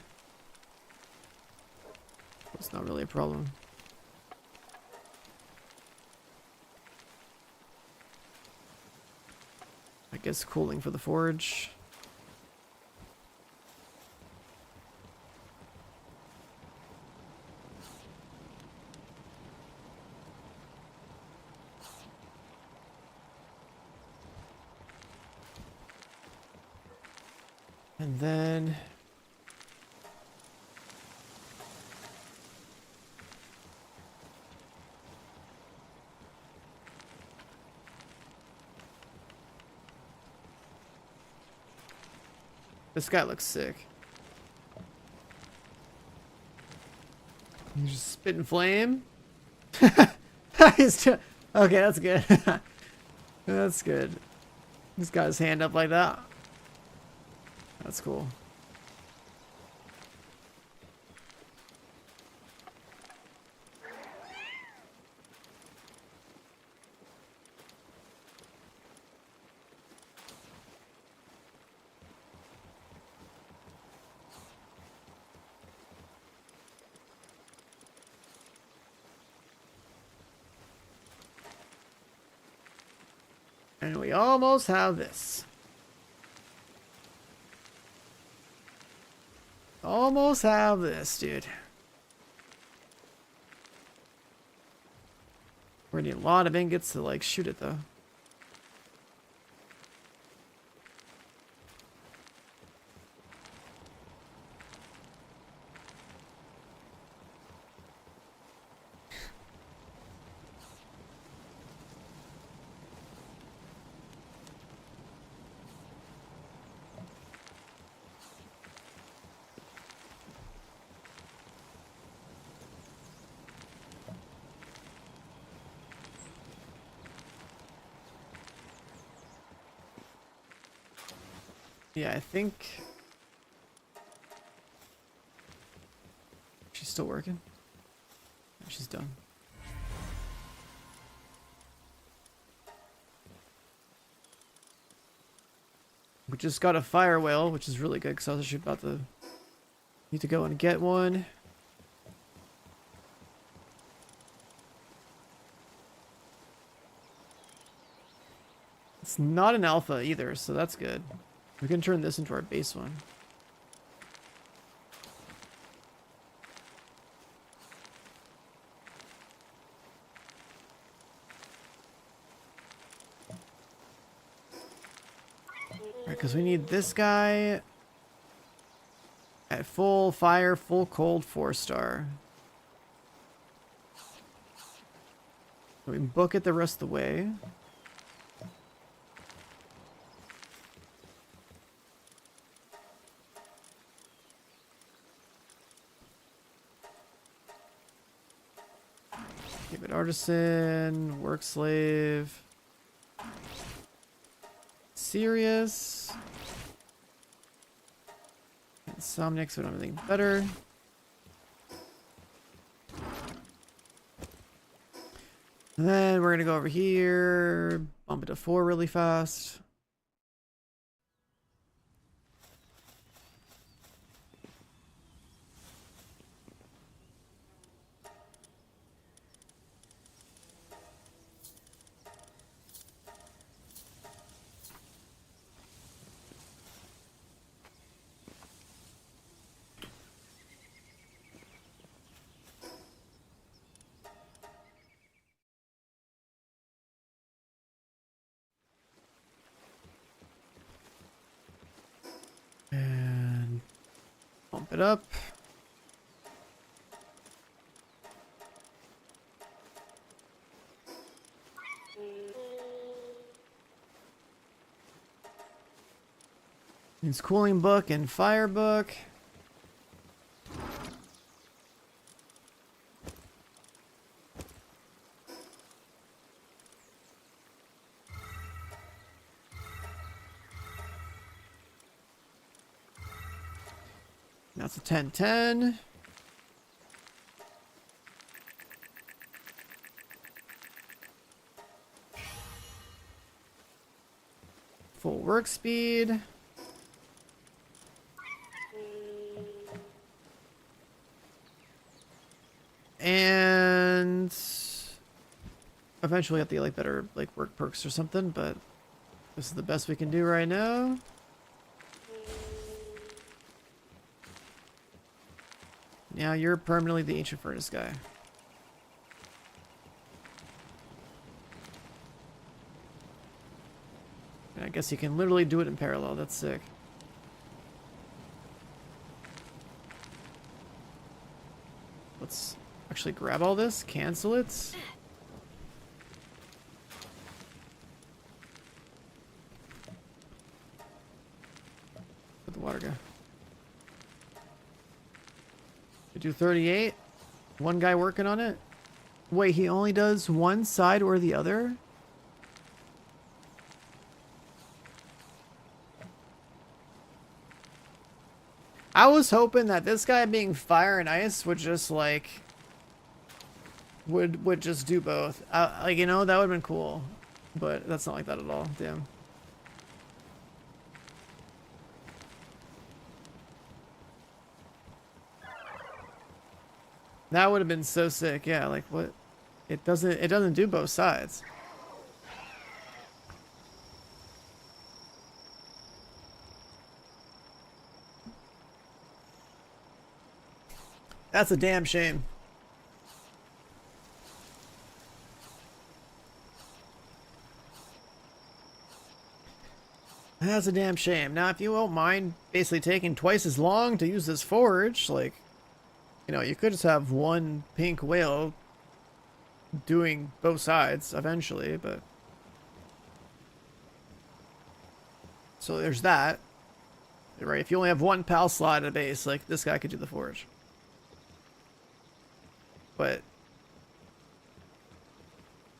It's not really a problem. I guess cooling for the forge. And then this guy looks sick. He's just spitting flame. He's okay, that's good. That's good. He's got his hand up like that. That's cool. And we almost have this. Almost have this, dude. We're gonna need a lot of ingots to like shoot it though. Yeah, I think she's still working. She's done. We just got a fire whale, which is really good because I was actually about to need to go and get one. It's not an alpha either, so that's good. We can turn this into our base one. Alright, because we need this guy at full fire, full cold, 4-star. We can book it the rest of the way. Give it artisan, work slave. Serious. Insomniac, so we don't have anything better. And then we're gonna go over here, bump it to 4 really fast. And bump it up. It's cooling book and fire book. That's a 10-10. Full work speed. And eventually have to get like better like work perks or something, but this is the best we can do right now. Now you're permanently the ancient furnace guy. And I guess you can literally do it in parallel. That's sick. Let's actually grab all this, cancel it. Where'd the water go? We do 38. One guy working on it. Wait, he only does one side or the other? I was hoping that this guy being fire and ice would just like would just do both. Like, you know, that would have been cool, but that's not like that at all. Damn. That would have been so sick. Yeah, like what? It doesn't do both sides. That's a damn shame. That's a damn shame. Now, if you won't mind basically taking twice as long to use this forge, like, you know, you could just have one pink whale doing both sides eventually, but... So there's that. Right, if you only have one pal slot at a base, like, this guy could do the forge. But...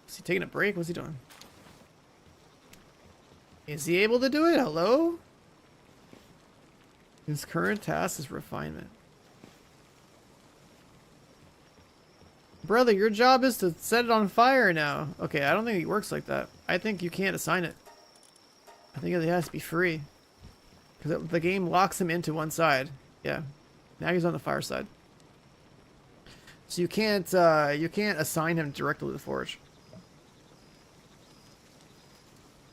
Is he taking a break? What's he doing? Is he able to do it? Hello? His current task is refinement. Brother, your job is to set it on fire now. Okay, I don't think it works like that. I think you can't assign it. I think it has to be free. Because the game locks him into one side. Yeah. Now he's on the fire side. So you can't assign him directly to the forge.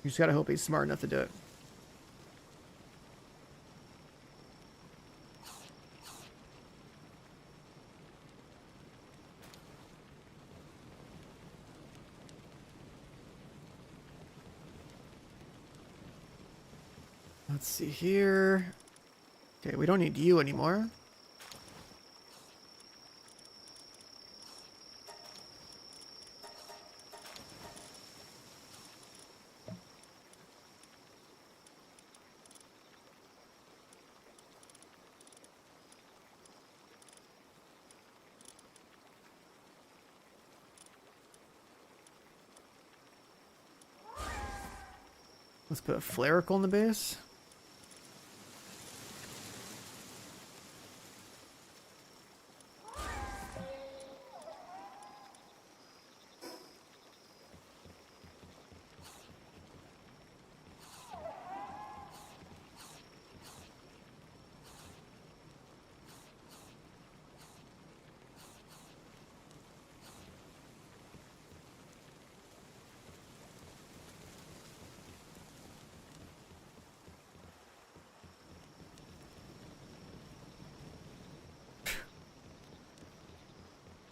You just gotta hope he's smart enough to do it. Let's see here. Okay, we don't need you anymore. Let's put a flaricle in the base.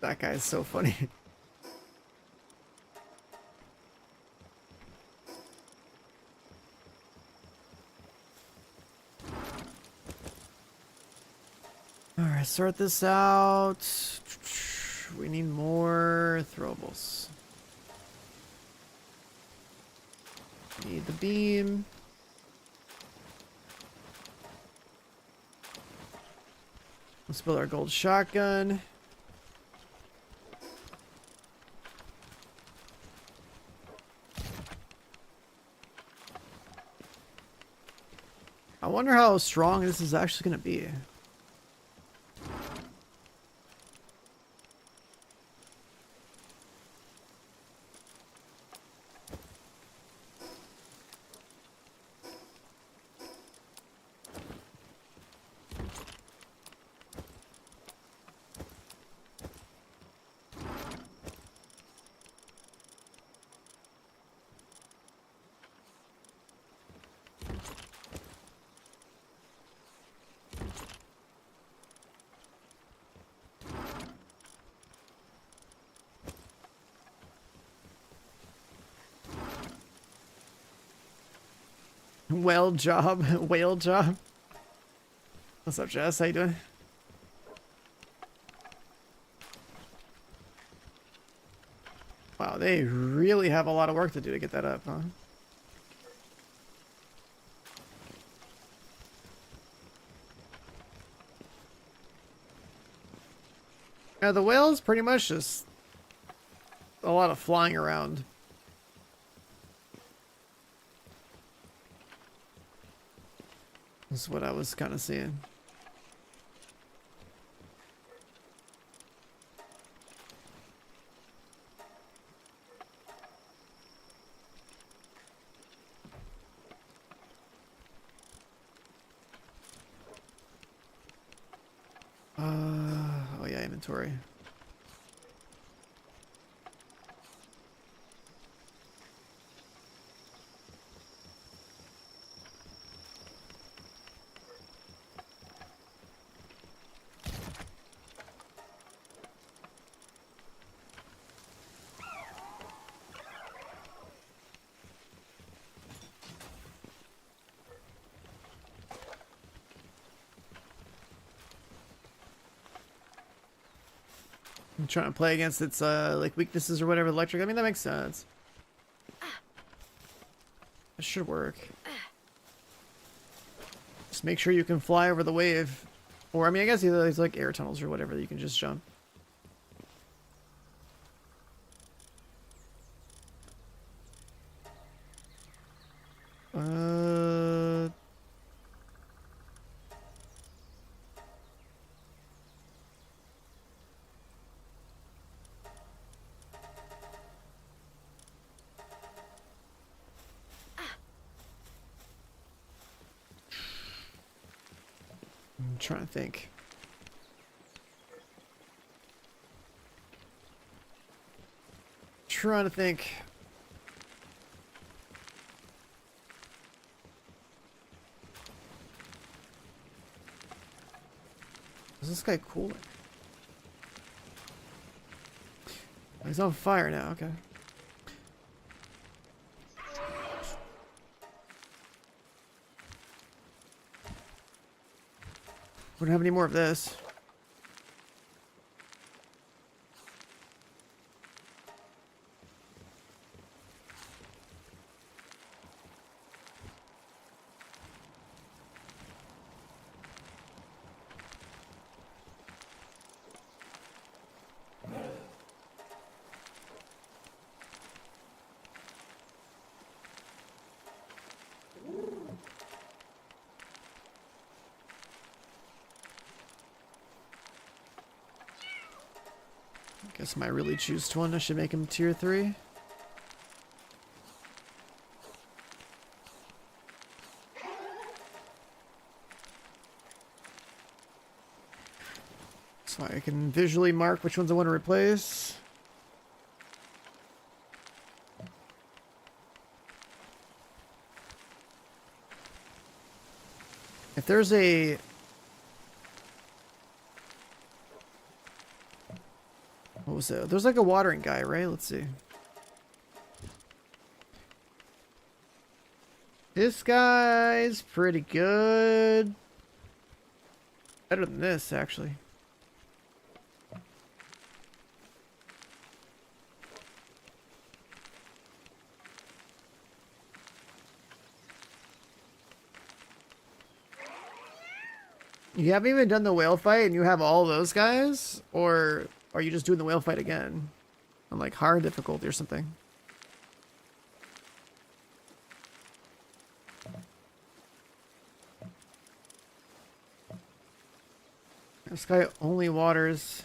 That guy is so funny. Alright, sort this out. We need more throwables. Need the beam. Let's build our gold shotgun. I wonder how strong this is actually going to be. Whale job. Whale job. What's up, Jess? How you doing? Wow, they really have a lot of work to do to get that up, huh? Yeah, the whale is pretty much just a lot of flying around. That's what I was kind of seeing. Oh yeah, inventory. I'm trying to play against its like weaknesses or whatever, electric. I mean, that makes sense. It should work. Just make sure you can fly over the wave. Or, I mean, I guess either there's like air tunnels or whatever that you can just jump. I'm trying to think. Trying to think. Is this guy cooling? He's on fire now, okay. We don't have any more of this. Guess I really choose one. I should make him tier 3. So I can visually mark which ones I want to replace. If there's a... What was it? There's like a watering guy, right? Let's see. This guy's pretty good. Better than this, actually. You haven't even done the whale fight and you have all those guys? Or are you just doing the whale fight again? On like hard difficulty or something? This guy only waters.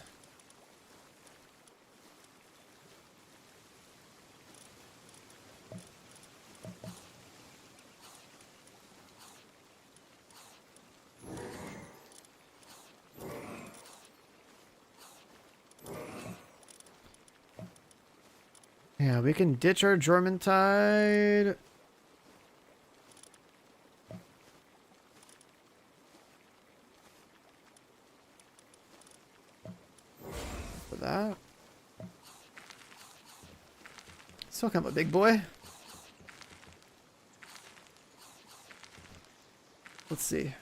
Yeah, we can ditch our Jormuntide. For that. Still kind of a big boy. Let's see.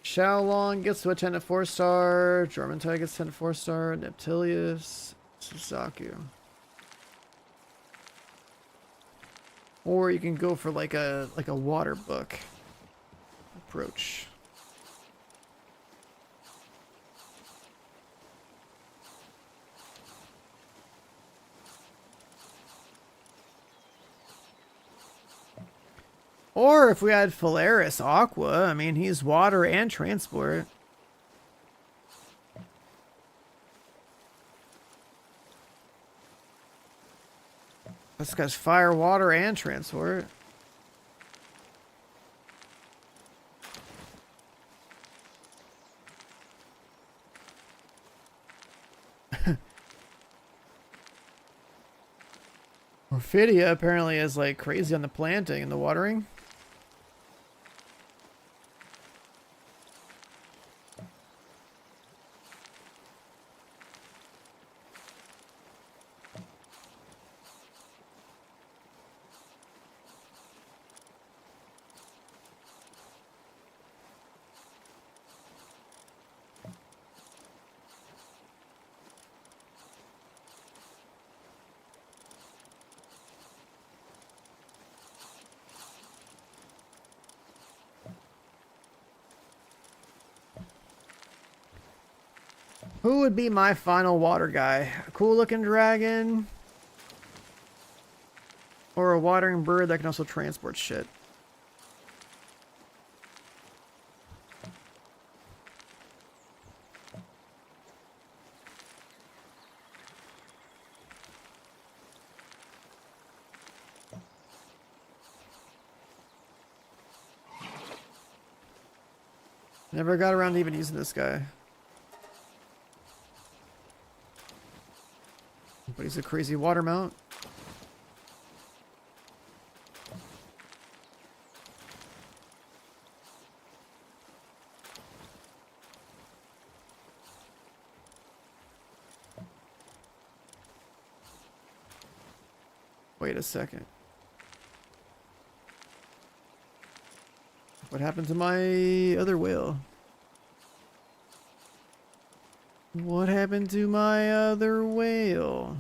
Xiaolong gets to a 10 to 4-star. Jormuntide gets 10 to 4-star. Neptilius. Suzaku. Or you can go for like a water book approach. Or if we had Phalaris Aqua, I mean, he's water and transport. This guy's fire, water, and transport. Ophidia apparently is like crazy on the planting and the watering. Who would be my final water guy? A cool looking dragon? Or a watering bird that can also transport shit? Never got around to even using this guy. But he's a crazy water mount. Wait a second. What happened to my other whale? What happened to my other whale?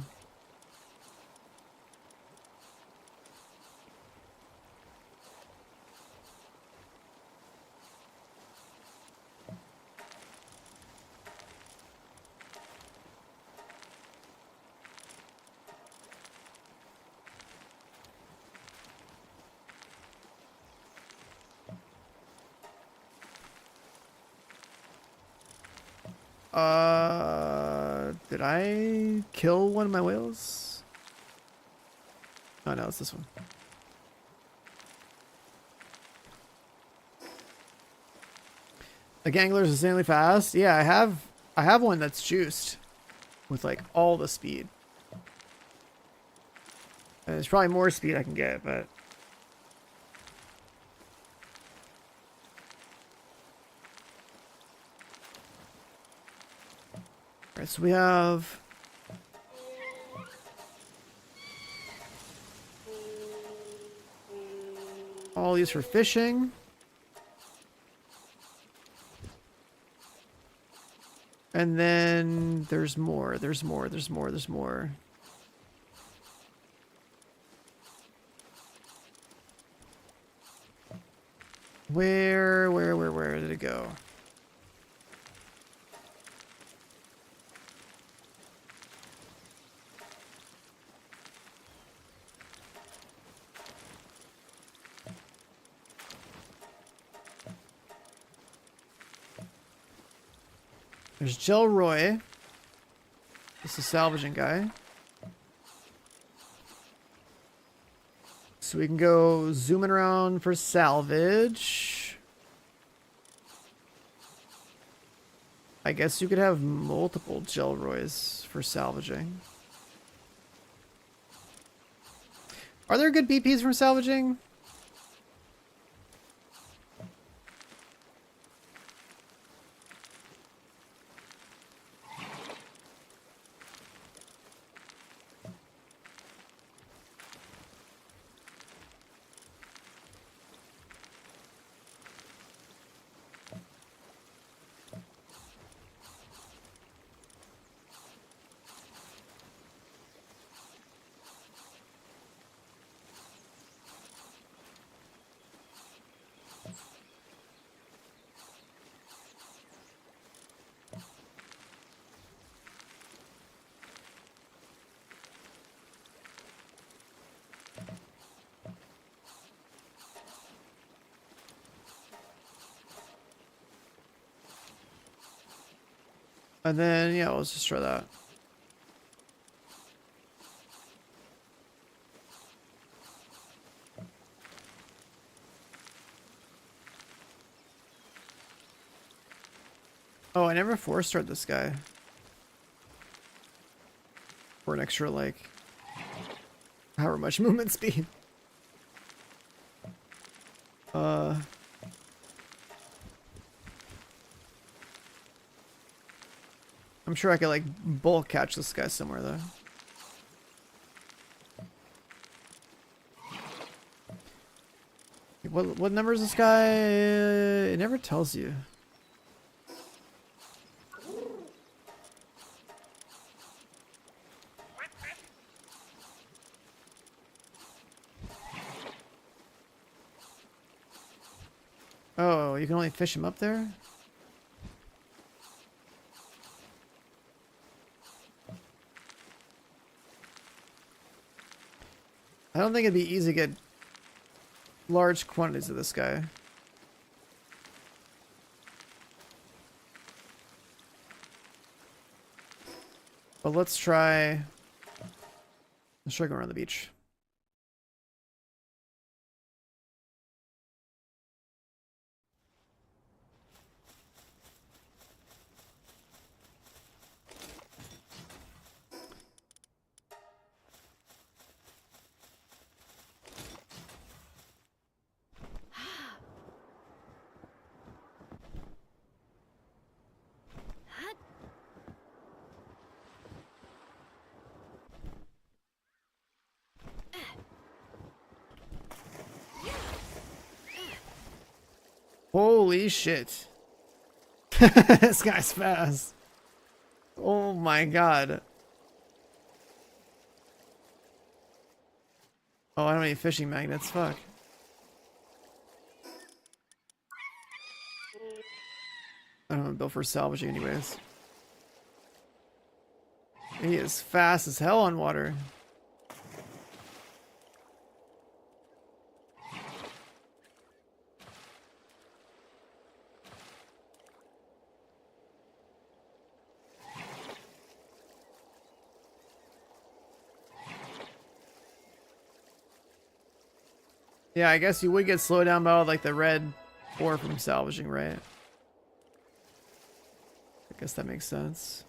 Did I kill one of my whales? Oh no, it's this one. The gangler's insanely fast. Yeah, I have one that's juiced with like all the speed. There's probably more speed I can get, but alright, so we have all these for fishing. And then there's more. There's more. Where did it go? There's Jill Roy. This is salvaging guy. So we can go zooming around for salvage. I guess you could have multiple Jill Roys for salvaging. Are there good BPs from salvaging? And then, yeah, let's just try that. Oh, I never 4-starred this guy. For an extra, like, however much movement speed. I'm sure I could, like, bulk catch this guy somewhere, though. What number is this guy? It never tells you. Oh, you can only fish him up there? I don't think it'd be easy to get large quantities of this guy. But let's try going around the beach. Holy shit. This guy's fast. Oh my god. Oh, I don't need fishing magnets. Fuck. I don't have built for salvaging anyways. He is fast as hell on water. Yeah, I guess you would get slowed down by all, like, the red ore from salvaging, right? I guess that makes sense.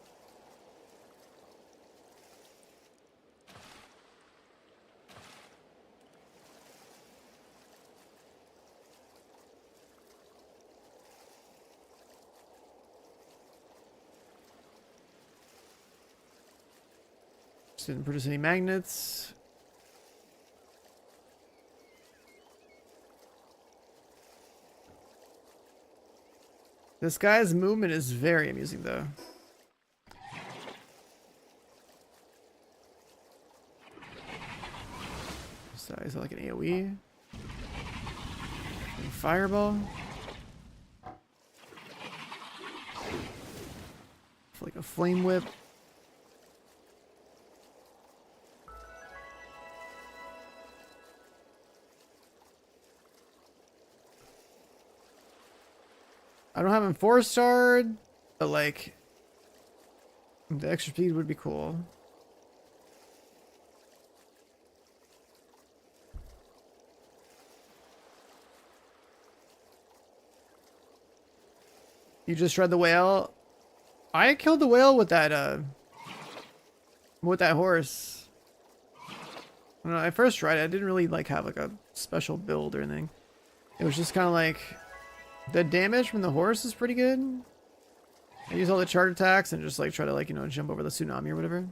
Just didn't produce any magnets. This guy's movement is very amusing, though. So is that like an AoE? Fireball? Like a flame whip. I don't have him 4-starred, but like the extra speed would be cool. You just read the whale. I killed the whale with that horse. When I first tried it, I didn't really like have like a special build or anything. It was just kind of like the damage from the horse is pretty good. I use all the charge attacks and just like try to like, you know, jump over the tsunami or whatever.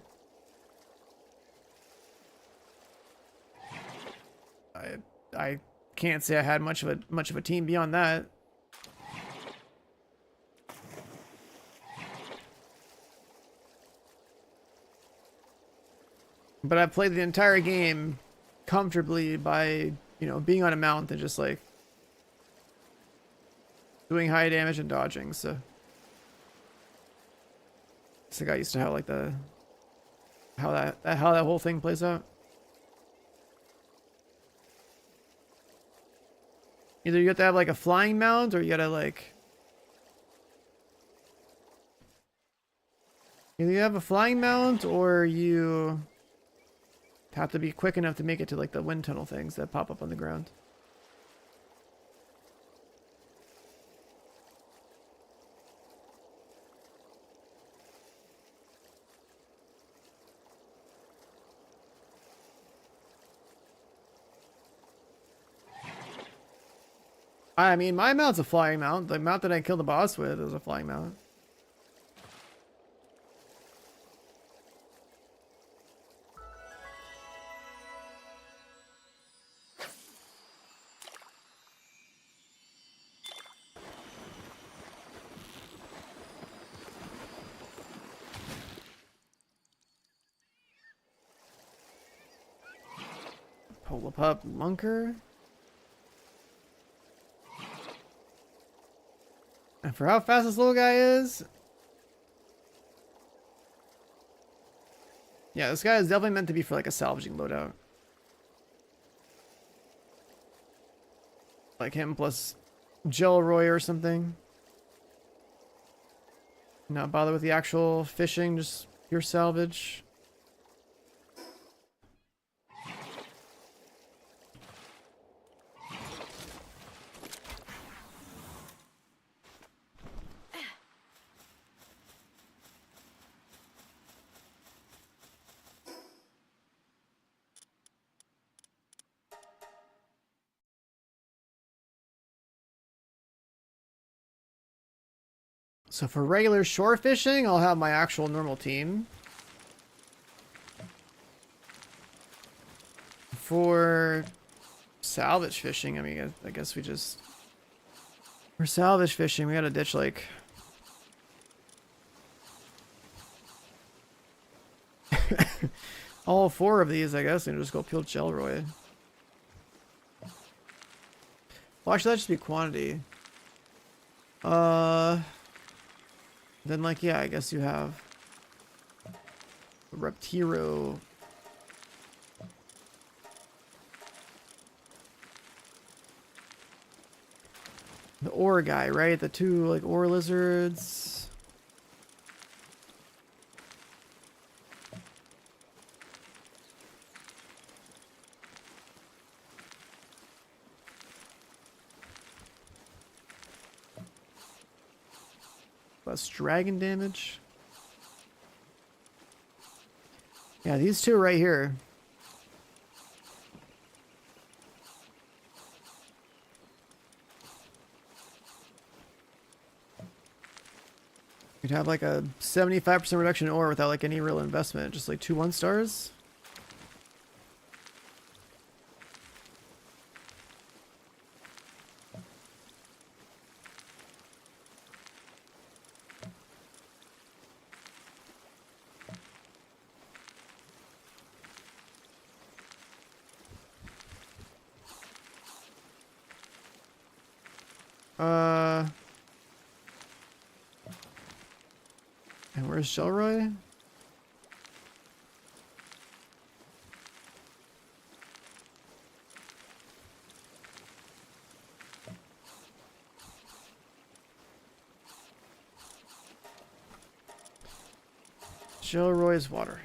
I can't say I had much of a team beyond that. But I played the entire game comfortably by, you know, being on a mount and just like doing high damage and dodging, so I got used to how like how that whole thing plays out. Either you have to have like a flying mount or you gotta like either you have a flying mount or you have to be quick enough to make it to like the wind tunnel things that pop up on the ground. I mean, my mount's a flying mount. The mount that I killed the boss with is a flying mount. Polar Pup Lunker. And for how fast this little guy is, yeah, this guy is definitely meant to be for like a salvaging loadout. Like him plus Gelroy or something. Not bother with the actual fishing, just pure salvage. So for regular shore fishing, I'll have my actual normal team. For salvage fishing, I mean, I guess we just... For salvage fishing, we gotta ditch like... all 4 of these, I guess, and just go peel Gelroy. Well, actually, that'd just be quantity. Then, like, yeah, I guess you have Reptiro. The ore guy, right? The 2, like, ore lizards. Less dragon damage. Yeah, these two right here. You'd have like a 75% reduction in ore without like any real investment. Just like 2 1-stars. And where's Shelroy? Shelroy's water.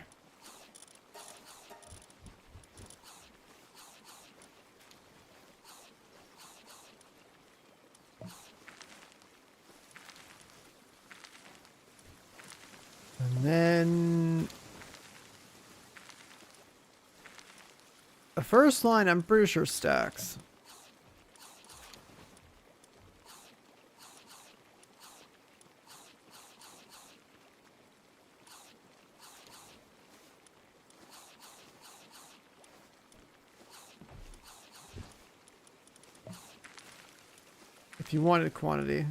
And then the first line, I'm pretty sure stacks. If you wanted quantity.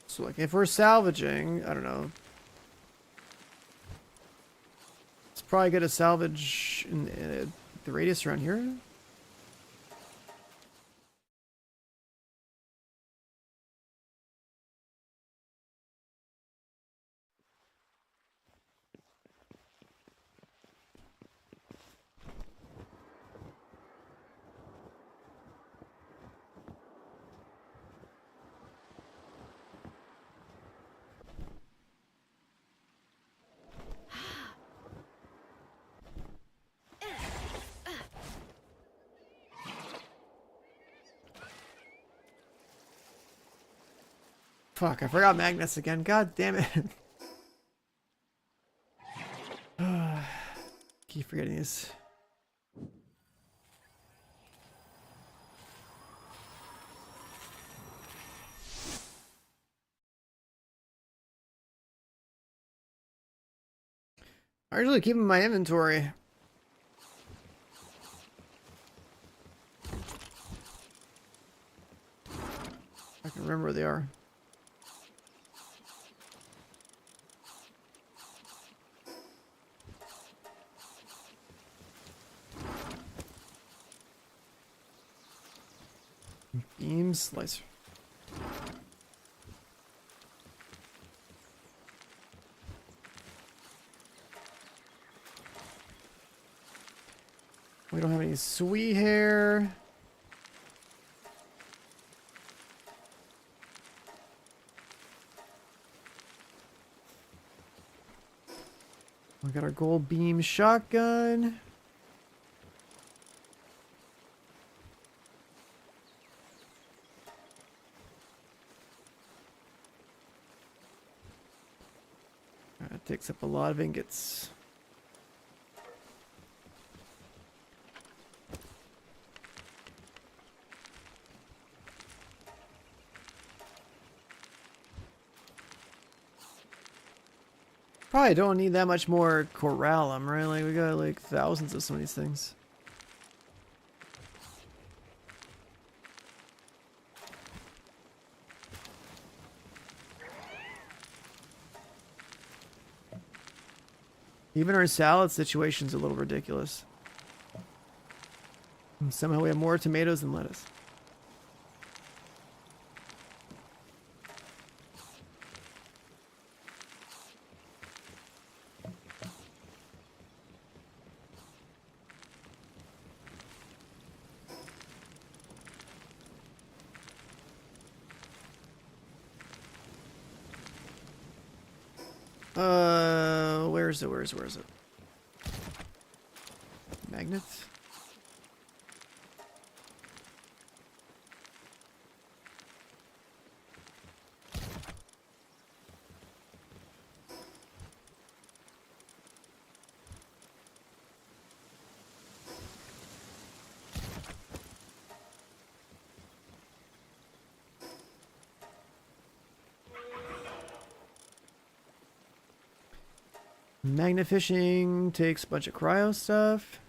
So like if we're salvaging, I don't know. It's probably good to salvage in the radius around here. Fuck, I forgot magnets again. God damn it. Keep forgetting these. I usually keep them in my inventory. I can remember where they are. Beam slicer. We don't have any sweet hair. We got our gold beam shotgun. That takes up a lot of ingots. Probably don't need that much more corallum, right? Like we got like thousands of some of these things. Even our salad situation's a little ridiculous. And somehow we have more tomatoes than lettuce. Where is it? Magnets? Magnet fishing takes a bunch of cryo stuff.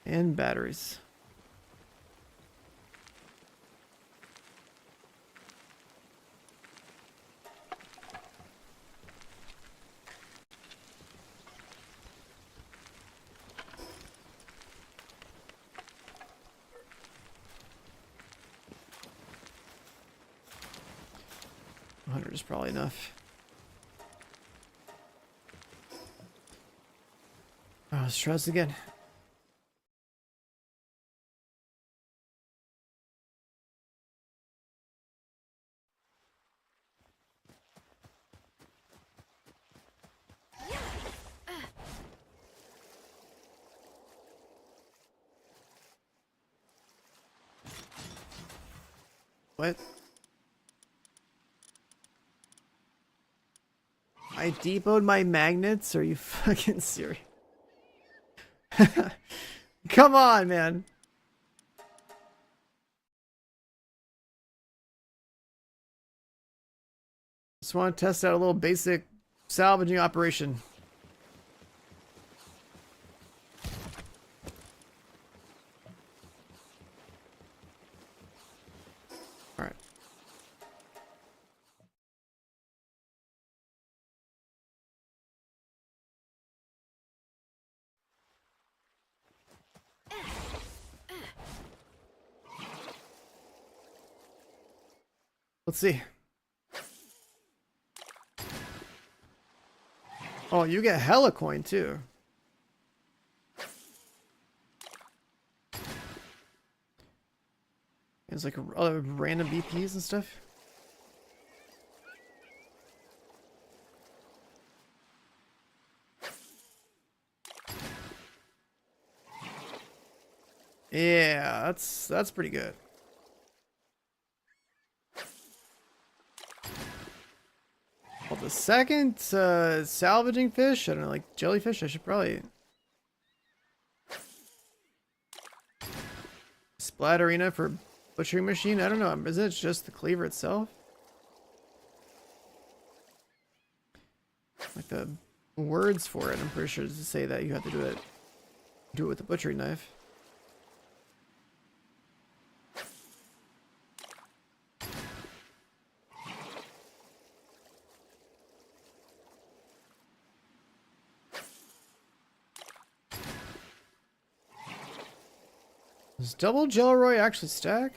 And batteries. $100 is probably enough. Oh, let's try this again. What? I depoted my magnets? Are you fucking serious? Come on, man. Just want to test out a little basic salvaging operation. All right. Let's see. Oh, you get hella coin too. It's like other random BPs and stuff. Yeah, that's pretty good. Well, the second salvaging fish, I don't know, like jellyfish, I should probably splat arena for butchering machine. I don't know. Is it just the cleaver itself? Like the words for it, I'm pretty sure to say that you have to do it with the butchering knife. Does double Jelleroy actually stack?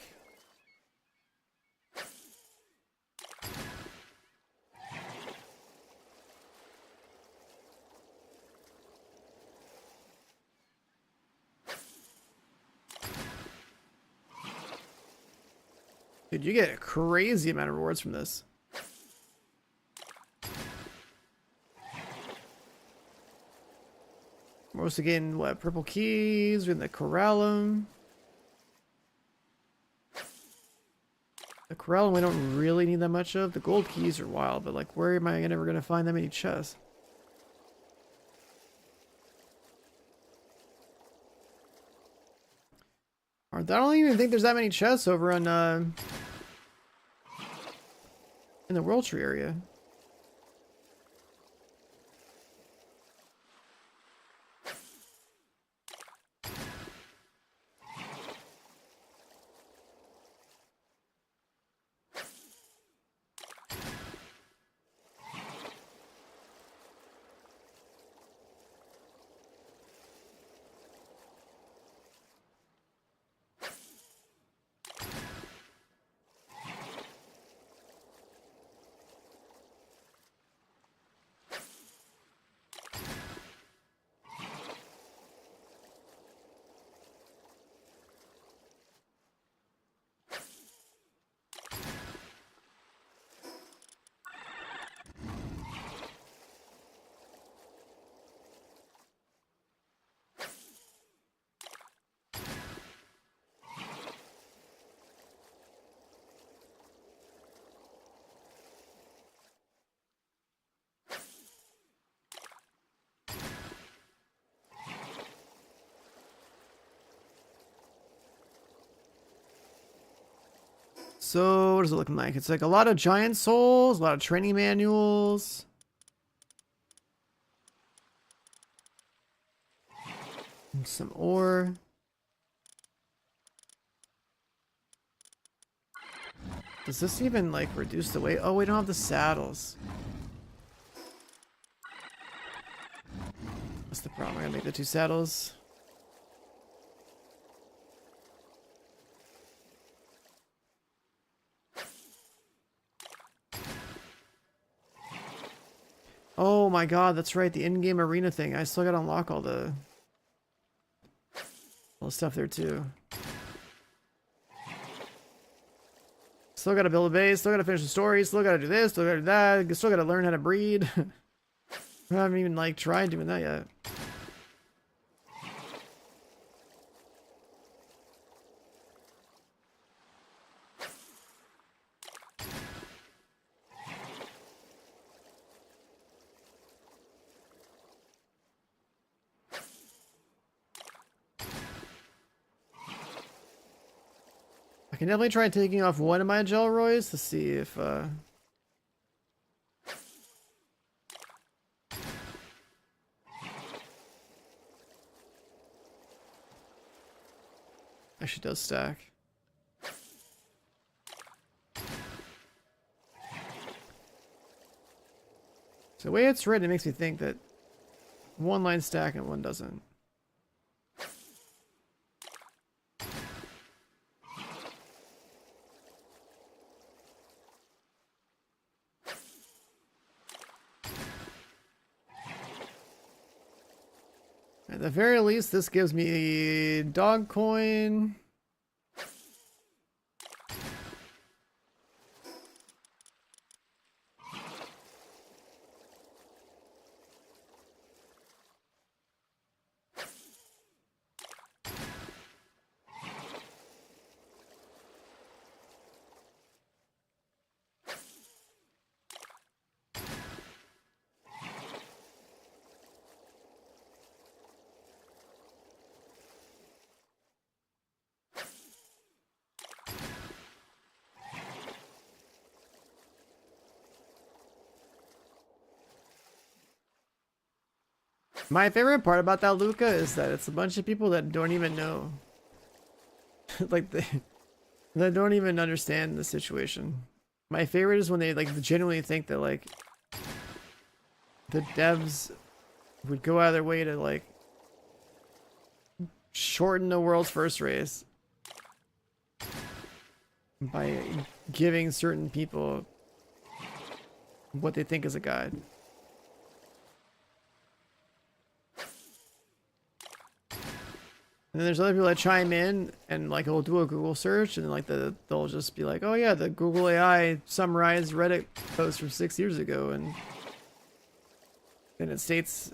Dude, you get a crazy amount of rewards from this. We're also getting, what, purple keys, we're in the Corallum. The Corallum we don't really need that much of. The gold keys are wild, but like, where am I ever going to find that many chests? I don't even think there's that many chests over on, in the World Tree area. So what is it looking like? It's like a lot of giant souls, a lot of training manuals. And some ore. Does this even like reduce the weight? Oh, we don't have the saddles. That's the problem. I gotta make the 2 saddles. Oh my god, that's right, the in-game arena thing. I still gotta unlock all the stuff there too. Still gotta build a base, still gotta finish the story, still gotta do this, still gotta do that, still gotta learn how to breed. I haven't even like tried doing that yet. I can definitely try taking off one of my Gelroys to see if actually does stack. So the way it's written, it makes me think that one line stack and one doesn't. At the very least, this gives me dog coin. My favorite part about that, Luca, is that it's a bunch of people that don't even know. Like, they don't even understand the situation. My favorite is when they, like, genuinely think that, like, the devs would go out of their way to, like, shorten the world's first race by giving certain people what they think is a guide. And then there's other people that chime in and like will do a Google search and like they'll just be like, oh yeah, the Google AI summarized Reddit post from 6 years ago, and then it states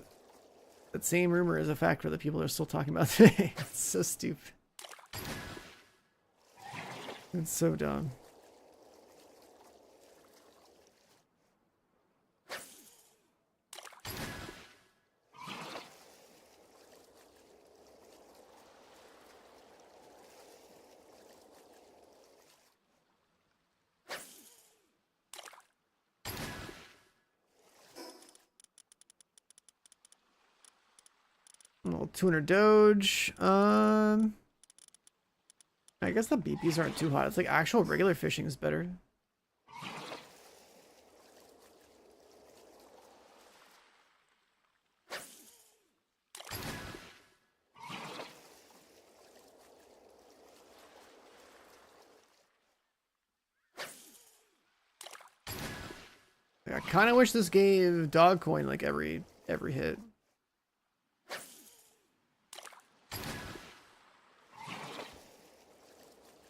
that same rumor is a factor that people are still talking about today. It's so stupid. It's so dumb. A little tuner doge. I guess the BPs aren't too hot. It's like actual regular fishing is better. I kind of wish this gave dog coin like every hit.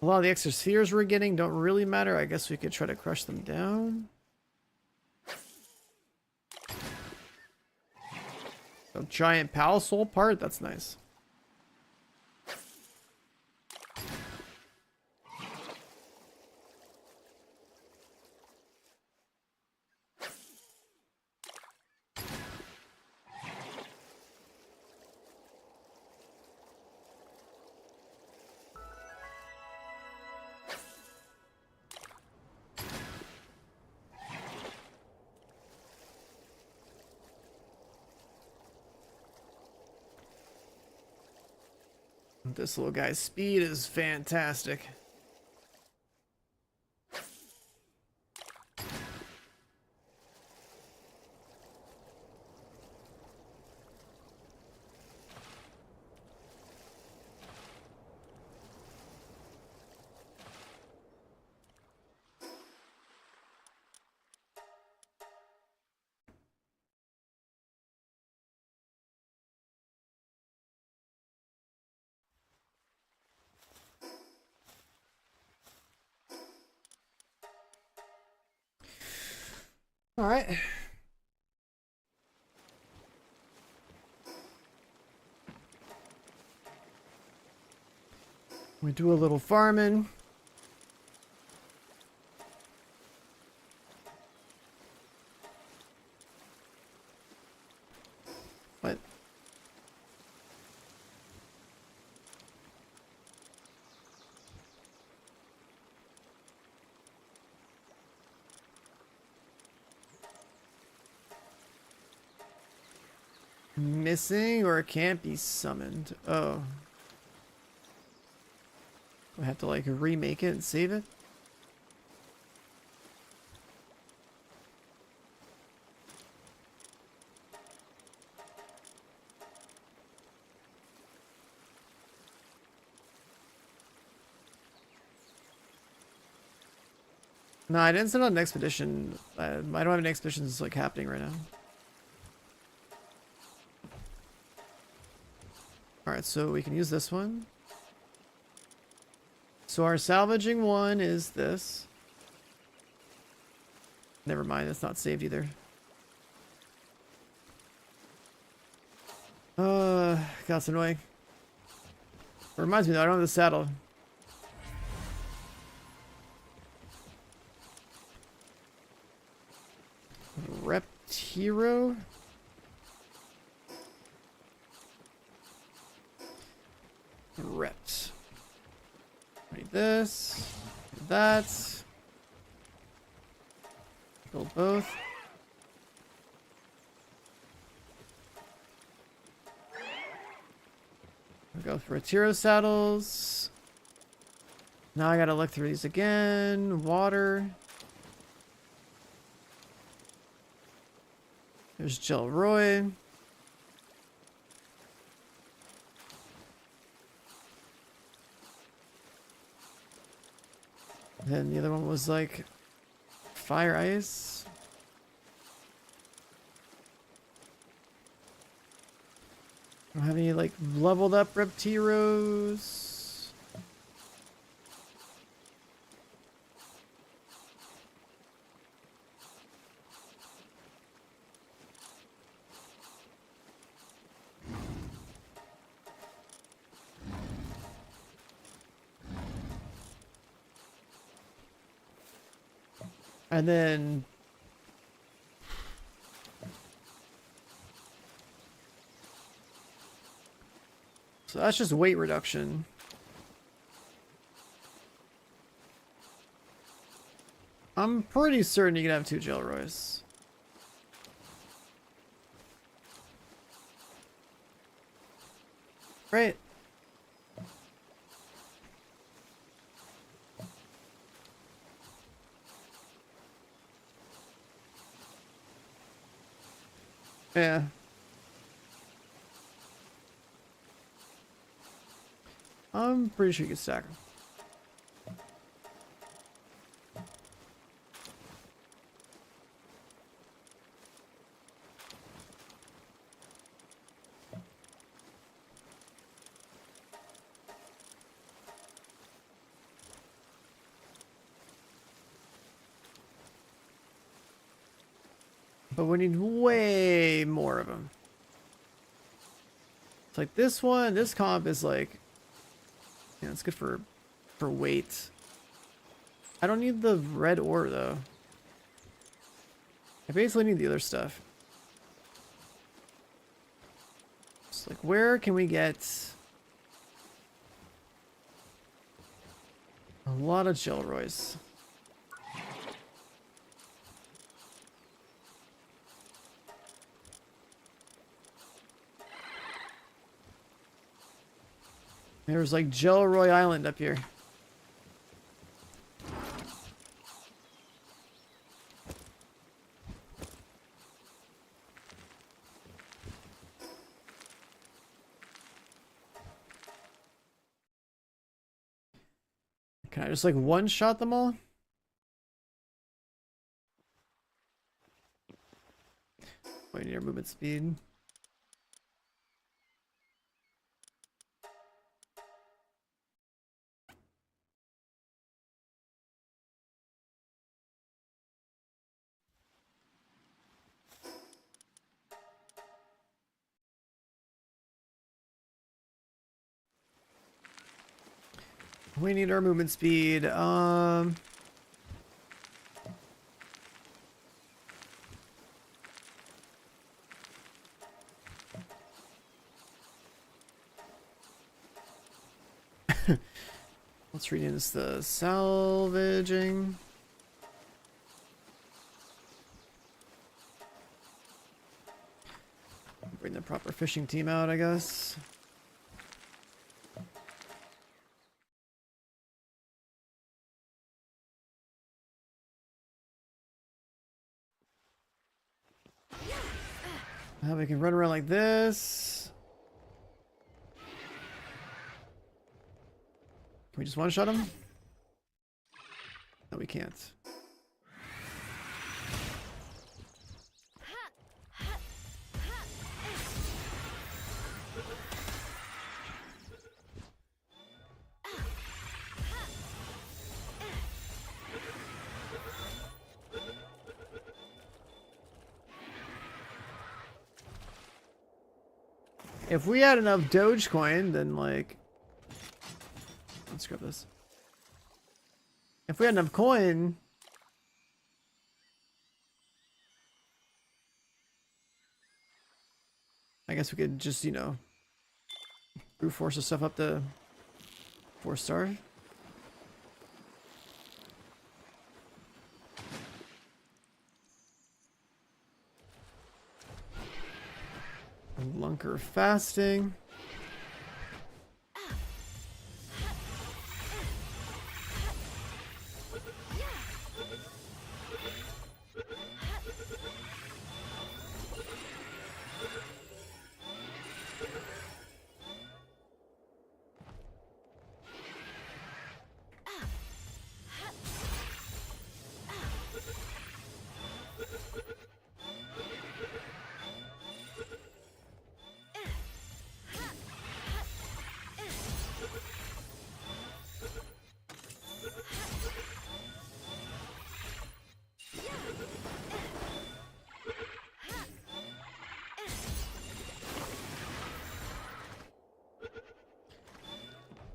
A lot of the extra spheres we're getting don't really matter. I guess we could try to crush them down. A giant pal soul part, that's nice. this little guy's speed is fantastic. All right. We do a little farming. What? Missing or it can't be summoned. Oh. I have to like remake it and save it. No, I didn't send out an expedition. I don't have any expeditions like happening right now. Alright, so we can use this one. So our salvaging one is this. Never mind, it's not saved either. That's annoying. It reminds me though, I don't have the saddle. Reptiro? Rept. Need this. Need that. Build both. We'll go for Retiro saddles. Now I gotta look through these again. Water. There's Jelroy. Then the other one was like fire ice. I don't have any like leveled up Reptiros. And then so that's just weight reduction. I'm pretty certain you can have 2 Jelroys. Right. Yeah. I'm pretty sure you can stack them. But we need way more of them. It's like this one, this comp is like, yeah, it's good for weight. I don't need the red ore though. I basically need the other stuff. It's like, where can we get a lot of Jelroys? There's like Jelroy Island up here. Can I just like one-shot them all? We need our movement speed. We need our movement speed. Let's rename this the salvaging. Bring the proper fishing team out, I guess. Now we can run around like this. Can we just one-shot him? No, we can't. If we had enough Dogecoin, then like... Let's grab this. If we had enough coin... I guess we could just, you know... brute force the stuff up to 4-star. Lunker fasting.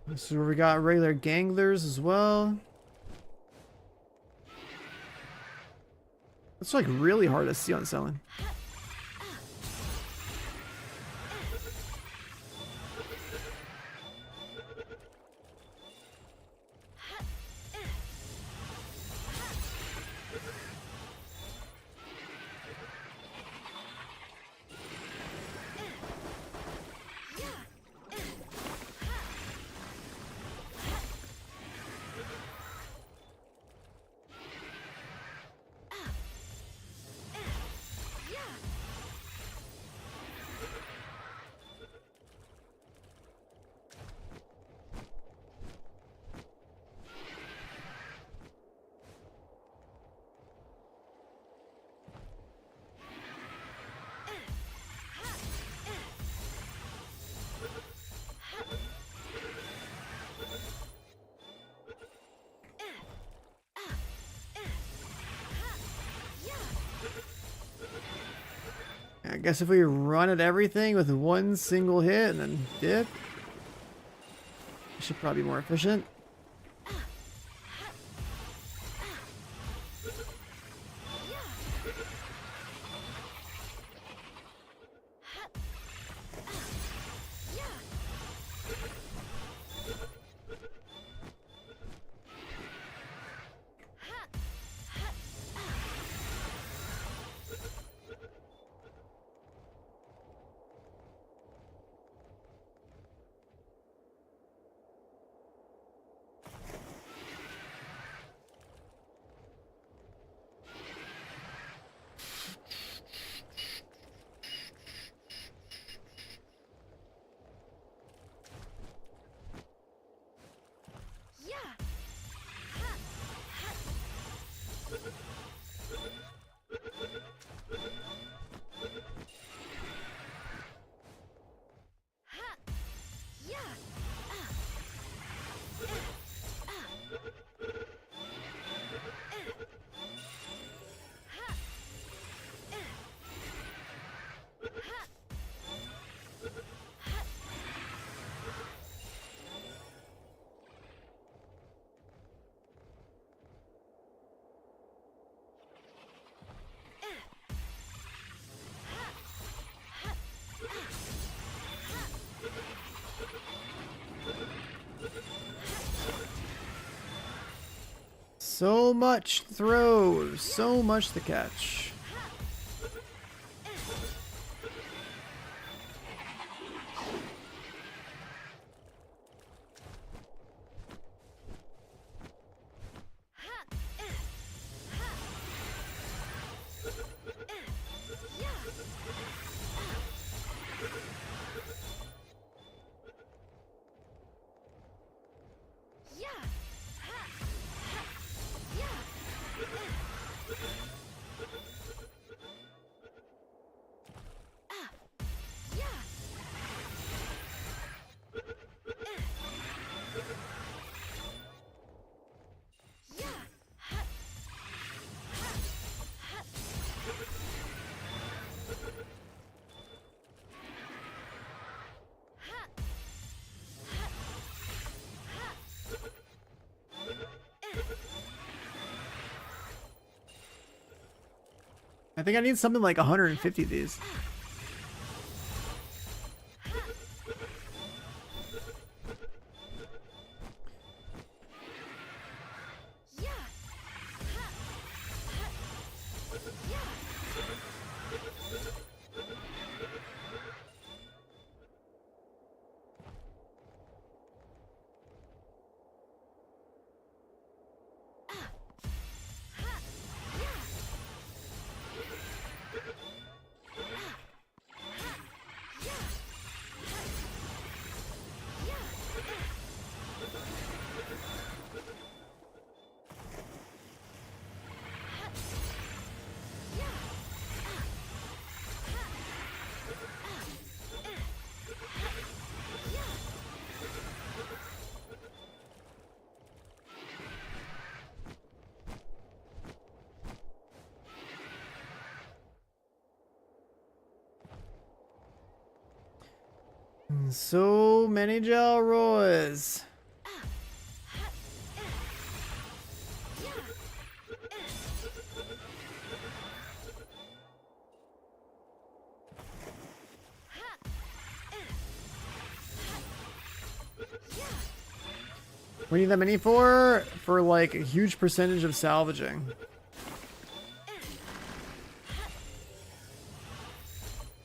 This is where we got regular ganglers as well. It's like really hard to see on selling. I guess if we run at everything with one single hit and then dip, it should probably be more efficient. So much throw, so much to catch. I think I need something like 150 of these. So many gel roys. We need that many for like a huge percentage of salvaging.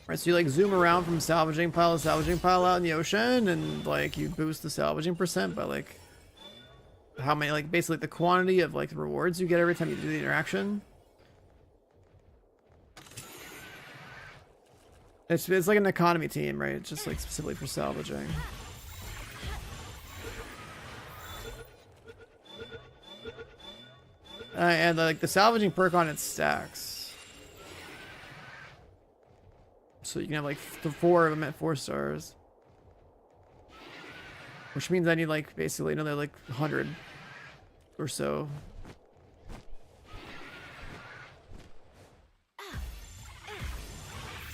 Right, so you like zoom around from salvaging pile to salvaging pile out in the ocean, and like you boost the salvaging percent by like how many, like basically the quantity of like rewards you get every time you do the interaction. It's like an economy team, right? It's just like specifically for salvaging. And like the salvaging perk on it stacks. So you can have like 4 of them at 4 stars. Which means I need like basically another like 100 or so.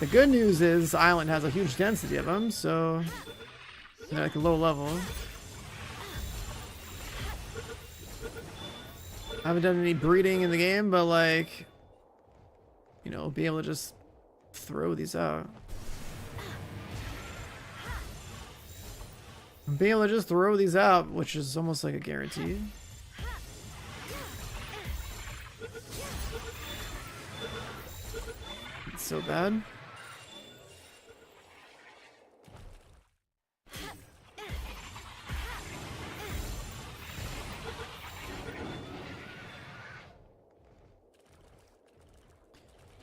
The good news is this island has a huge density of them, so they're like a low level. I haven't done any breeding in the game, but like, you know, being able to just throw these out. Being able to just throw these out, which is almost like a guarantee. It's so bad.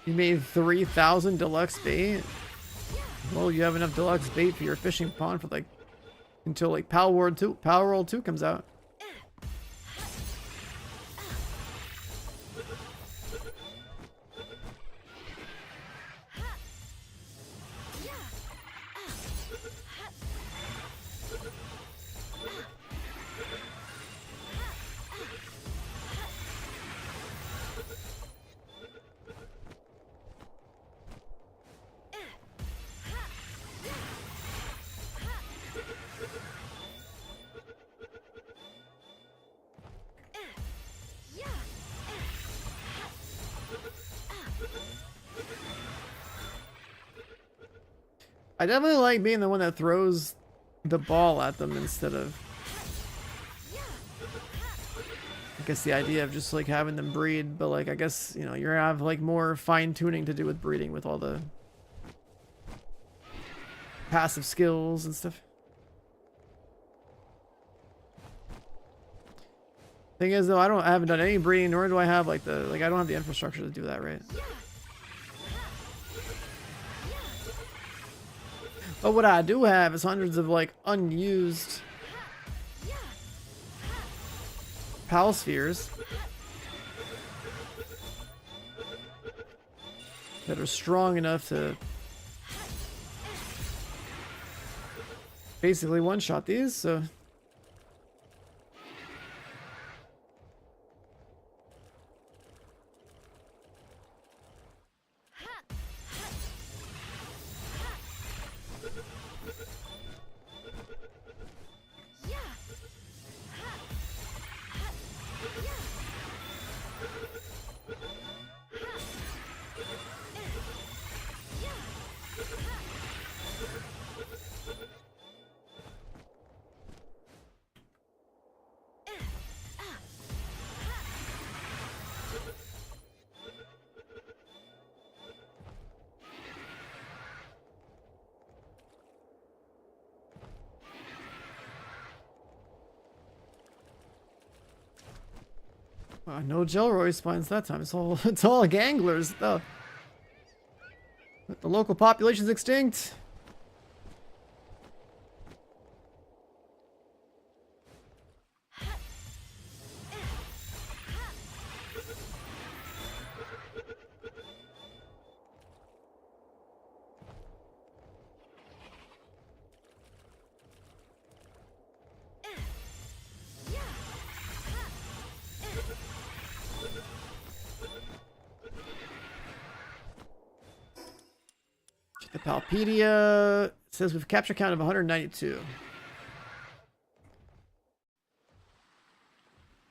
You made 3,000 deluxe bait? Well, you have enough deluxe bait for your fishing pond for like until like Palworld 2 comes out. I definitely like being the one that throws the ball at them instead of I guess the idea of just like having them breed, but like I guess, you know, you're gonna have like more fine tuning to do with breeding with all the passive skills and stuff. Thing is though, I haven't done any breeding, nor do I have like I don't have the infrastructure to do that, right? But what I do have is hundreds of like unused pal spheres that are strong enough to basically one-shot these, so no Gelroy spines that time. It's all ganglers though. The local population's extinct. The Palpedia says we've capture count of 192.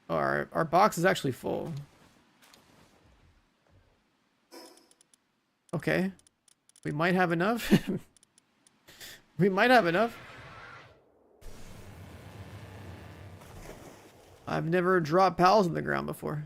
Our box is actually full. Okay. We might have enough. We might have enough. I've never dropped pals on the ground before.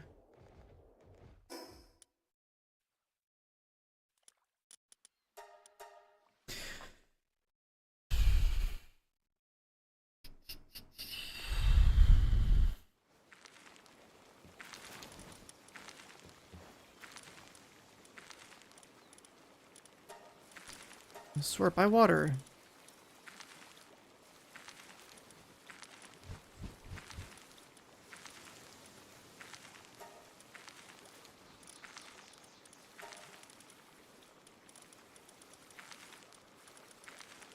Sort by water.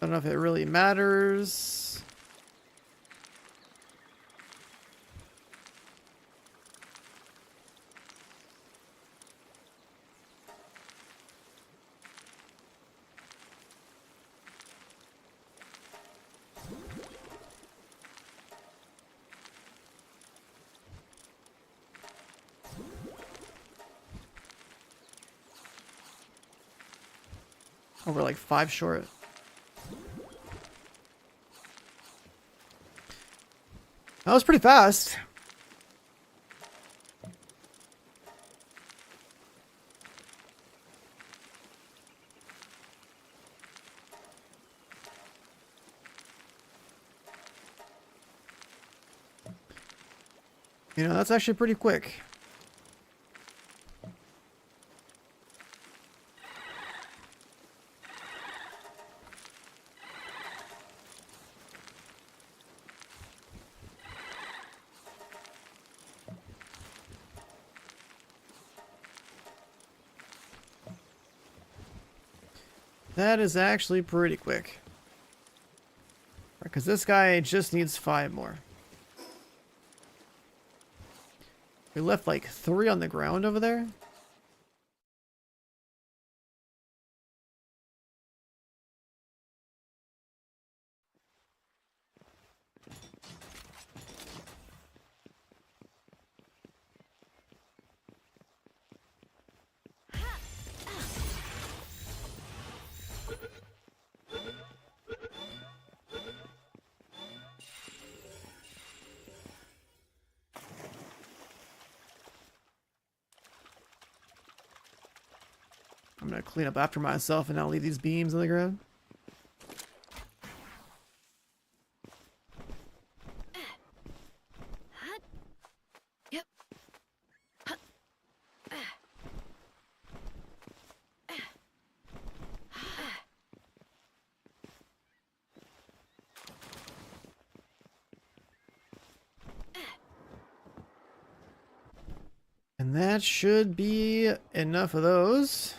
I don't know if it really matters. Oh, we're like 5 short. That was pretty fast. You know, that's actually pretty quick. That is actually pretty quick. Because this guy just needs 5 more. We left like 3 on the ground over there. I'm gonna clean up after myself and not leave these beams on the ground. Yep. And that should be enough of those.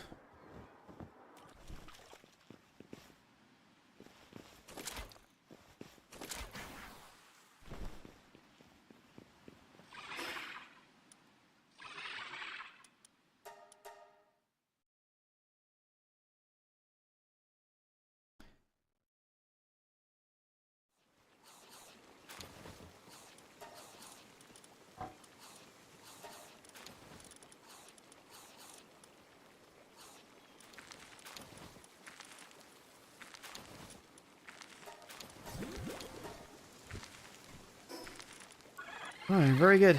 Alright, very good.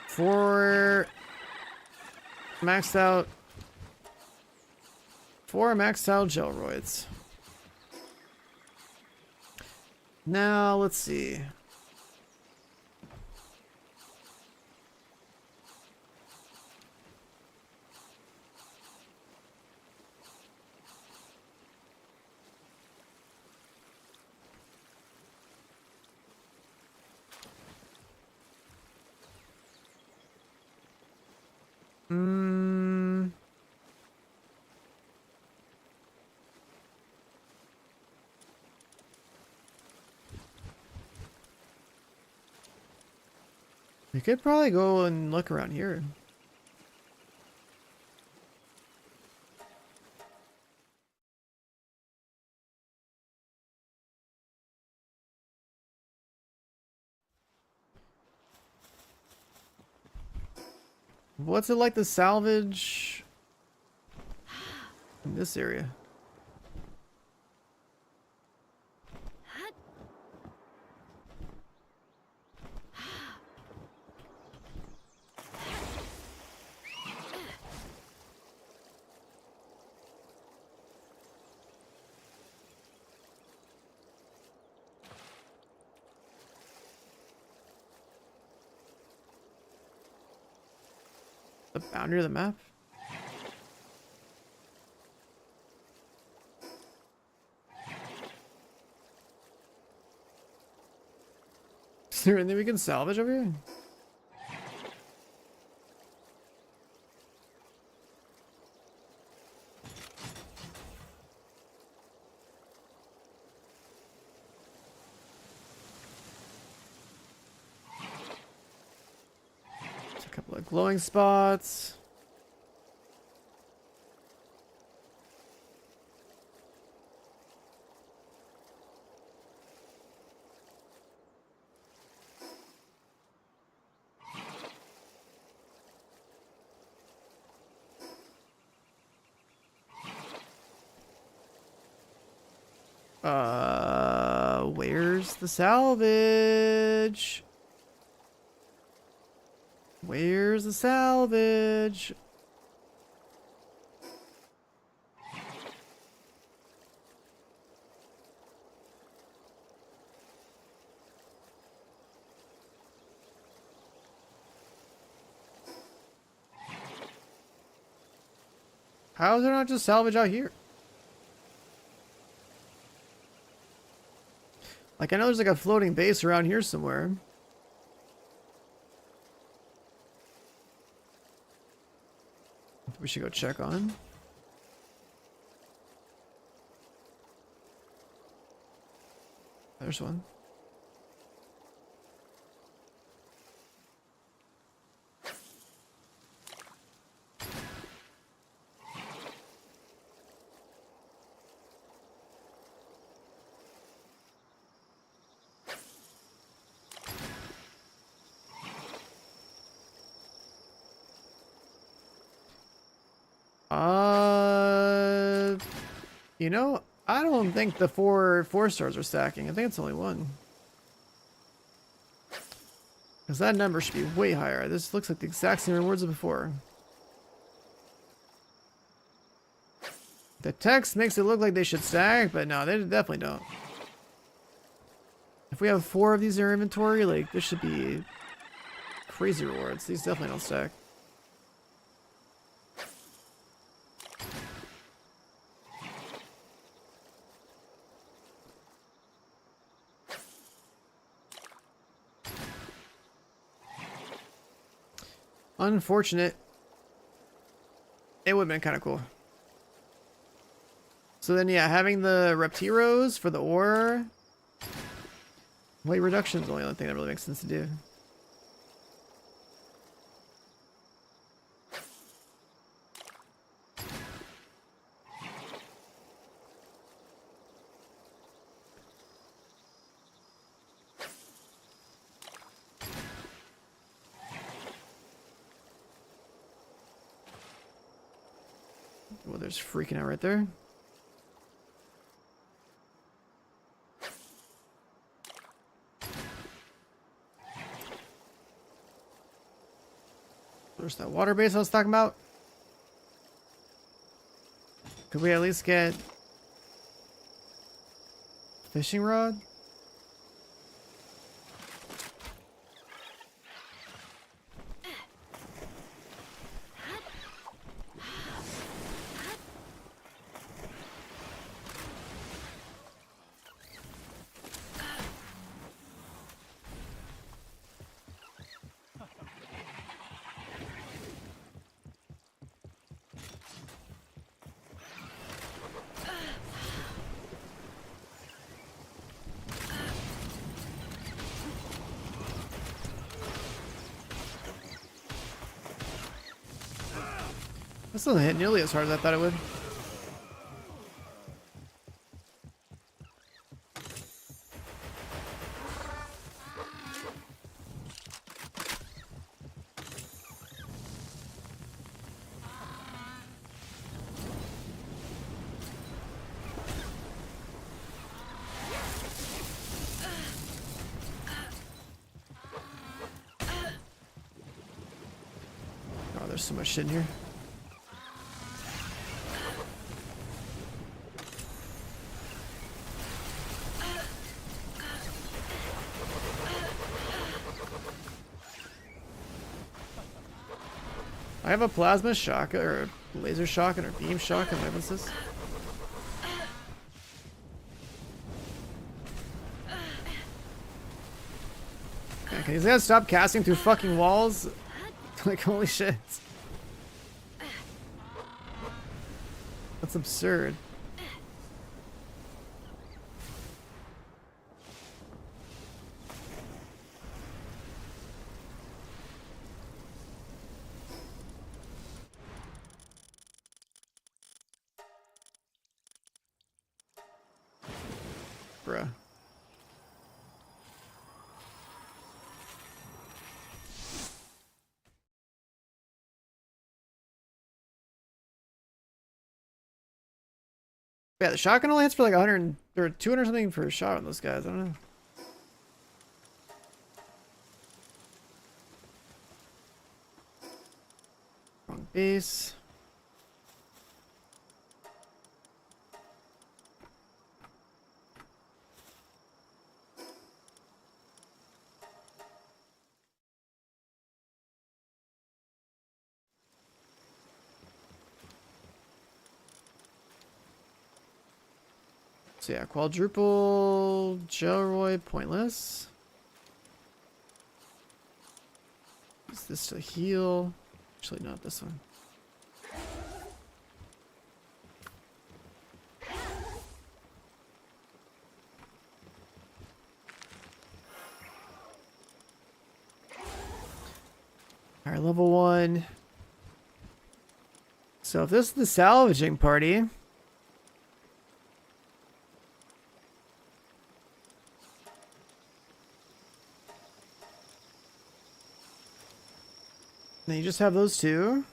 4 maxed out. 4 maxed out gelroids. Now, let's see. We could probably go and look around here. What's it like to salvage in this area? The boundary of the map? Is there anything we can salvage over here? There's a couple of glowing spots. Where's the salvage? Where's the salvage? How is there not just salvage out here? Like, I know there's like a floating base around here somewhere. We should go check on. There's one. You know, I don't think the four stars are stacking. I think it's only one. Because that number should be way higher. This looks like the exact same rewards as before. The text makes it look like they should stack, but no, they definitely don't. If we have 4 of these in our inventory, like, this should be crazy rewards. These definitely don't stack. Unfortunate. It would have been kind of cool. So then, yeah, having the Reptiros for the ore. Weight reduction is the only thing that really makes sense to do. Well, there's freaking out right there. There's that water base I was talking about. Could we at least get fishing rod? This doesn't hit nearly as hard as I thought it would. Oh, there's so much shit in here. I have a plasma shotgun, or a laser shotgun, or beam shotgun, whatever this is. Okay, can these guys stop casting through fucking walls? Like, holy shit. That's absurd. Bruh. Yeah, the shotgun only hits for like 100 or 200 something for a shot on those guys. I don't know. Wrong base. So yeah, quadruple Gelroy, pointless. Use this to heal. Actually, not this one. Alright, level 1. So if this is the salvaging party, then you just have those two.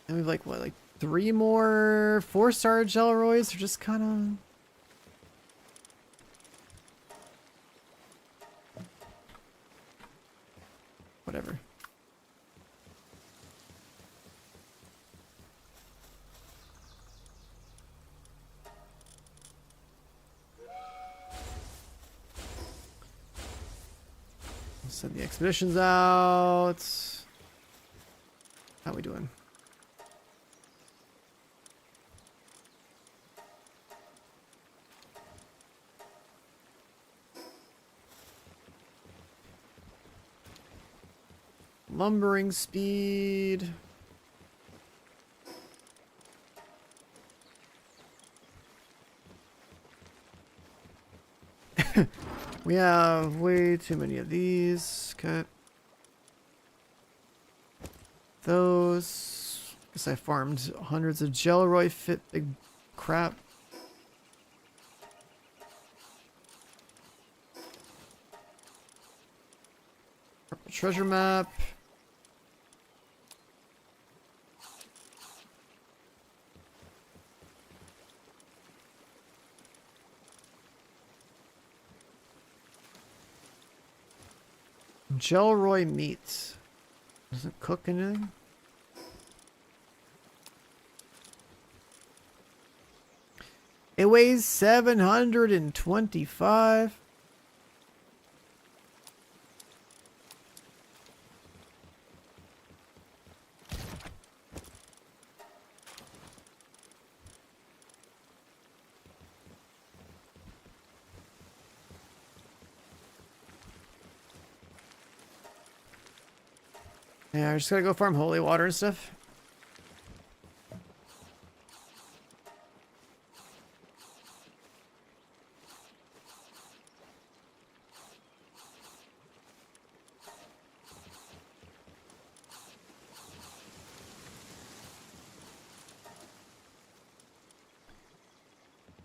And we've like, what, like 3 more 4-star Gelroys are just kind of... whatever. Send the expeditions out. How we doing? Lumbering speed. We have way too many of these. Okay. Those. Guess I farmed hundreds of Gelroy fit big crap. Purple treasure map. Gelroy meat. Doesn't cook anything. It weighs 725. Yeah, I just gotta go farm holy water and stuff.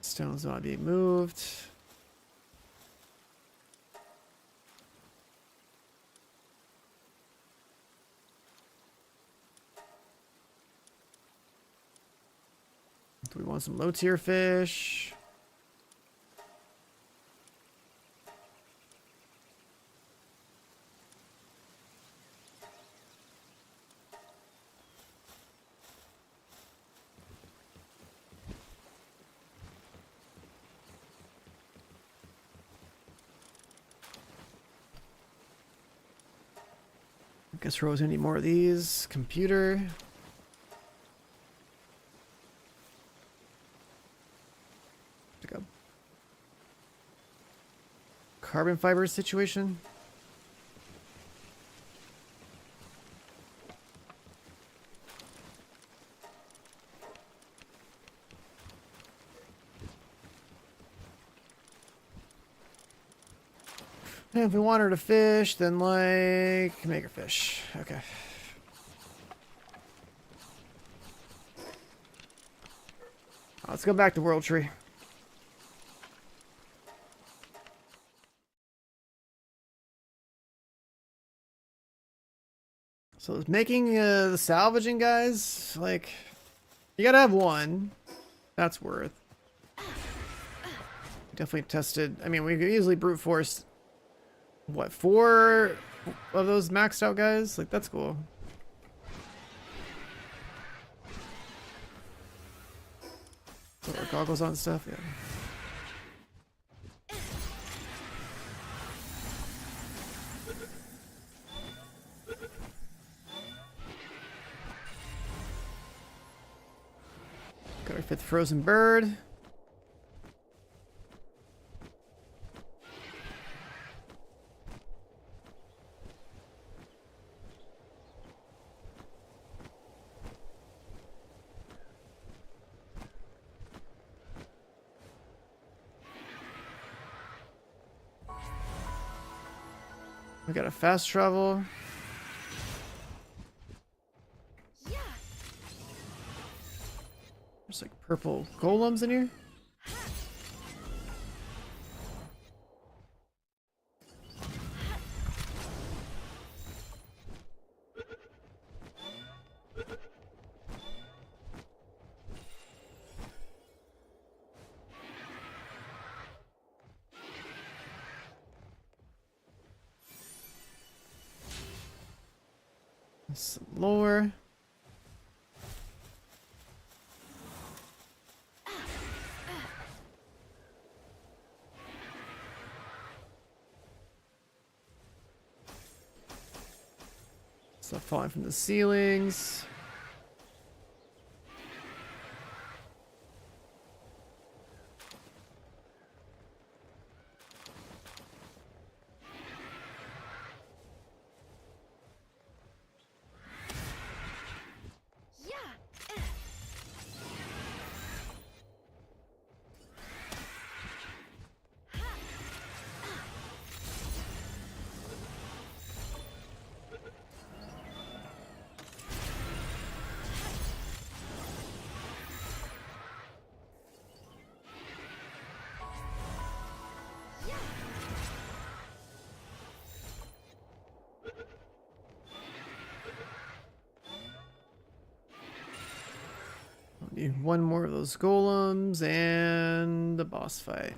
Stones want to be moved. Do we want some low tier fish? I guess we're always gonna need more of these. Computer. Like a carbon fiber situation. And if we want her to fish, then like make her fish. Okay. Let's go back to World Tree. So making the salvaging guys, like, you gotta have one. That's worth. Definitely tested. I mean, we could easily brute force, what, 4 of those maxed out guys? Like, that's cool. Put our goggles on and stuff, yeah. Got our 5th frozen bird. We got a fast travel. Yeah. There's like purple golems in here. Some lore. Stuff falling from the ceilings. Need one more of those golems and the boss fight.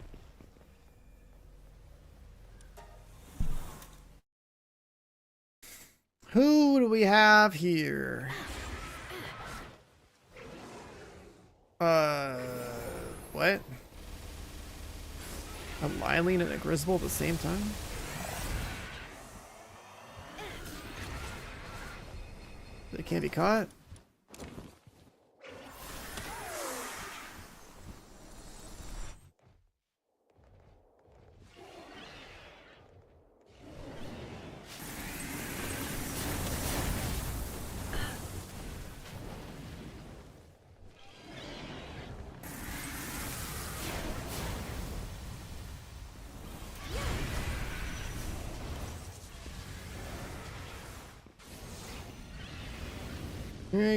Who do we have here? What? A Lylene and a Griswold at the same time? They can't be caught?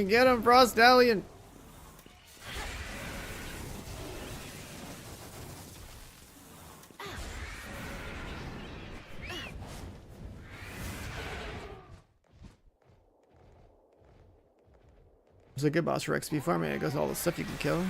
Get him, Frost Stallion! There's a good boss for XP farming. It goes all the stuff you can kill.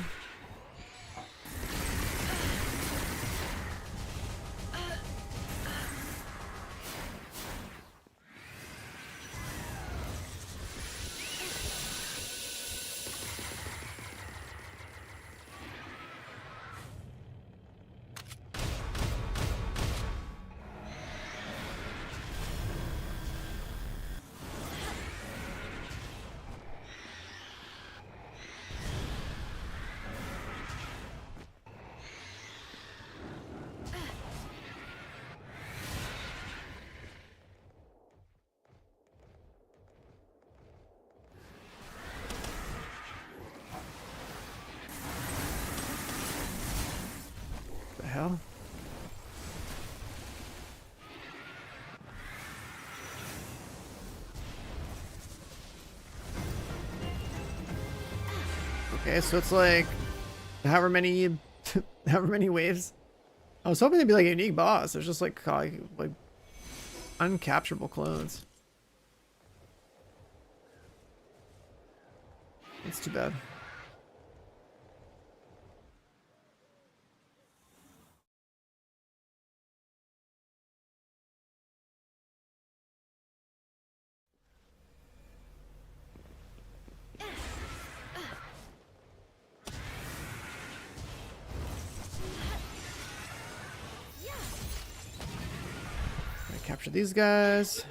The hell? Okay, so it's like however many however many waves. I was hoping it'd be like a unique boss. There's just like uncapturable clones. It's too bad. Capture these guys.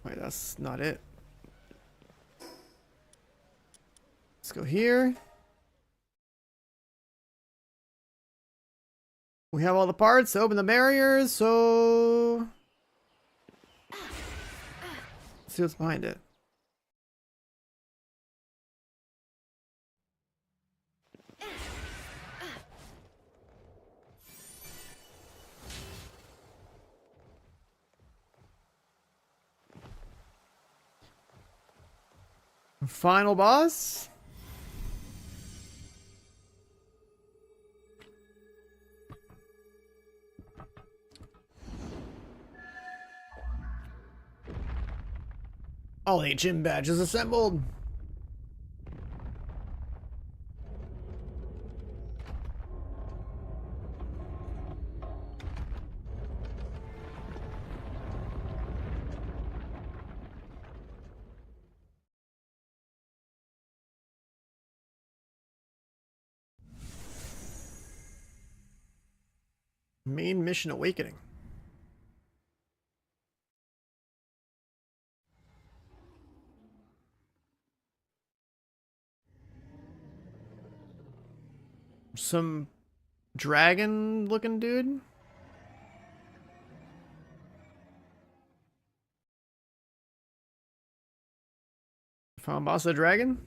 Wait, that's not it. Let's go here. We have all the parts to open the barriers, so let's see what's behind it. Final boss. All 8 gym badges assembled. Main mission awakening. Some dragon looking dude. Found boss of dragon.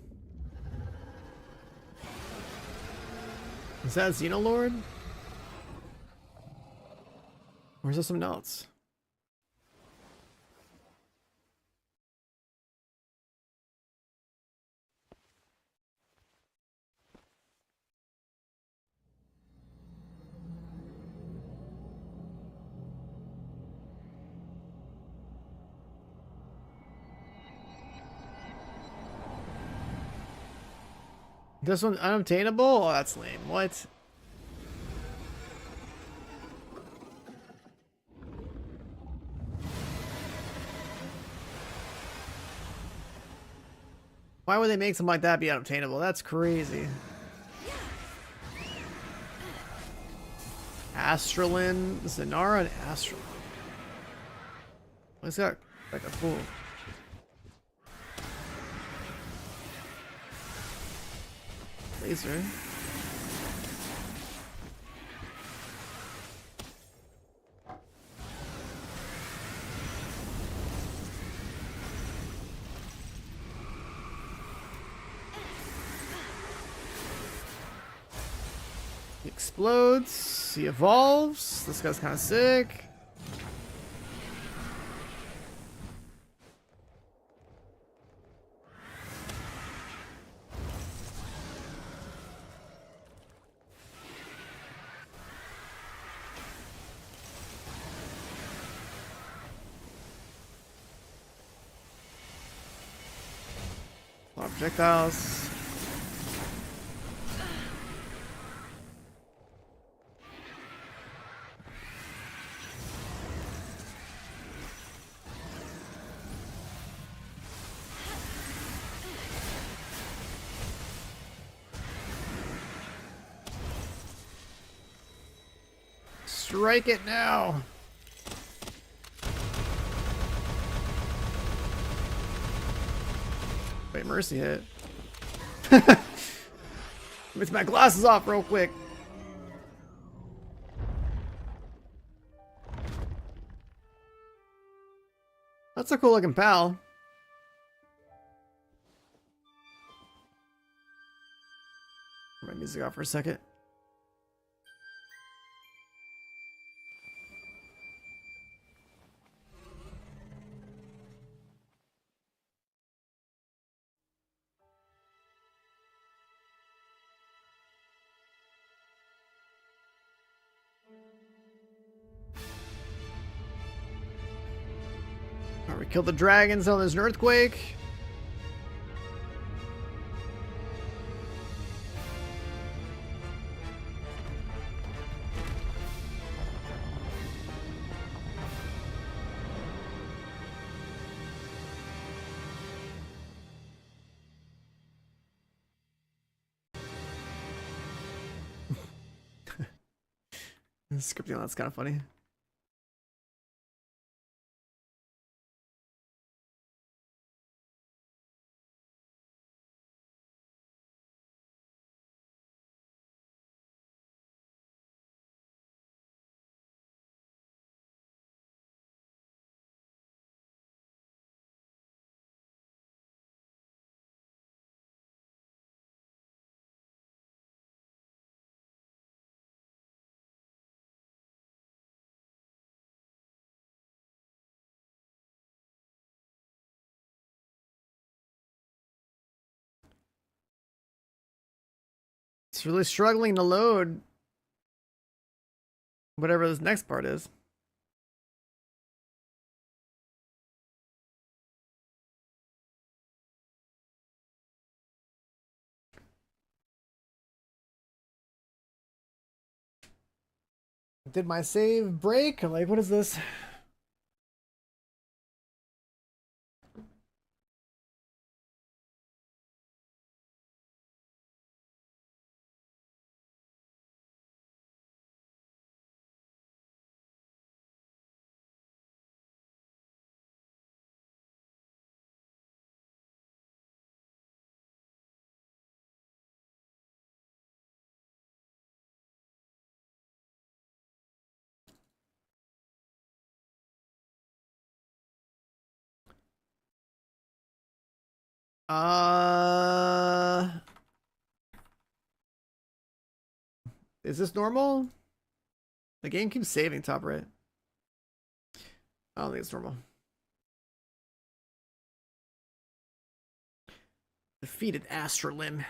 Is that Xenolord? Or is that something else? This one unobtainable? Oh, that's lame. What? Why would they make something like that be unobtainable? That's crazy. Astralin, Zanara, and Astral. What's that? Like a fool. Laser. He explodes. He evolves. This guy's kind of sick. Projectiles. Strike it now. Wait, Mercy hit. Let my glasses off real quick. That's a cool looking pal. Turn my music off for a second. Alright, we killed the dragons on this earthquake. Scripting, that's kind of funny. It's really struggling to load whatever this next part is. Did my save break? I'm like, what is this? Is this normal? The game keeps saving top right. I don't think it's normal. Defeated Astrolim.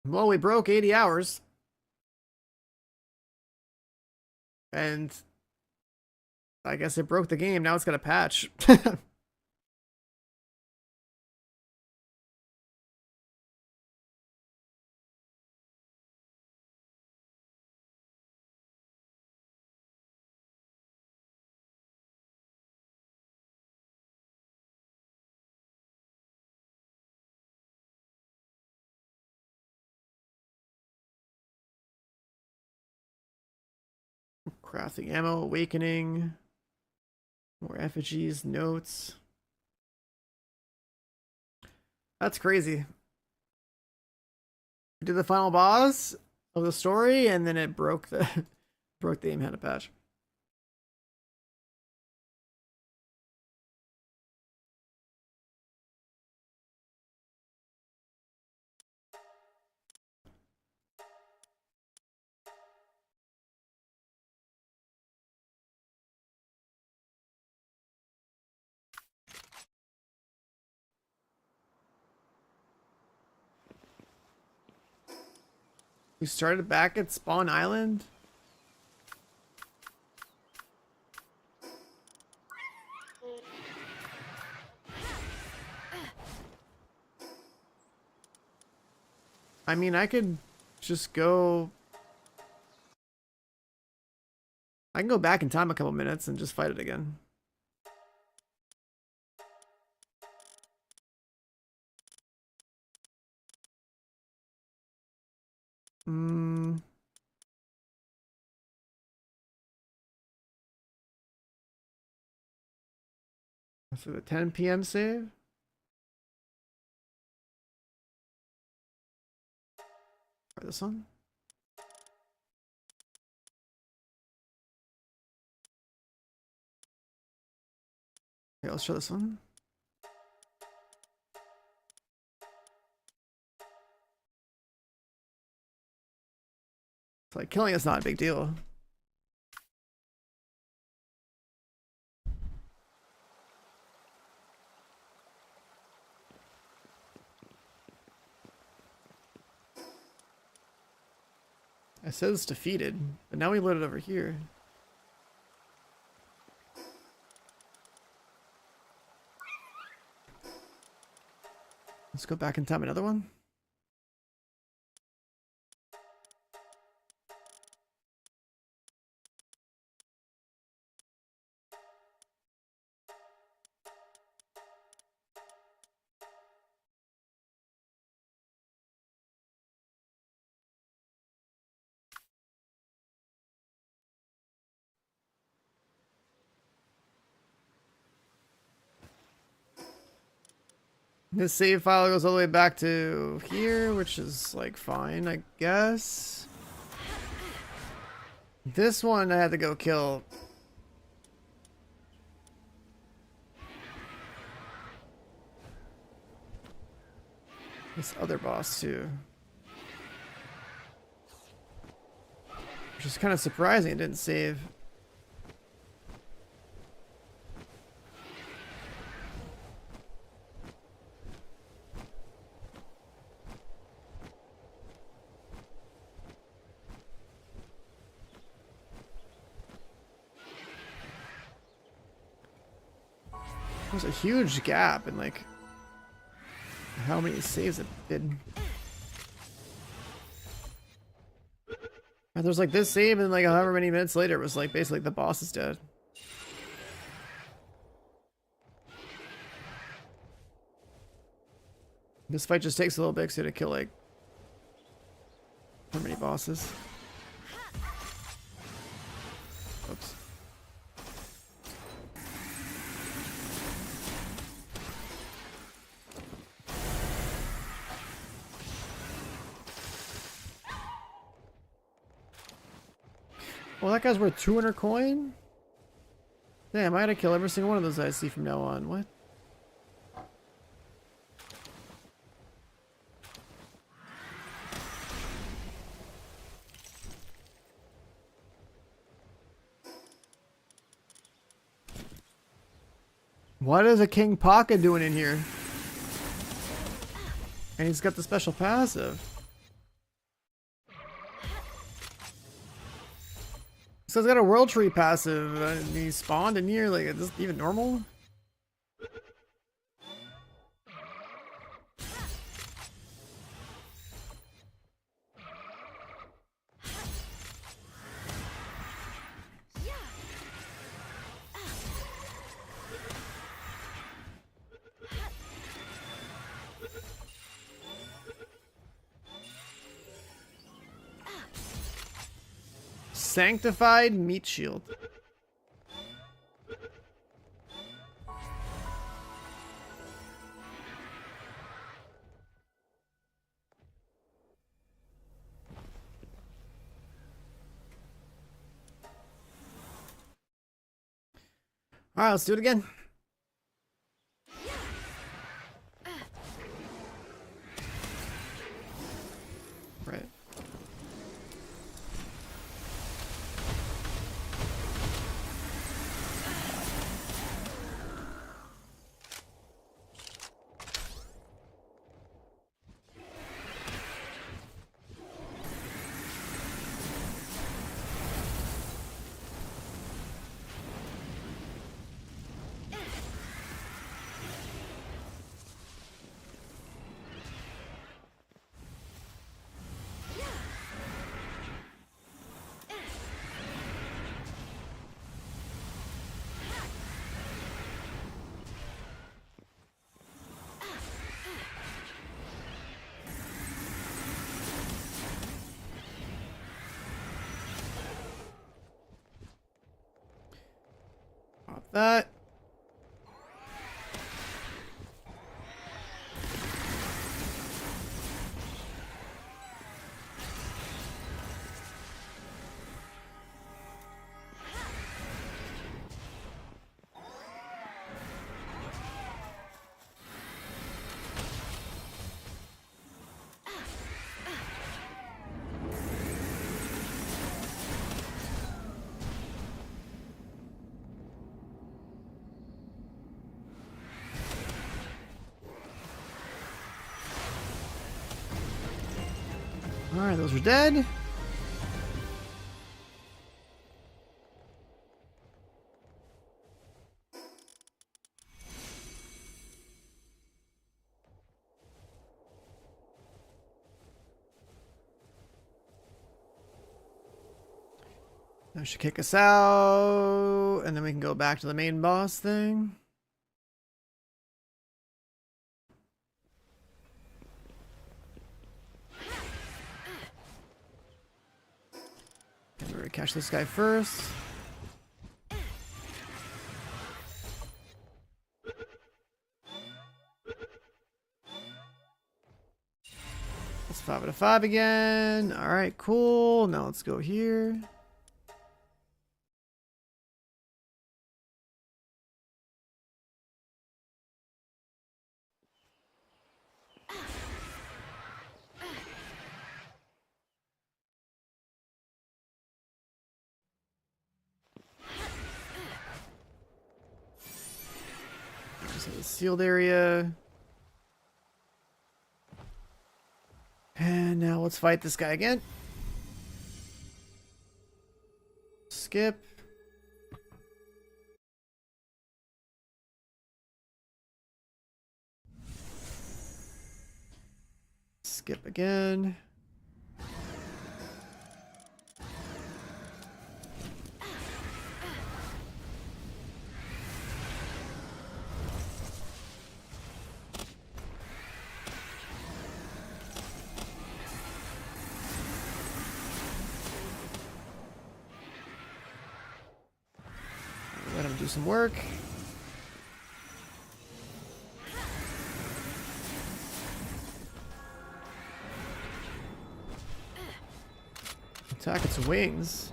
Well, we broke 80 hours. And I guess it broke the game. Now it's got a patch. Crafting ammo, awakening. More effigies, notes. That's crazy. We did the final boss of the story, and then it broke the broke the game had a patch. We started back at Spawn Island. I mean, I could just go. I can go back in time a couple minutes and just fight it again. So the 10 p.m. save. Try this one. Okay, let's try this one. It's like killing is not a big deal. It says defeated, but now we load it over here. Let's go back in time another one. This save file goes all the way back to here, which is like fine, I guess. This one I had to go kill. This other boss too. Which is kind of surprising it didn't save. There's a huge gap in like how many saves it did. And there's like this save and like however many minutes later it was like basically the boss is dead. This fight just takes a little bit to kill like how many bosses? Oops. Well, that guy's worth 200 coin? Damn, I gotta kill every single one of those I see from now on. What? What is a King Pocket doing in here? And he's got the special passive. So he's got a World Tree passive, and he spawned in here. Like, is this even normal? Sanctified Meat Shield. Alright, let's do it again. Right. Pop that. Alright, those are dead. That should kick us out, and then we can go back to the main boss thing. We're gonna catch this guy first. It's 5 out of 5 again. Alright, cool. Now let's go here. So the sealed area. And now let's fight this guy again. Skip. skip again. Let him do some work. Attack its wings.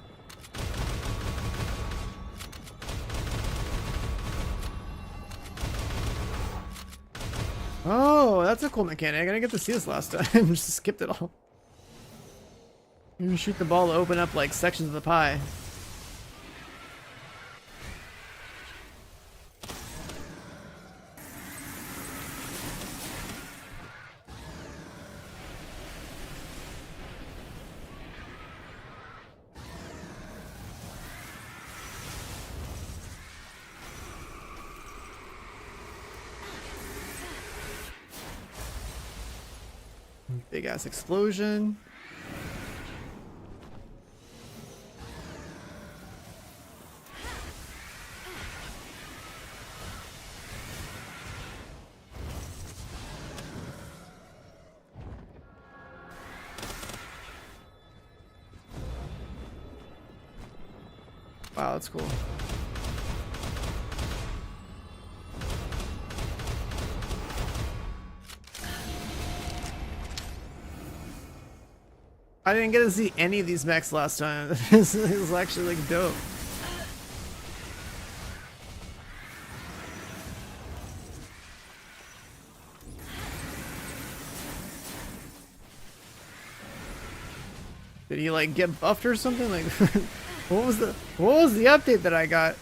Oh, that's a cool mechanic. I didn't get to see this last time. Just skipped it all. You shoot the ball to open up like sections of the pie. Big ass explosion. Wow, that's cool. I didn't get to see any of these mechs last time. This is actually like dope. Did he like get buffed or something? Like what was the update that I got?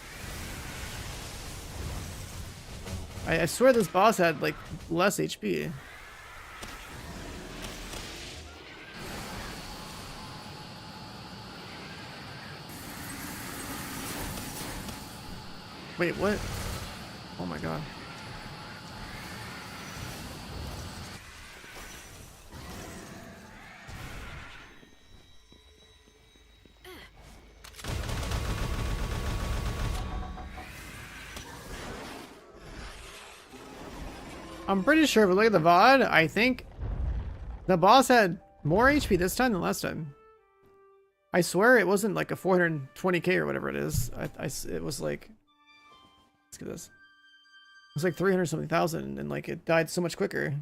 I swear this boss had like less HP. Wait, what? Oh my god. I'm pretty sure if we look at the VOD, I think the boss had more HP this time than last time. I swear it wasn't like a 420k or whatever it is. It was like, let's get this. It was like 300 something thousand and like it died so much quicker.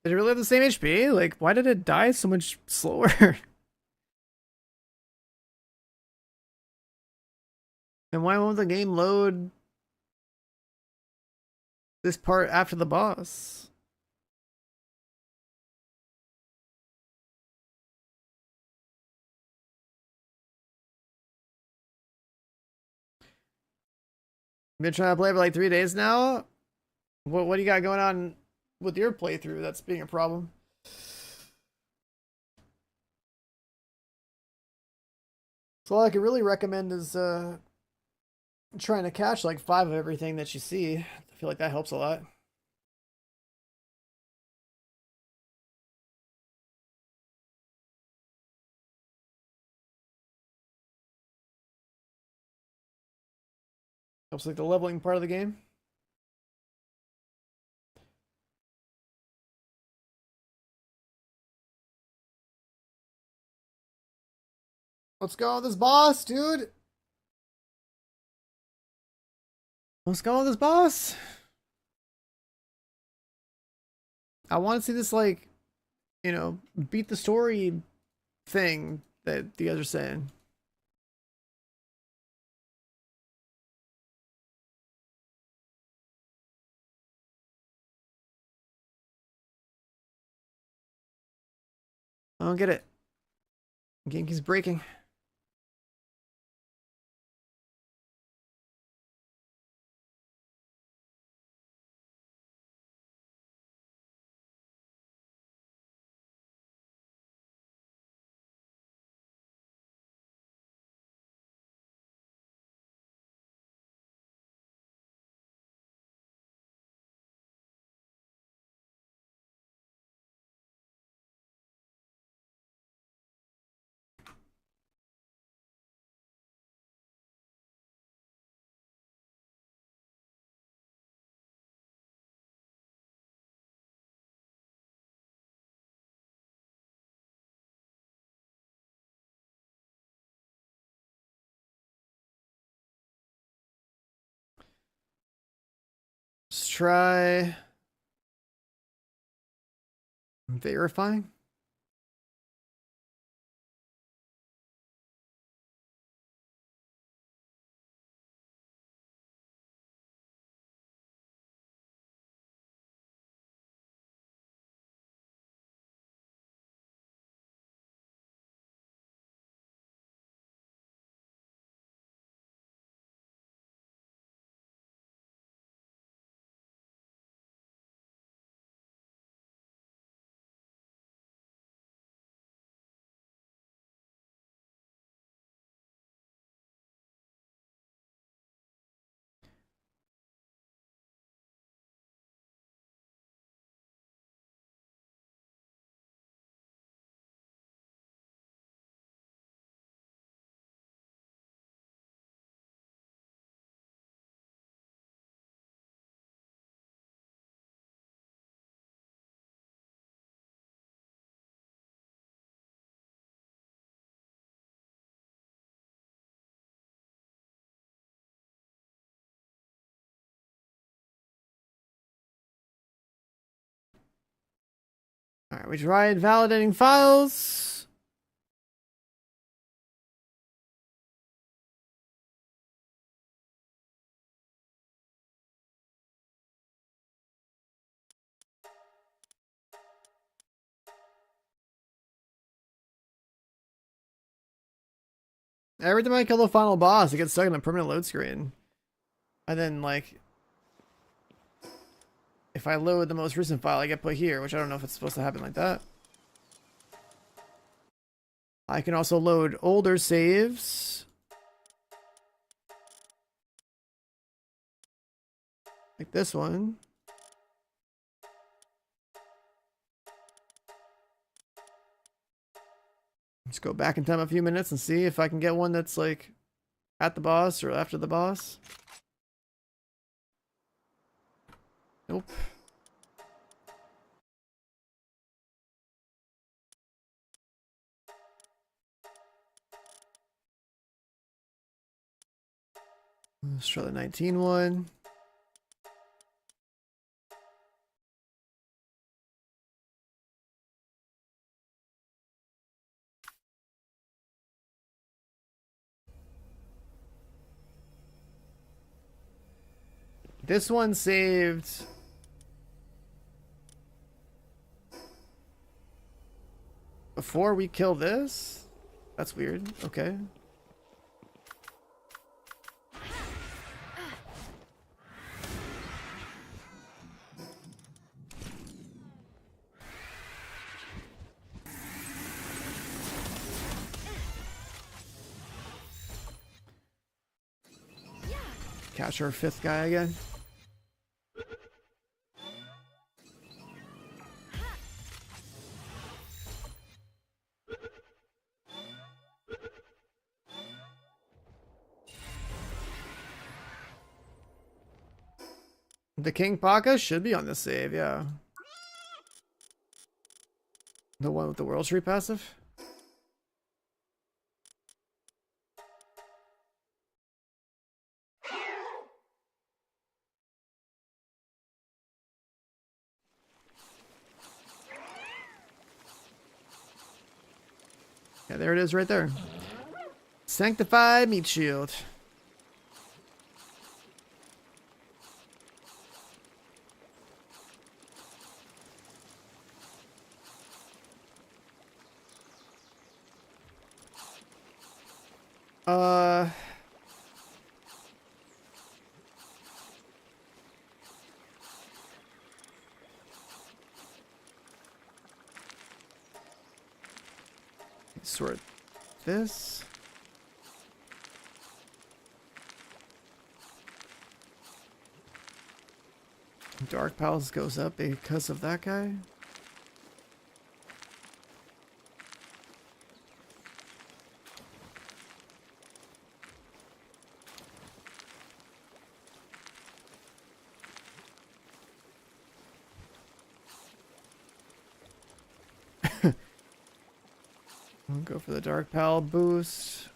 Did it really have the same HP? Like, why did it die so much slower? And why won't the game load this part after the boss? Been trying to play for like 3 days now. What do you got going on with your playthrough that's being a problem? So all I could really recommend is trying to catch like 5 of everything that you see. I feel like that helps a lot. Helps like the leveling part of the game. Let's go with this boss, dude. Let's go with this boss. I want to see this like, you know, beat the story thing that you guys are saying. I don't get it. The game keeps breaking. try verifying. All right, we tried validating files. Every time I kill the final boss, it gets stuck in a permanent load screen. And then, like, if I load the most recent file, I get put here, which I don't know if it's supposed to happen like that. I can also load older saves. Like this one. Just go back in time a few minutes and see if I can get one that's like at the boss or after the boss. Nope. Let's try the 19 one. This one saved before we kill this? That's weird. Okay. Catch our fifth guy again. The King Paka should be on this save, yeah. The one with the World Tree passive? Yeah, there it is right there. Sanctified Meat Shield. Uh... Sort this. Dark Palace goes up because of that guy. I'll go for the Dark Pal boost.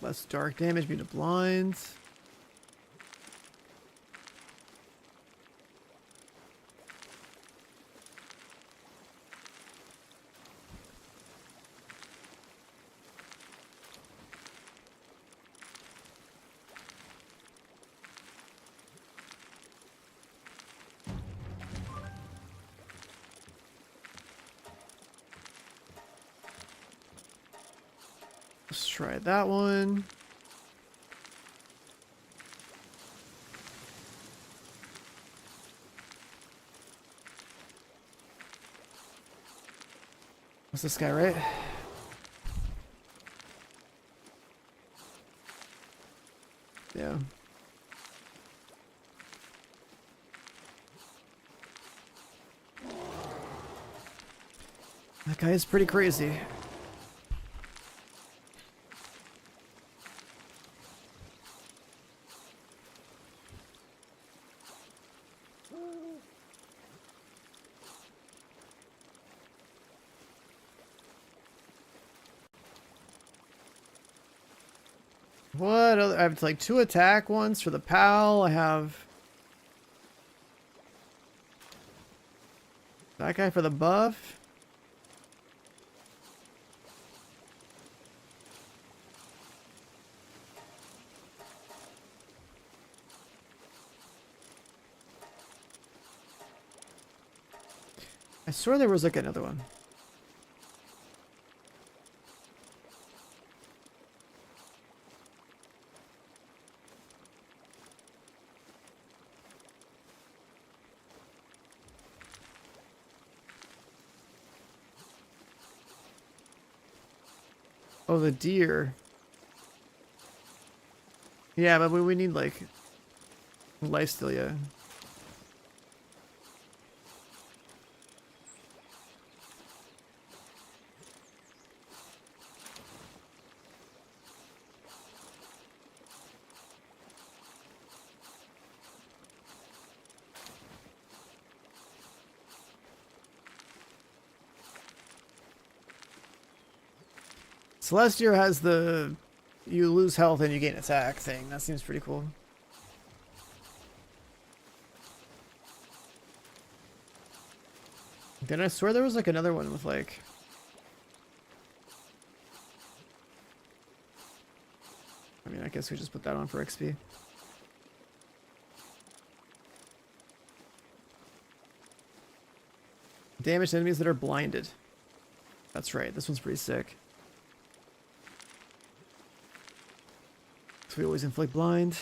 Less dark damage due to blinds. Let's try that one. What's this guy, right? Yeah. That guy is pretty crazy. What other? I have like 2 attack ones for the pal. I have that guy for the buff. I swear there was like another one. Oh, the deer. Yeah, but we need like lifesteal, yeah. Celestial has the you lose health and you gain attack thing. That seems pretty cool. Then I swear there was like another one with like I mean, I guess we just put that on for XP. Damage to enemies that are blinded. That's right, this one's pretty sick. So we always inflict blind.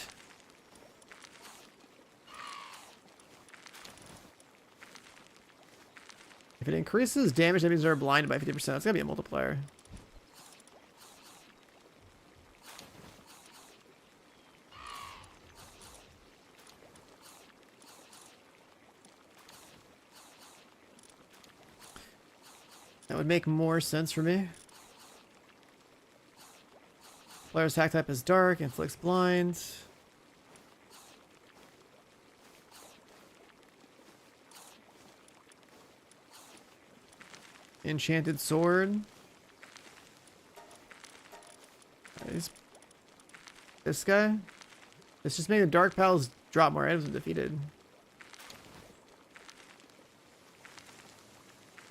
If it increases damage to enemies that are blinded by 50%, it's gotta be a multiplier. That would make more sense for me. Player's attack type is dark, inflicts blind. Enchanted sword. This guy. Let's just make the dark pals drop more items when defeated.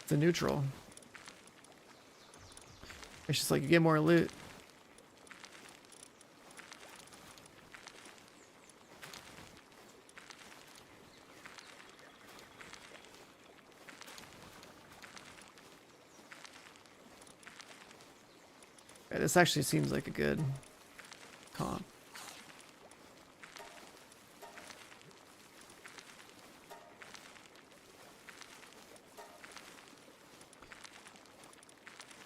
It's a neutral. It's just like you get more loot. Yeah, this actually seems like a good comp.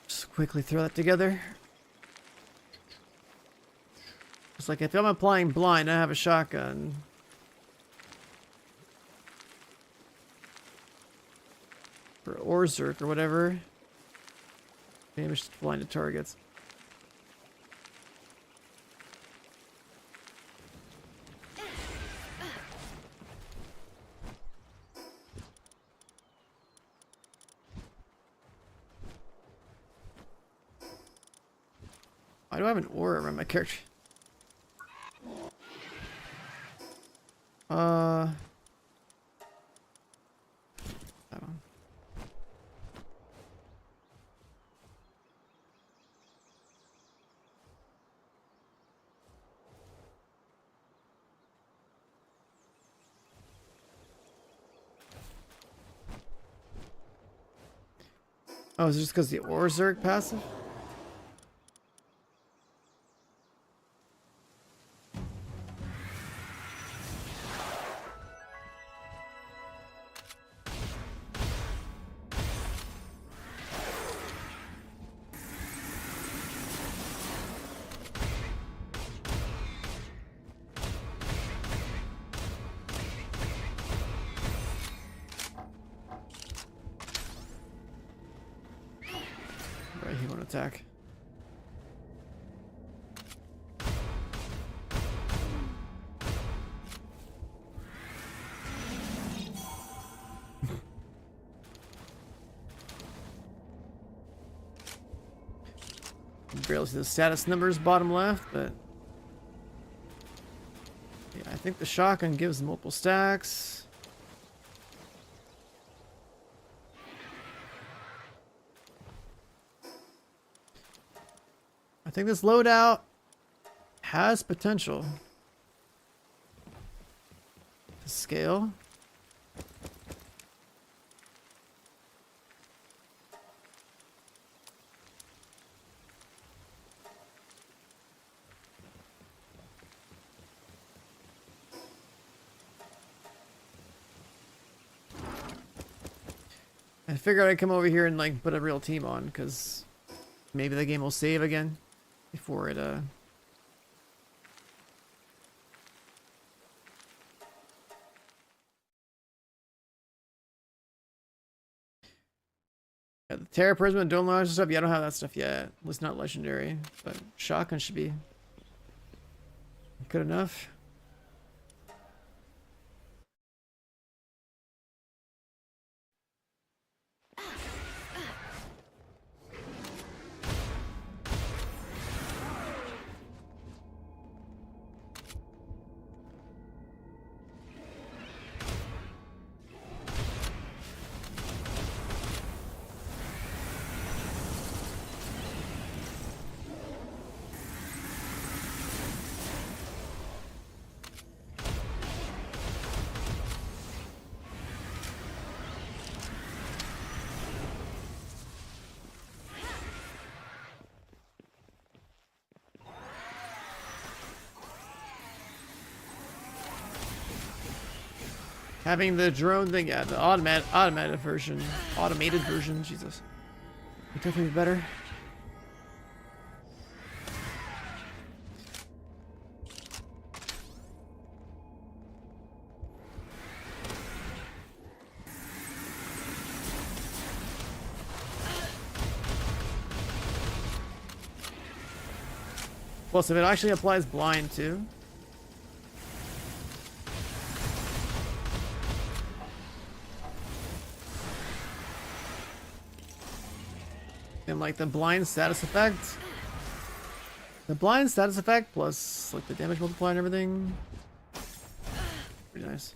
Just quickly throw that together. It's like if I'm applying blind, I have a shotgun. For Orzerk or whatever. Damage to blinded targets. Why do I have an aura around my character? That one. Oh, is it just because the aura Zerg passive? Right, he won't attack. Barely see the status numbers bottom left, but yeah, I think the shotgun gives multiple stacks. I think this loadout has potential to scale. I figured I'd come over here and like put a real team on, because maybe the game will save again before it Yeah, the Terra Prism and Dome Launch stuff, yeah, I don't have that stuff yet. At least not legendary. But shotgun should be good enough. Having the drone thing, yeah, the automated version, Jesus, would definitely be better. Plus, if it actually applies blind too. And like the blind status effect. The blind status effect plus like the damage multiplier and everything. Pretty nice.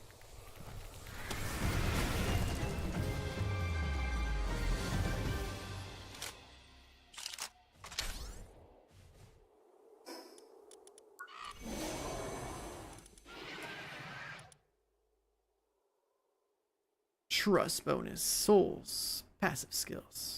Trust bonus, souls, passive skills.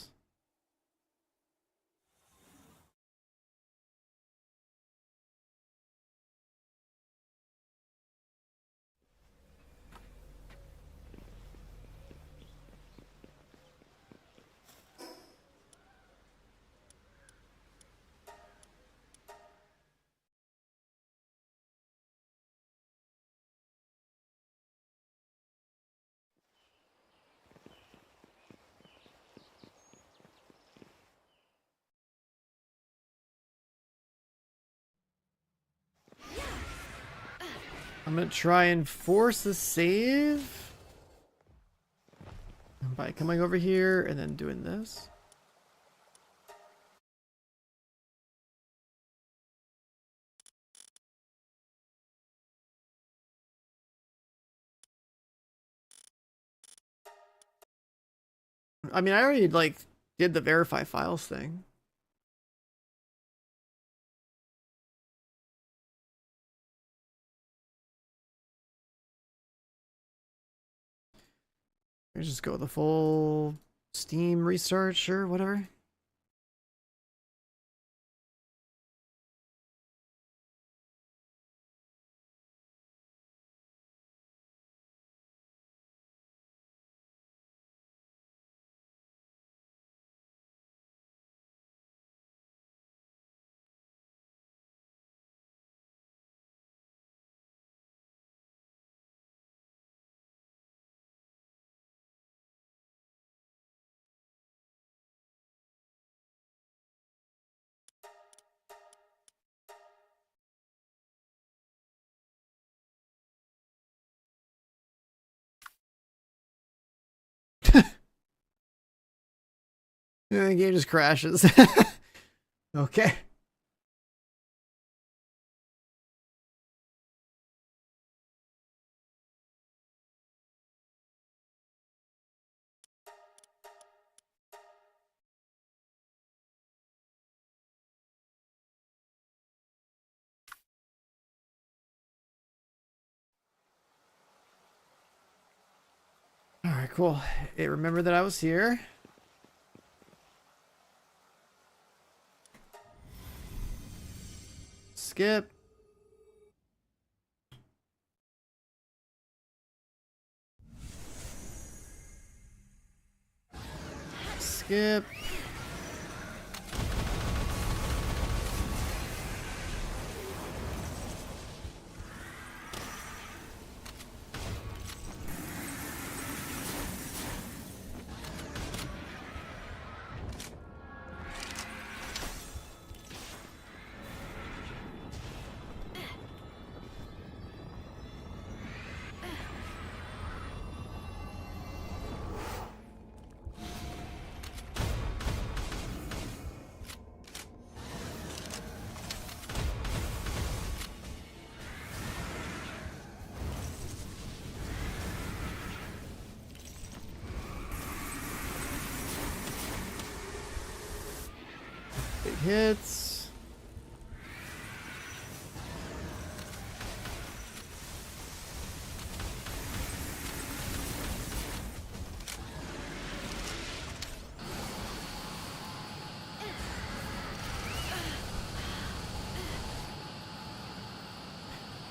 I'm gonna try and force a save by coming over here and then doing this. I mean, I already like did the verify files thing. Let's just go with the full Steam research or whatever. Yeah, the game just crashes. Okay. All right, cool. It remembered that I was here. Skip. Skip. Big hits.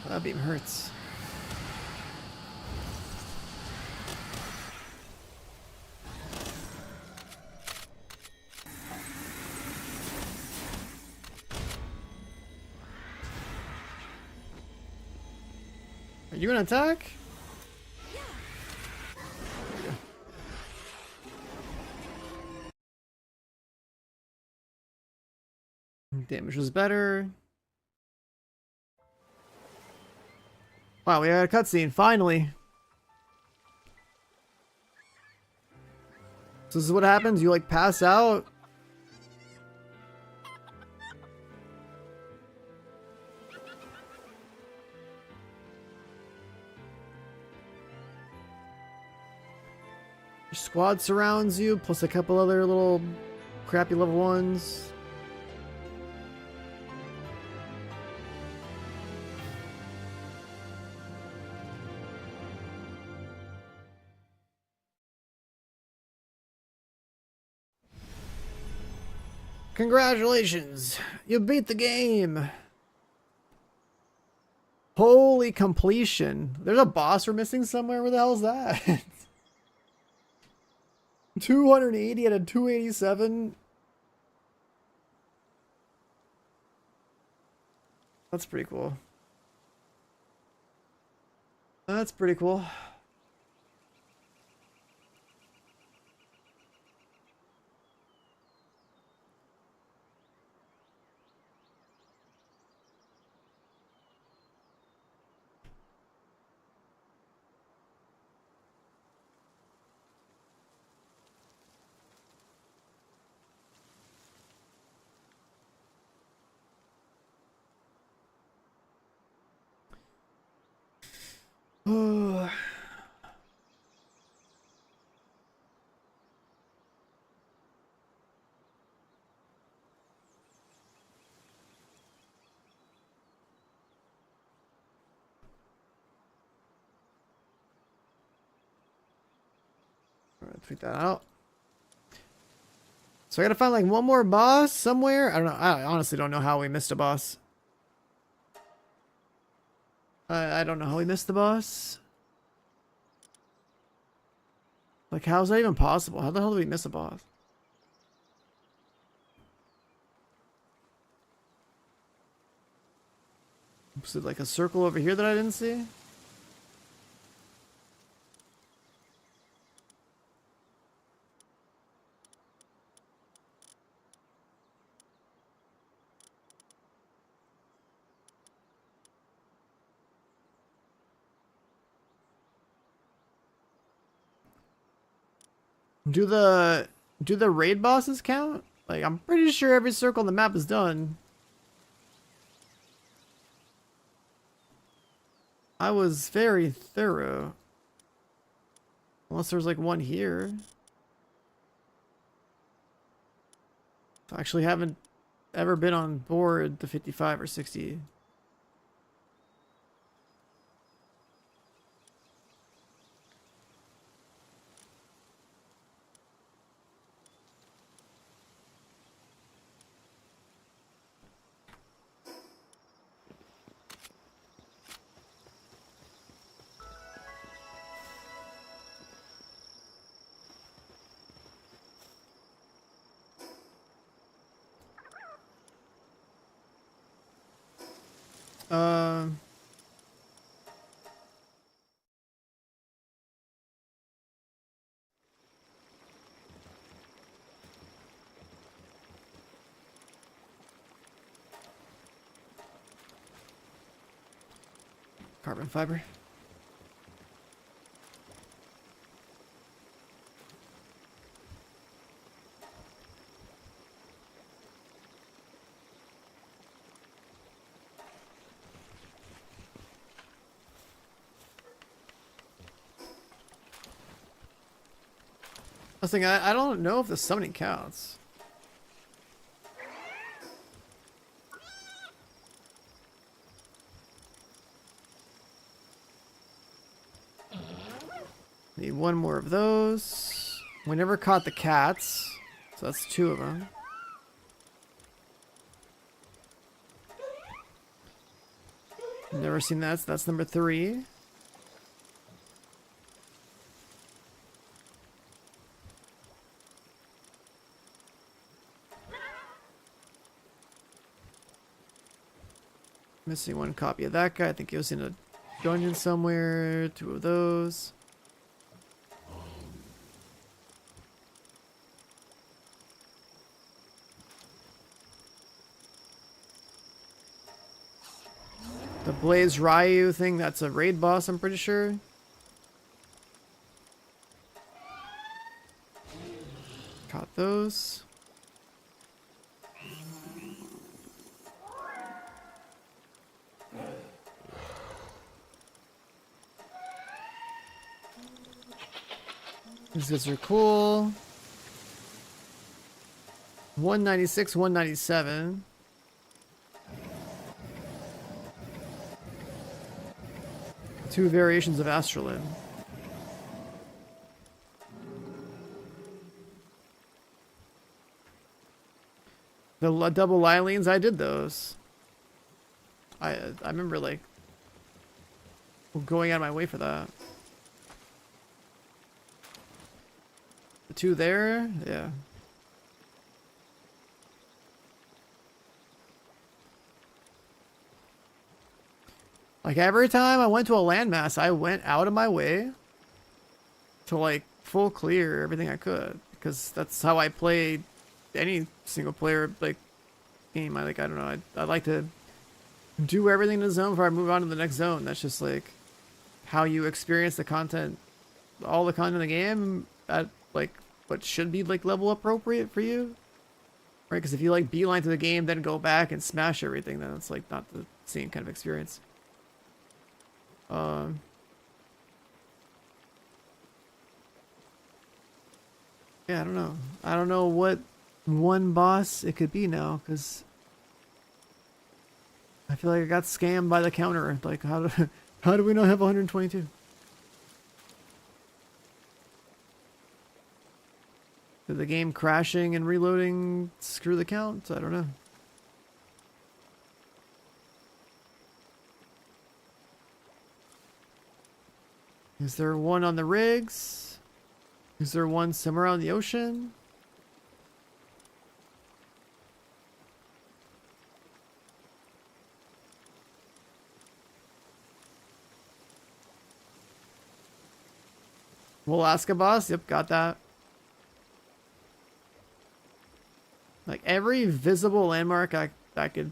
That beam hurts. Are you gonna attack? Damage was better. Wow, we had a cutscene, finally. So this is what happens, you like pass out. Your squad surrounds you, plus a couple other little crappy level ones. Congratulations! You beat the game! Holy completion. There's a boss we're missing somewhere. Where the hell is that? 280 out of 287. That's pretty cool. That's pretty cool. tweet that out. So I gotta find like one more boss somewhere. I don't know. I honestly don't know how we missed a boss. I don't know how we missed the boss. Like, how is that even possible? How the hell did we miss a boss? Was it like a circle over here that I didn't see? Do the raid bosses count? Like, I'm pretty sure every circle on the map is done. I was very thorough. Unless there's like one here. I actually haven't ever been on board the 55 or 60. Um, Carbon fiber. I was thinking, I don't know if the summoning counts. Need one more of those. We never caught the cats, so that's 2 of them. Never seen that, so that's number 3. Missing 1 copy of that guy. I think he was in a dungeon somewhere. 2 of those. The Blaze Ryu thing, that's a raid boss, I'm pretty sure. Caught those. These guys are cool. 196, 197. Two variations of Astrolin. The double Lilines, I did those. I remember like going out of my way for that. The 2 there, yeah. Like every time I went to a landmass, I went out of my way to like full clear everything I could, because that's how I played any single player like game. I don't know. I like to do everything in the zone before I move on to the next zone. That's just like how you experience the content, all the content in the game at like what should be like level appropriate for you, right? Because if you like beeline to the game, then go back and smash everything, then it's like not the same kind of experience. Yeah, I don't know. I don't know what one boss it could be now, because I feel like I got scammed by the counter. Like, how do we not have 122? Did the game crashing and reloading screw the count? I don't know. Is there one on the rigs? Is there one somewhere on the ocean? Alaska boss, yep, got that. Like every visible landmark I could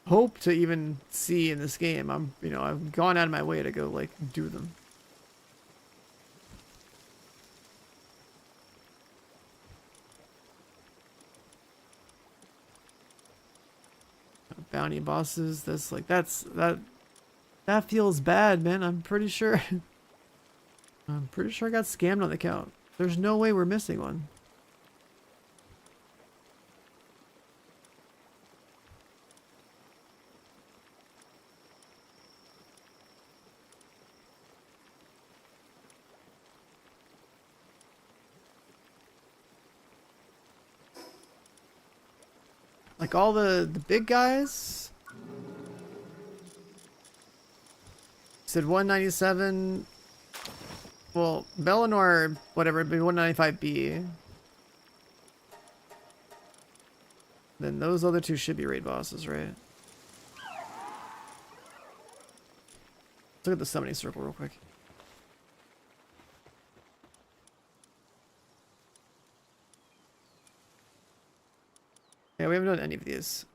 hope to even see in this game, I've gone out of my way to go like do them. Bounty bosses, that feels bad, man. I'm pretty sure I got scammed on the count. There's no way we're missing one. Like all the big guys. Said 197. Well, Bellinor, whatever, it'd be 195B. Then those other two should be raid bosses, right? Let's look at the summoning circle real quick. Yeah, we haven't done any of these.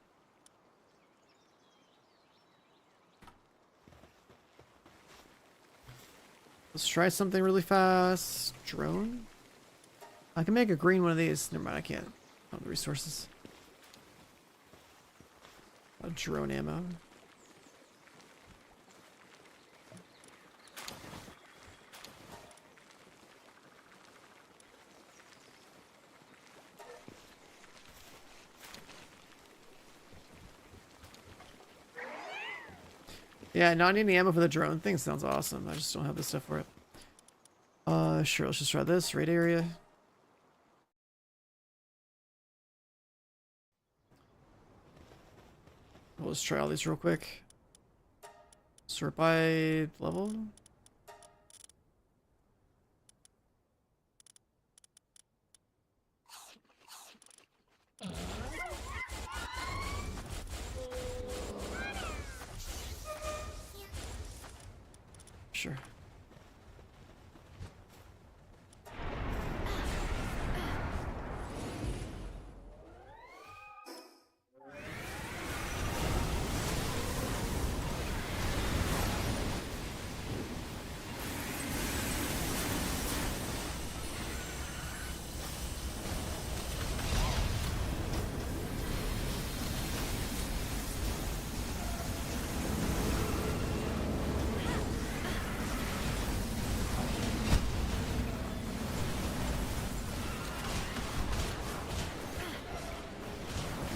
Let's try something really fast. Drone? I can make a green one of these. Never mind, I can't. I don't have the resources. Drone ammo. Yeah, not needing ammo for the drone thing sounds awesome. I just don't have the stuff for it. Sure, let's just try this. Raid area. We'll just try all these real quick. Sort by level. Sure.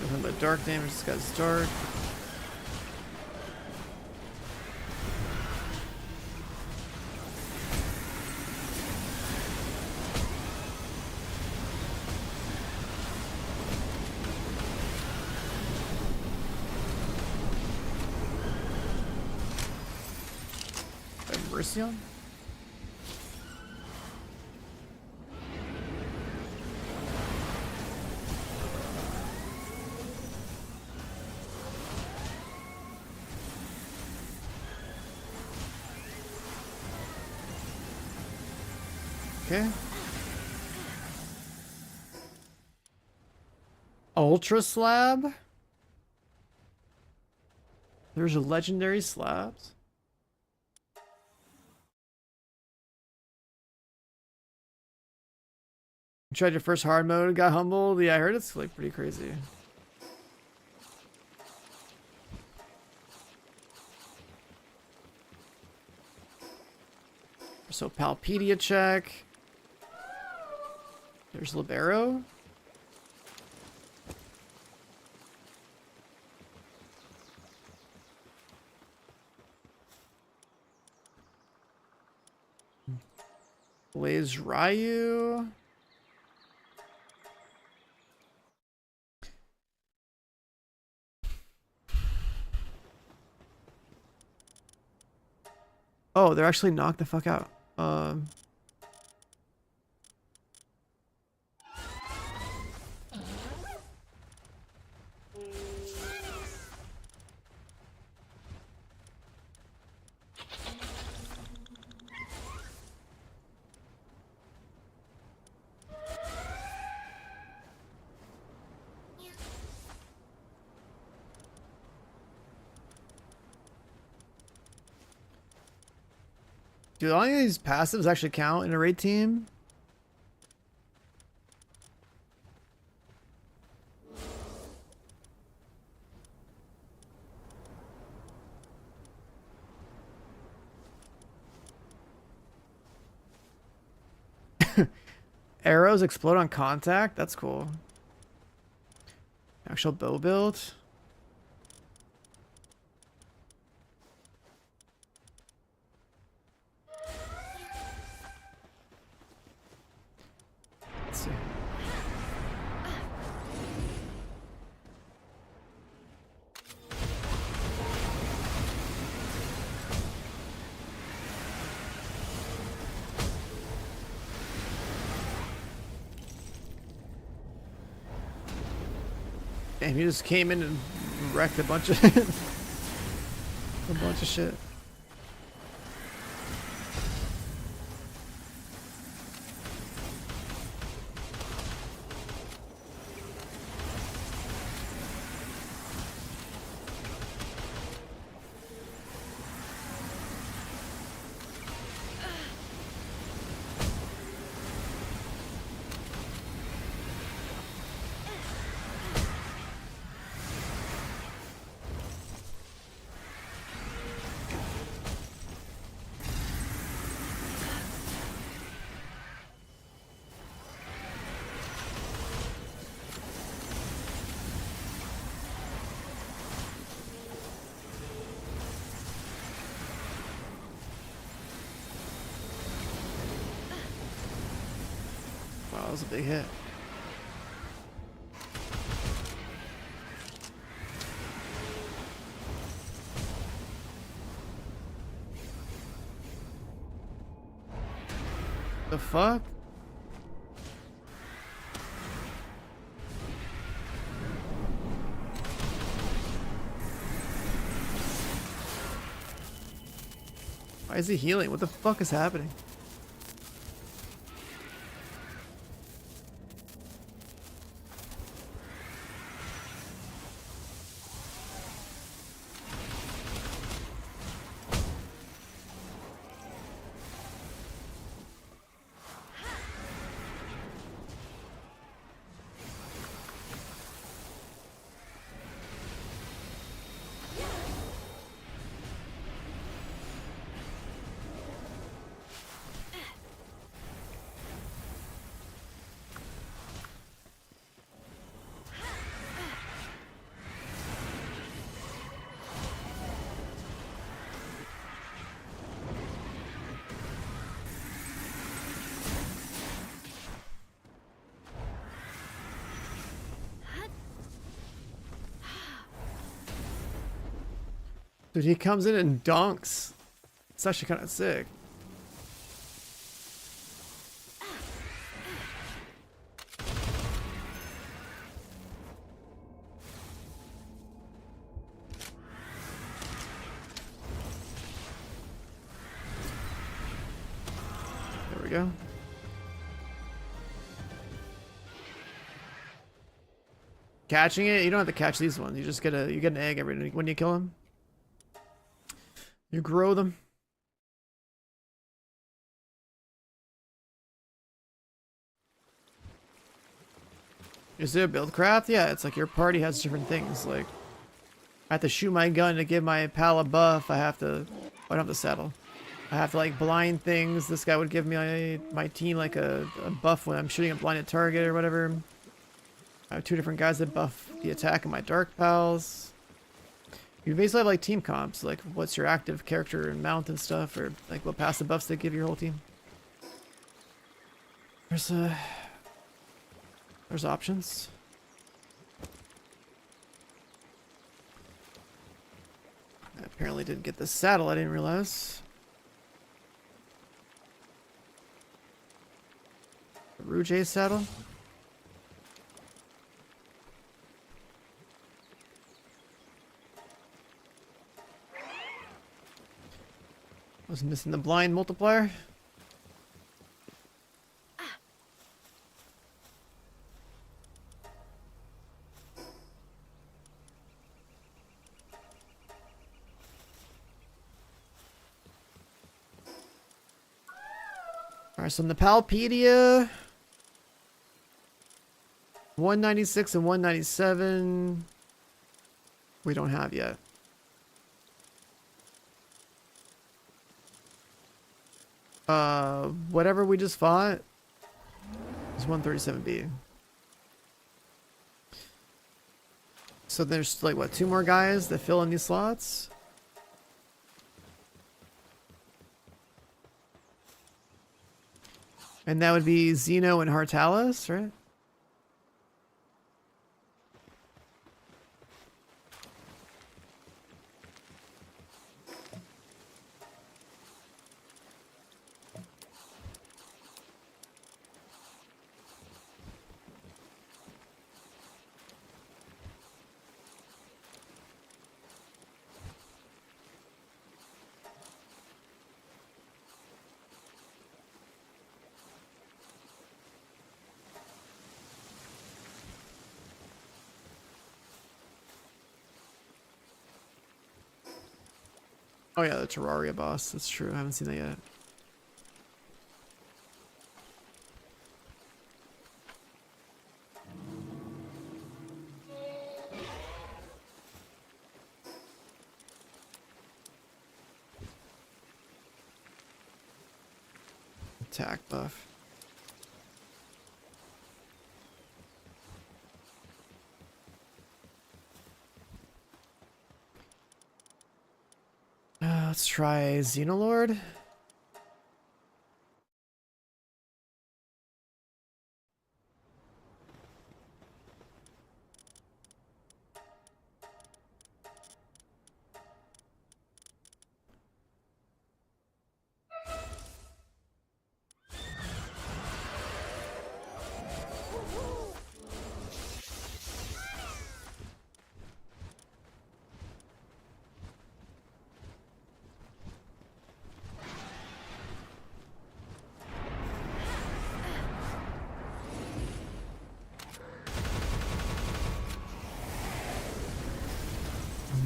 Nothing but dark damage. This guy's dark. Mercy on? Okay. Ultra slab? There's a legendary slabs? You tried your first hard mode, got humbled? Yeah, I heard it's like pretty crazy. So Palpedia check. There's Libero. Blaze Ryu. Oh, they're actually knocked the fuck out. Do any of these passives actually count in a raid team? Arrows explode on contact? That's cool. Actual bow build? Let's see. Damn, he just came in and wrecked a bunch of a bunch of shit. Wow, that was a big hit. The fuck? Why is he healing? What the fuck is happening? Dude, he comes in and dunks. It's actually kind of sick. There we go. Catching it, you don't have to catch these ones. You just get you get an egg every when you kill him. You grow them. Is there a build craft? Yeah, it's like your party has different things. Like, I have to shoot my gun to give my pal a buff. I don't have the saddle. I have to like blind things. This guy would give me my team like a buff when I'm shooting a blinded target or whatever. I have two different guys that buff the attack of my dark pals. You basically have like team comps, like what's your active character and mount and stuff, or like what passive buffs they give your whole team. There's options. I apparently didn't get the saddle, I didn't realize. Rouge Ace saddle. I was missing the blind multiplier. Alright, so in the Palpedia, 196 and 197 we don't have yet. Whatever we just fought is 137B. So there's like what, 2 more guys that fill in these slots? And that would be Xeno and Hartalis, right? Oh yeah, the Terraria boss. That's true. I haven't seen that yet. Attack buff. Let's try Xenolord.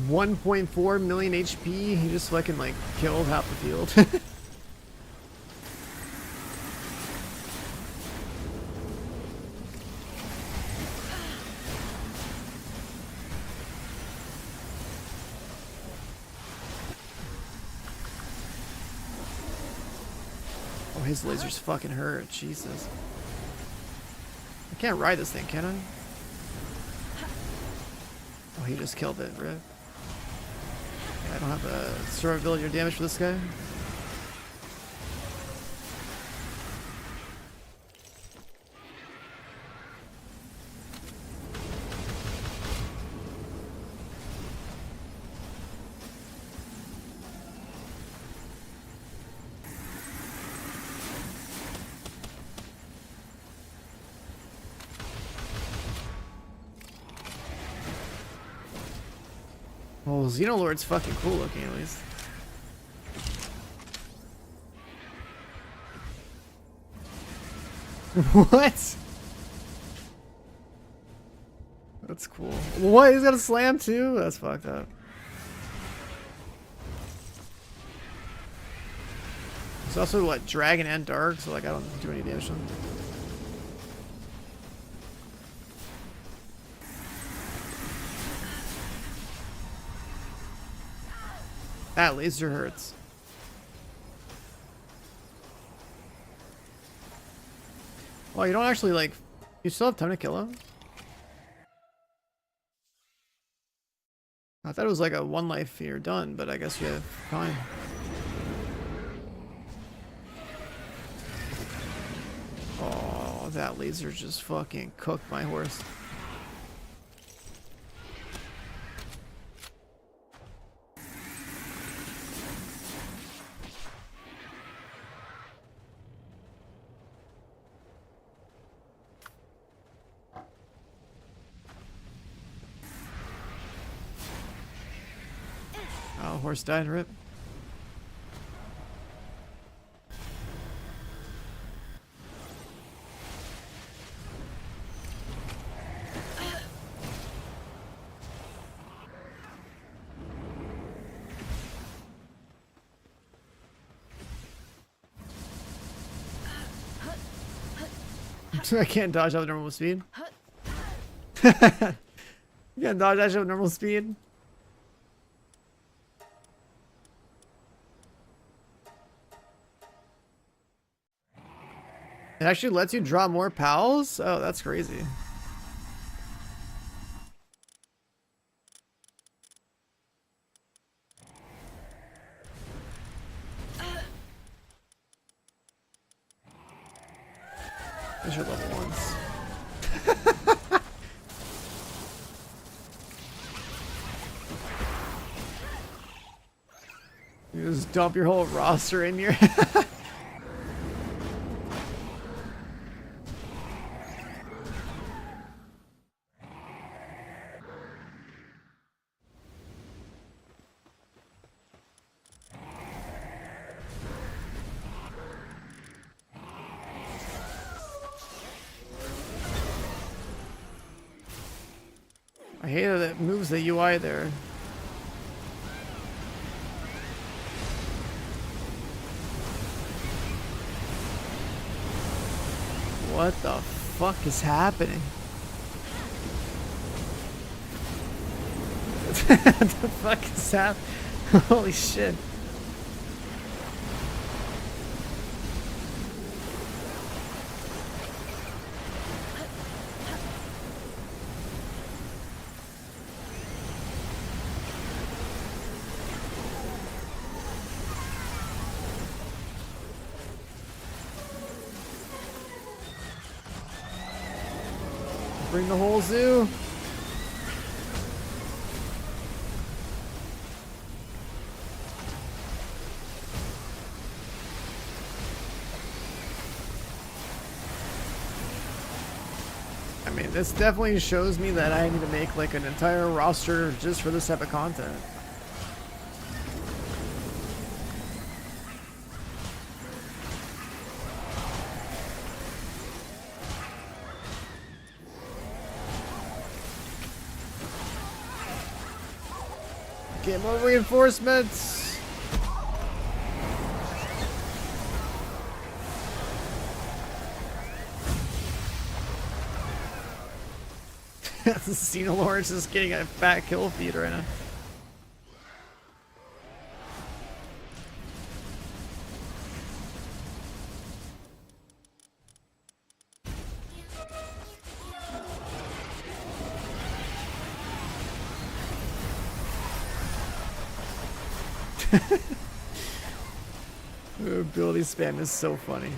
$1.4 million HP. He just fucking like killed half the field. Oh, his lasers fucking hurt. Jesus. I can't ride this thing, can I? Oh, he just killed it, right? I don't have the survivability or damage for this guy. Well, Xenolord's fucking cool looking at least. What? That's cool. What? He's got a slam too? That's fucked up. It's also what, dragon and dark, so like I don't do any damage to him. That laser hurts. Well, you don't actually like. You still have time to kill him? I thought it was like a 1 life you're done, but I guess you have time. Oh, that laser just fucking cooked my horse. horse died, rip. I can't dodge out with normal speed. You can't dodge that shit with normal speed. It actually lets you draw more pals? Oh, that's crazy. These are level ones. You just dump your whole roster in here. I hate that it moves the UI there. What the fuck is happening? What the fuck is happening? Holy shit. Bring the whole zoo. I mean, this definitely shows me that I need to make like an entire roster just for this type of content. Get more reinforcements. Cena Lawrence is getting a fat kill feed right now. Ability spam is so funny.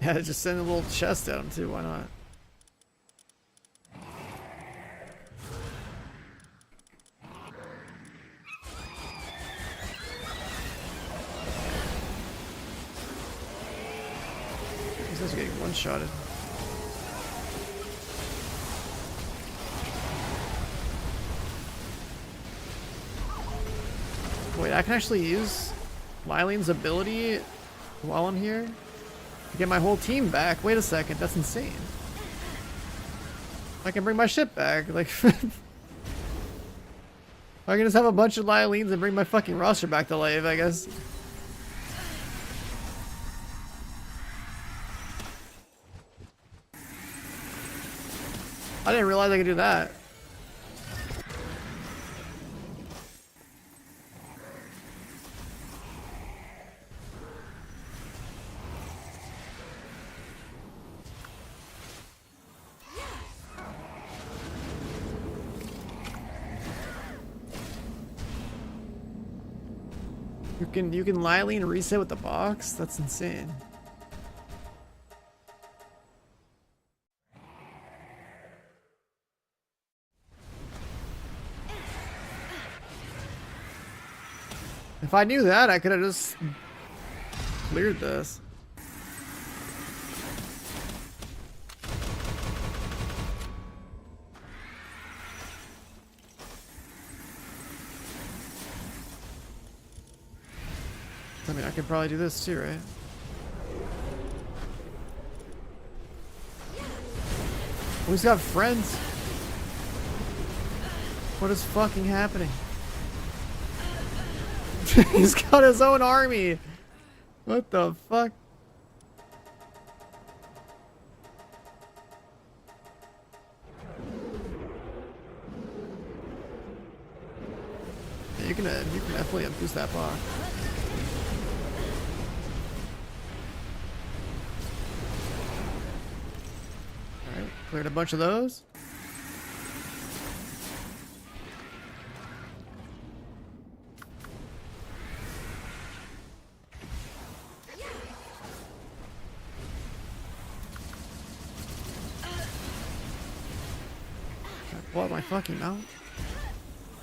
Yeah, just send a little chest at him too, why not? These guys are getting one-shotted. Wait, I can actually use Lylene's ability while I'm here? To get my whole team back. Wait a second, that's insane. I can bring my ship back. Like, I can just have a bunch of Lylenes and bring my fucking roster back to life, I guess. I didn't realize I could do that. You can Lily and reset with the box? That's insane. If I knew that, I could have just cleared this. I mean, I could probably do this too, right? Oh, he's got friends. What is fucking happening? He's got his own army. What the fuck? Yeah, you can definitely abuse that block. All right, cleared a bunch of those. Pull out my fucking mount.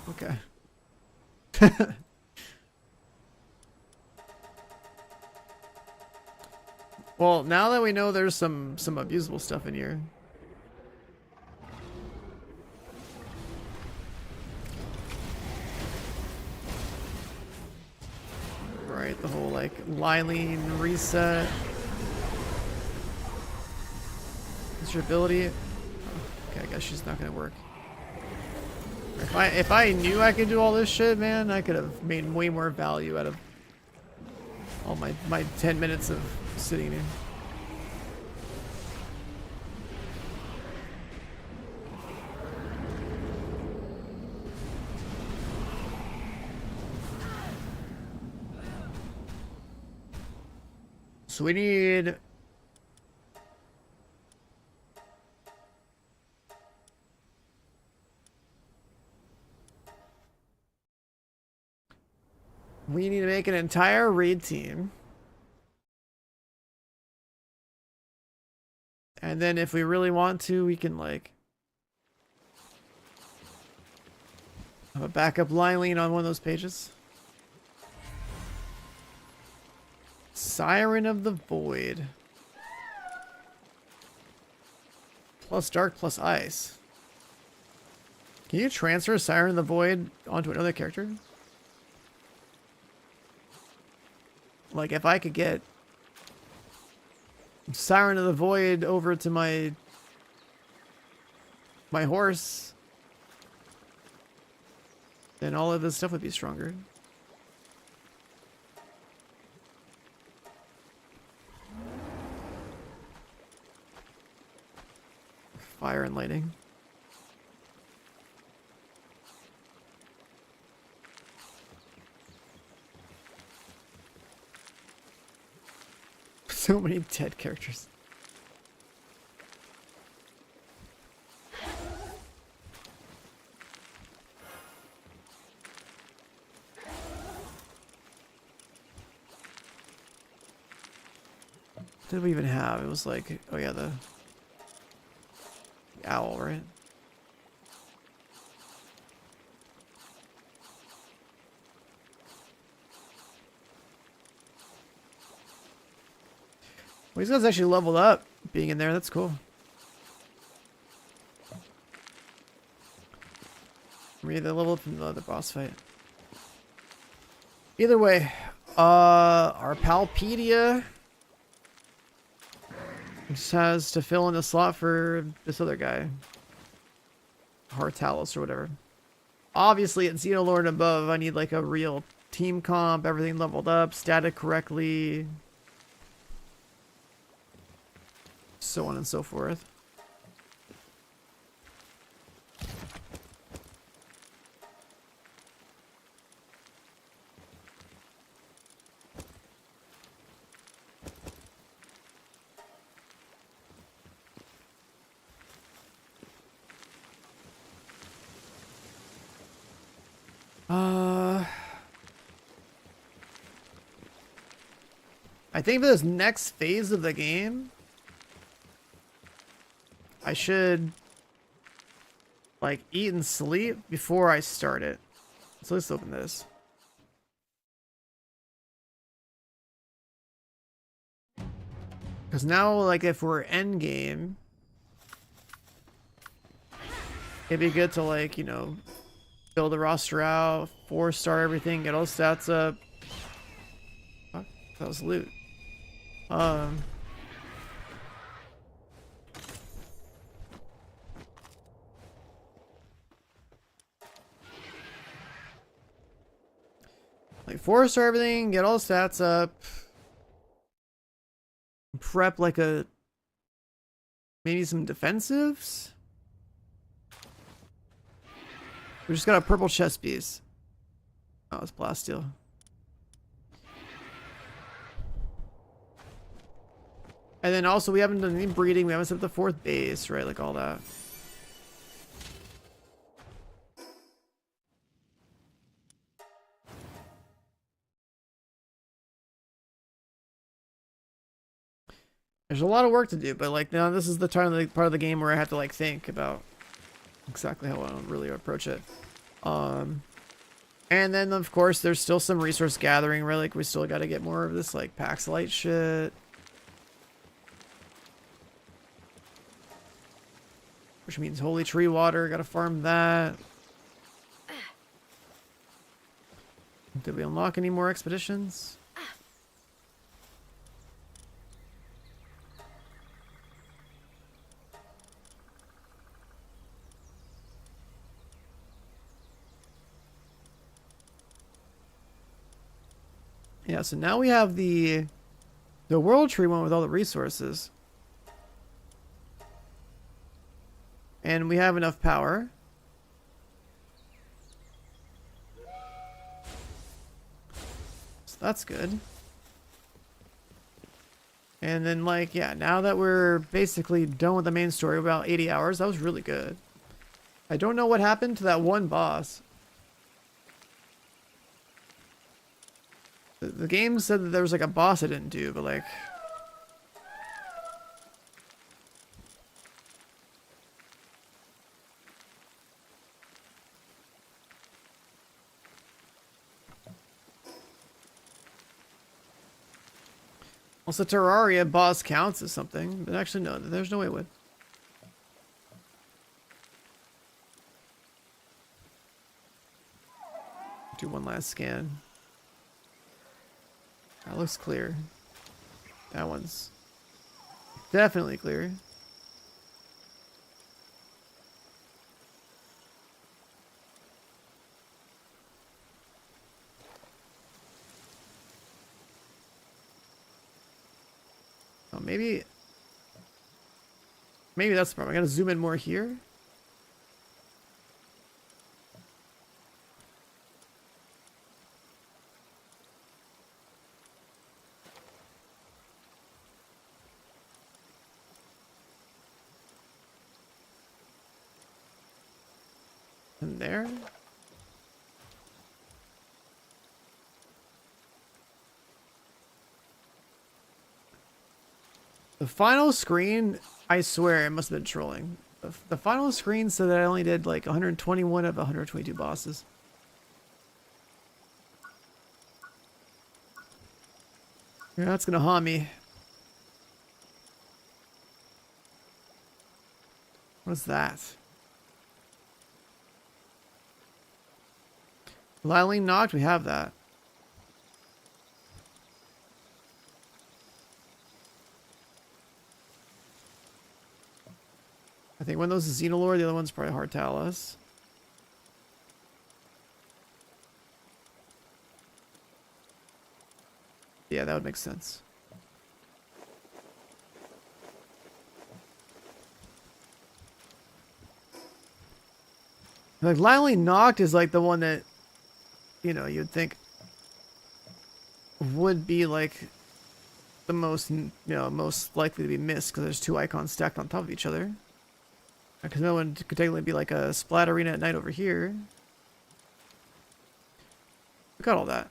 Okay. Well, now that we know there's some abusable stuff in here. Right, the whole like Lylene reset. Is your ability? Okay, I guess she's not gonna work. If I knew I could do all this shit, man, I could have made way more value out of all my 10 minutes of sitting here. So we need to make an entire raid team. And then if we really want to, we can like have a backup Lylene on one of those pages. Siren of the Void. Plus dark plus ice. Can you transfer Siren of the Void onto another character? Like if I could get Siren of the Void over to my horse, then all of this stuff would be stronger. Fire and lightning. So many dead characters. What did we even have? It was like, oh yeah, the owl, right? Well, these guys actually leveled up being in there. That's cool. Maybe they leveled up from the boss fight. Either way, our Palpedia just has to fill in the slot for this other guy. Hartalis or whatever. Obviously, at Xenolord and above, I need like a real team comp, everything leveled up, static correctly. So on and so forth. I think for this next phase of the game, I should like eat and sleep before I start it. So let's open this. Because now, like, if we're end game, it'd be good to, like, you know, build the roster out, 4-star everything, get all stats up. Fuck, that was loot. Like 4-star everything, get all stats up. Prep like a maybe some defensives. We just got a purple chest piece. Oh, it's plasteel. And then also we haven't done any breeding. We haven't set up the 4th base, right? Like all that. There's a lot of work to do, but like now this is the part of the game where I have to like think about exactly how I want to really approach it. And then of course there's still some resource gathering, right? Like we still got to get more of this like Paxilite shit. Which means holy tree water, gotta farm that. Did we unlock any more expeditions? Yeah, so now we have the world tree one with all the resources. And we have enough power. So that's good. And then like, yeah, now that we're basically done with the main story, about 80 hours, that was really good. I don't know what happened to that one boss. The game said that there was like a boss I didn't do, but like... Also, Terraria boss counts as something, but actually no, there's no way it would. Do one last scan. That looks clear. That one's definitely clear. Oh, maybe that's the problem. I gotta zoom in more here. And there. The final screen, I swear, it must have been trolling. The final screen said that I only did like 121 of 122 bosses. Yeah, that's gonna haunt me. What's that? Liling knocked, we have that. I think one of those is Xenolore, the other one's probably Hartalis. Yeah, that would make sense. Like, Liling knocked is like the one that, you know, you'd think would be like the most, you know, most likely to be missed because there's 2 icons stacked on top of each other. Because no one could technically be like a Splat Arena at night over here. We got all that.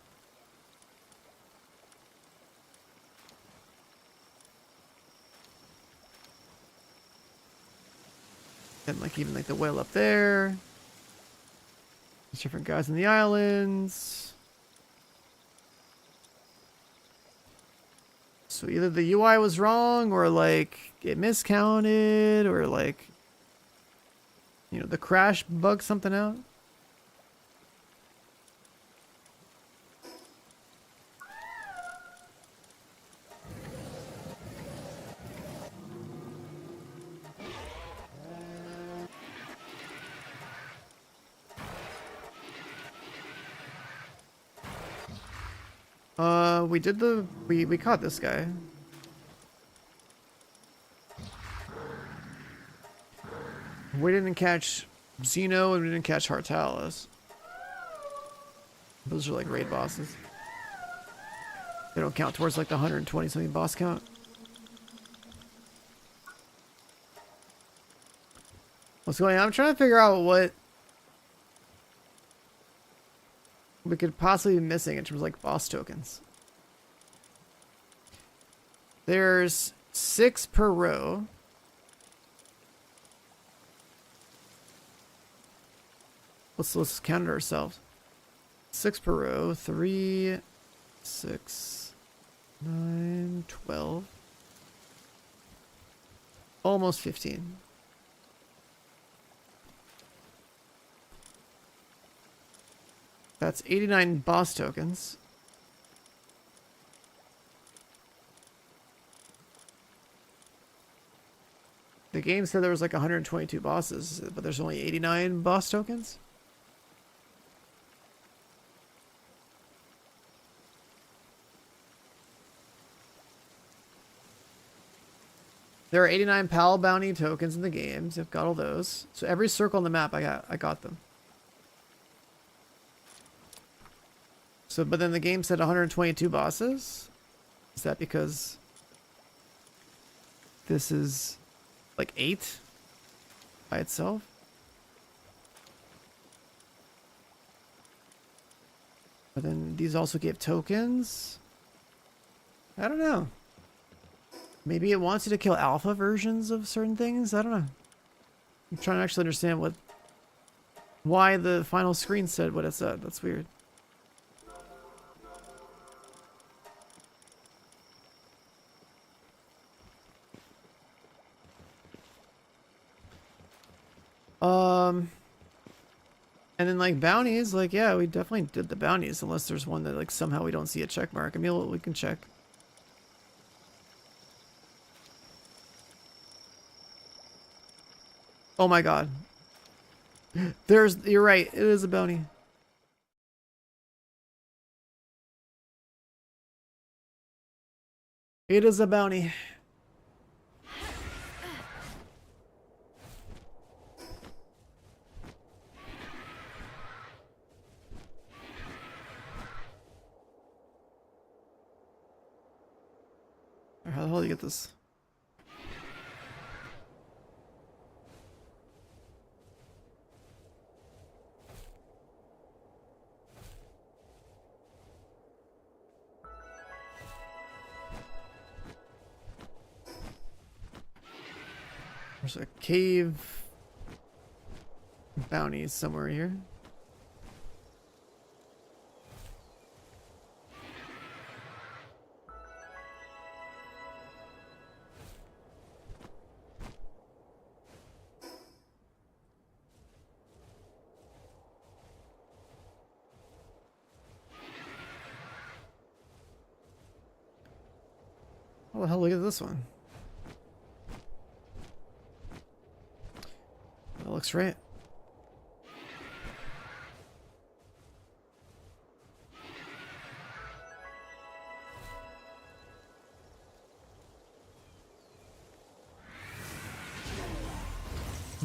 And like even like the whale up there. There's different guys in the islands. So either the UI was wrong or like it miscounted or like, you know, the crash bugged something out. We caught this guy. We didn't catch Xeno and we didn't catch Hartalis. Those are like raid bosses. They don't count towards like the 120 something boss count. What's going on? I'm trying to figure out what we could possibly be missing in terms of like boss tokens. There's 6 per row. Let's count it ourselves. 6 per row. 3, 6, 9, 12. Almost 15. That's 89 boss tokens. The game said there was like 122 bosses, but there's only 89 boss tokens. There are 89 PAL bounty tokens in the games. I've got all those. So every circle on the map, I got them. So, but then the game said 122 bosses. Is that because this is like 8 by itself? But then these also give tokens. I don't know. Maybe it wants you to kill alpha versions of certain things. I don't know. I'm trying to actually understand why the final screen said what it said. That's weird. And then like bounties, like yeah, we definitely did the bounties unless there's one that like somehow we don't see a check mark. I mean, we can check. Oh my god. You're right, it is a bounty. It is a bounty. How the hell do you get this? There's a cave bounty somewhere here. Oh the hell, look at this one. That looks right.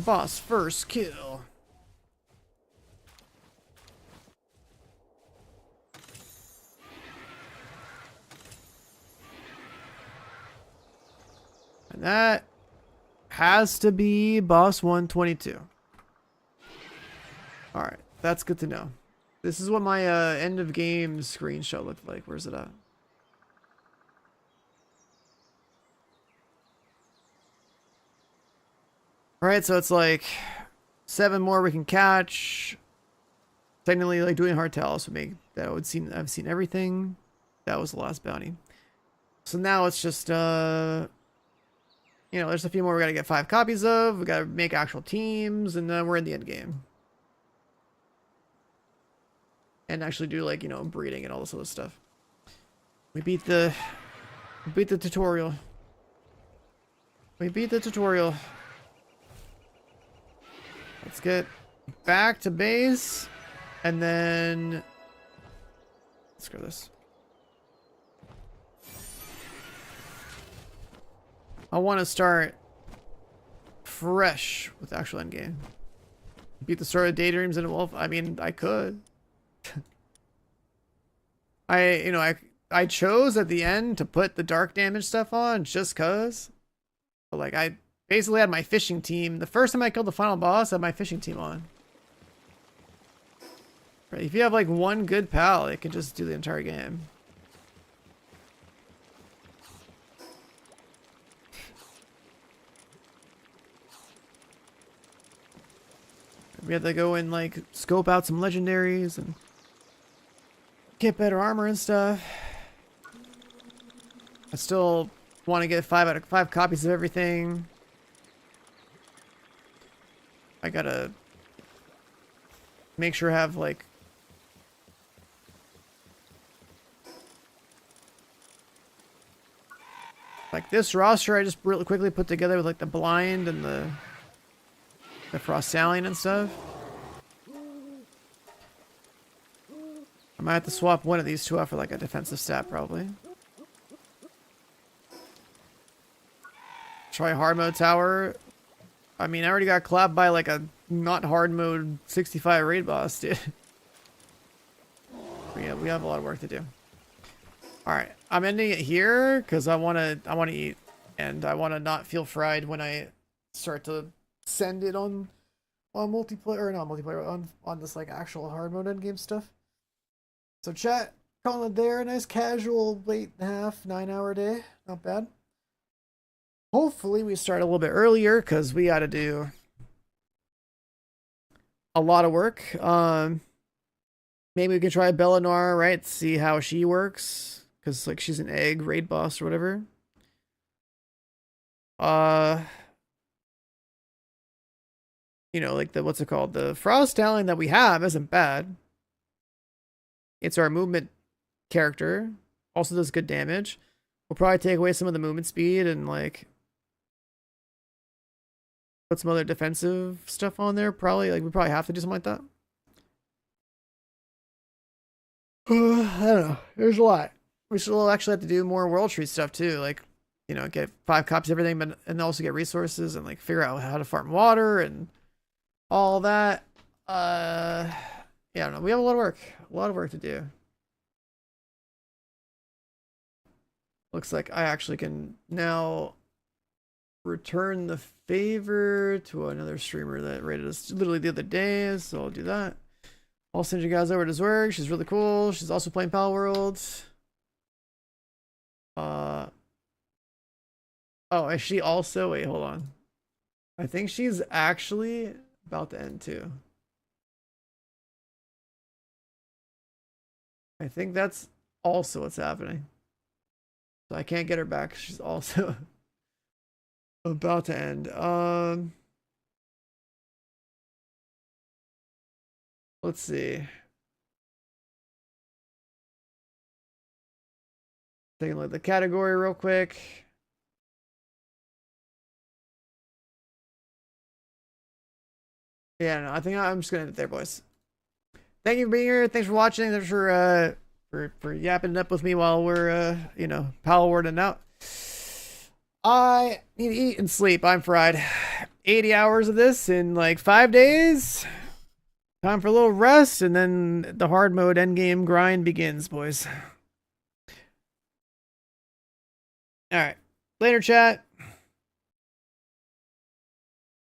Boss first kill. And that has to be boss 122. Alright, that's good to know. This is what my end of game screenshot looked like. Where's it at? All right, so it's like 7 more we can catch. Technically, like doing hardtail, so make that would seem I've seen everything. That was the last bounty. So now it's just you know, there's a few more we gotta get 5 copies of. We gotta make actual teams, and then we're in the end game. And actually do like, you know, breeding and all this other stuff. We beat the tutorial. We beat the tutorial. Let's get back to base, and then let's go this. I want to start fresh with actual endgame. Beat the story of Daydreams and Wolf. I mean, I could. I chose at the end to put the dark damage stuff on just cause. But like I basically had my fishing team. The first time I killed the final boss, I had my fishing team on. Right, if you have like one good pal, it can just do the entire game. We have to go and like scope out some legendaries and get better armor and stuff. I still want to get 5 out of 5 copies of everything. I gotta make sure I have like this roster I just really quickly put together with like the blind and the frost stallion and stuff. I might have to swap one of these two out for like a defensive stat probably. Try hard mode tower. I mean, I already got clapped by like a not hard mode 65 raid boss, dude. Yeah, we have a lot of work to do. All right, I'm ending it here because I want to eat, and I want to not feel fried when I start to send it on multiplayer, or not multiplayer, on this like actual hard mode end game stuff. So chat, calling it there. Nice casual 8.5, 9-hour day. Not bad. Hopefully we start a little bit earlier because we got to do a lot of work. Maybe we can try Bellanor, right? See how she works, because like she's an egg raid boss or whatever. You know, like the what's it called? The frost stallion that we have isn't bad. It's our movement character. Also does good damage. We'll probably take away some of the movement speed and like put some other defensive stuff on there. Probably like we probably have to do something like that. I don't know. There's a lot. We still actually have to do more World Tree stuff too. Like, you know, get 5 copies of everything, but and also get resources and like figure out how to farm water and all that. Yeah, I don't know. We have a lot of work. A lot of work to do. Looks like I actually can now return the favor to another streamer that rated us literally the other day, so I'll do that. I'll send you guys over to Zwerg. She's really cool. She's also playing Palworld. Oh, is she also? Wait, hold on. I think she's actually about to end too. I think that's also what's happening. So I can't get her back. She's also about to end. Let's see. Taking a look at the category real quick. Yeah, no, I think I'm just gonna end it there, boys. Thank you for being here. Thanks for watching. Thanks for yapping it up with me while we're you know, Palwarding out. I need to eat and sleep. I'm fried. 80 hours of this in like 5 days. Time for a little rest, and then the hard mode endgame grind begins, boys. All right. Later, chat.